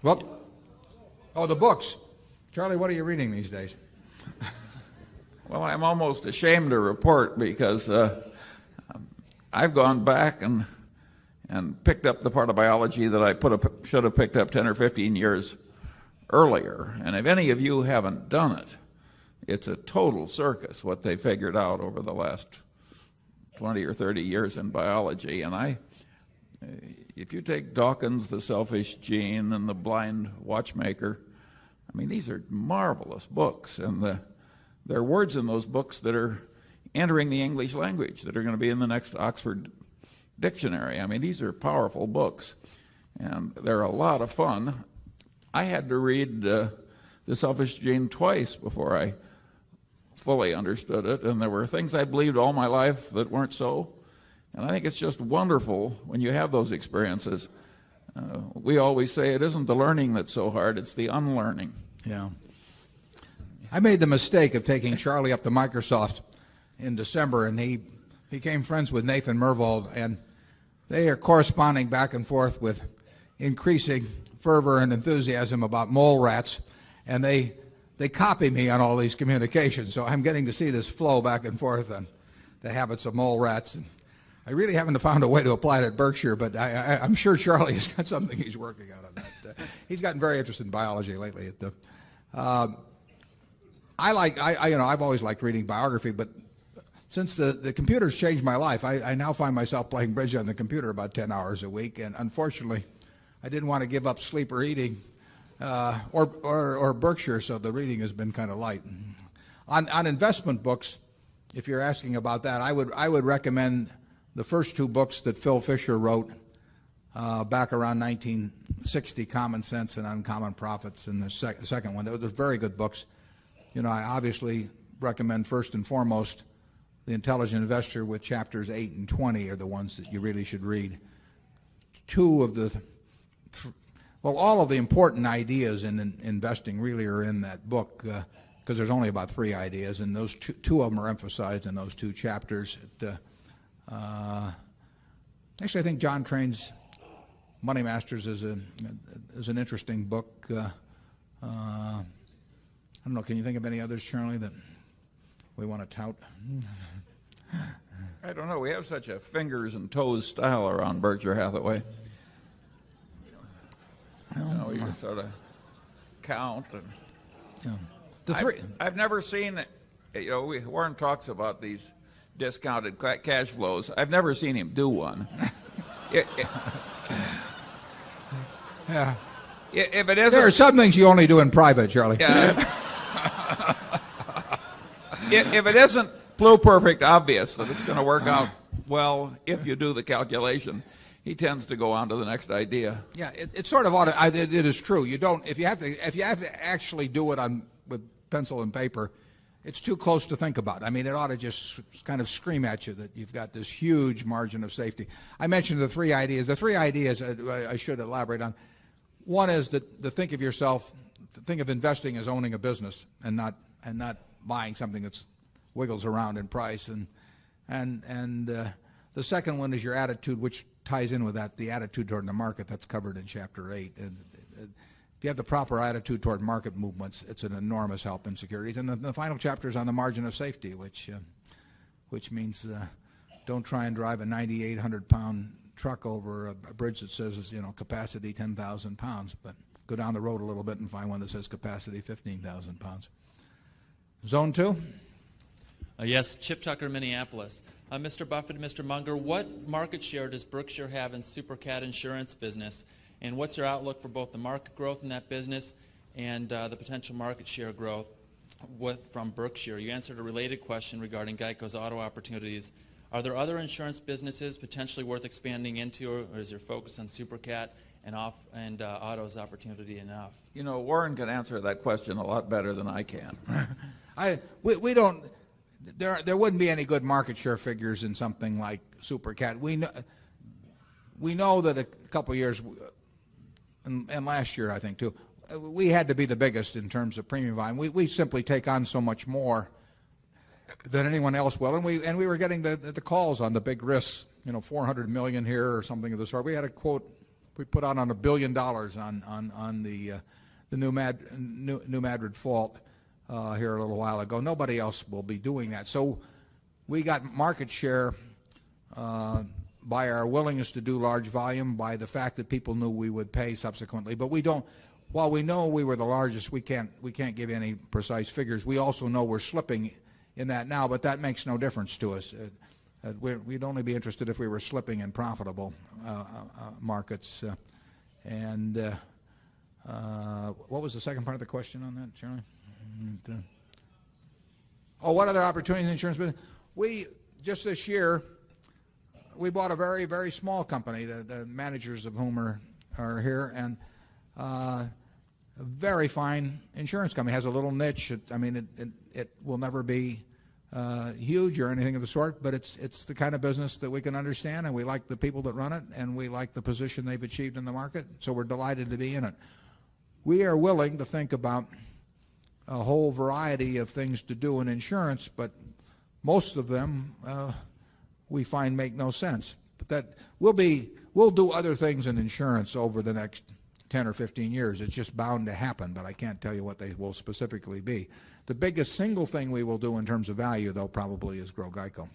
Well, the books. Charlie, what are you reading these days? Well, I'm almost ashamed to report because I've gone back and picked up the part of biology that I should have picked up 10 or 15 years earlier. And if any of you haven't done it, it's a total circus what they figured out over the last 20 or 30 years in biology. And if you take Dawkins, The Selfish Gene, and The Blind Watchmaker, I mean, these are marvelous books. And there are words in those books that are entering the English language that are going to be in the next Oxford Dictionary. I mean, these are powerful books, and they're a lot of fun. I had to read The Selfish Gene twice before I fully understood it, and there were things I believed all my life that weren't so. And I think it's just wonderful when you have those experiences. We always say it isn't the learning that's so hard, it's the unlearning. Yeah. I made the mistake of taking Charlie up to Microsoft in December, and he became friends with Nathan Myhrvold, and they are corresponding back and forth with increasing fervor and enthusiasm about mole rats, and they copy me on all these communications, so I'm getting to see this flow back and forth on the habits of mole rats. And I really haven't found a way to apply it at Berkshire, but I'm sure Charlie has got something he's working on that. He's gotten very interested in biology lately. I've always liked reading biography, but since the computer's changed my life, I now find myself playing bridge on the computer about 10 hours a week, and unfortunately, I didn't want to give up sleep or eating or Berkshire, so the reading has been kind of light. On investment books, if you're asking about that, I would recommend the first two books that Phil Fisher wrote back around 1960, Common Sense and Uncommon Profits, and the second one. They're very good books. You know, I obviously recommend first and foremost The Intelligent Investor, with chapters 8 and 20 are the ones that you really should read. All of the important ideas in investing really are in that book, because there's only about 3 ideas, and those two of them are emphasized in those 2 chapters. Actually, I think John Train's Money Masters is an interesting book. I don't know. Can you think of any others, Charlie, that we want to tout? I don't know. We have such a fingers and toes style around Berkshire Hathaway. We just sort of count. I've never seen, Warren talks about these discounted cash flows. I've never seen him do one. Yeah. If it isn't, there are some things you only do in private, Charlie. If it isn't perfect obvious that it's going to work out well if you do the calculation, he tends to go on to the next idea. Yeah, it's sort of it is true. You don't if you have to actually do it with pencil and paper, it's too close to think about. I mean, it ought to just kind of scream at you that you've got this huge margin of safety. I mentioned the 3 ideas. The 3 ideas I should elaborate on. One is to think of yourself, think of investing as owning a business and not buying something that wiggles around in price. And the second one is your attitude, which ties in with that, the attitude toward the market. That's covered in Chapter 8. And if you have the proper attitude toward market movements, it's an enormous help in securities. And the final chapter is on the margin of safety, which means don't try and drive a 9,800-pound truck over a bridge that says, capacity 10,000 pounds, but go down the road a little bit and find one that says capacity 15,000 pounds. Zone 2? Yes, Chip Tucker, Minneapolis. Mr. Buffett and Mr. Munger, what market share does Berkshire have in SuperCat insurance business? And what's your outlook for both the market growth in that business and the potential market share growth from Berkshire? You answered a related question regarding Geico's auto opportunities. Are there other insurance businesses potentially worth expanding into, or is your focus on SuperCat and auto's opportunity enough? Warren can answer that question a lot better than I can. We don't. There wouldn't be any good market share figures in something like SuperCat. We know that a couple of years, and last year I think too, we had to be the biggest in terms of premium volume. We simply take on so much more than anyone else will, and we were getting the calls on the big risks. $400 million here or something of the sort. We had a quote we put out on $1 billion on the New Madrid fault. Here a little while ago. Nobody else will be doing that. So we got market share by our willingness to do large volume, by the fact that people knew we would pay subsequently. But we don't. While we know we were the largest, we can't give any precise figures. We also know we're slipping in that now, but that makes no difference to us. We'd only be interested if we were slipping in profitable markets. What was the second part of the question on that, Charlie? What other opportunities in the insurance business? We just this year we bought a very, very small company, the managers of whom are here, and a very fine insurance company. It has a little niche. It will never be huge or anything of the sort, but it's the kind of business that we can understand, and we like the people that run it, and we like the position they've achieved in the market, so we're delighted to be in it. We are willing to think about a whole variety of things to do in insurance, but most of them we find make no sense. But that we'll do other things in insurance over the next 10 or 15 years. It's just bound to happen, but I can't tell you what they will specifically be. The biggest single thing we will do in terms of value, though, probably is grow GEICO.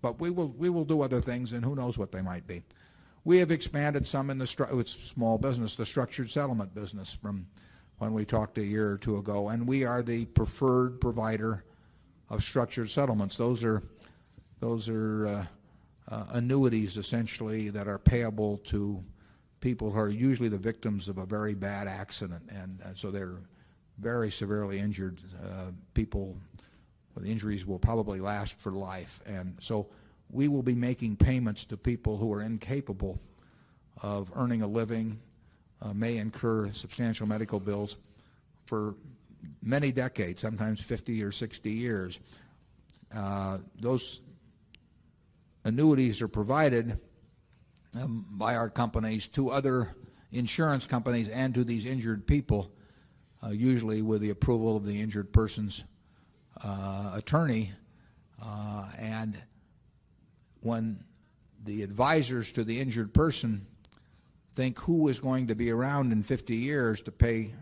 But we will do other things, and who knows what they might be. We have expanded some in it's small business, the structured settlement business from when we talked a year or two ago, and we are the preferred provider of structured settlements. Those are annuities essentially that are payable to people who are usually the victims of a very bad accident, and so they're very severely injured people. The injuries will probably last for life, and so we will be making payments to people who are incapable of earning a living, may incur substantial medical bills for many decades, sometimes 50 or 60 years. Those annuities are provided by our companies to other insurance companies and to these injured people, usually with the approval of the injured person's attorney. And when the advisors to the injured person think who is going to be around in 50 years to pay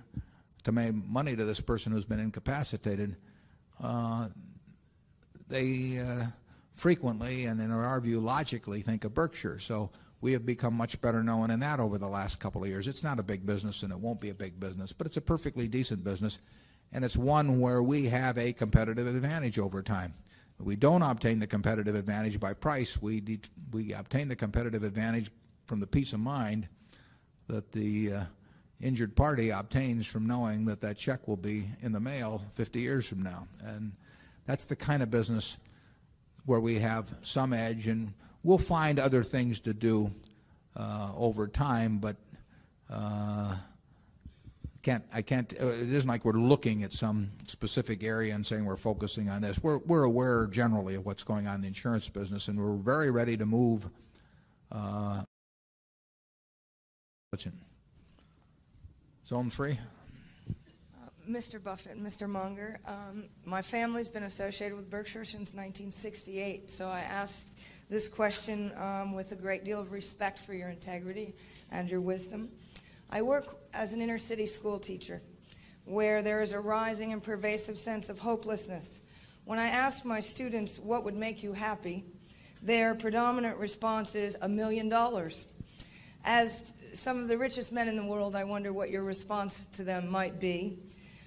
money to this person who's been incapacitated, they frequently, and in our view logically, think of Berkshire. So we have become much better known in that over the last couple of years. It's not a big business, and it won't be a big business, but it's a perfectly decent business, and it's one where we have a competitive advantage over time. We don't obtain the competitive advantage by price. We obtain the competitive advantage from the peace of mind that the injured party obtains from knowing that that check will be in the mail 50 years from now. And that's the kind of business where we have some edge, and we'll find other things to do over time, but it isn't like we're looking at some specific area and saying we're focusing on this. We're aware generally of what's going on in the insurance business, and we're very ready to move. Zone 3. Mr. Buffett, Mr. Munger, my family's been associated with Berkshire since 1968, so I asked this question with a great deal of respect for your integrity and your wisdom. I work as an inner-city school teacher where there is a rising and pervasive sense of hopelessness. When I ask my students what would make you happy, their predominant response is $1 million. As some of the richest men in the world, I wonder what your response to them might be.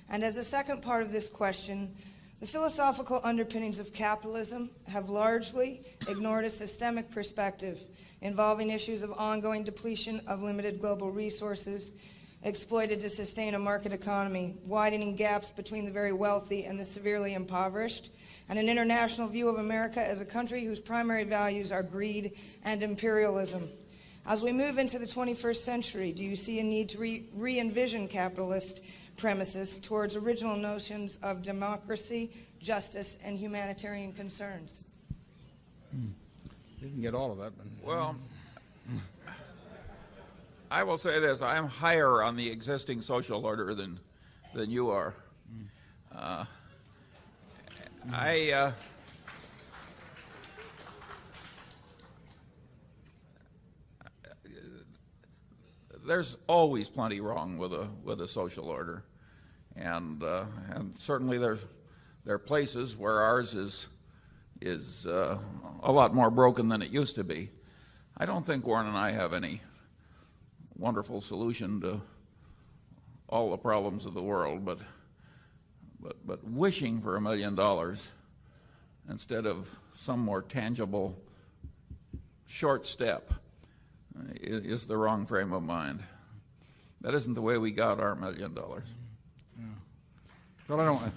And as a second part of this question, the philosophical underpinnings of capitalism have largely ignored a systemic perspective involving issues of ongoing depletion of limited global resources exploited to sustain a market economy, widening gaps between the very wealthy and the severely impoverished, and an international view of America as a country whose primary values are greed and imperialism. As we move into the 21st century, do you see a need to re-envision capitalist premises towards original notions of democracy, justice, and humanitarian concerns? You can get all of that. Well, I will say this. I am higher on the existing social order than you are. There's always plenty wrong with a social order, and certainly there are places where ours is is a lot more broken than it used to be. I don't think Warren and I have any wonderful solution to all the problems of the world, but wishing for $1 million instead of some more tangible short step is the wrong frame of mind. That isn't the way we got our $1 million. Yeah. Well, I don't.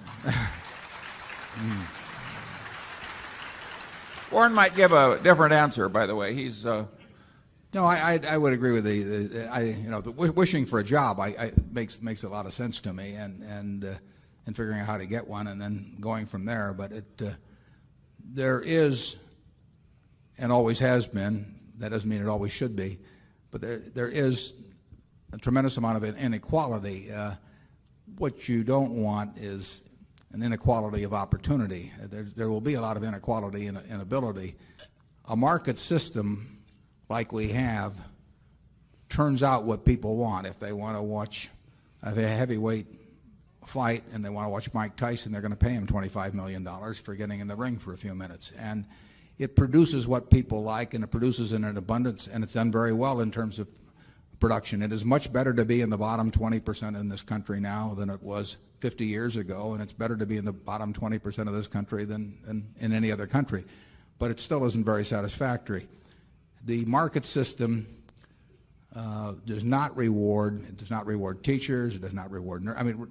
Warren might give a different answer, by the way. He's. No, I would agree with the wishing for a job. Makes a lot of sense to me, and figuring out how to get one, and then going from there. But there is, and always has been. That doesn't mean it always should be, but there is a tremendous amount of inequality. What you don't want is an inequality of opportunity. There will be a lot of inequality in ability. A market system like we have turns out what people want. If they want to watch a heavyweight fight and they want to watch Mike Tyson, they're going to pay him $25 million for getting in the ring for a few minutes. And it produces what people like, and it produces in an abundance, and it's done very well in terms of production. It is much better to be in the bottom 20% in this country now than it was 50 years ago, and it's better to be in the bottom 20% of this country than in any other country. But it still isn't very satisfactory. The market system does not reward teachers. It does not reward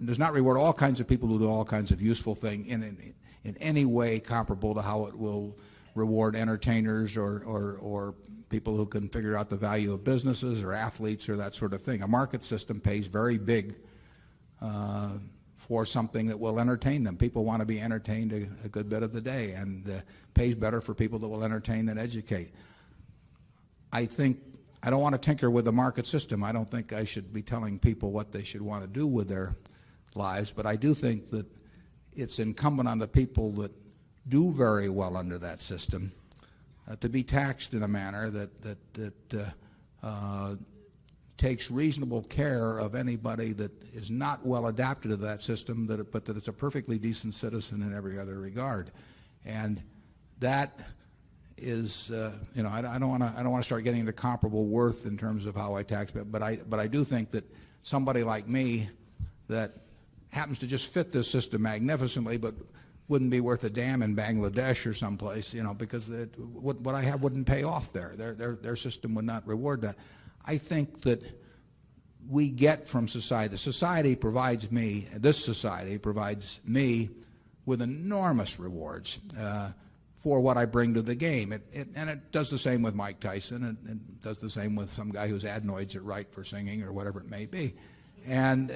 does not reward all kinds of people who do all kinds of useful things in any way comparable to how it will reward entertainers or people who can figure out the value of businesses or athletes or that sort of thing. A market system pays very big for something that will entertain them. People want to be entertained a good bit of the day, and pays better for people that will entertain than educate. I don't want to tinker with the market system. I don't think I should be telling people what they should want to do with their lives, but I do think that it's incumbent on the people that do very well under that system to be taxed in a manner that takes reasonable care of anybody that is not well adapted to that system, but that is a perfectly decent citizen in every other regard. And that is, I don't want to start getting into comparable worth in terms of how I tax, but I do think that somebody like me that happens to just fit this system magnificently, but wouldn't be worth a damn in Bangladesh or someplace, because what I have wouldn't pay off there. Their system would not reward that. I think that we get from society. This society provides me with enormous rewards for what I bring to the game. And it does the same with Mike Tyson, and it does the same with some guy whose adenoids are right for singing or whatever it may be. And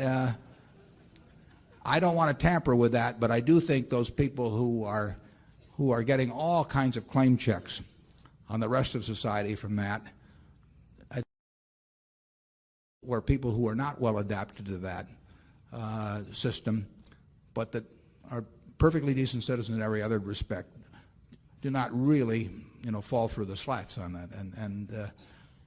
I don't want to tamper with that, but I do think those people who are getting all kinds of claim checks on the rest of society from that, were people who are not well adapted to that system, but that are perfectly decent citizens in every other respect, do not really, fall through the slats on that. And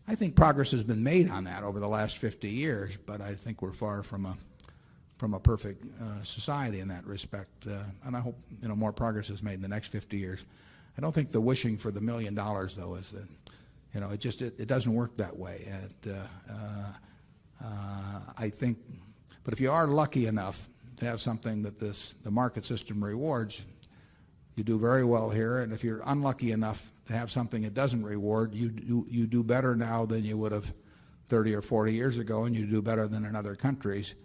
I think progress has been made on that over the last 50 years, but I think we're far from a perfect society in that respect. And I hope more progress is made in the next 50 years. I don't think the wishing for the $1 million, though, is that it doesn't work that way. I think, but if you are lucky enough to have something that the market system rewards, you do very well here. And if you're unlucky enough to have something it doesn't reward, you do better now than you would have 30 or 40 years ago, and you do better than in other countries.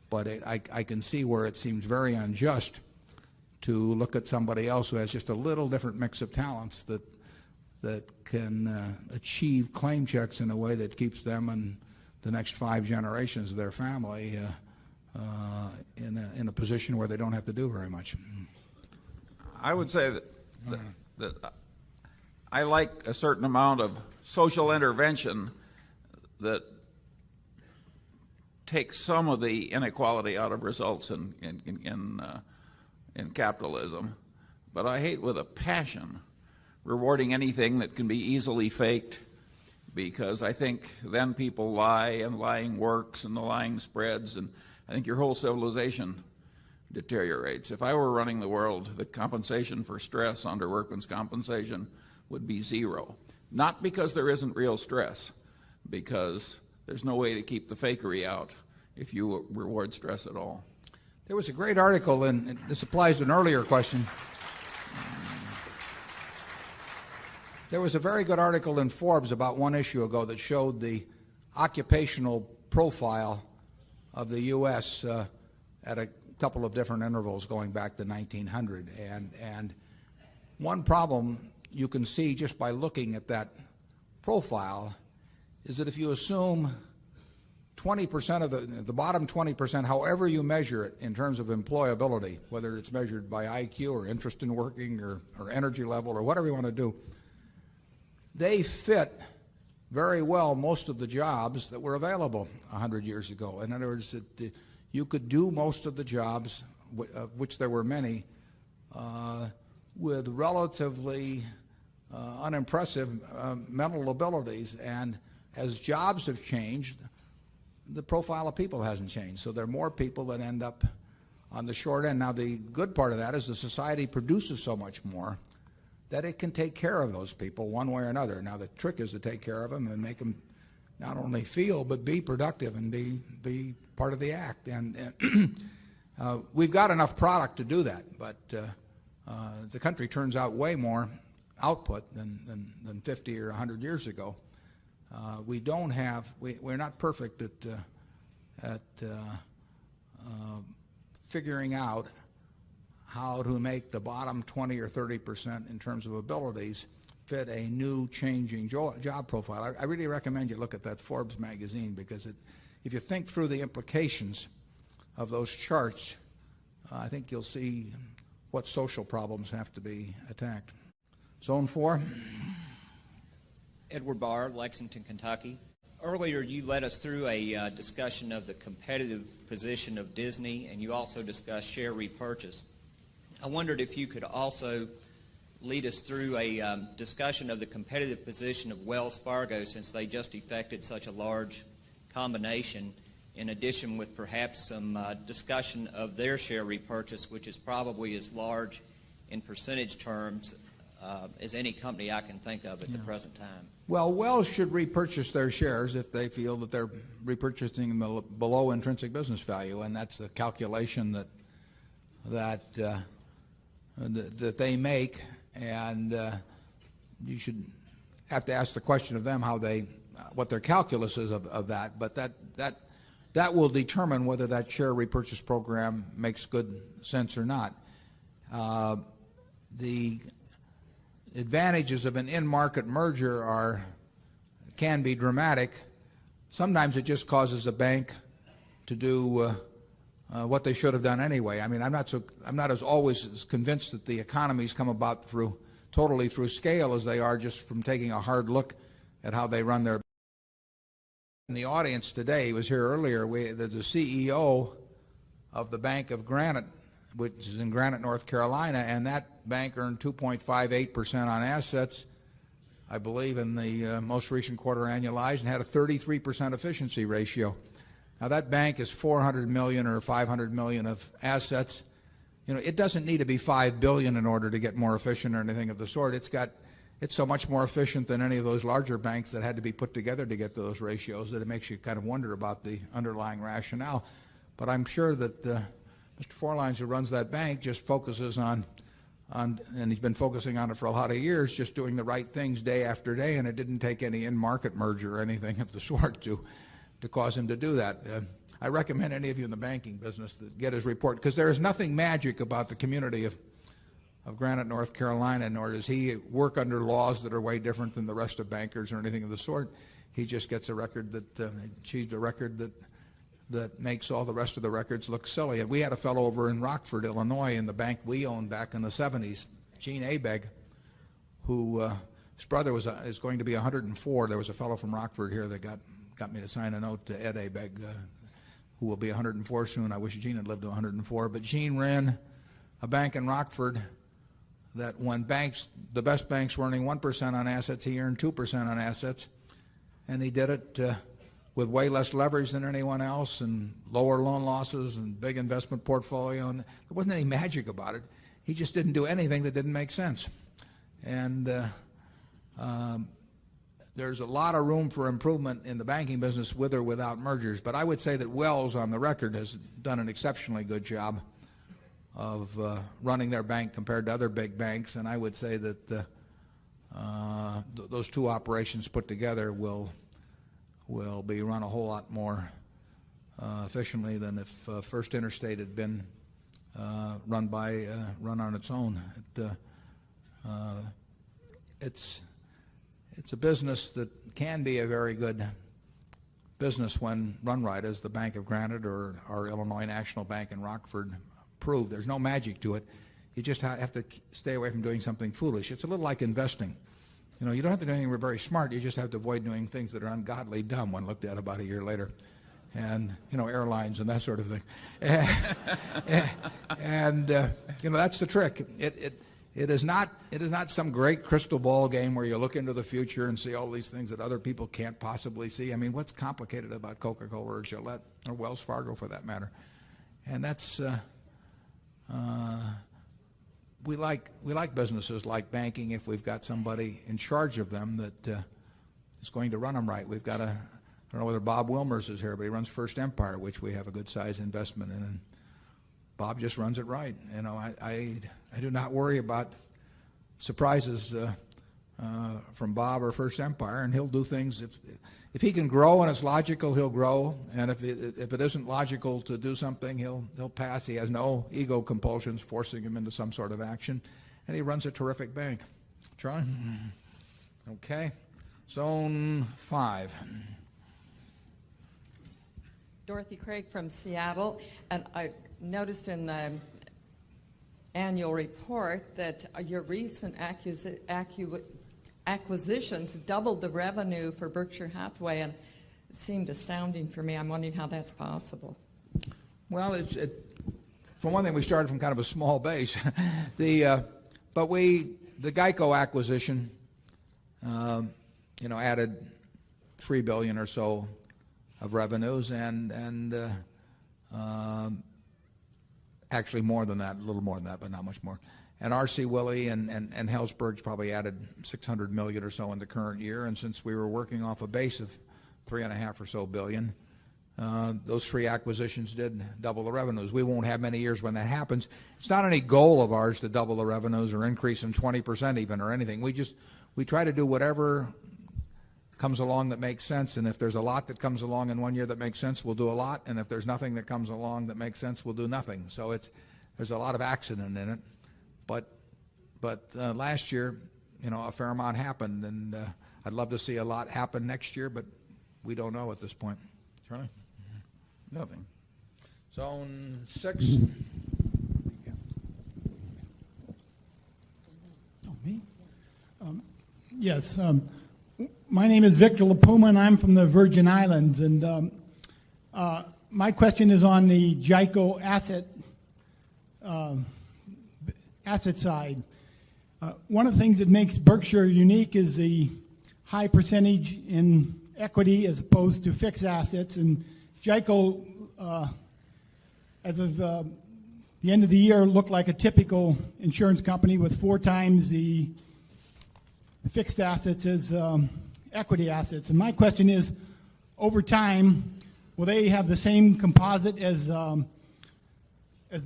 But I can see where it seems very unjust to look at somebody else who has just a little different mix of talents that can achieve claim checks in a way that keeps them and the next 5 generations of their family in a position where they don't have to do very much. I would say that I like a certain amount of social intervention that takes some of the inequality out of results in capitalism, but I hate with a passion rewarding anything that can be easily faked, because I think then people lie, and lying works, and the lying spreads, and I think your whole civilization deteriorates. If I were running the world, the compensation for stress under workman's compensation would be zero. Not because there isn't real stress, because there's no way to keep the fakery out if you reward stress at all. There was a great article, and this applies to an earlier question. There was a very good article in Forbes about one issue ago that showed the occupational profile of the U.S. At a couple of different intervals going back to 1900. And one problem you can see just by looking at that profile is that if you assume 20% of the bottom 20%, however you measure it in terms of employability, whether it's measured by IQ or interest in working or energy level or whatever you want to do, they fit very well most of the jobs that were available 100 years ago. In other words, you could do most of the jobs, of which there were many, with relatively unimpressive mental abilities. And as jobs have changed, the profile of people hasn't changed. So there are more people that end up on the short end. Now, the good part of that is the society produces so much more that it can take care of those people one way or another. Now, the trick is to take care of them and make them not only feel but be productive and be part of the act. And we've got enough product to do that, but the country turns out way more output than 50 or 100 years ago. We're not perfect at figuring out how to make the bottom 20 or 30% in terms of abilities fit a new changing job profile. I really recommend you look at that Forbes magazine, because if you think through the implications of those charts, I think you'll see what social problems have to be attacked. Zone 4. Edward Barr, Lexington, Kentucky. Earlier, you led us through a discussion of the competitive position of Disney, and you also discussed share repurchase. I wondered if you could also lead us through a discussion of the competitive position of Wells Fargo, since they just effected such a large combination, in addition with perhaps some discussion of their share repurchase, which is probably as large in percentage terms as any company I can think of at the present time. Well, Wells should repurchase their shares if they feel that they're repurchasing them below intrinsic business value, and that's the calculation that they make, and you should have to ask the question of them what their calculus is of that. But that will determine whether that share repurchase program makes good sense or not. The advantages of an in-market merger can be dramatic. Sometimes it just causes a bank to do what they should have done anyway. I mean, I'm not as always as convinced that the economies come about totally through scale as they are just from taking a hard look at how they run their. In the audience today, he was here earlier. There's a CEO of the Bank of Granite, which is in Granite, North Carolina, and that bank earned 2.58% on assets, I believe, in the most recent quarter annualized, and had a 33% efficiency ratio. Now, that bank is $400 million or $500 million of assets. You know, it doesn't need to be $5 billion in order to get more efficient or anything of the sort. It's so much more efficient than any of those larger banks that had to be put together to get those ratios that it makes you kind of wonder about the underlying rationale. But I'm sure that Mr. Forlines, who runs that bank, just focuses on, and he's been focusing on it for a lot of years, just doing the right things day after day, and it didn't take any in-market merger or anything of the sort to cause him to do that. I recommend any of you in the banking business that get his report, because there is nothing magic about the community of Granite, North Carolina, nor does he work under laws that are way different than the rest of bankers or anything of the sort. He just gets a record that achieved a record that makes all the rest of the records look silly. And we had a fellow over in Rockford, Illinois, in the bank we owned back in the 70s, Gene Abegg, who his brother is going to be 104. There was a fellow from Rockford here that got me to sign a note to Ed Abegg, who will be 104 soon. I wish Gene had lived to 104. But Gene ran a bank in Rockford that when the best banks were earning 1% on assets, he earned 2% on assets. And he did it with way less leverage than anyone else and lower loan losses and big investment portfolio. And there wasn't any magic about it. He just didn't do anything that didn't make sense. And there's a lot of room for improvement in the banking business with or without mergers. But I would say that Wells, on the record, has done an exceptionally good job of running their bank compared to other big banks. And I would say that those two operations put together will be run a whole lot more efficiently than if First Interstate had been run on its own. It's a business that can be a very good business when run right, as the Bank of Granite or our Illinois National Bank in Rockford proved. There's no magic to it. You just have to stay away from doing something foolish. It's a little like investing. You don't have to do anything very smart. You just have to avoid doing things that are ungodly dumb when looked at about a year later. And, airlines and that sort of thing. And that's the trick. It is not some great crystal ball game where you look into the future and see all these things that other people can't possibly see. I mean, what's complicated about Coca-Cola or Gillette or Wells Fargo for that matter? And that's we like businesses like banking if we've got somebody in charge of them that is going to run them right. We've got I don't know whether Bob Wilmers is here, but he runs First Empire, which we have a good size investment in. And Bob just runs it right. I do not worry about surprises from Bob or First Empire, and he'll do things. If he can grow and it's logical, he'll grow. And if it isn't logical to do something, he'll pass. He has no ego compulsions forcing him into some sort of action, and he runs a terrific bank. Charlie? Okay. Zone 5. Dorothy Craig from Seattle, and I noticed in the annual report that your recent acquisitions doubled the revenue for Berkshire Hathaway, and it seemed astounding for me. I'm wondering how that's possible. Well, for one thing, we started from kind of a small base. But the Geico acquisition, added $3 billion or so of revenues, and actually more than that, a little more than that, but not much more. And R.C. Willey and Helzberg's probably added $600 million or so in the current year. And since we were working off a base of $3.5 or so billion, those three acquisitions did double the revenues. We won't have many years when that happens. It's not any goal of ours to double the revenues or increase them 20% even or anything. We try to do whatever comes along that makes sense, and if there's a lot that comes along in one year that makes sense, we'll do a lot, and if there's nothing that comes along that makes sense, we'll do nothing. So there's a lot of accident in it, but last year, a fair amount happened, and I'd love to see a lot happen next year, but we don't know at this point. Charlie? Nothing. Zone 6. Oh, me? Yes. My name is Victor LaPuma, and I'm from the Virgin Islands. And my question is on the GEICO asset side. One of the things that makes Berkshire unique is the high percentage in equity as opposed to fixed assets. And GEICO, as of the end of the year, looked like a typical insurance company with 4 times the fixed assets as equity assets. And my question is, over time, will they have the same composite as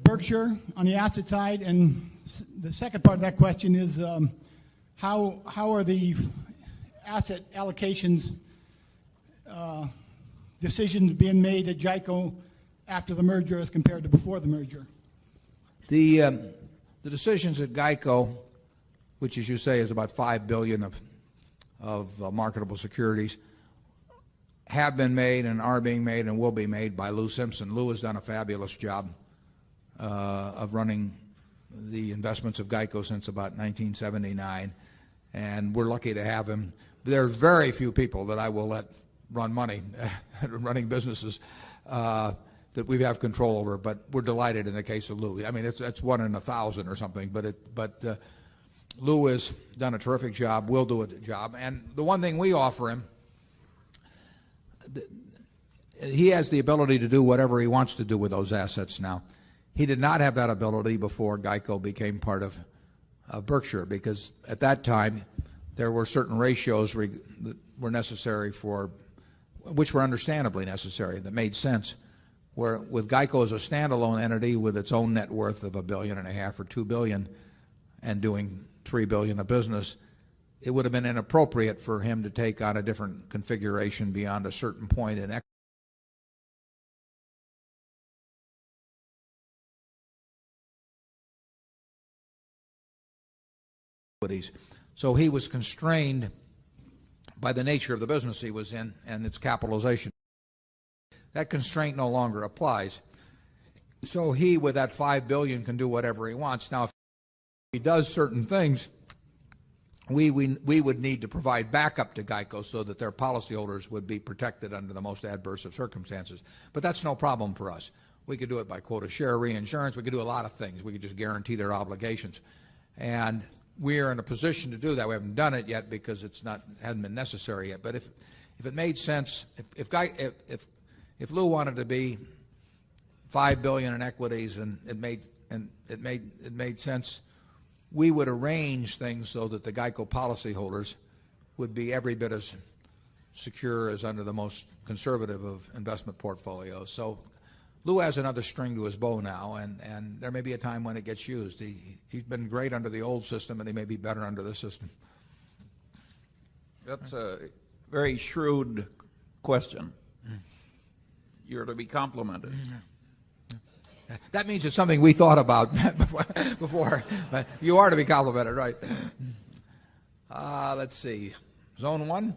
Berkshire on the asset side? And the second part of that question is, how are the asset allocations decisions being made at GEICO after the merger as compared to before the merger? The decisions at GEICO, which, as you say, is about $5 billion of marketable securities, have been made and are being made and will be made by Lou Simpson. Lou has done a fabulous job of running the investments of GEICO since about 1979, and we're lucky to have him. There are very few people that I will let run money, running businesses, that we have control over, but we're delighted in the case of Lou. I mean, it's 1 in 1,000 or something, but Lou has done a terrific job, will do a job. And the one thing we offer him, he has the ability to do whatever he wants to do with those assets now. He did not have that ability before GEICO became part of Berkshire, because at that time there were certain ratios that were necessary which were understandably necessary, that made sense. Where with GEICO as a standalone entity with its own net worth of $1.5 billion or $2 billion and doing $3 billion of business, it would have been inappropriate for him to take on a different configuration beyond a certain point in equities. So he was constrained by the nature of the business he was in and its capitalization. That constraint no longer applies. So he, with that $5 billion, can do whatever he wants. Now, if he does certain things, we would need to provide backup to GEICO so that their policyholders would be protected under the most adverse of circumstances. But that's no problem for us. We could do it by quota share reinsurance. We could do a lot of things. We could just guarantee their obligations. And we're in a position to do that. We haven't done it yet because hadn't been necessary yet. But if it made sense, if Lou wanted to be $5 billion in equities and it made sense, we would arrange things so that the GEICO policyholders would be every bit as secure as under the most conservative of investment portfolios. So Lou has another string to his bow now, and there may be a time when it gets used. He's been great under the old system, and he may be better under this system. That's a very shrewd question. You're to be complimented. That means it's something we thought about before. But you are to be complimented, right? Let's see. Zone 1?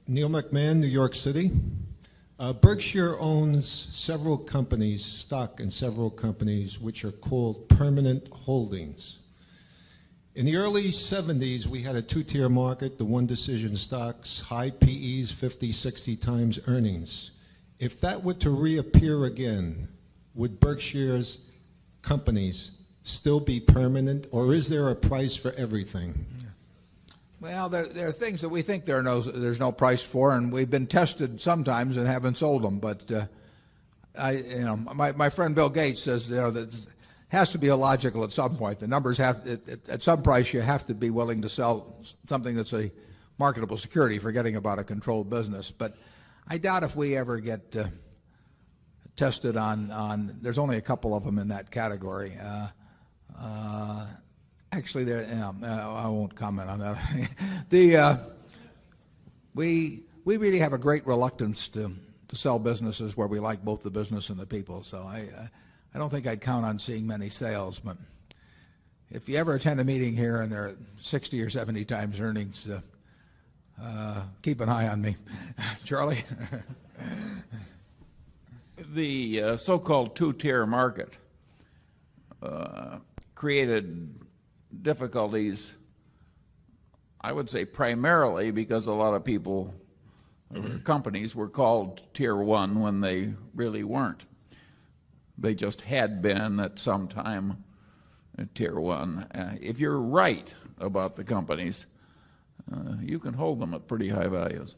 Neil McMahon, New York City. Berkshire owns several companies, stock in several companies, which are called permanent holdings. In the early 70s, we had a two-tier market, the one-decision stocks, high PEs, 50, 60 times earnings. If that were to reappear again, would Berkshire's companies still be permanent, or is there a price for everything? Well, there are things that we think there's no price for, and we've been tested sometimes and haven't sold them. But my friend Bill Gates says that it has to be illogical at some point. The numbers at some price you have to be willing to sell something that's a marketable security, forgetting about a controlled business. But I doubt if we ever get tested on. There's only a couple of them in that category. Actually, I won't comment on that. We really have a great reluctance to sell businesses where we like both the business and the people. So I don't think I'd count on seeing many sales. But if you ever attend a meeting here and there are 60 or 70 times earnings, keep an eye on me. Charlie? The so-called two-tier market created difficulties, I would say primarily because a lot of people, companies were called Tier 1 when they really weren't. They just had been at some time Tier 1. If you're right about the companies, you can hold them at pretty high values.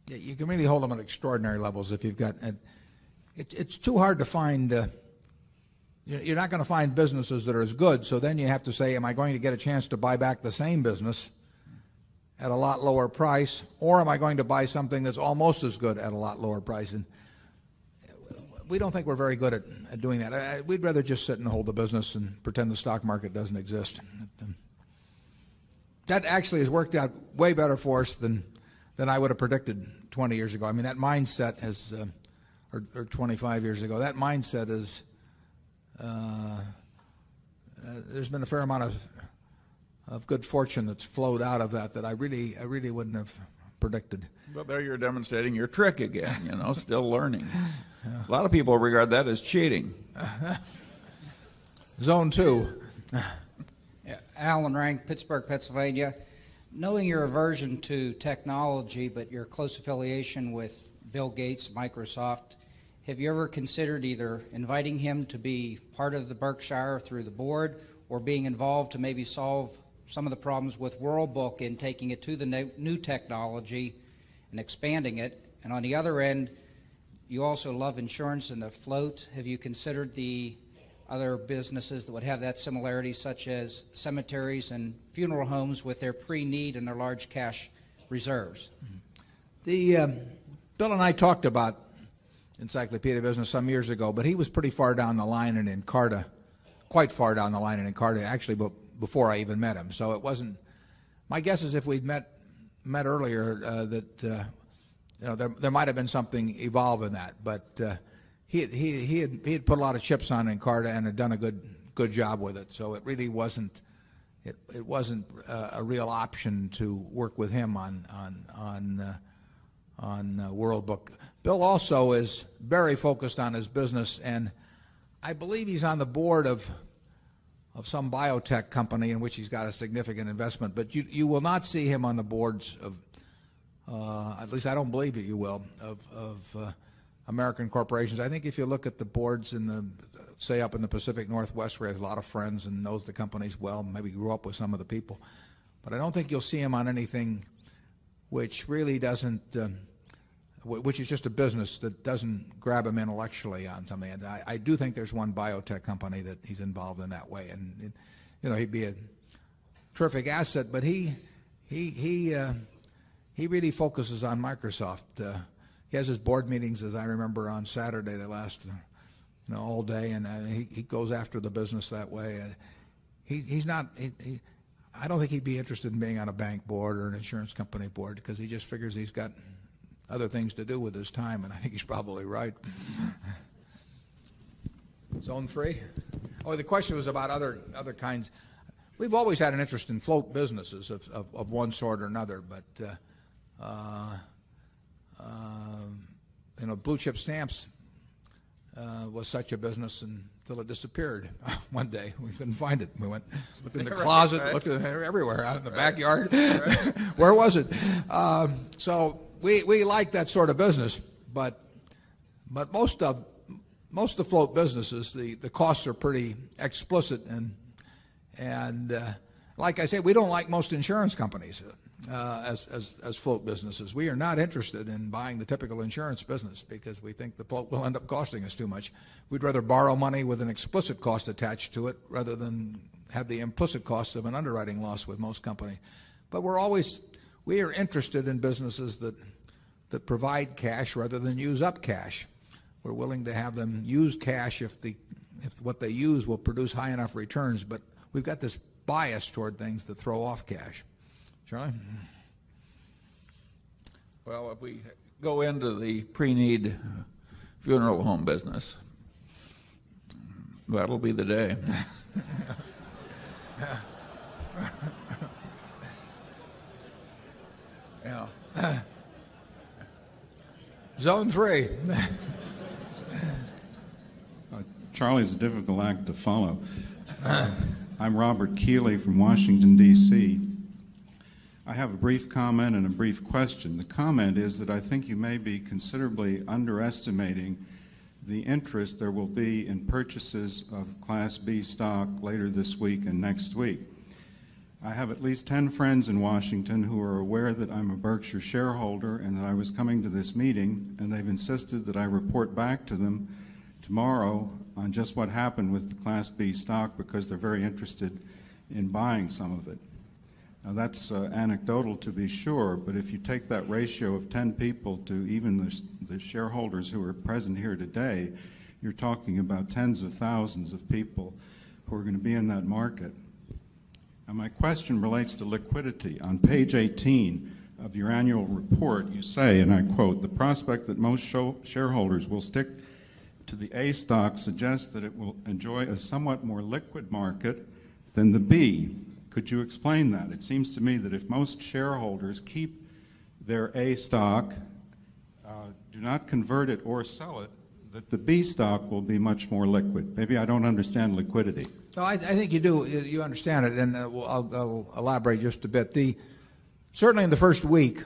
Yeah, you can really hold them at extraordinary levels if you've got. It's too hard to find. You're not going to find businesses that are as good. So then you have to say, am I going to get a chance to buy back the same business at a lot lower price, or am I going to buy something that's almost as good at a lot lower price? And we don't think we're very good at doing that. We'd rather just sit and hold the business and pretend the stock market doesn't exist. That actually has worked out way better for us than I would have predicted 20 years ago. I mean, that mindset has, or 25 years ago, that mindset is, there's been a fair amount of good fortune that's flowed out of that I really wouldn't have predicted. Well, there you're demonstrating your trick again, still learning. A lot of people regard that as cheating. Zone 2. Alan Rank, Pittsburgh, Pennsylvania. Knowing your aversion to technology, but your close affiliation with Bill Gates, Microsoft, have you ever considered either inviting him to be part of the Berkshire through the board, or being involved to maybe solve some of the problems with World Book in taking it to the new technology and expanding it? And on the other end, you also love insurance and the float. Have you considered the other businesses that would have that similarity, such as cemeteries and funeral homes with their pre-need and their large cash reserves? Bill and I talked about encyclopedia business some years ago, but he was pretty far down the line in Encarta, quite far down the line in Encarta, actually, before I even met him. So it wasn't. My guess is if we'd met earlier, that there might have been something evolve in that. But he had put a lot of chips on Encarta and had done a good job with it. So it really wasn't. It wasn't a real option to work with him on World Book. Bill also is very focused on his business, and I believe he's on the board of some biotech company in which he's got a significant investment. But you will not see him on the boards of, at least I don't believe that you will, of American corporations. I think if you look at the boards say up in the Pacific Northwest, where he has a lot of friends and knows the companies well, maybe grew up with some of the people, but I don't think you'll see him on anything which really doesn't, which is just a business that doesn't grab him intellectually on something. And I do think there's one biotech company that he's involved in that way, and he'd be a terrific asset. But he really focuses on Microsoft. He has his board meetings, as I remember, on Saturday. They last all day, and he goes after the business that way. He's not. I don't think he'd be interested in being on a bank board or an insurance company board, because he just figures he's got other things to do with his time, and I think he's probably right. Zone 3? Oh, the question was about other kinds. We've always had an interest in float businesses of one sort or another, but blue chip stamps was such a business until it disappeared one day. We couldn't find it. We looked in the closet, right. Looked everywhere, out in the backyard. Where was it? So we like that sort of business, but most of the float businesses, the costs are pretty explicit, and like I say, we don't like most insurance companies as float businesses. We are not interested in buying the typical insurance business because we think the float will end up costing us too much. We'd rather borrow money with an explicit cost attached to it rather than have the implicit costs of an underwriting loss with most companies. But we are interested in businesses that provide cash rather than use up cash. We're willing to have them use cash if what they use will produce high enough returns, but we've got this bias toward things that throw off cash. Charlie? Well, if we go into the pre-need funeral home business, that'll be the day. Yeah. Zone 3. Charlie's a difficult act to follow. I'm Robert Keeley from Washington, D.C. I have a brief comment and a brief question. The comment is that I think you may be considerably underestimating the interest there will be in purchases of Class B stock later this week and next week. I have at least 10 friends in Washington who are aware that I'm a Berkshire shareholder and that I was coming to this meeting, and they've insisted that I report back to them tomorrow on just what happened with the Class B stock because they're very interested in buying some of it. Now, that's anecdotal to be sure, but if you take that ratio of 10 people to even the shareholders who are present here today, you're talking about tens of thousands of people who are going to be in that market. Now, my question relates to liquidity. On page 18 of your annual report, you say, and I quote, "The prospect that most shareholders will stick to the A stock suggests that it will enjoy a somewhat more liquid market than the B. Could you explain that? It seems to me that if most shareholders keep their A stock, do not convert it or sell it, that the B stock will be much more liquid." Maybe I don't understand liquidity. No, I think you do. You understand it, and I'll elaborate just a bit. Certainly in the first week,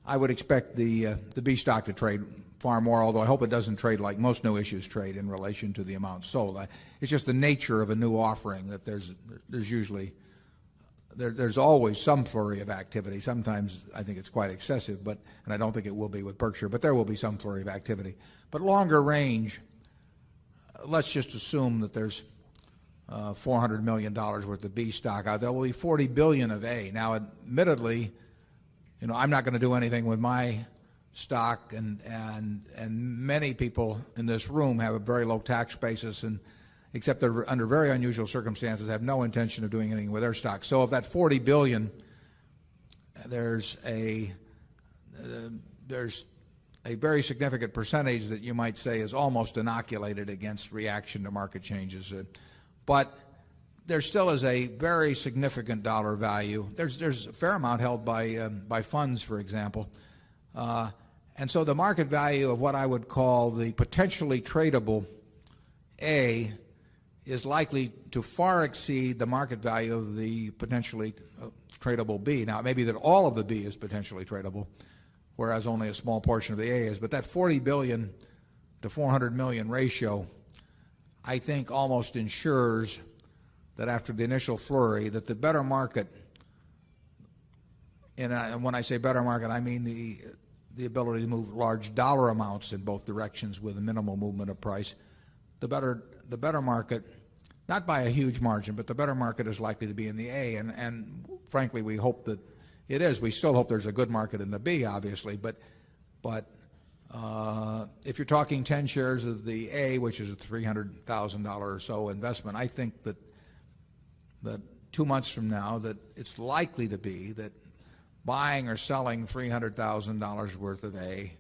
I would expect the B stock to trade far more, although I hope it doesn't trade like most new issues trade in relation to the amount sold. It's just the nature of a new offering that there's usually there's always some flurry of activity. Sometimes I think it's quite excessive, and I don't think it will be with Berkshire, but there will be some flurry of activity. But longer range, let's just assume that there's $400 million worth of B stock out there. There will be $40 billion of A. Now, admittedly, I'm not going to do anything with my stock, and many people in this room have a very low tax basis, and except they're under very unusual circumstances, have no intention of doing anything with their stock. So of that $40 billion, there's a very significant percentage that you might say is almost inoculated against reaction to market changes. But there still is a very significant dollar value. There's a fair amount held by funds, for example. And so the market value of what I would call the potentially tradable A is likely to far exceed the market value of the potentially tradable B. Now, it may be that all of the B is potentially tradable, whereas only a small portion of the A is. But that 40 billion to 400 million ratio, I think, almost ensures that after the initial flurry, that the better market, and when I say better market, I mean the ability to move large dollar amounts in both directions with a minimal movement of price. The better market, not by a huge margin, but the better market is likely to be in the A, and frankly, we hope that it is. We still hope there's a good market in the B, obviously, but if you're talking 10 shares of the A, which is a $300,000 or so investment, I think that 2 months from now that it's likely to be that buying or selling $300,000 worth of A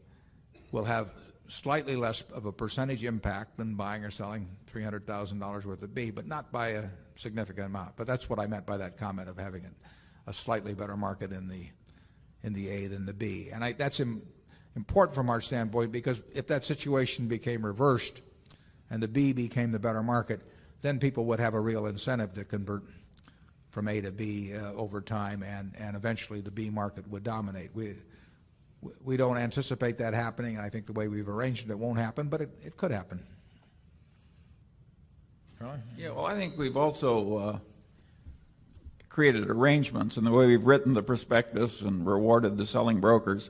will have slightly less of a percentage impact than buying or selling $300,000 worth of B, but not by a significant amount. But that's what I meant by that comment of having a slightly better market in the A than the B. And that's important from our standpoint, because if that situation became reversed and the B became the better market, then people would have a real incentive to convert from A to B over time, and eventually the B market would dominate. We don't anticipate that happening, and I think the way we've arranged it won't happen, but it could happen. Yeah, well, I think we've also created arrangements in the way we've written the prospectus and rewarded the selling brokers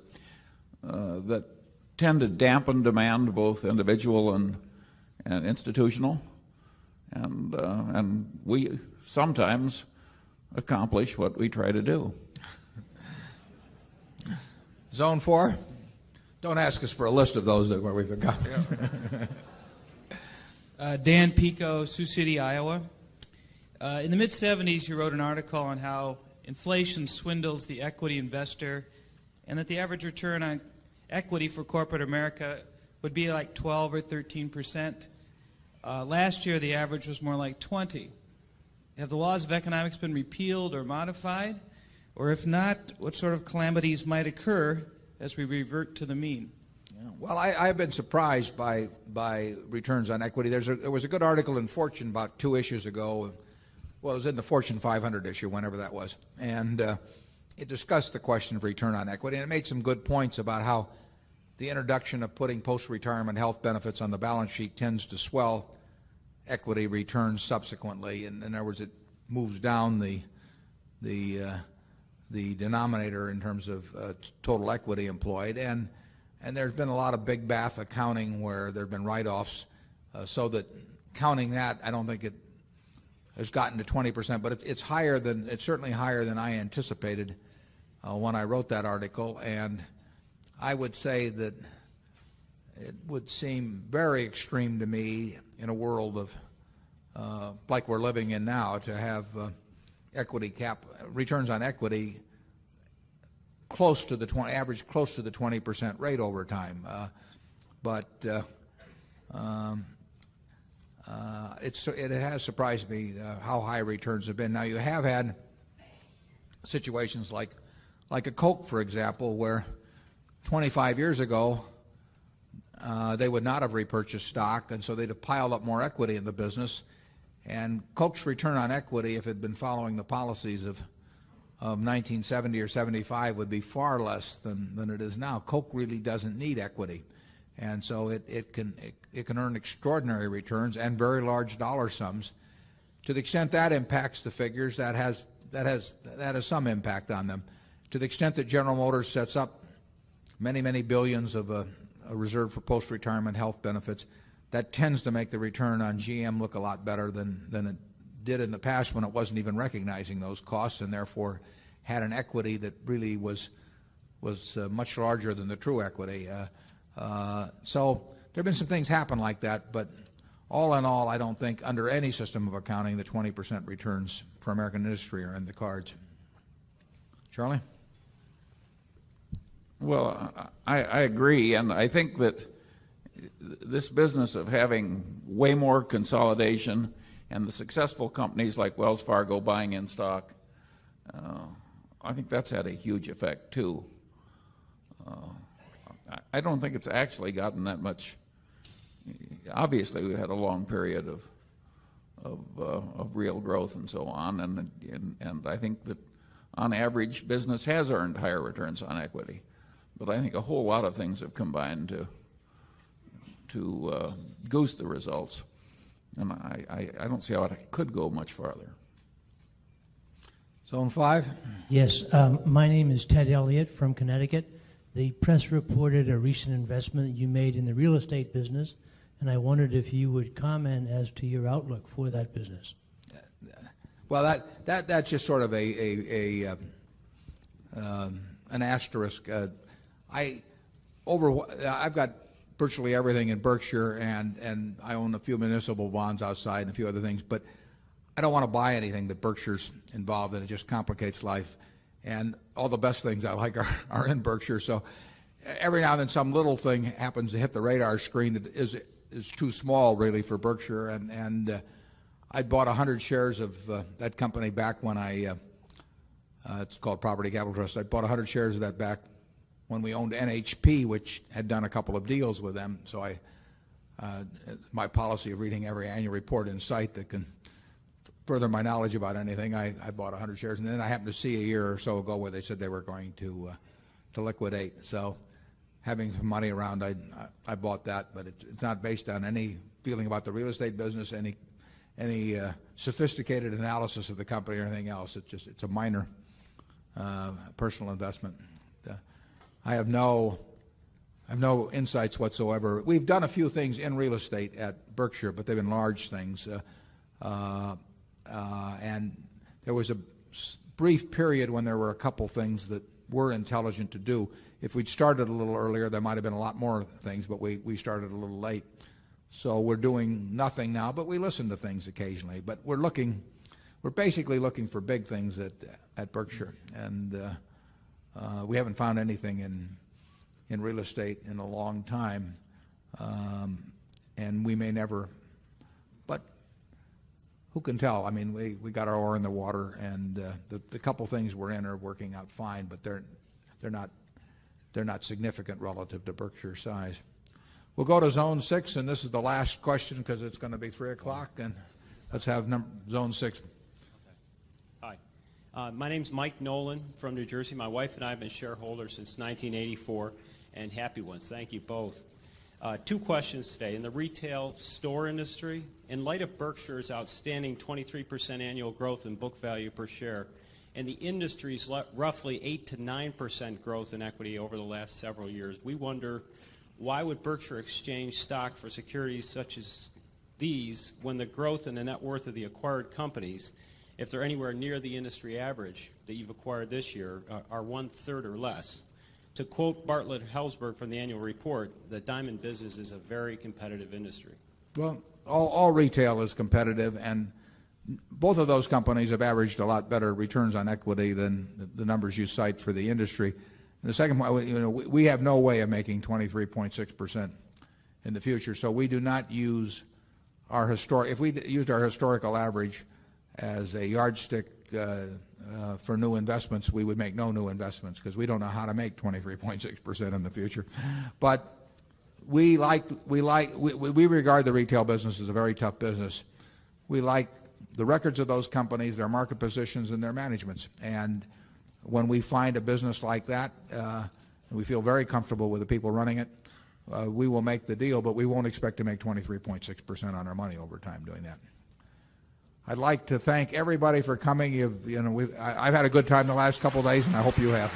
that tend to dampen demand, both individual and institutional, and we sometimes accomplish what we try to do. Zone 4? Don't ask us for a list of those where we've accomplished. Dan Pico, Sioux City, Iowa. In the mid-'70s, you wrote an article on how inflation swindles the equity investor, and that the average return on equity for corporate America would be like 12 or 13%. Last year, the average was more like 20. Have the laws of economics been repealed or modified? Or if not, what sort of calamities might occur as we revert to the mean? Well, I've been surprised by returns on equity. There was a good article in Fortune about 2 issues ago. Well, it was in the Fortune 500 issue, whenever that was. And it discussed the question of return on equity, and it made some good points about how the introduction of putting post-retirement health benefits on the balance sheet tends to swell equity returns subsequently. In other words, it moves down the denominator in terms of total equity employed, and there's been a lot of big bath accounting where there have been write-offs, so that counting that, I don't think it has gotten to 20%, but it's certainly higher than I anticipated when I wrote that article. And I would say that it would seem very extreme to me in a world of like we're living in now to have returns on equity close to the 20% rate over time. It has surprised me how high returns have been. Now, you have had situations like a Coke, for example, where 25 years ago they would not have repurchased stock, and so they'd have piled up more equity in the business. And Coke's return on equity, if it had been following the policies of 1970 or 75, would be far less than it is now. Coke really doesn't need equity, and so it can earn extraordinary returns and very large dollar sums. To the extent that impacts the figures, that has that has some impact on them. To the extent that General Motors sets up many billions of a reserve for post-retirement health benefits, that tends to make the return on GM look a lot better than it did in the past when it wasn't even recognizing those costs and therefore had an equity that really was much larger than the true equity. So there have been some things happen like that, but all in all, I don't think under any system of accounting the 20% returns for American industry are in the cards. Charlie? Well, I agree, and I think that this business of having way more consolidation and the successful companies like Wells Fargo buying in stock, I think that's had a huge effect too. I don't think it's actually gotten that much. Obviously, we had a long period of real growth and so on, and I think that on average business has earned higher returns on equity. But I think a whole lot of things have combined to goose the results, and I don't see how it could go much farther. Zone 5? Yes, my name is Ted Elliott from Connecticut. The press reported a recent investment you made in the real estate business, and I wondered if you would comment as to your outlook for that business. Well, that's just sort of an asterisk. I've got virtually everything in Berkshire, and I own a few municipal bonds outside and a few other things, but I don't want to buy anything that Berkshire's involved in. It just complicates life. And all the best things I like are in Berkshire. So every now and then some little thing happens to hit the radar screen that is too small really for Berkshire. And I bought 100 shares of that company back when it's called Property Capital Trust. I bought 100 shares of that back when we owned NHP, which had done a couple of deals with them. So my policy of reading every annual report in sight that can further my knowledge about anything, I bought 100 shares, and then I happened to see a year or so ago where they said they were going to liquidate. So having some money around, I bought that, but it's not based on any feeling about the real estate business, any sophisticated analysis of the company or anything else. It's a minor personal investment. I have no insights whatsoever. We've done a few things in real estate at Berkshire, but they've been large things. And there was a brief period when there were a couple things that were intelligent to do. If we'd started a little earlier, there might have been a lot more things, but we started a little late. So we're doing nothing now, but we listen to things occasionally. But we're basically looking for big things at Berkshire, and we haven't found anything in real estate in a long time, and we may never. But who can tell? I mean, we got our oar in the water, and the couple things we're in are working out fine, but they're not significant relative to Berkshire's size. We'll go to Zone 6, and this is the last question because it's going to be 3 o'clock, and let's have Zone 6. Hi. My name's Mike Nolan from New Jersey. My wife and I have been shareholders since 1984, and happy ones. Thank you both. 2 questions today. In the retail store industry, in light of Berkshire's outstanding 23% annual growth in book value per share, and the industry's roughly 8 to 9% growth in equity over the last several years, we wonder, why would Berkshire exchange stock for securities such as these when the growth and the net worth of the acquired companies, if they're anywhere near the industry average that you've acquired this year, are 1/3 or less? To quote Bartlett Helzberg from the annual report, the diamond business is a very competitive industry. Well, all retail is competitive, and both of those companies have averaged a lot better returns on equity than the numbers you cite for the industry. And the second point, we have no way of making 23.6% in the future, so we do not use if we used our historical average as a yardstick for new investments, we would make no new investments because we don't know how to make 23.6% in the future. But we regard the retail business as a very tough business. We like the records of those companies, their market positions, and their managements. And when we find a business like that, and we feel very comfortable with the people running it, we will make the deal, but we won't expect to make 23.6% on our money over time doing that. I'd like to thank everybody for coming. I've had a good time the last couple of days, and I hope you have.